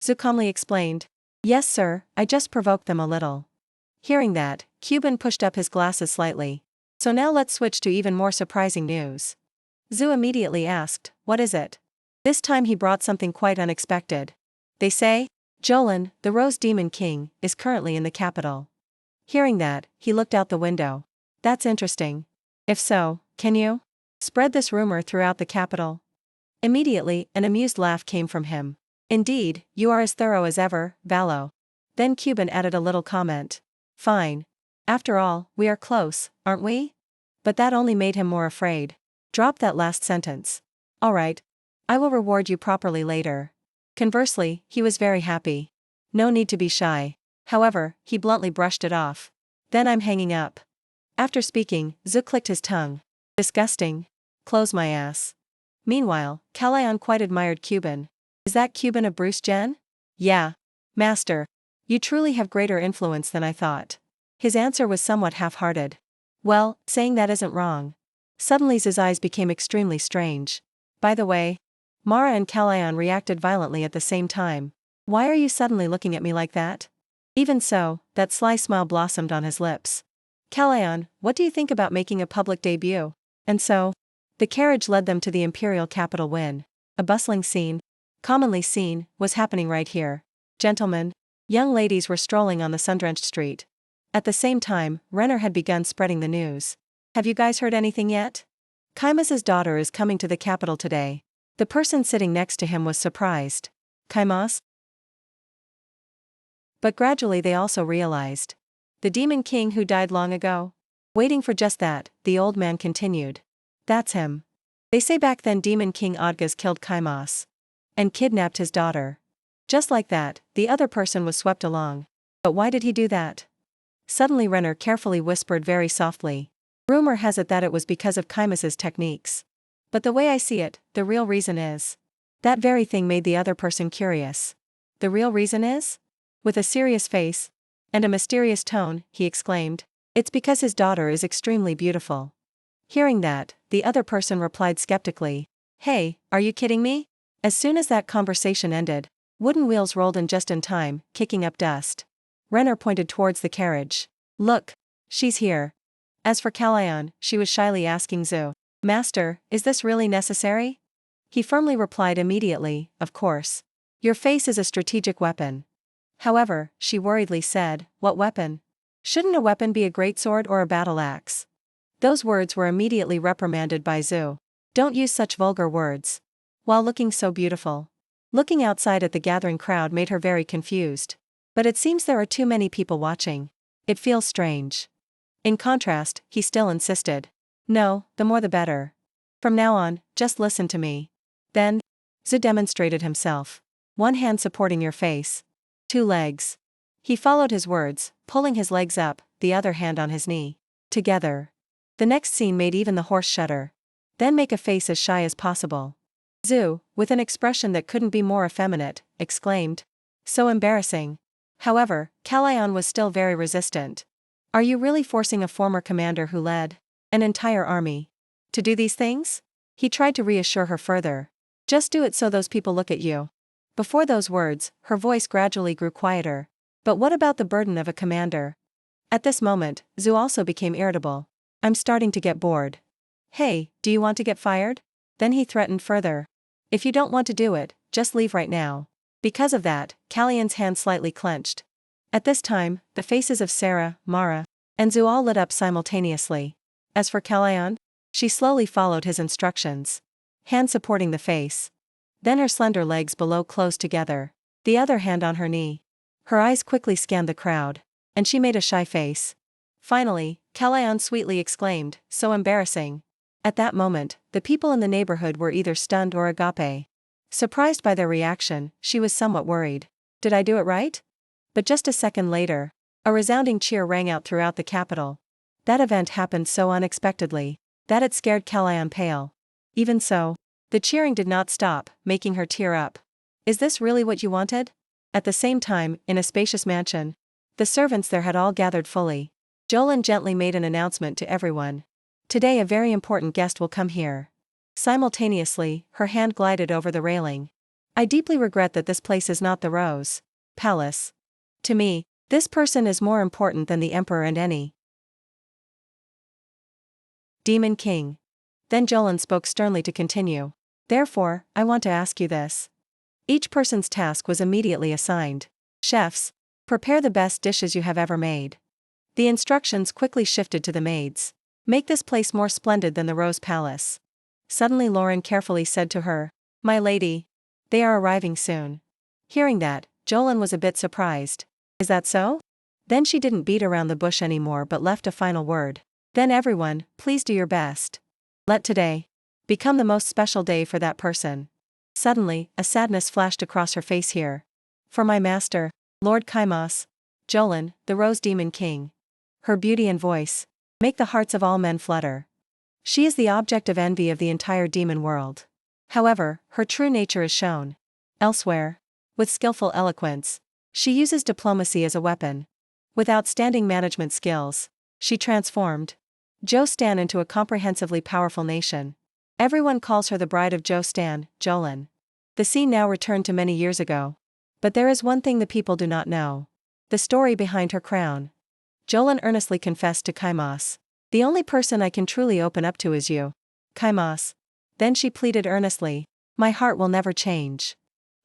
Zu calmly explained. Yes sir, I just provoked them a little. Hearing that, Cuban pushed up his glasses slightly. So now let's switch to even more surprising news. Zu immediately asked, what is it? This time he brought something quite unexpected. They say Jolin, the Rose Demon King, is currently in the capital. Hearing that, he looked out the window. That's interesting. If so, can you spread this rumor throughout the capital? Immediately, an amused laugh came from him. Indeed, you are as thorough as ever, Valo. Then Cuban added a little comment. Fine. After all, we are close, aren't we? But that only made him more afraid. Drop that last sentence. Alright. I will reward you properly later. Conversely, he was very happy. No need to be shy. However, he bluntly brushed it off. Then I'm hanging up. After speaking, Zu clicked his tongue. Disgusting. Close my ass. Meanwhile, Calayan quite admired Cuban. Is that Cuban a Bruce Jen? Yeah. Master. You truly have greater influence than I thought. His answer was somewhat half-hearted. Well, saying that isn't wrong. Suddenly Zu's eyes became extremely strange. By the way, Mara and Calayan reacted violently at the same time. Why are you suddenly looking at me like that? Even so, that sly smile blossomed on his lips. Calayan, what do you think about making a public debut? And so, the carriage led them to the imperial capital when a bustling scene, commonly seen, was happening right here. Gentlemen, young ladies were strolling on the sun-drenched street. At the same time, Renner had begun spreading the news. Have you guys heard anything yet? Kaimas's daughter is coming to the capital today. The person sitting next to him was surprised. Kaimas? But gradually they also realized. The Demon King who died long ago? Waiting for just that, the old man continued. That's him. They say back then Demon King Odgas killed Kaimas. And kidnapped his daughter. Just like that, the other person was swept along. But why did he do that? Suddenly Renner carefully whispered very softly. Rumor has it that it was because of Kaimas's techniques. But the way I see it, the real reason is. That very thing made the other person curious. The real reason is? With a serious face and a mysterious tone, he exclaimed. It's because his daughter is extremely beautiful. Hearing that, the other person replied skeptically. Hey, are you kidding me? As soon as that conversation ended, wooden wheels rolled in just in time, kicking up dust. Renner pointed towards the carriage. Look. She's here. As for Calayan, she was shyly asking Zu. Master, is this really necessary? He firmly replied immediately, of course. Your face is a strategic weapon. However, she worriedly said, what weapon? Shouldn't a weapon be a greatsword or a battle axe? Those words were immediately reprimanded by Zu. Don't use such vulgar words. While looking so beautiful. Looking outside at the gathering crowd made her very confused. But it seems there are too many people watching. It feels strange. In contrast, he still insisted. No, the more the better. From now on, just listen to me. Then, Zu demonstrated himself. One hand supporting your face. 2 legs. He followed his words, pulling his legs up, the other hand on his knee. Together. The next scene made even the horse shudder. Then make a face as shy as possible. Zu, with an expression that couldn't be more effeminate, exclaimed. So embarrassing. However, Calayan was still very resistant. Are you really forcing a former commander who led an entire army to do these things? He tried to reassure her further. Just do it so those people look at you. Before those words, her voice gradually grew quieter. But what about the burden of a commander? At this moment, Zu also became irritable. I'm starting to get bored. Hey, do you want to get fired? Then he threatened further. If you don't want to do it, just leave right now. Because of that, Calayan's hand slightly clenched. At this time, the faces of Sarah, Mara, and Zu all lit up simultaneously. As for Calayan, she slowly followed his instructions. Hand supporting the face. Then her slender legs below close together, the other hand on her knee. Her eyes quickly scanned the crowd, and she made a shy face. Finally, Calayan sweetly exclaimed, so embarrassing. At that moment, the people in the neighborhood were either stunned or agape. Surprised by their reaction, she was somewhat worried. Did I do it right? But just a second later, a resounding cheer rang out throughout the capital. That event happened so unexpectedly that it scared Calayan pale. Even so, the cheering did not stop, making her tear up. Is this really what you wanted? At the same time, in a spacious mansion, the servants there had all gathered fully. Jolin gently made an announcement to everyone. Today a very important guest will come here. Simultaneously, her hand glided over the railing. I deeply regret that this place is not the Rose Palace. To me, this person is more important than the Emperor and any Demon King. Then Jolin spoke sternly to continue. Therefore, I want to ask you this. Each person's task was immediately assigned. Chefs, prepare the best dishes you have ever made. The instructions quickly shifted to the maids. Make this place more splendid than the Rose Palace. Suddenly Lauren carefully said to her, "My lady, they are arriving soon." Hearing that, Jolene was a bit surprised. Is that so? Then she didn't beat around the bush anymore but left a final word. Then everyone, please do your best. Let today become the most special day for that person. Suddenly, a sadness flashed across her face here. For my master, Lord Kaimas, Jolene, the Rose Demon King. Her beauty and voice make the hearts of all men flutter. She is the object of envy of the entire demon world. However, her true nature is shown elsewhere. With skillful eloquence, she uses diplomacy as a weapon. With outstanding management skills, she transformed Joestan into a comprehensively powerful nation. Everyone calls her the bride of Joestan, Jolene. The scene now returned to many years ago. But there is one thing the people do not know. The story behind her crown. Jolene earnestly confessed to Kaimas. The only person I can truly open up to is you, Kaimas. Then she pleaded earnestly. My heart will never change.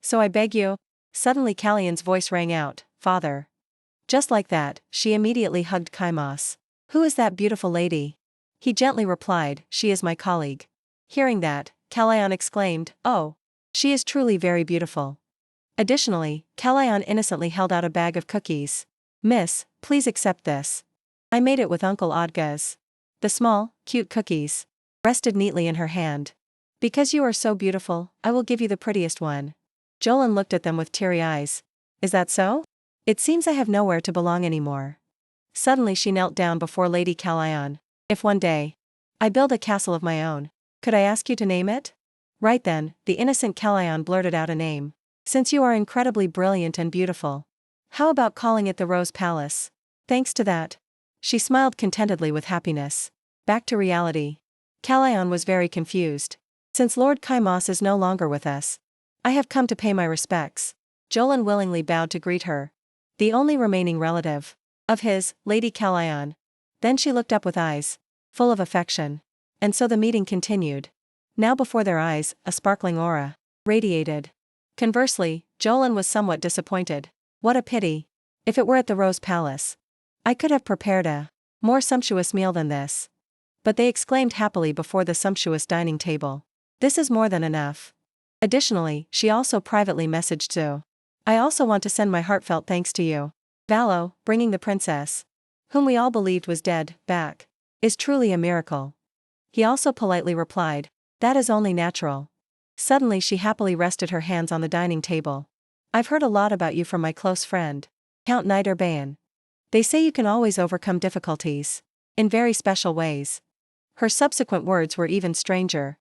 So I beg you. Suddenly Kallian's voice rang out, Father. Just like that, she immediately hugged Kaimas. Who is that beautiful lady? He gently replied, she is my colleague. Hearing that, Kallian exclaimed, oh. She is truly very beautiful. Additionally, Kallian innocently held out a bag of cookies. Miss, please accept this. I made it with Uncle Odga's. The small, cute cookies rested neatly in her hand. Because you are so beautiful, I will give you the prettiest one. Jolene looked at them with teary eyes. Is that so? It seems I have nowhere to belong anymore. Suddenly she knelt down before Lady Kallian. If one day I build a castle of my own, could I ask you to name it? Right then, the innocent Kallian blurted out a name. Since you are incredibly brilliant and beautiful, how about calling it the Rose Palace? Thanks to that. She smiled contentedly with happiness. Back to reality. Kallian was very confused. Since Lord Kaimas is no longer with us, I have come to pay my respects. Jolene willingly bowed to greet her. The only remaining relative of his, Lady Kallian. Then she looked up with eyes full of affection. And so the meeting continued. Now before their eyes, a sparkling aura radiated. Conversely, Jolene was somewhat disappointed. What a pity. If it were at the Rose Palace, I could have prepared a more sumptuous meal than this. But they exclaimed happily before the sumptuous dining table. This is more than enough. Additionally, she also privately messaged Zu. I also want to send my heartfelt thanks to you. Valo, bringing the princess, whom we all believed was dead, back, is truly a miracle. He also politely replied, that is only natural. Suddenly she happily rested her hands on the dining table. I've heard a lot about you from my close friend, Count Niederbayen. They say you can always overcome difficulties in very special ways. Her subsequent words were even stranger.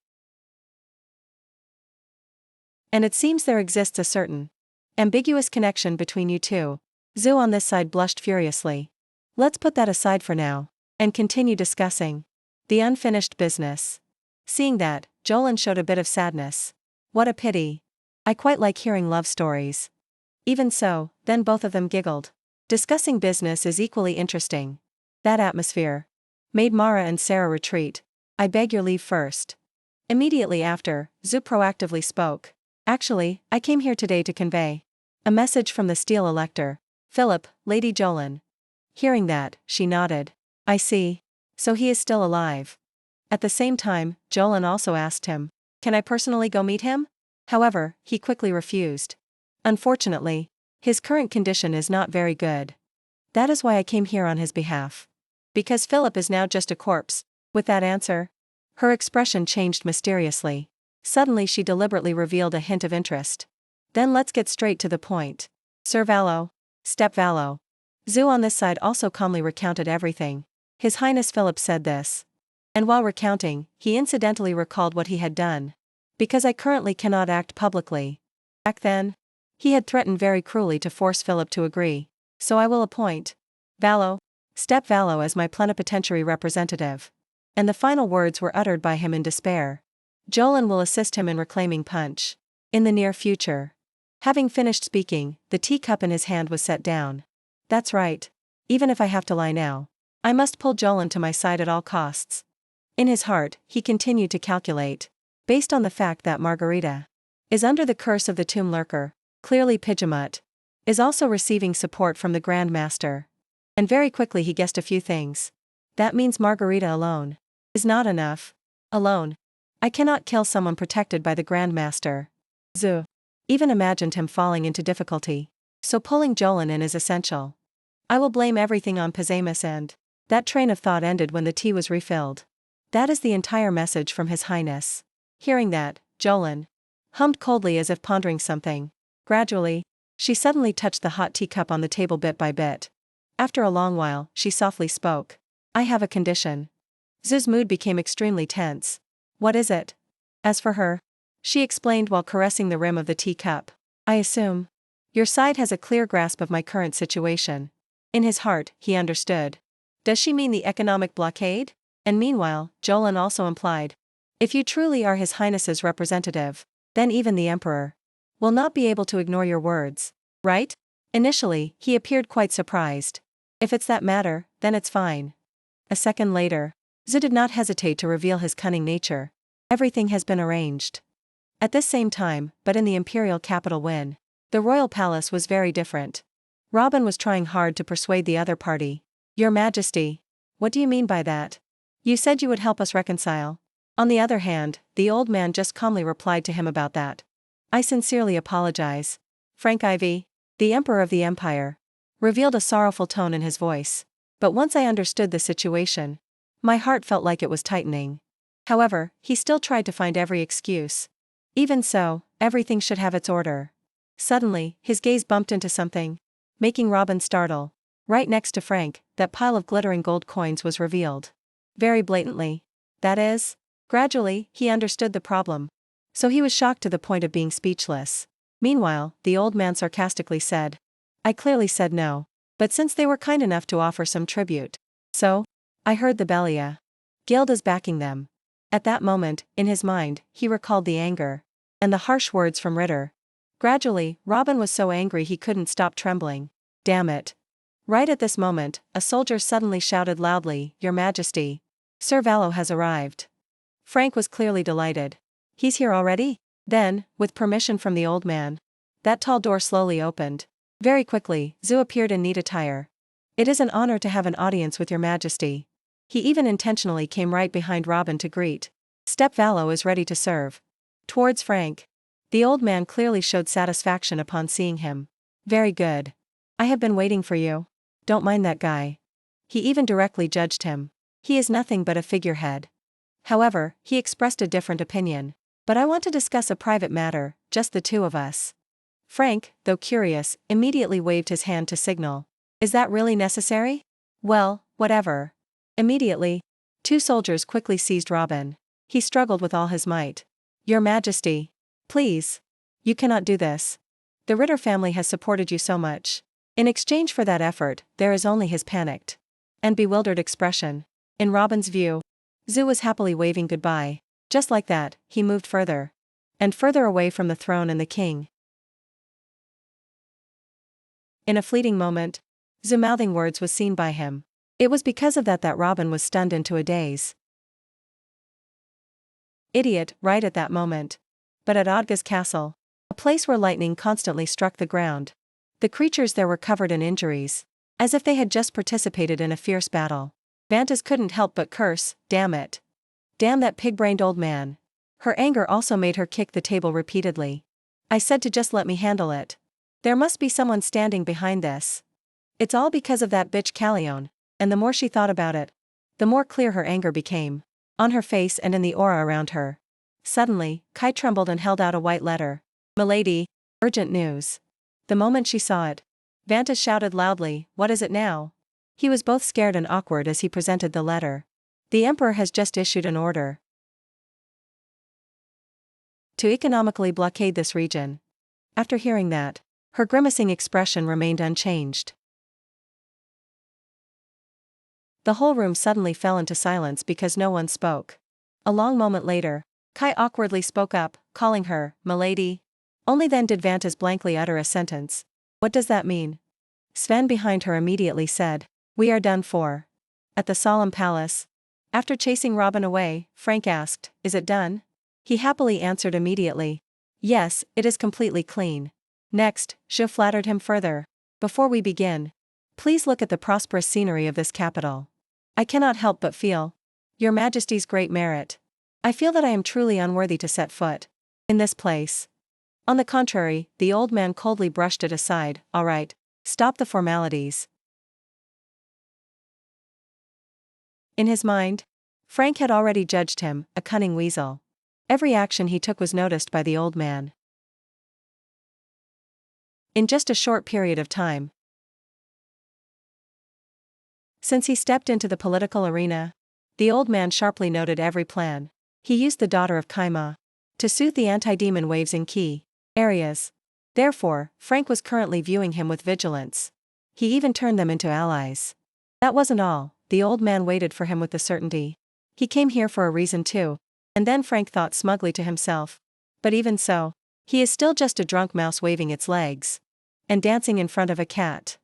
And it seems there exists a certain ambiguous connection between you two. Zu on this side blushed furiously. Let's put that aside for now, and continue discussing the unfinished business. Seeing that, Jolene showed a bit of sadness. What a pity. I quite like hearing love stories. Even so, then both of them giggled. Discussing business is equally interesting. That atmosphere made Mara and Sarah retreat. I beg your leave first. Immediately after, Zu proactively spoke. Actually, I came here today to convey a message from the Steel Elector, Philip, Lady Jolene. Hearing that, she nodded. I see. So he is still alive. At the same time, Jolene also asked him, can I personally go meet him? However, he quickly refused. Unfortunately, his current condition is not very good. That is why I came here on his behalf. Because Philip is now just a corpse. With that answer, her expression changed mysteriously. Suddenly she deliberately revealed a hint of interest. Then let's get straight to the point. Sir Valo. Step Valo. Zu on this side also calmly recounted everything. His Highness Philip said this. And while recounting, he incidentally recalled what he had done. Because I currently cannot act publicly. Back then, he had threatened very cruelly to force Philip to agree. So I will appoint Valo, Step Valo as my plenipotentiary representative. And the final words were uttered by him in despair. Jolene will assist him in reclaiming Punch in the near future. Having finished speaking, the teacup in his hand was set down. That's right. Even if I have to lie now, I must pull Jolene to my side at all costs. In his heart, he continued to calculate. Based on the fact that Margarita is under the curse of the tomb lurker, clearly Pidgeot, is also receiving support from the Grand Master. And very quickly he guessed a few things. That means Margarita alone is not enough. Alone. I cannot kill someone protected by the Grand Master. Zhu even imagined him falling into difficulty. So pulling Jolin in is essential. I will blame everything on Pazamus and that train of thought ended when the tea was refilled. That is the entire message from His Highness. Hearing that, Jolin hummed coldly as if pondering something. Gradually, she suddenly touched the hot teacup on the table bit by bit. After a long while, she softly spoke. I have a condition. Zhu's mood became extremely tense. What is it? As for her, she explained while caressing the rim of the teacup. I assume your side has a clear grasp of my current situation. In his heart, he understood. Does she mean the economic blockade? And meanwhile, Jolin also implied. If you truly are His Highness's representative, then even the Emperor will not be able to ignore your words, right? Initially, he appeared quite surprised. If it's that matter, then it's fine. A second later, Zhu did not hesitate to reveal his cunning nature. Everything has been arranged. At this same time, but in the imperial capital Win, the royal palace was very different. Robin was trying hard to persuade the other party. Your Majesty. What do you mean by that? You said you would help us reconcile. On the other hand, the old man just calmly replied to him about that. I sincerely apologize. Frank Ivy, the Emperor of the Empire, revealed a sorrowful tone in his voice. But once I understood the situation, my heart felt like it was tightening. However, he still tried to find every excuse. Even so, everything should have its order. Suddenly, his gaze bumped into something, making Robin startle. Right next to Frank, that pile of glittering gold coins was revealed. Very blatantly. That is? Gradually, he understood the problem. So he was shocked to the point of being speechless. Meanwhile, the old man sarcastically said. I clearly said no. But since they were kind enough to offer some tribute. So? I heard the Belia Guild is backing them. At that moment, in his mind, he recalled the anger and the harsh words from Ritter. Gradually, Robin was so angry he couldn't stop trembling. Damn it. Right at this moment, a soldier suddenly shouted loudly, Your Majesty. Sir Vallo has arrived. Frank was clearly delighted. He's here already? Then, with permission from the old man, that tall door slowly opened. Very quickly, Zhu appeared in neat attire. It is an honor to have an audience with Your Majesty. He even intentionally came right behind Robin to greet. Step Vallo is ready to serve. Towards Frank. The old man clearly showed satisfaction upon seeing him. Very good. I have been waiting for you. Don't mind that guy. He even directly judged him. He is nothing but a figurehead. However, he expressed a different opinion. But I want to discuss a private matter, just the two of us. Frank, though curious, immediately waved his hand to signal. Is that really necessary? Well, whatever. Immediately, two soldiers quickly seized Robin. He struggled with all his might. Your Majesty. Please. You cannot do this. The Ritter family has supported you so much. In exchange for that effort, there is only his panicked and bewildered expression. In Robin's view, Zhu was happily waving goodbye. Just like that, he moved further and further away from the throne and the king. In a fleeting moment, Zhu mouthing words was seen by him. It was because of that Robin was stunned into a daze. Idiot, right at that moment. But at Odga's castle, a place where lightning constantly struck the ground, the creatures there were covered in injuries, as if they had just participated in a fierce battle. Vantas couldn't help but curse, damn it. Damn that pig-brained old man. Her anger also made her kick the table repeatedly. I said to just let me handle it. There must be someone standing behind this. It's all because of that bitch Callione. And the more she thought about it, the more clear her anger became. On her face and in the aura around her. Suddenly, Kai trembled and held out a white letter. Milady, urgent news. The moment she saw it, Vantas shouted loudly, what is it now? He was both scared and awkward as he presented the letter. The Emperor has just issued an order to economically blockade this region. After hearing that, her grimacing expression remained unchanged. The whole room suddenly fell into silence because no one spoke. A long moment later, Kai awkwardly spoke up, calling her, Milady. Only then did Vantas blankly utter a sentence. What does that mean? Sven behind her immediately said, we are done for. At the solemn palace, after chasing Robin away, Frank asked, is it done? He happily answered immediately. Yes, it is completely clean. Next, Zhu flattered him further. Before we begin, please look at the prosperous scenery of this capital. I cannot help but feel Your Majesty's great merit. I feel that I am truly unworthy to set foot in this place. On the contrary, the old man coldly brushed it aside. All right, stop the formalities. In his mind, Frank had already judged him a cunning weasel. Every action he took was noticed by the old man. In just a short period of time, since he stepped into the political arena, the old man sharply noted every plan. He used the daughter of Kaima to soothe the anti-demon waves in key areas. Therefore, Frank was currently viewing him with vigilance. He even turned them into allies. That wasn't all, the old man waited for him with the certainty. He came here for a reason too. And then Frank thought smugly to himself. But even so, he is still just a drunk mouse waving its legs and dancing in front of a cat.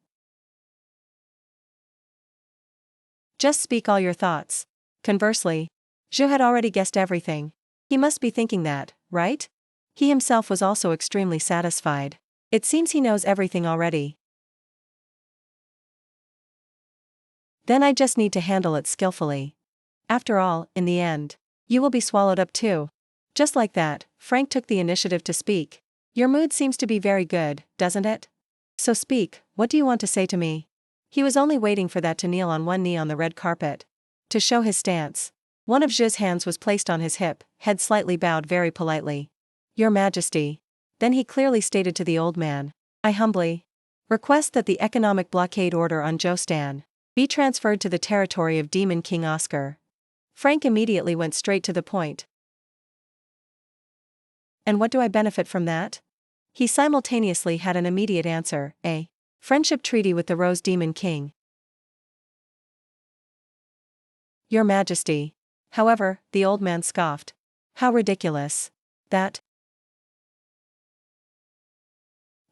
Just speak all your thoughts. Conversely, Zhu had already guessed everything. He must be thinking that, right? He himself was also extremely satisfied. It seems he knows everything already. Then I just need to handle it skillfully. After all, in the end, you will be swallowed up too. Just like that, Frank took the initiative to speak. Your mood seems to be very good, doesn't it? So speak, what do you want to say to me? He was only waiting for that to kneel on one knee on the red carpet to show his stance. One of Zhu's hands was placed on his hip, head slightly bowed very politely. Your Majesty. Then he clearly stated to the old man, I humbly request that the economic blockade order on Jostan be transferred to the territory of Demon King Oscar. Frank immediately went straight to the point. And what do I benefit from that? He simultaneously had an immediate answer, a friendship treaty with the Rose Demon King. Your Majesty. However, the old man scoffed. How ridiculous. That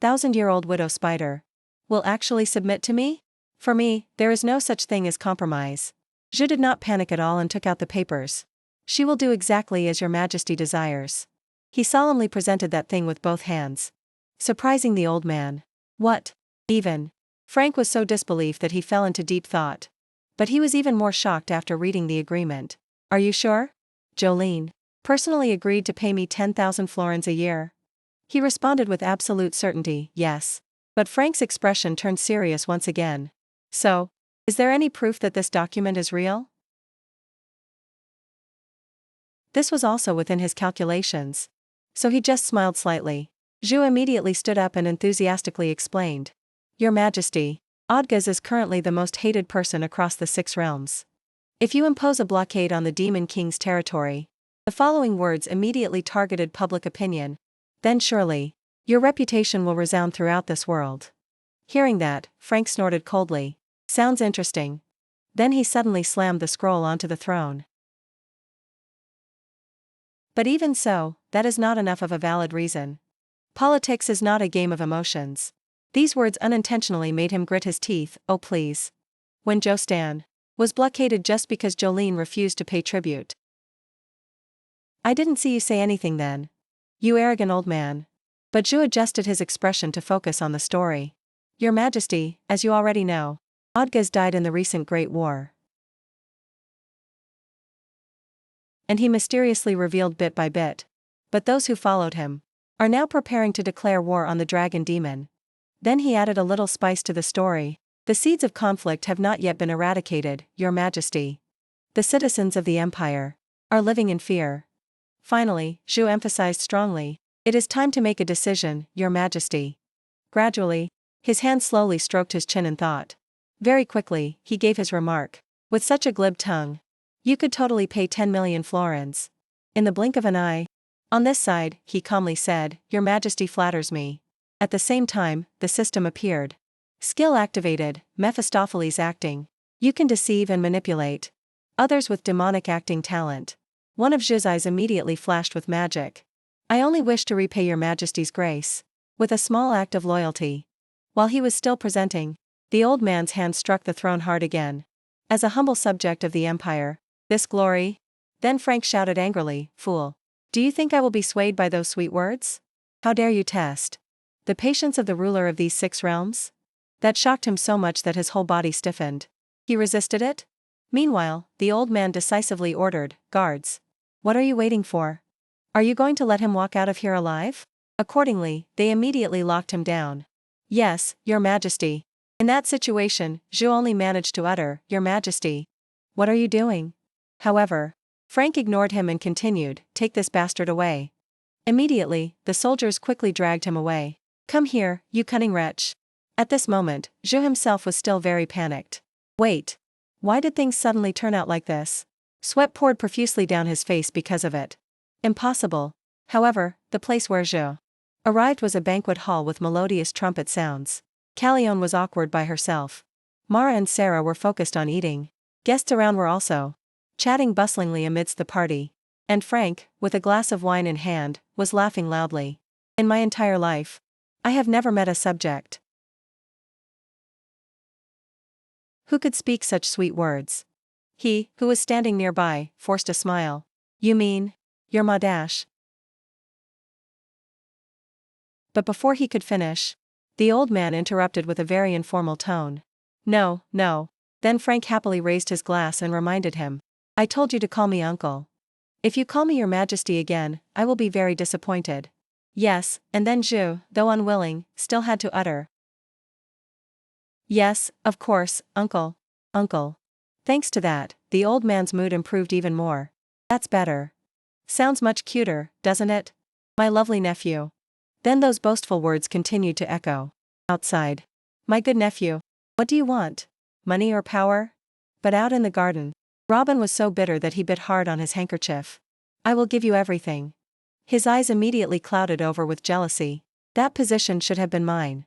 1,000-year-old widow spider will actually submit to me? For me, there is no such thing as compromise. Zhu did not panic at all and took out the papers. She will do exactly as your Majesty desires. He solemnly presented that thing with both hands, surprising the old man. What? Even? Frank was so disbelief that he fell into deep thought. But he was even more shocked after reading the agreement. Are you sure? Jolene personally agreed to pay me 10,000 florins a year. He responded with absolute certainty, yes. But Frank's expression turned serious once again. So, is there any proof that this document is real? This was also within his calculations. So he just smiled slightly. Zhu immediately stood up and enthusiastically explained. Your Majesty, Odgaz is currently the most hated person across the 6 realms. If you impose a blockade on the Demon King's territory, the following words immediately targeted public opinion, then surely, your reputation will resound throughout this world. Hearing that, Frank snorted coldly. Sounds interesting. Then he suddenly slammed the scroll onto the throne. But even so, that is not enough of a valid reason. Politics is not a game of emotions. These words unintentionally made him grit his teeth. Oh please. When Jostan was blockaded just because Jolene refused to pay tribute. I didn't see you say anything then. You arrogant old man. But Zhu adjusted his expression to focus on the story. Your Majesty, as you already know, Odgaz died in the recent Great War. And he mysteriously revealed bit by bit. But those who followed him are now preparing to declare war on the dragon demon. Then he added a little spice to the story. The seeds of conflict have not yet been eradicated, Your Majesty. The citizens of the Empire are living in fear. Finally, Zhu emphasized strongly, it is time to make a decision, Your Majesty. Gradually, his hand slowly stroked his chin in thought. Very quickly, he gave his remark. With such a glib tongue, you could totally pay 10 million florins. In the blink of an eye. On this side, he calmly said, Your Majesty flatters me. At the same time, the system appeared. Skill activated, Mephistopheles acting. You can deceive and manipulate others with demonic acting talent. One of Zhu's eyes immediately flashed with magic. I only wish to repay your Majesty's grace with a small act of loyalty. While he was still presenting, the old man's hand struck the throne hard again. As a humble subject of the Empire, this glory? Then Frank shouted angrily, Fool. Do you think I will be swayed by those sweet words? How dare you test the patience of the ruler of these 6 realms? That shocked him so much that his whole body stiffened. He resisted it? Meanwhile, the old man decisively ordered, "Guards. What are you waiting for? Are you going to let him walk out of here alive?" Accordingly, they immediately locked him down. "Yes, Your Majesty." In that situation, Zhou only managed to utter, "Your Majesty." "What are you doing?" However, Frank ignored him and continued, "Take this bastard away." Immediately, the soldiers quickly dragged him away. "Come here, you cunning wretch." At this moment, Zhou himself was still very panicked. Wait. Why did things suddenly turn out like this? Sweat poured profusely down his face because of it. Impossible. However, the place where Zhou arrived was a banquet hall with melodious trumpet sounds. Callione was awkward by herself. Mara and Sarah were focused on eating. Guests around were also chatting bustlingly amidst the party. And Frank, with a glass of wine in hand, was laughing loudly. In my entire life, I have never met a subject who could speak such sweet words. He, who was standing nearby, forced a smile. "You mean, you're Ma Dash?" But before he could finish, the old man interrupted with a very informal tone. "No, no." Then Frank happily raised his glass and reminded him. "I told you to call me uncle. If you call me Your Majesty again, I will be very disappointed." Yes, and then Zhu, though unwilling, still had to utter, "Yes, of course, uncle. Uncle." Thanks to that, the old man's mood improved even more. "That's better. Sounds much cuter, doesn't it? My lovely nephew." Then those boastful words continued to echo outside. "My good nephew. What do you want? Money or power?" But out in the garden, Robin was so bitter that he bit hard on his handkerchief. "I will give you everything." His eyes immediately clouded over with jealousy. That position should have been mine.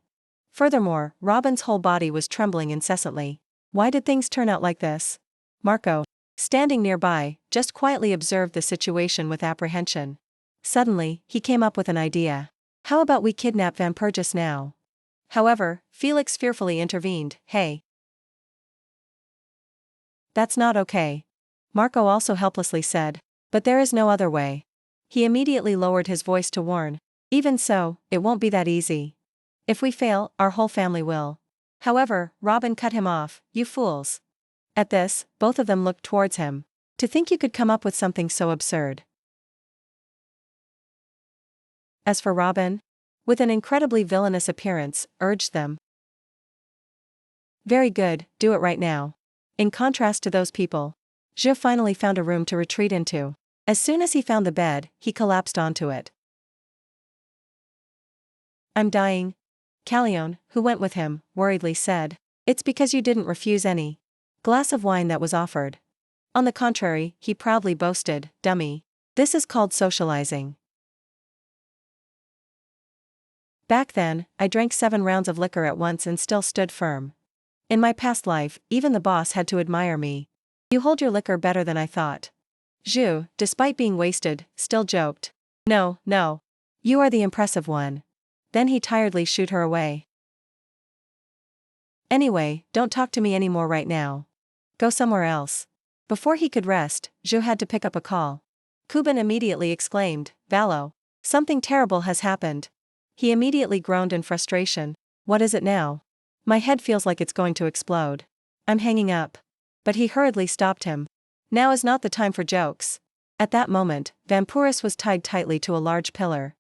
Furthermore, Robin's whole body was trembling incessantly. Why did things turn out like this? Marco, standing nearby, just quietly observed the situation with apprehension. Suddenly, he came up with an idea. "How about we kidnap Vampurgis now?" However, Felix fearfully intervened. "Hey. That's not okay." Marco also helplessly said. "But there is no other way." He immediately lowered his voice to warn. "Even so, it won't be that easy. If we fail, our whole family will." However, Robin cut him off. "You fools." At this, both of them looked towards him. "To think you could come up with something so absurd." As for Robin, with an incredibly villainous appearance, urged them. "Very good, do it right now." In contrast to those people, Zhou finally found a room to retreat into. As soon as he found the bed, he collapsed onto it. "I'm dying." Callione, who went with him, worriedly said. "It's because you didn't refuse any glass of wine that was offered." On the contrary, he proudly boasted, "Dummy. This is called socializing. Back then, I drank 7 rounds of liquor at once and still stood firm. In my past life, even the boss had to admire me. You hold your liquor better than I thought." Zhu, despite being wasted, still joked. "No, no. You are the impressive one." Then he tiredly shooed her away. "Anyway, don't talk to me anymore right now. Go somewhere else." Before he could rest, Zhu had to pick up a call. Kuban immediately exclaimed, "Valo. Something terrible has happened." He immediately groaned in frustration. "What is it now? My head feels like it's going to explode. I'm hanging up." But he hurriedly stopped him. "Now is not the time for jokes." At that moment, Vampurus was tied tightly to a large pillar.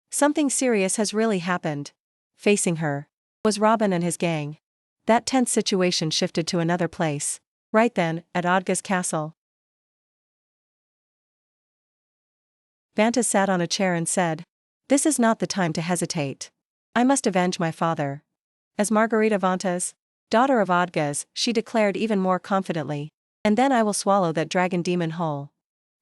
Something serious has really happened. Facing her was Robin and his gang. That tense situation shifted to another place. Right then, at Odga's castle, Vanta sat on a chair and said, "This is not the time to hesitate. I must avenge my father." As Margarita Vanta's daughter of Odga's, she declared even more confidently, "And then I will swallow that dragon demon whole."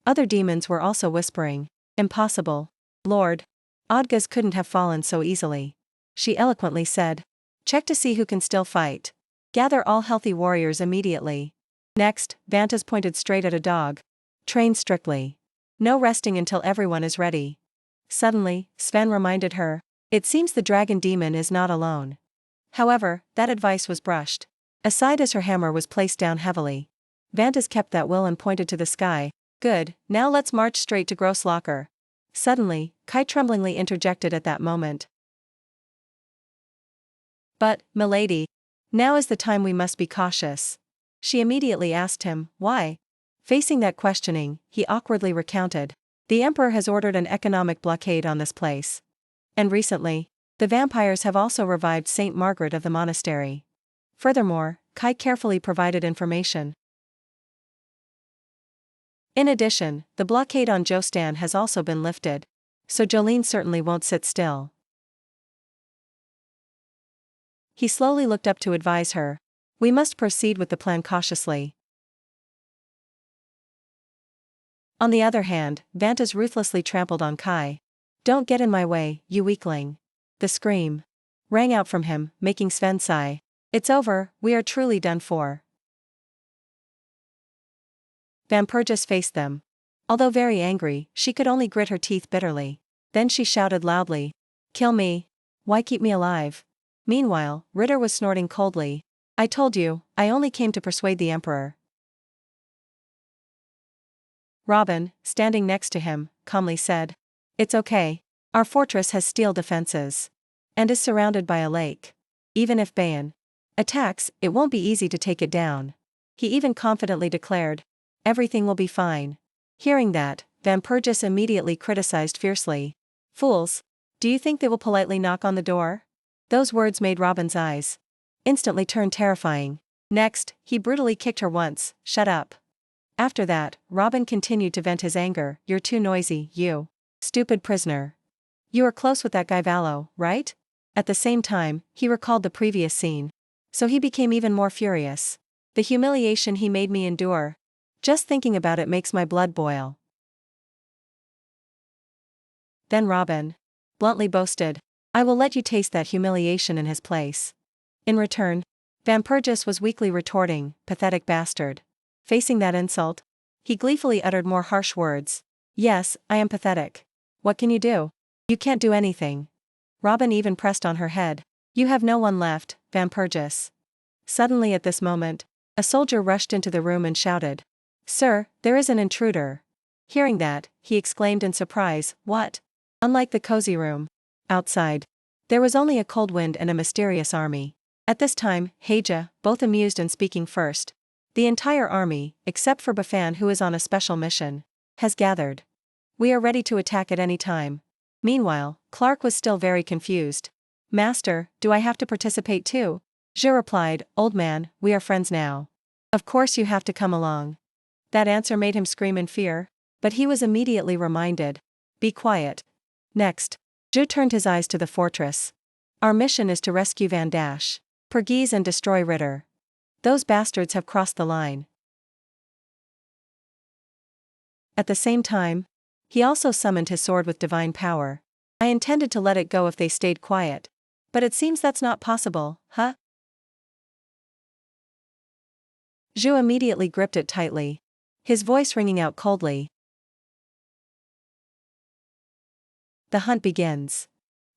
Other demons were also whispering, "Impossible. Lord. Odga's couldn't have fallen so easily." She eloquently said, "Check to see who can still fight. Gather all healthy warriors immediately." Next, Vantas pointed straight at a dog. "Train strictly. No resting until everyone is ready." Suddenly, Sven reminded her, "It seems the dragon demon is not alone." However, that advice was brushed aside as her hammer was placed down heavily. Vantas kept that will and pointed to the sky. "Good, now let's march straight to Grosslacher." Suddenly, Kai tremblingly interjected at that moment. But, milady, now is the time we must be cautious. She immediately asked him, why? Facing that questioning, he awkwardly recounted. The Emperor has ordered an economic blockade on this place. And recently, the vampires have also revived Saint Margaret of the monastery. Furthermore, Kai carefully provided information. In addition, the blockade on Jostan has also been lifted. So Jolene certainly won't sit still. He slowly looked up to advise her. We must proceed with the plan cautiously. On the other hand, Vantas ruthlessly trampled on Kai. Don't get in my way, you weakling. The scream rang out from him, making Sven sigh. It's over, we are truly done for. Valpurgis faced them. Although very angry, she could only grit her teeth bitterly. Then she shouted loudly. Kill me. Why keep me alive? Meanwhile, Ritter was snorting coldly. I told you, I only came to persuade the Emperor. Robin, standing next to him, calmly said. It's okay. Our fortress has steel defenses. And is surrounded by a lake. Even if Bayan attacks, it won't be easy to take it down. He even confidently declared. Everything will be fine. Hearing that, Valpurgis immediately criticized fiercely. Fools! Do you think they will politely knock on the door? Those words made Robin's eyes instantly turn terrifying. Next, he brutally kicked her once. Shut up. After that, Robin continued to vent his anger. You're too noisy, you stupid prisoner. You were close with that guy Valo, right? At the same time, he recalled the previous scene. So he became even more furious. The humiliation he made me endure. Just thinking about it makes my blood boil. Then Robin bluntly boasted. I will let you taste that humiliation in his place. In return, Valpurgis was weakly retorting, pathetic bastard. Facing that insult, he gleefully uttered more harsh words. Yes, I am pathetic. What can you do? You can't do anything. Robin even pressed on her head. You have no one left, Valpurgis. Suddenly at this moment, a soldier rushed into the room and shouted. Sir, there is an intruder. Hearing that, he exclaimed in surprise, what? Unlike the cozy room outside, there was only a cold wind and a mysterious army. At this time, Heija, both amused and speaking first. The entire army, except for Bafan who is on a special mission, has gathered. We are ready to attack at any time. Meanwhile, Clark was still very confused. Master, do I have to participate too? Je replied, Old man, we are friends now. Of course you have to come along. That answer made him scream in fear, but he was immediately reminded. Be quiet. Next, Je turned his eyes to the fortress. Our mission is to rescue Van Dash, Perguise and destroy Ritter. Those bastards have crossed the line. At the same time, he also summoned his sword with divine power. I intended to let it go if they stayed quiet. But it seems that's not possible, huh? Zhu immediately gripped it tightly, his voice ringing out coldly. The hunt begins.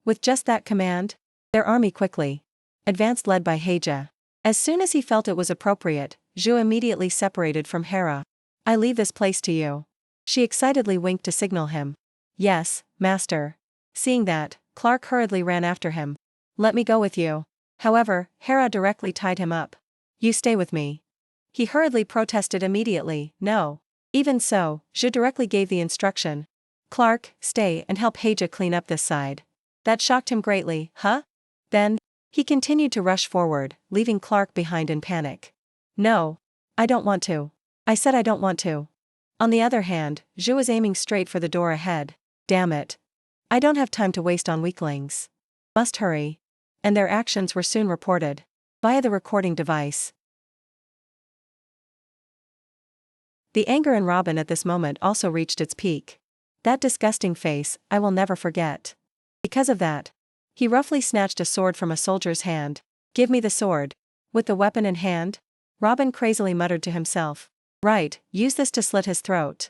With just that command, their army quickly advanced led by Heija. As soon as he felt it was appropriate, Zhu immediately separated from Hera. I leave this place to you. She excitedly winked to signal him. Yes, master. Seeing that, Clark hurriedly ran after him. Let me go with you. However, Hera directly tied him up. You stay with me. He hurriedly protested immediately, no. Even so, Zhu directly gave the instruction. Clark, stay and help Heija clean up this side. That shocked him greatly, huh? Then, he continued to rush forward, leaving Clark behind in panic. No. I don't want to. I said I don't want to. On the other hand, Zhu was aiming straight for the door ahead. Damn it. I don't have time to waste on weaklings. Must hurry. And their actions were soon reported via the recording device. The anger in Robin at this moment also reached its peak. That disgusting face, I will never forget. Because of that, he roughly snatched a sword from a soldier's hand. Give me the sword. With the weapon in hand, Robin crazily muttered to himself. Right, use this to slit his throat.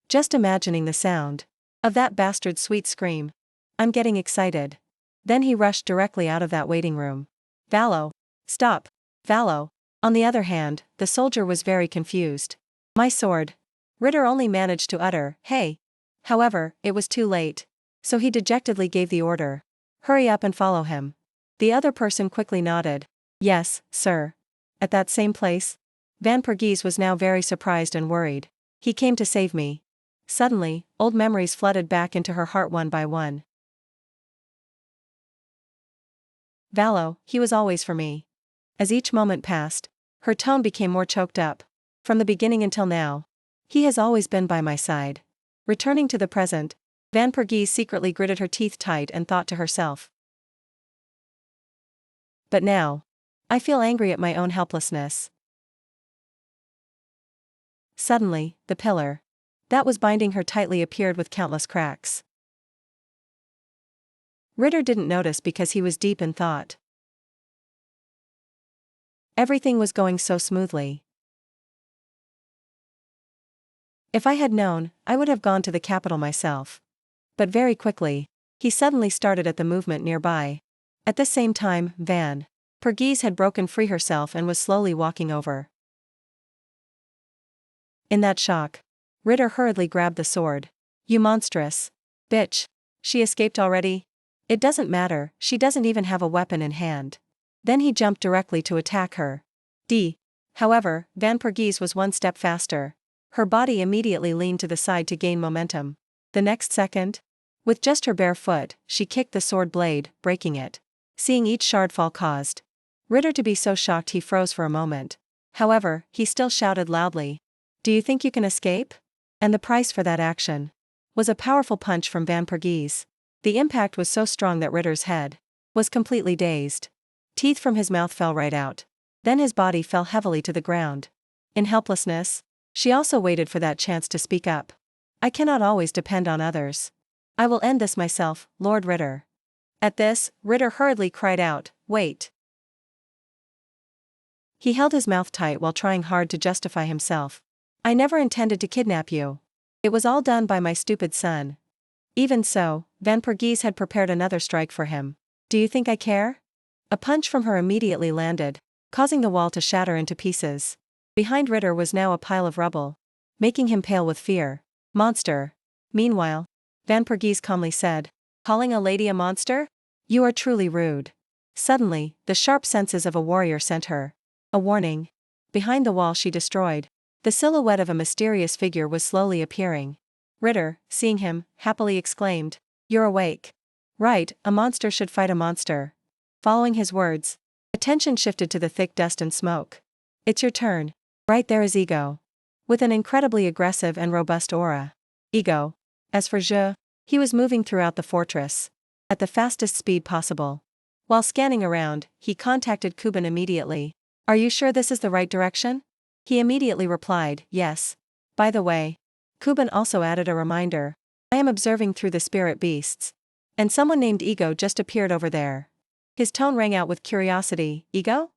Just imagining the sound of that bastard's sweet scream. I'm getting excited. Then he rushed directly out of that waiting room. Valo. Stop. Valo. On the other hand, the soldier was very confused. My sword. Ritter only managed to utter, hey. However, it was too late. So he dejectedly gave the order. Hurry up and follow him. The other person quickly nodded. Yes, sir. At that same place? Van Pergese was now very surprised and worried. He came to save me. Suddenly, old memories flooded back into her heart one by one. Valo, he was always for me. As each moment passed, her tone became more choked up. From the beginning until now, he has always been by my side. Returning to the present, Van Pergese secretly gritted her teeth tight and thought to herself. But now, I feel angry at my own helplessness. Suddenly, the pillar that was binding her tightly appeared with countless cracks. Ritter didn't notice because he was deep in thought. Everything was going so smoothly. If I had known, I would have gone to the capital myself. But very quickly, he suddenly started at the movement nearby. At the same time, Van Pergese had broken free herself and was slowly walking over. In that shock, Ritter hurriedly grabbed the sword. You monstrous bitch. She escaped already? It doesn't matter, she doesn't even have a weapon in hand. Then he jumped directly to attack her. However, Van Pergese was one step faster. Her body immediately leaned to the side to gain momentum. The next second, with just her bare foot, she kicked the sword blade, breaking it. Seeing each shard fall caused Ritter to be so shocked he froze for a moment. However, he still shouted loudly. Do you think you can escape? And the price for that action was a powerful punch from Van Pergese. The impact was so strong that Ritter's head was completely dazed. Teeth from his mouth fell right out. Then his body fell heavily to the ground. In helplessness, she also waited for that chance to speak up. I cannot always depend on others. I will end this myself, Lord Ritter. At this, Ritter hurriedly cried out, Wait. He held his mouth tight while trying hard to justify himself. I never intended to kidnap you. It was all done by my stupid son. Even so, Van Pergese had prepared another strike for him. Do you think I care? A punch from her immediately landed, causing the wall to shatter into pieces. Behind Ritter was now a pile of rubble, making him pale with fear. Monster. Meanwhile, Van Pergese calmly said, Calling a lady a monster? You are truly rude. Suddenly, the sharp senses of a warrior sent her a warning. Behind the wall she destroyed, the silhouette of a mysterious figure was slowly appearing. Ritter, seeing him, happily exclaimed, You're awake. Right, a monster should fight a monster. Following his words, attention shifted to the thick dust and smoke. It's your turn. Right there is Ego. With an incredibly aggressive and robust aura. Ego. As for Zhe, he was moving throughout the fortress at the fastest speed possible. While scanning around, he contacted Kuban immediately. Are you sure this is the right direction? He immediately replied, Yes. By the way, Kuban also added a reminder. I am observing through the spirit beasts. And someone named Ego just appeared over there. His tone rang out with curiosity. Ego?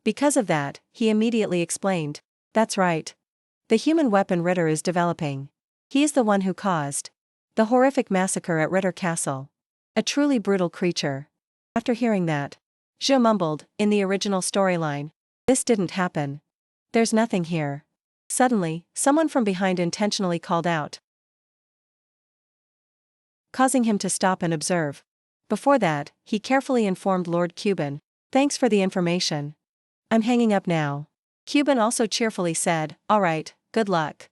Because of that, he immediately explained. That's right. The human weapon Ritter is developing. He is the one who caused the horrific massacre at Ritter Castle. A truly brutal creature. After hearing that, Zhe mumbled, in the original storyline, this didn't happen. There's nothing here. Suddenly, someone from behind intentionally called out, causing him to stop and observe. Before that, he carefully informed Lord Cuban, Thanks for the information. I'm hanging up now. Cuban also cheerfully said, All right, good luck.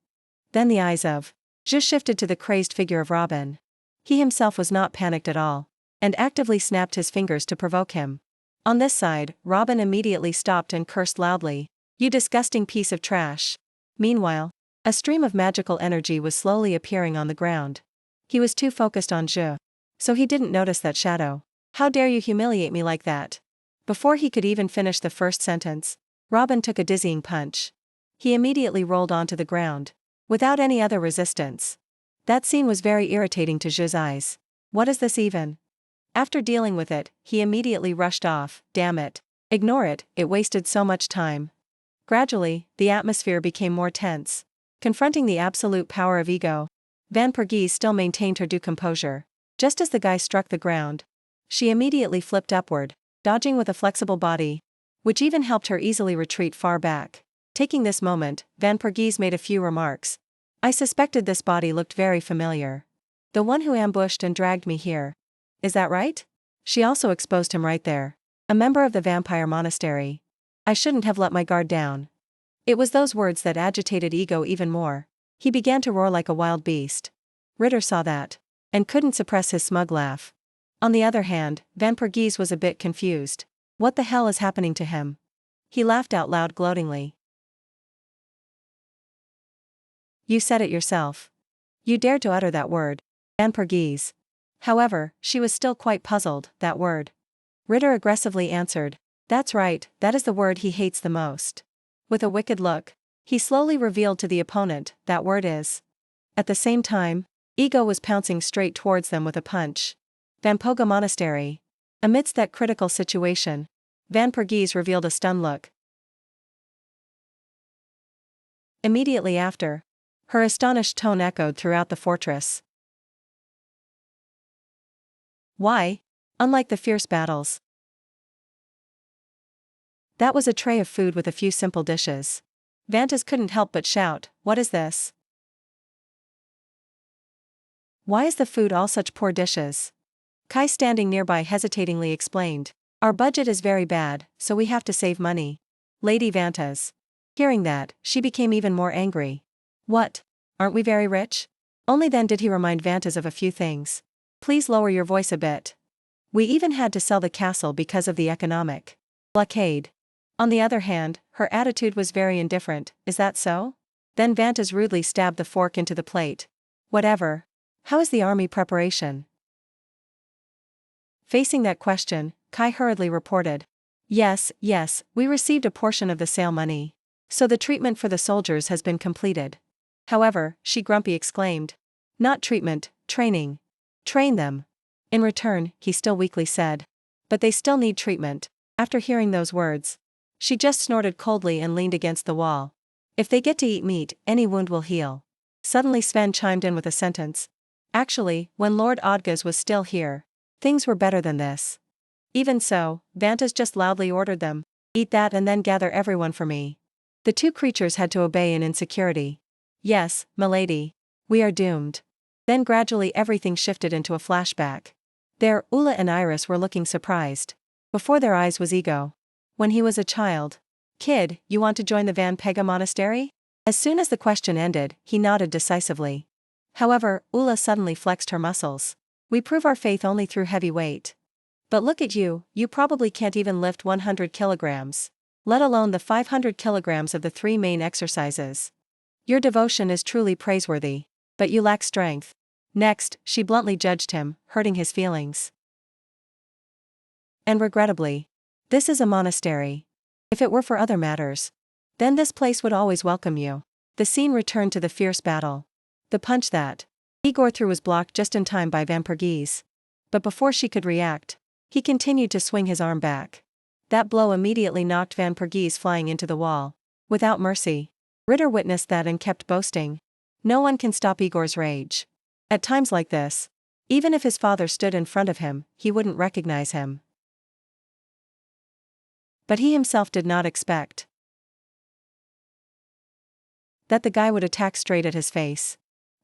Then the eyes of Zhe shifted to the crazed figure of Robin. He himself was not panicked at all, and actively snapped his fingers to provoke him. On this side, Robin immediately stopped and cursed loudly, You disgusting piece of trash. Meanwhile, a stream of magical energy was slowly appearing on the ground. He was too focused on Zhe, so he didn't notice that shadow. How dare you humiliate me like that? Before he could even finish the first sentence, Robin took a dizzying punch. He immediately rolled onto the ground, without any other resistance. That scene was very irritating to Zhe's eyes. What is this even? After dealing with it, he immediately rushed off. Damn it. Ignore it, it wasted so much time. Gradually, the atmosphere became more tense. Confronting the absolute power of Ego, Van Pergese still maintained her due composure. Just as the guy struck the ground, she immediately flipped upward, dodging with a flexible body, which even helped her easily retreat far back. Taking this moment, Van Pergese made a few remarks. I suspected this body looked very familiar. The one who ambushed and dragged me here. Is that right? She also exposed him right there. A member of the vampire monastery. I shouldn't have let my guard down. It was those words that agitated Ego even more. He began to roar like a wild beast. Ritter saw that. And couldn't suppress his smug laugh. On the other hand, Van Pergese was a bit confused. What the hell is happening to him? He laughed out loud gloatingly. You said it yourself. You dared to utter that word. Van Pergese. However, she was still quite puzzled, that word. Ritter aggressively answered. That's right, that is the word he hates the most. With a wicked look, he slowly revealed to the opponent, that word is. At the same time, Ego was pouncing straight towards them with a punch. Vanpoga Monastery. Amidst that critical situation, Van Pergese revealed a stunned look. Immediately after, her astonished tone echoed throughout the fortress. Why? Unlike the fierce battles. That was a tray of food with a few simple dishes. Vantas couldn't help but shout, what is this? Why is the food all such poor dishes? Kai standing nearby hesitatingly explained. Our budget is very bad, so we have to save money. Lady Vantas. Hearing that, she became even more angry. What? Aren't we very rich? Only then did he remind Vantas of a few things. Please lower your voice a bit. We even had to sell the castle because of the economic blockade. On the other hand, her attitude was very indifferent, is that so? Then Vantas rudely stabbed the fork into the plate. Whatever. How is the army preparation? Facing that question, Kai hurriedly reported. Yes, we received a portion of the sale money. So the treatment for the soldiers has been completed. However, she grumpy exclaimed. Not treatment, training. Train them. In return, he still weakly said. But they still need treatment. After hearing those words, she just snorted coldly and leaned against the wall. If they get to eat meat, any wound will heal. Suddenly Sven chimed in with a sentence. Actually, when Lord Odgaz was still here, things were better than this. Even so, Vantas just loudly ordered them, eat that and then gather everyone for me. The two creatures had to obey in insecurity. Yes, milady. We are doomed. Then gradually everything shifted into a flashback. There, Ula and Iris were looking surprised. Before their eyes was Ego. When he was a child. Kid, you want to join the Van Pega Monastery? As soon as the question ended, he nodded decisively. However, Ula suddenly flexed her muscles. We prove our faith only through heavy weight. But look at you probably can't even lift 100 kilograms. Let alone the 500 kilograms of the 3 main exercises. Your devotion is truly praiseworthy. But you lack strength. Next, she bluntly judged him, hurting his feelings. And regrettably, this is a monastery. If it were for other matters, then this place would always welcome you. The scene returned to the fierce battle. The punch that Igor threw was blocked just in time by Van Pergese. But before she could react, he continued to swing his arm back. That blow immediately knocked Van Pergese flying into the wall. Without mercy. Ritter witnessed that and kept boasting. No one can stop Igor's rage. At times like this, even if his father stood in front of him, he wouldn't recognize him. But he himself did not expect that the guy would attack straight at his face.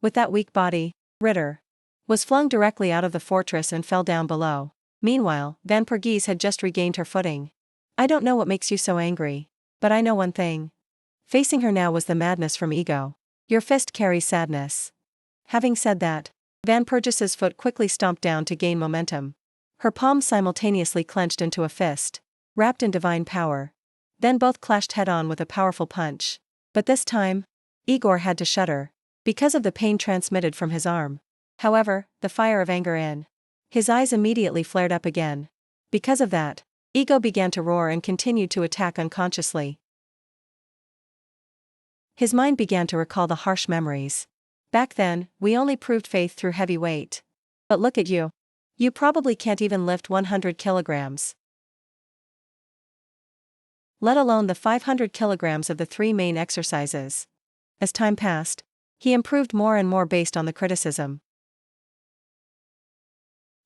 With that weak body, Ritter was flung directly out of the fortress and fell down below. Meanwhile, Van Pergese had just regained her footing. I don't know what makes you so angry, but I know one thing. Facing her now was the madness from Ego. Your fist carries sadness. Having said that, Van Pergese's foot quickly stomped down to gain momentum. Her palms simultaneously clenched into a fist, wrapped in divine power. Then both clashed head-on with a powerful punch. But this time, Igor had to shudder, because of the pain transmitted from his arm. However, the fire of anger in his eyes immediately flared up again. Because of that, Ego began to roar and continued to attack unconsciously. His mind began to recall the harsh memories. Back then, we only proved faith through heavy weight. But look at you. You probably can't even lift 100 kilograms. Let alone the 500 kilograms of the 3 main exercises. As time passed, he improved more and more based on the criticism.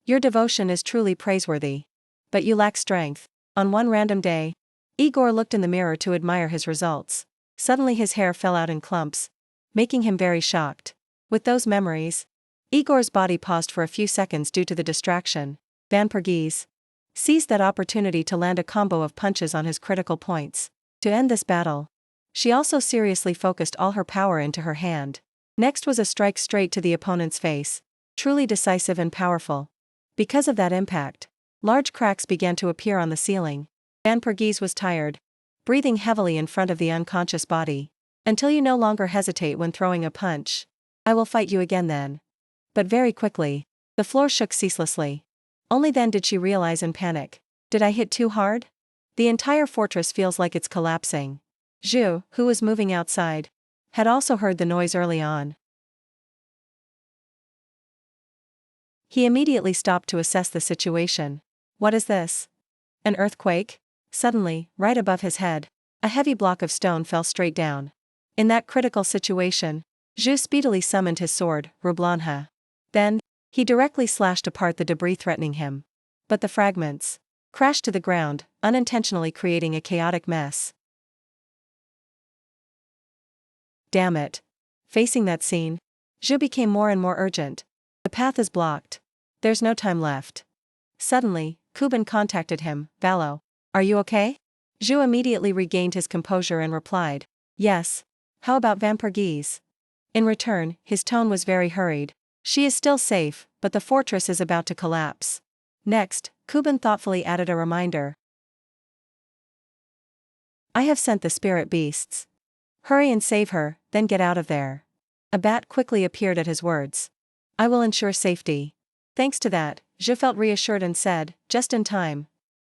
Your devotion is truly praiseworthy. But you lack strength. On one random day, Igor looked in the mirror to admire his results. Suddenly his hair fell out in clumps, making him very shocked. With those memories, Igor's body paused for a few seconds due to the distraction. Van Pergese seized that opportunity to land a combo of punches on his critical points. To end this battle, she also seriously focused all her power into her hand. Next was a strike straight to the opponent's face, truly decisive and powerful. Because of that impact, large cracks began to appear on the ceiling. Van Pergese was tired, breathing heavily in front of the unconscious body. Until you no longer hesitate when throwing a punch, I will fight you again then. But very quickly, the floor shook ceaselessly. Only then did she realize in panic. Did I hit too hard? The entire fortress feels like it's collapsing. Zhu, who was moving outside, had also heard the noise early on. He immediately stopped to assess the situation. What is this? An earthquake? Suddenly, right above his head, a heavy block of stone fell straight down. In that critical situation, Zhu speedily summoned his sword, Rublanha. Then, he directly slashed apart the debris threatening him. But the fragments crashed to the ground, unintentionally creating a chaotic mess. Damn it. Facing that scene, Zhu became more and more urgent. The path is blocked. There's no time left. Suddenly, Kuban contacted him. Valo, are you okay? Zhu immediately regained his composure and replied, yes. How about Van Pergese? In return, his tone was very hurried. She is still safe, but the fortress is about to collapse. Next, Kuban thoughtfully added a reminder. I have sent the spirit beasts. Hurry and save her, then get out of there. A bat quickly appeared at his words. I will ensure safety. Thanks to that, Zhu felt reassured and said, just in time.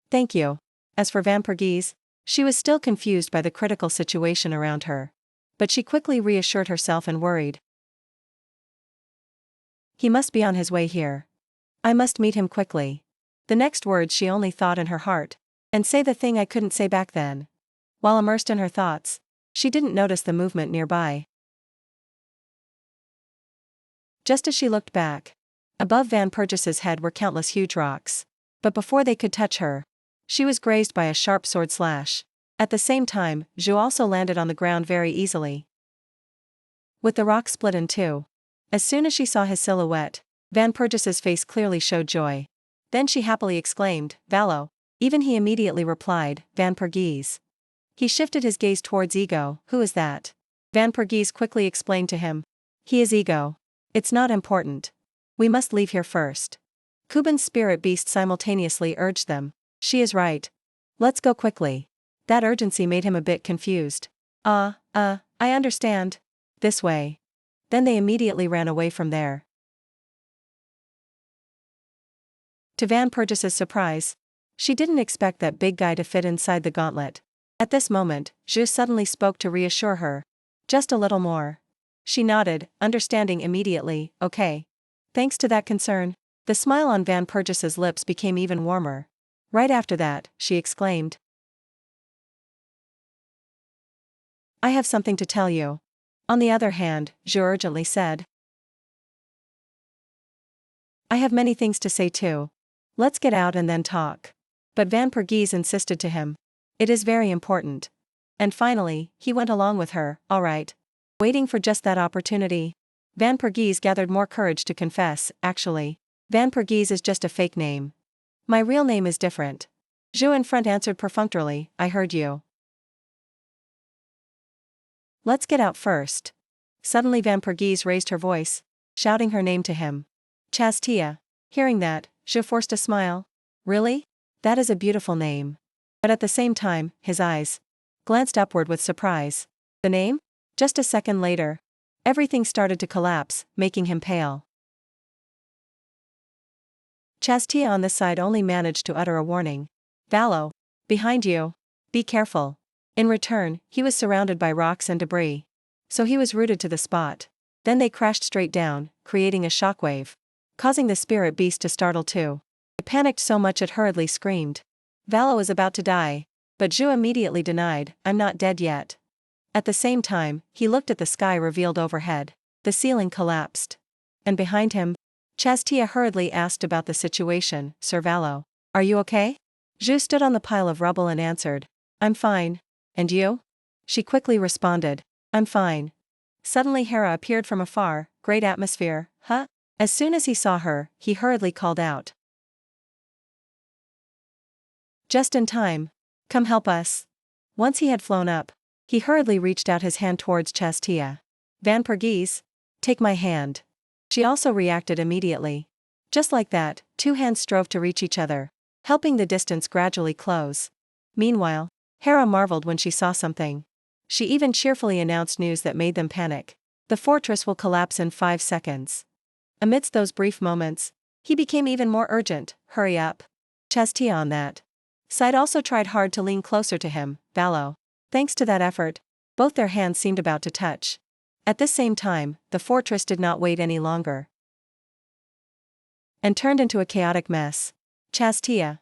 Thank you. As for Van Pergese, she was still confused by the critical situation around her. But she quickly reassured herself and worried. He must be on his way here. I must meet him quickly. The next words she only thought in her heart, and say the thing I couldn't say back then. While immersed in her thoughts, she didn't notice the movement nearby. Just as she looked back, above Van Pergese's head were countless huge rocks. But before they could touch her, she was grazed by a sharp sword slash. At the same time, Zhu also landed on the ground very easily, with the rock split in two. As soon as she saw his silhouette, Van Pergese's face clearly showed joy. Then she happily exclaimed, Valo. Even he immediately replied, Van Pergese. He shifted his gaze towards Ego. Who is that? Van Pergese quickly explained to him. He is Ego. It's not important. We must leave here first. Kuban's spirit beast simultaneously urged them. She is right. Let's go quickly. That urgency made him a bit confused. I understand. This way. Then they immediately ran away from there. To Van Pergese's surprise, she didn't expect that big guy to fit inside the gauntlet. At this moment, Zhu suddenly spoke to reassure her. Just a little more. She nodded, understanding immediately. Okay. Thanks to that concern, the smile on Van Pergese's lips became even warmer. Right after that, she exclaimed. I have something to tell you. On the other hand, Zhu urgently said. I have many things to say too. Let's get out and then talk. But Van Pergese insisted to him. It is very important. And finally, he went along with her. All right. Waiting for just that opportunity, Van Pergese gathered more courage to confess. Actually, Van Pergese is just a fake name. My real name is different. Zhu in front answered perfunctorily. I heard you. Let's get out first. Suddenly Van Pergese raised her voice, shouting her name to him. Chastia. Hearing that, Zhu forced a smile. Really? That is a beautiful name. But at the same time, his eyes glanced upward with surprise. The name? Just a second later, everything started to collapse, making him pale. Chastia on this side only managed to utter a warning. Valo. Behind you. Be careful. In return, he was surrounded by rocks and debris. So he was rooted to the spot. Then they crashed straight down, creating a shockwave, causing the spirit beast to startle too. It panicked so much it hurriedly screamed. Valo was about to die, but Zhu immediately denied, I'm not dead yet. At the same time, he looked at the sky revealed overhead. The ceiling collapsed. And behind him, Chastia hurriedly asked about the situation. Sir Valo, are you okay? Zhu stood on the pile of rubble and answered, I'm fine. And you? She quickly responded, I'm fine. Suddenly Hera appeared from afar. Great atmosphere, huh? As soon as he saw her, he hurriedly called out. Just in time. Come help us. Once he had flown up, he hurriedly reached out his hand towards Chastia. Van Pergese, take my hand. She also reacted immediately. Just like that, two hands strove to reach each other, helping the distance gradually close. Meanwhile, Hera marveled when she saw something. She even cheerfully announced news that made them panic. The fortress will collapse in 5 seconds. Amidst those brief moments, he became even more urgent. Hurry up. Chastia on that side also tried hard to lean closer to him. Valo. Thanks to that effort, both their hands seemed about to touch. At this same time, the fortress did not wait any longer and turned into a chaotic mess. Chastia.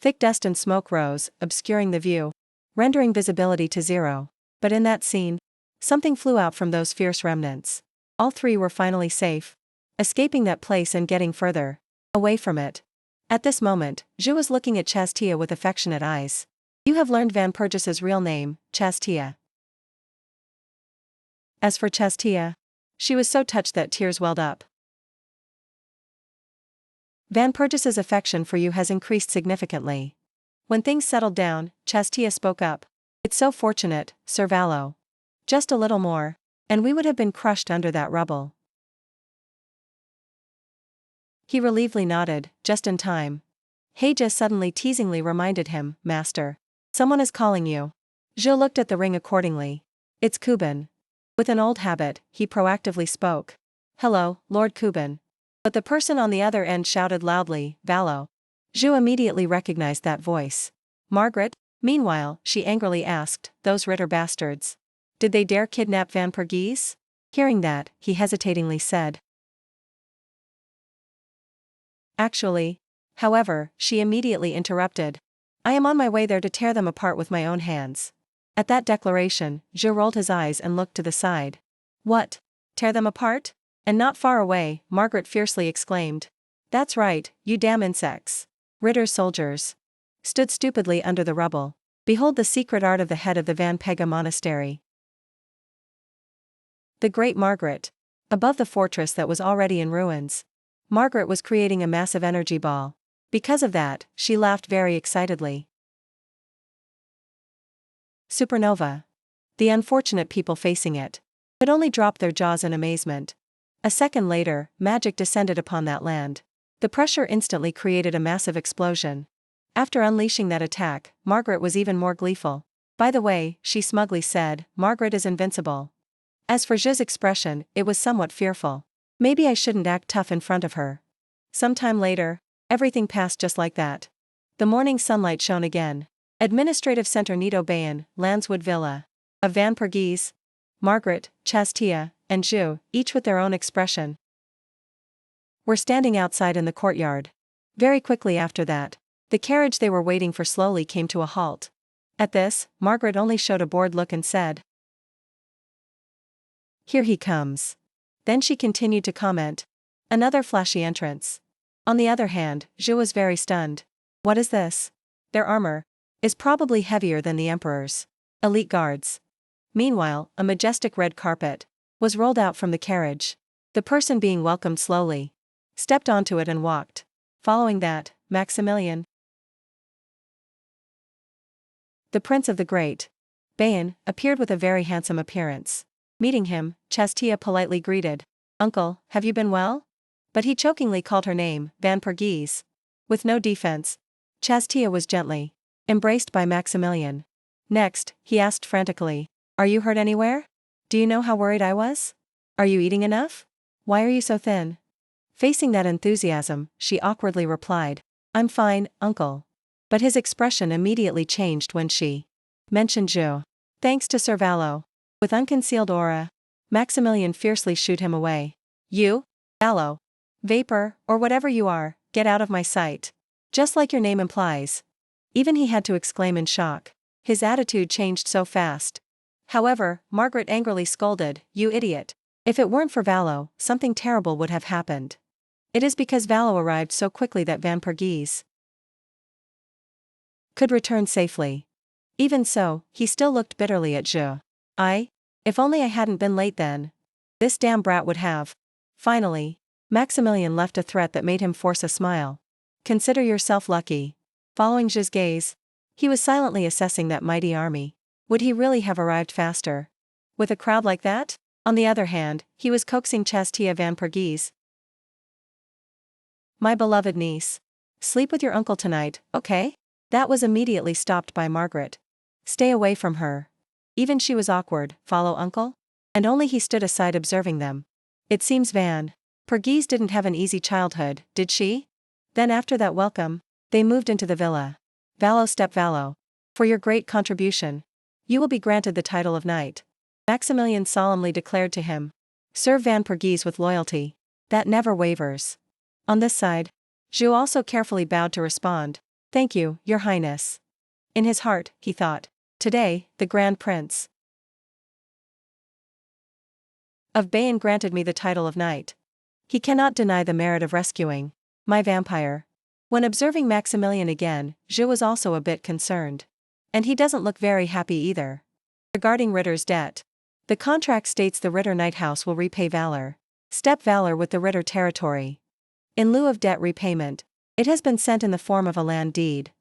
Thick dust and smoke rose, obscuring the view, rendering visibility to zero. But in that scene, something flew out from those fierce remnants. All three were finally safe, escaping that place and getting further away from it. At this moment, Zhu was looking at Chastia with affectionate eyes. You have learned Van Perges's real name, Chastia. As for Chastia, she was so touched that tears welled up. Van Perges's affection for you has increased significantly. When things settled down, Chastia spoke up. It's so fortunate, Sir Valo. Just a little more, and we would have been crushed under that rubble. He relievedly nodded, just in time. Heija suddenly teasingly reminded him, Master. Someone is calling you. Zhou looked at the ring accordingly. It's Kuban. With an old habit, he proactively spoke. Hello, Lord Kuban. But the person on the other end shouted loudly, Valo. Zhou immediately recognized that voice. Margaret? Meanwhile, she angrily asked, those Ritter bastards. Did they dare kidnap Van Pergese? Hearing that, he hesitatingly said. Actually. However, she immediately interrupted. I am on my way there to tear them apart with my own hands. At that declaration, Zhou rolled his eyes and looked to the side. What? Tear them apart? And not far away, Margaret fiercely exclaimed. That's right, you damn insects. Ritter's soldiers stood stupidly under the rubble. Behold the secret art of the head of the Van Pega monastery. The great Margaret. Above the fortress that was already in ruins, Margaret was creating a massive energy ball. Because of that, she laughed very excitedly. Supernova. The unfortunate people facing it could only drop their jaws in amazement. A second later, magic descended upon that land. The pressure instantly created a massive explosion. After unleashing that attack, Margaret was even more gleeful. By the way, she smugly said, Margaret is invincible. As for Zhi's expression, it was somewhat fearful. Maybe I shouldn't act tough in front of her. Sometime later, everything passed just like that. The morning sunlight shone again. Administrative Center Nido Bayan, Landswood Villa. Of Van Pergese, Margaret, Chastia, and Zhu, each with their own expression, were standing outside in the courtyard. Very quickly after that, the carriage they were waiting for slowly came to a halt. At this, Margaret only showed a bored look and said, Here he comes. Then she continued to comment, Another flashy entrance. On the other hand, Zhu was very stunned. What is this? Their armor is probably heavier than the Emperor's elite guards. Meanwhile, a majestic red carpet was rolled out from the carriage. The person being welcomed slowly stepped onto it and walked. Following that, Maximilian, the Prince of the Great Bayan, appeared with a very handsome appearance. Meeting him, Chastia politely greeted, Uncle, have you been well? But he chokingly called her name, Van Pergese. With no defense, Chastia was gently embraced by Maximilian. Next, he asked frantically, Are you hurt anywhere? Do you know how worried I was? Are you eating enough? Why are you so thin? Facing that enthusiasm, she awkwardly replied, I'm fine, Uncle. But his expression immediately changed when she mentioned Zhu. Thanks to Sir Valo. With unconcealed aura, Maximilian fiercely shooed him away. You? Valo. Vapor, or whatever you are, get out of my sight. Just like your name implies. Even he had to exclaim in shock. His attitude changed so fast. However, Margaret angrily scolded, You idiot. If it weren't for Valo, something terrible would have happened. It is because Valo arrived so quickly that Van Pergese could return safely. Even so, he still looked bitterly at Zhu. If only I hadn't been late then. This damn brat would have. Finally, Maximilian left a threat that made him force a smile. Consider yourself lucky. Following Zhi's gaze, he was silently assessing that mighty army. Would he really have arrived faster? With a crowd like that? On the other hand, he was coaxing Chastia van Pergese. My beloved niece. Sleep with your uncle tonight, okay? That was immediately stopped by Margaret. Stay away from her. Even she was awkward, follow uncle? And only he stood aside observing them. It seems Van Pergese didn't have an easy childhood, did she? Then after that welcome, they moved into the villa. Valo step Valo. For your great contribution, you will be granted the title of knight. Maximilian solemnly declared to him. Serve Van Pergese with loyalty. That never wavers. On this side, Zhu also carefully bowed to respond. Thank you, your highness. In his heart, he thought. Today, the Grand Prince of Bayern granted me the title of knight. He cannot deny the merit of rescuing my vampire. When observing Maximilian again, Zhu was also a bit concerned. And he doesn't look very happy either. Regarding Ritter's debt, the contract states the Ritter Knight House will repay Valor. Step Valor with the Ritter territory. In lieu of debt repayment, it has been sent in the form of a land deed.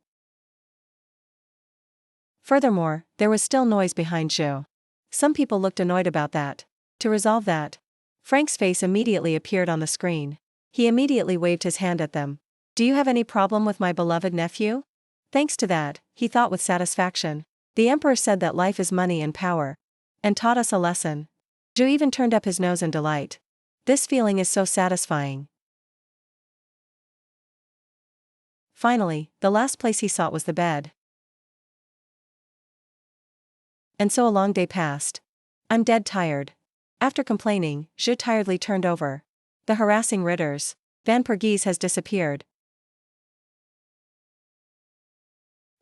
Furthermore, there was still noise behind Zhu. Some people looked annoyed about that. To resolve that, Frank's face immediately appeared on the screen. He immediately waved his hand at them. Do you have any problem with my beloved nephew? Thanks to that, he thought with satisfaction. The emperor said that life is money and power. And taught us a lesson. Zhu even turned up his nose in delight. This feeling is so satisfying. Finally, the last place he sought was the bed. And so a long day passed. I'm dead tired. After complaining, Zhu tiredly turned over. The harassing Ritters. Van Pergese has disappeared.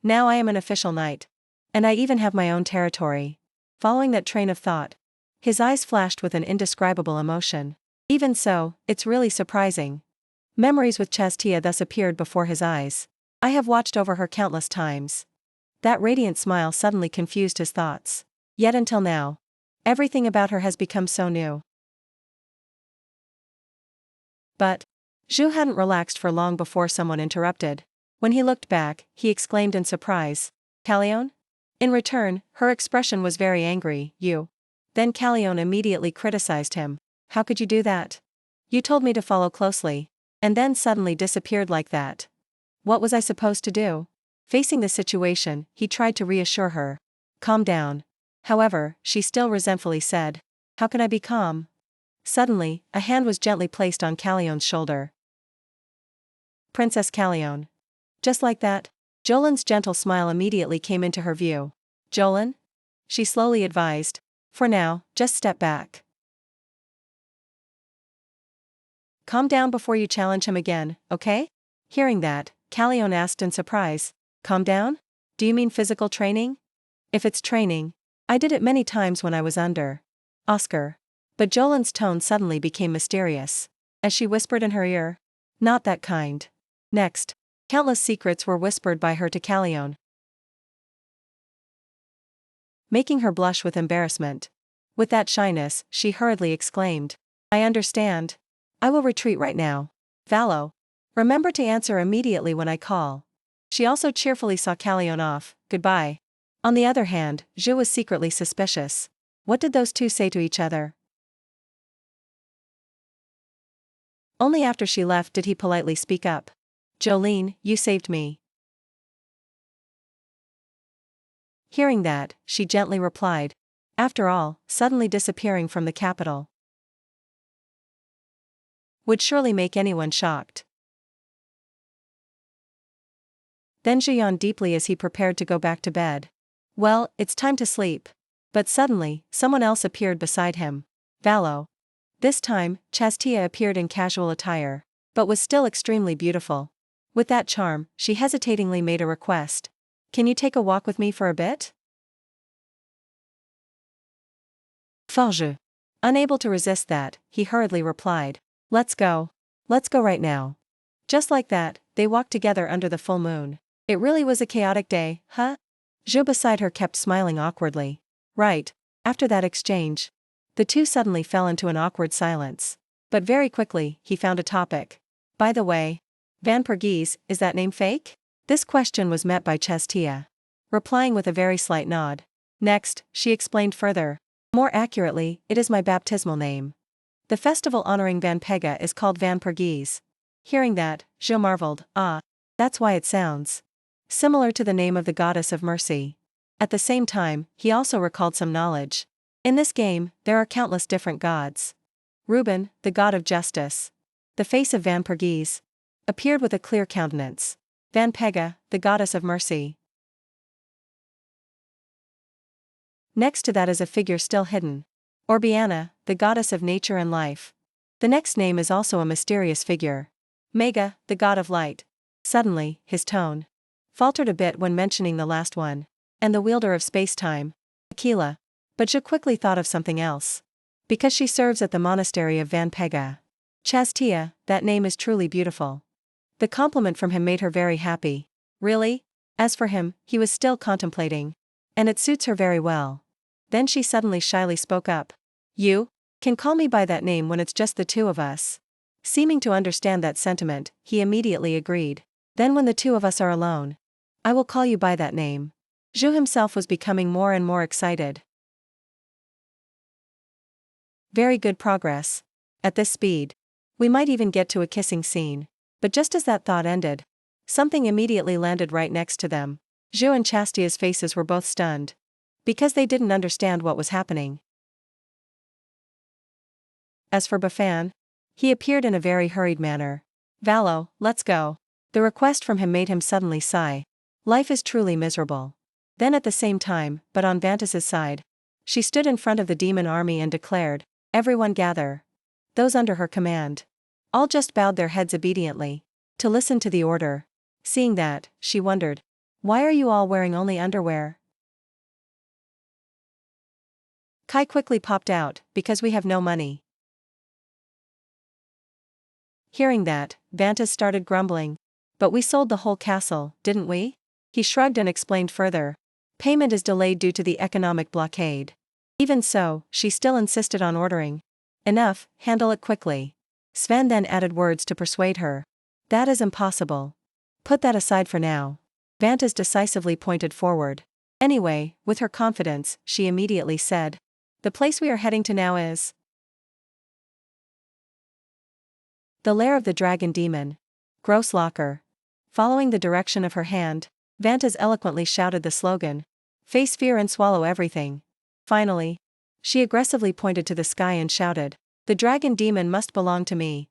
Now I am an official knight. And I even have my own territory. Following that train of thought, his eyes flashed with an indescribable emotion. Even so, it's really surprising. Memories with Chastia thus appeared before his eyes. I have watched over her countless times. That radiant smile suddenly confused his thoughts. Yet until now, everything about her has become so new. But Zhu hadn't relaxed for long before someone interrupted. When he looked back, he exclaimed in surprise, Callione? In return, her expression was very angry. You. Then Callione immediately criticized him. How could you do that? You told me to follow closely, and then suddenly disappeared like that. What was I supposed to do? Facing the situation, he tried to reassure her. Calm down. However, she still resentfully said, How can I be calm? Suddenly, a hand was gently placed on Callione's shoulder. Princess Callione. Just like that, Jolin's gentle smile immediately came into her view. Jolin? She slowly advised. For now, just step back. Calm down before you challenge him again, okay? Hearing that, Callione asked in surprise. Calm down? Do you mean physical training? If it's training, I did it many times when I was under Oscar. But Jolin's tone suddenly became mysterious. As she whispered in her ear. Not that kind. Next, countless secrets were whispered by her to Callione, making her blush with embarrassment. With that shyness, she hurriedly exclaimed. I understand. I will retreat right now. Valo. Remember to answer immediately when I call. She also cheerfully saw Callione off. Goodbye. On the other hand, Zhu was secretly suspicious. What did those two say to each other? Only after she left did he politely speak up. Jolene, you saved me. Hearing that, she gently replied. After all, suddenly disappearing from the capital would surely make anyone shocked. Then Zhu yawned deeply as he prepared to go back to bed. Well, it's time to sleep. But suddenly, someone else appeared beside him. Valo. This time, Chastia appeared in casual attire, but was still extremely beautiful. With that charm, she hesitatingly made a request. Can you take a walk with me for a bit? Forge. Unable to resist that, he hurriedly replied. Let's go. Let's go right now. Just like that, they walked together under the full moon. It really was a chaotic day, huh? Zhu beside her kept smiling awkwardly. Right. After that exchange, The two suddenly fell into an awkward silence. But very quickly, he found a topic. By the way, Vanperghese, is that name fake? This question was met by Chestia, replying with a very slight nod. Next, she explained further. More accurately, it is my baptismal name. The festival honoring Vanpega is called Vanperghese. Hearing that, Zhou marveled, ah, that's why it sounds similar to the name of the goddess of mercy. At the same time, he also recalled some knowledge. In this game, there are countless different gods. Reuben, the god of justice. The face of Vanperghese appeared with a clear countenance. Vanpega, the goddess of mercy. Next to that is a figure still hidden. Orbiana, the goddess of nature and life. The next name is also a mysterious figure. Mega, the god of light. Suddenly, his tone faltered a bit when mentioning the last one. And the wielder of space-time. Aquila. But Zhou quickly thought of something else. Because she serves at the monastery of Vanpega. Chastia, that name is truly beautiful. The compliment from him made her very happy. Really? As for him, he was still contemplating. And it suits her very well. Then she suddenly shyly spoke up. You can call me by that name when it's just the two of us. Seeming to understand that sentiment, he immediately agreed. Then when the two of us are alone, I will call you by that name. Zhou himself was becoming more and more excited. Very good progress. At this speed, we might even get to a kissing scene. But just as that thought ended, something immediately landed right next to them. Zhou and Chastia's faces were both stunned. Because they didn't understand what was happening. As for Bafan, he appeared in a very hurried manner. Valo, let's go. The request from him made him suddenly sigh. Life is truly miserable. Then at the same time, but on Vantas's side, she stood in front of the demon army and declared, everyone gather. Those under her command. All just bowed their heads obediently, to listen to the order. Seeing that, she wondered, why are you all wearing only underwear? Kai quickly popped out, because we have no money. Hearing that, Vantas started grumbling. But we sold the whole castle, didn't we? He shrugged and explained further. Payment is delayed due to the economic blockade. Even so, she still insisted on ordering. Enough, handle it quickly. Sven then added words to persuade her. That is impossible. Put that aside for now. Vantas decisively pointed forward. Anyway, with her confidence, she immediately said. The place we are heading to now is the lair of the dragon demon. Gross locker. Following the direction of her hand, Vantas eloquently shouted the slogan. Face fear and swallow everything. Finally, she aggressively pointed to the sky and shouted. The dragon demon must belong to me.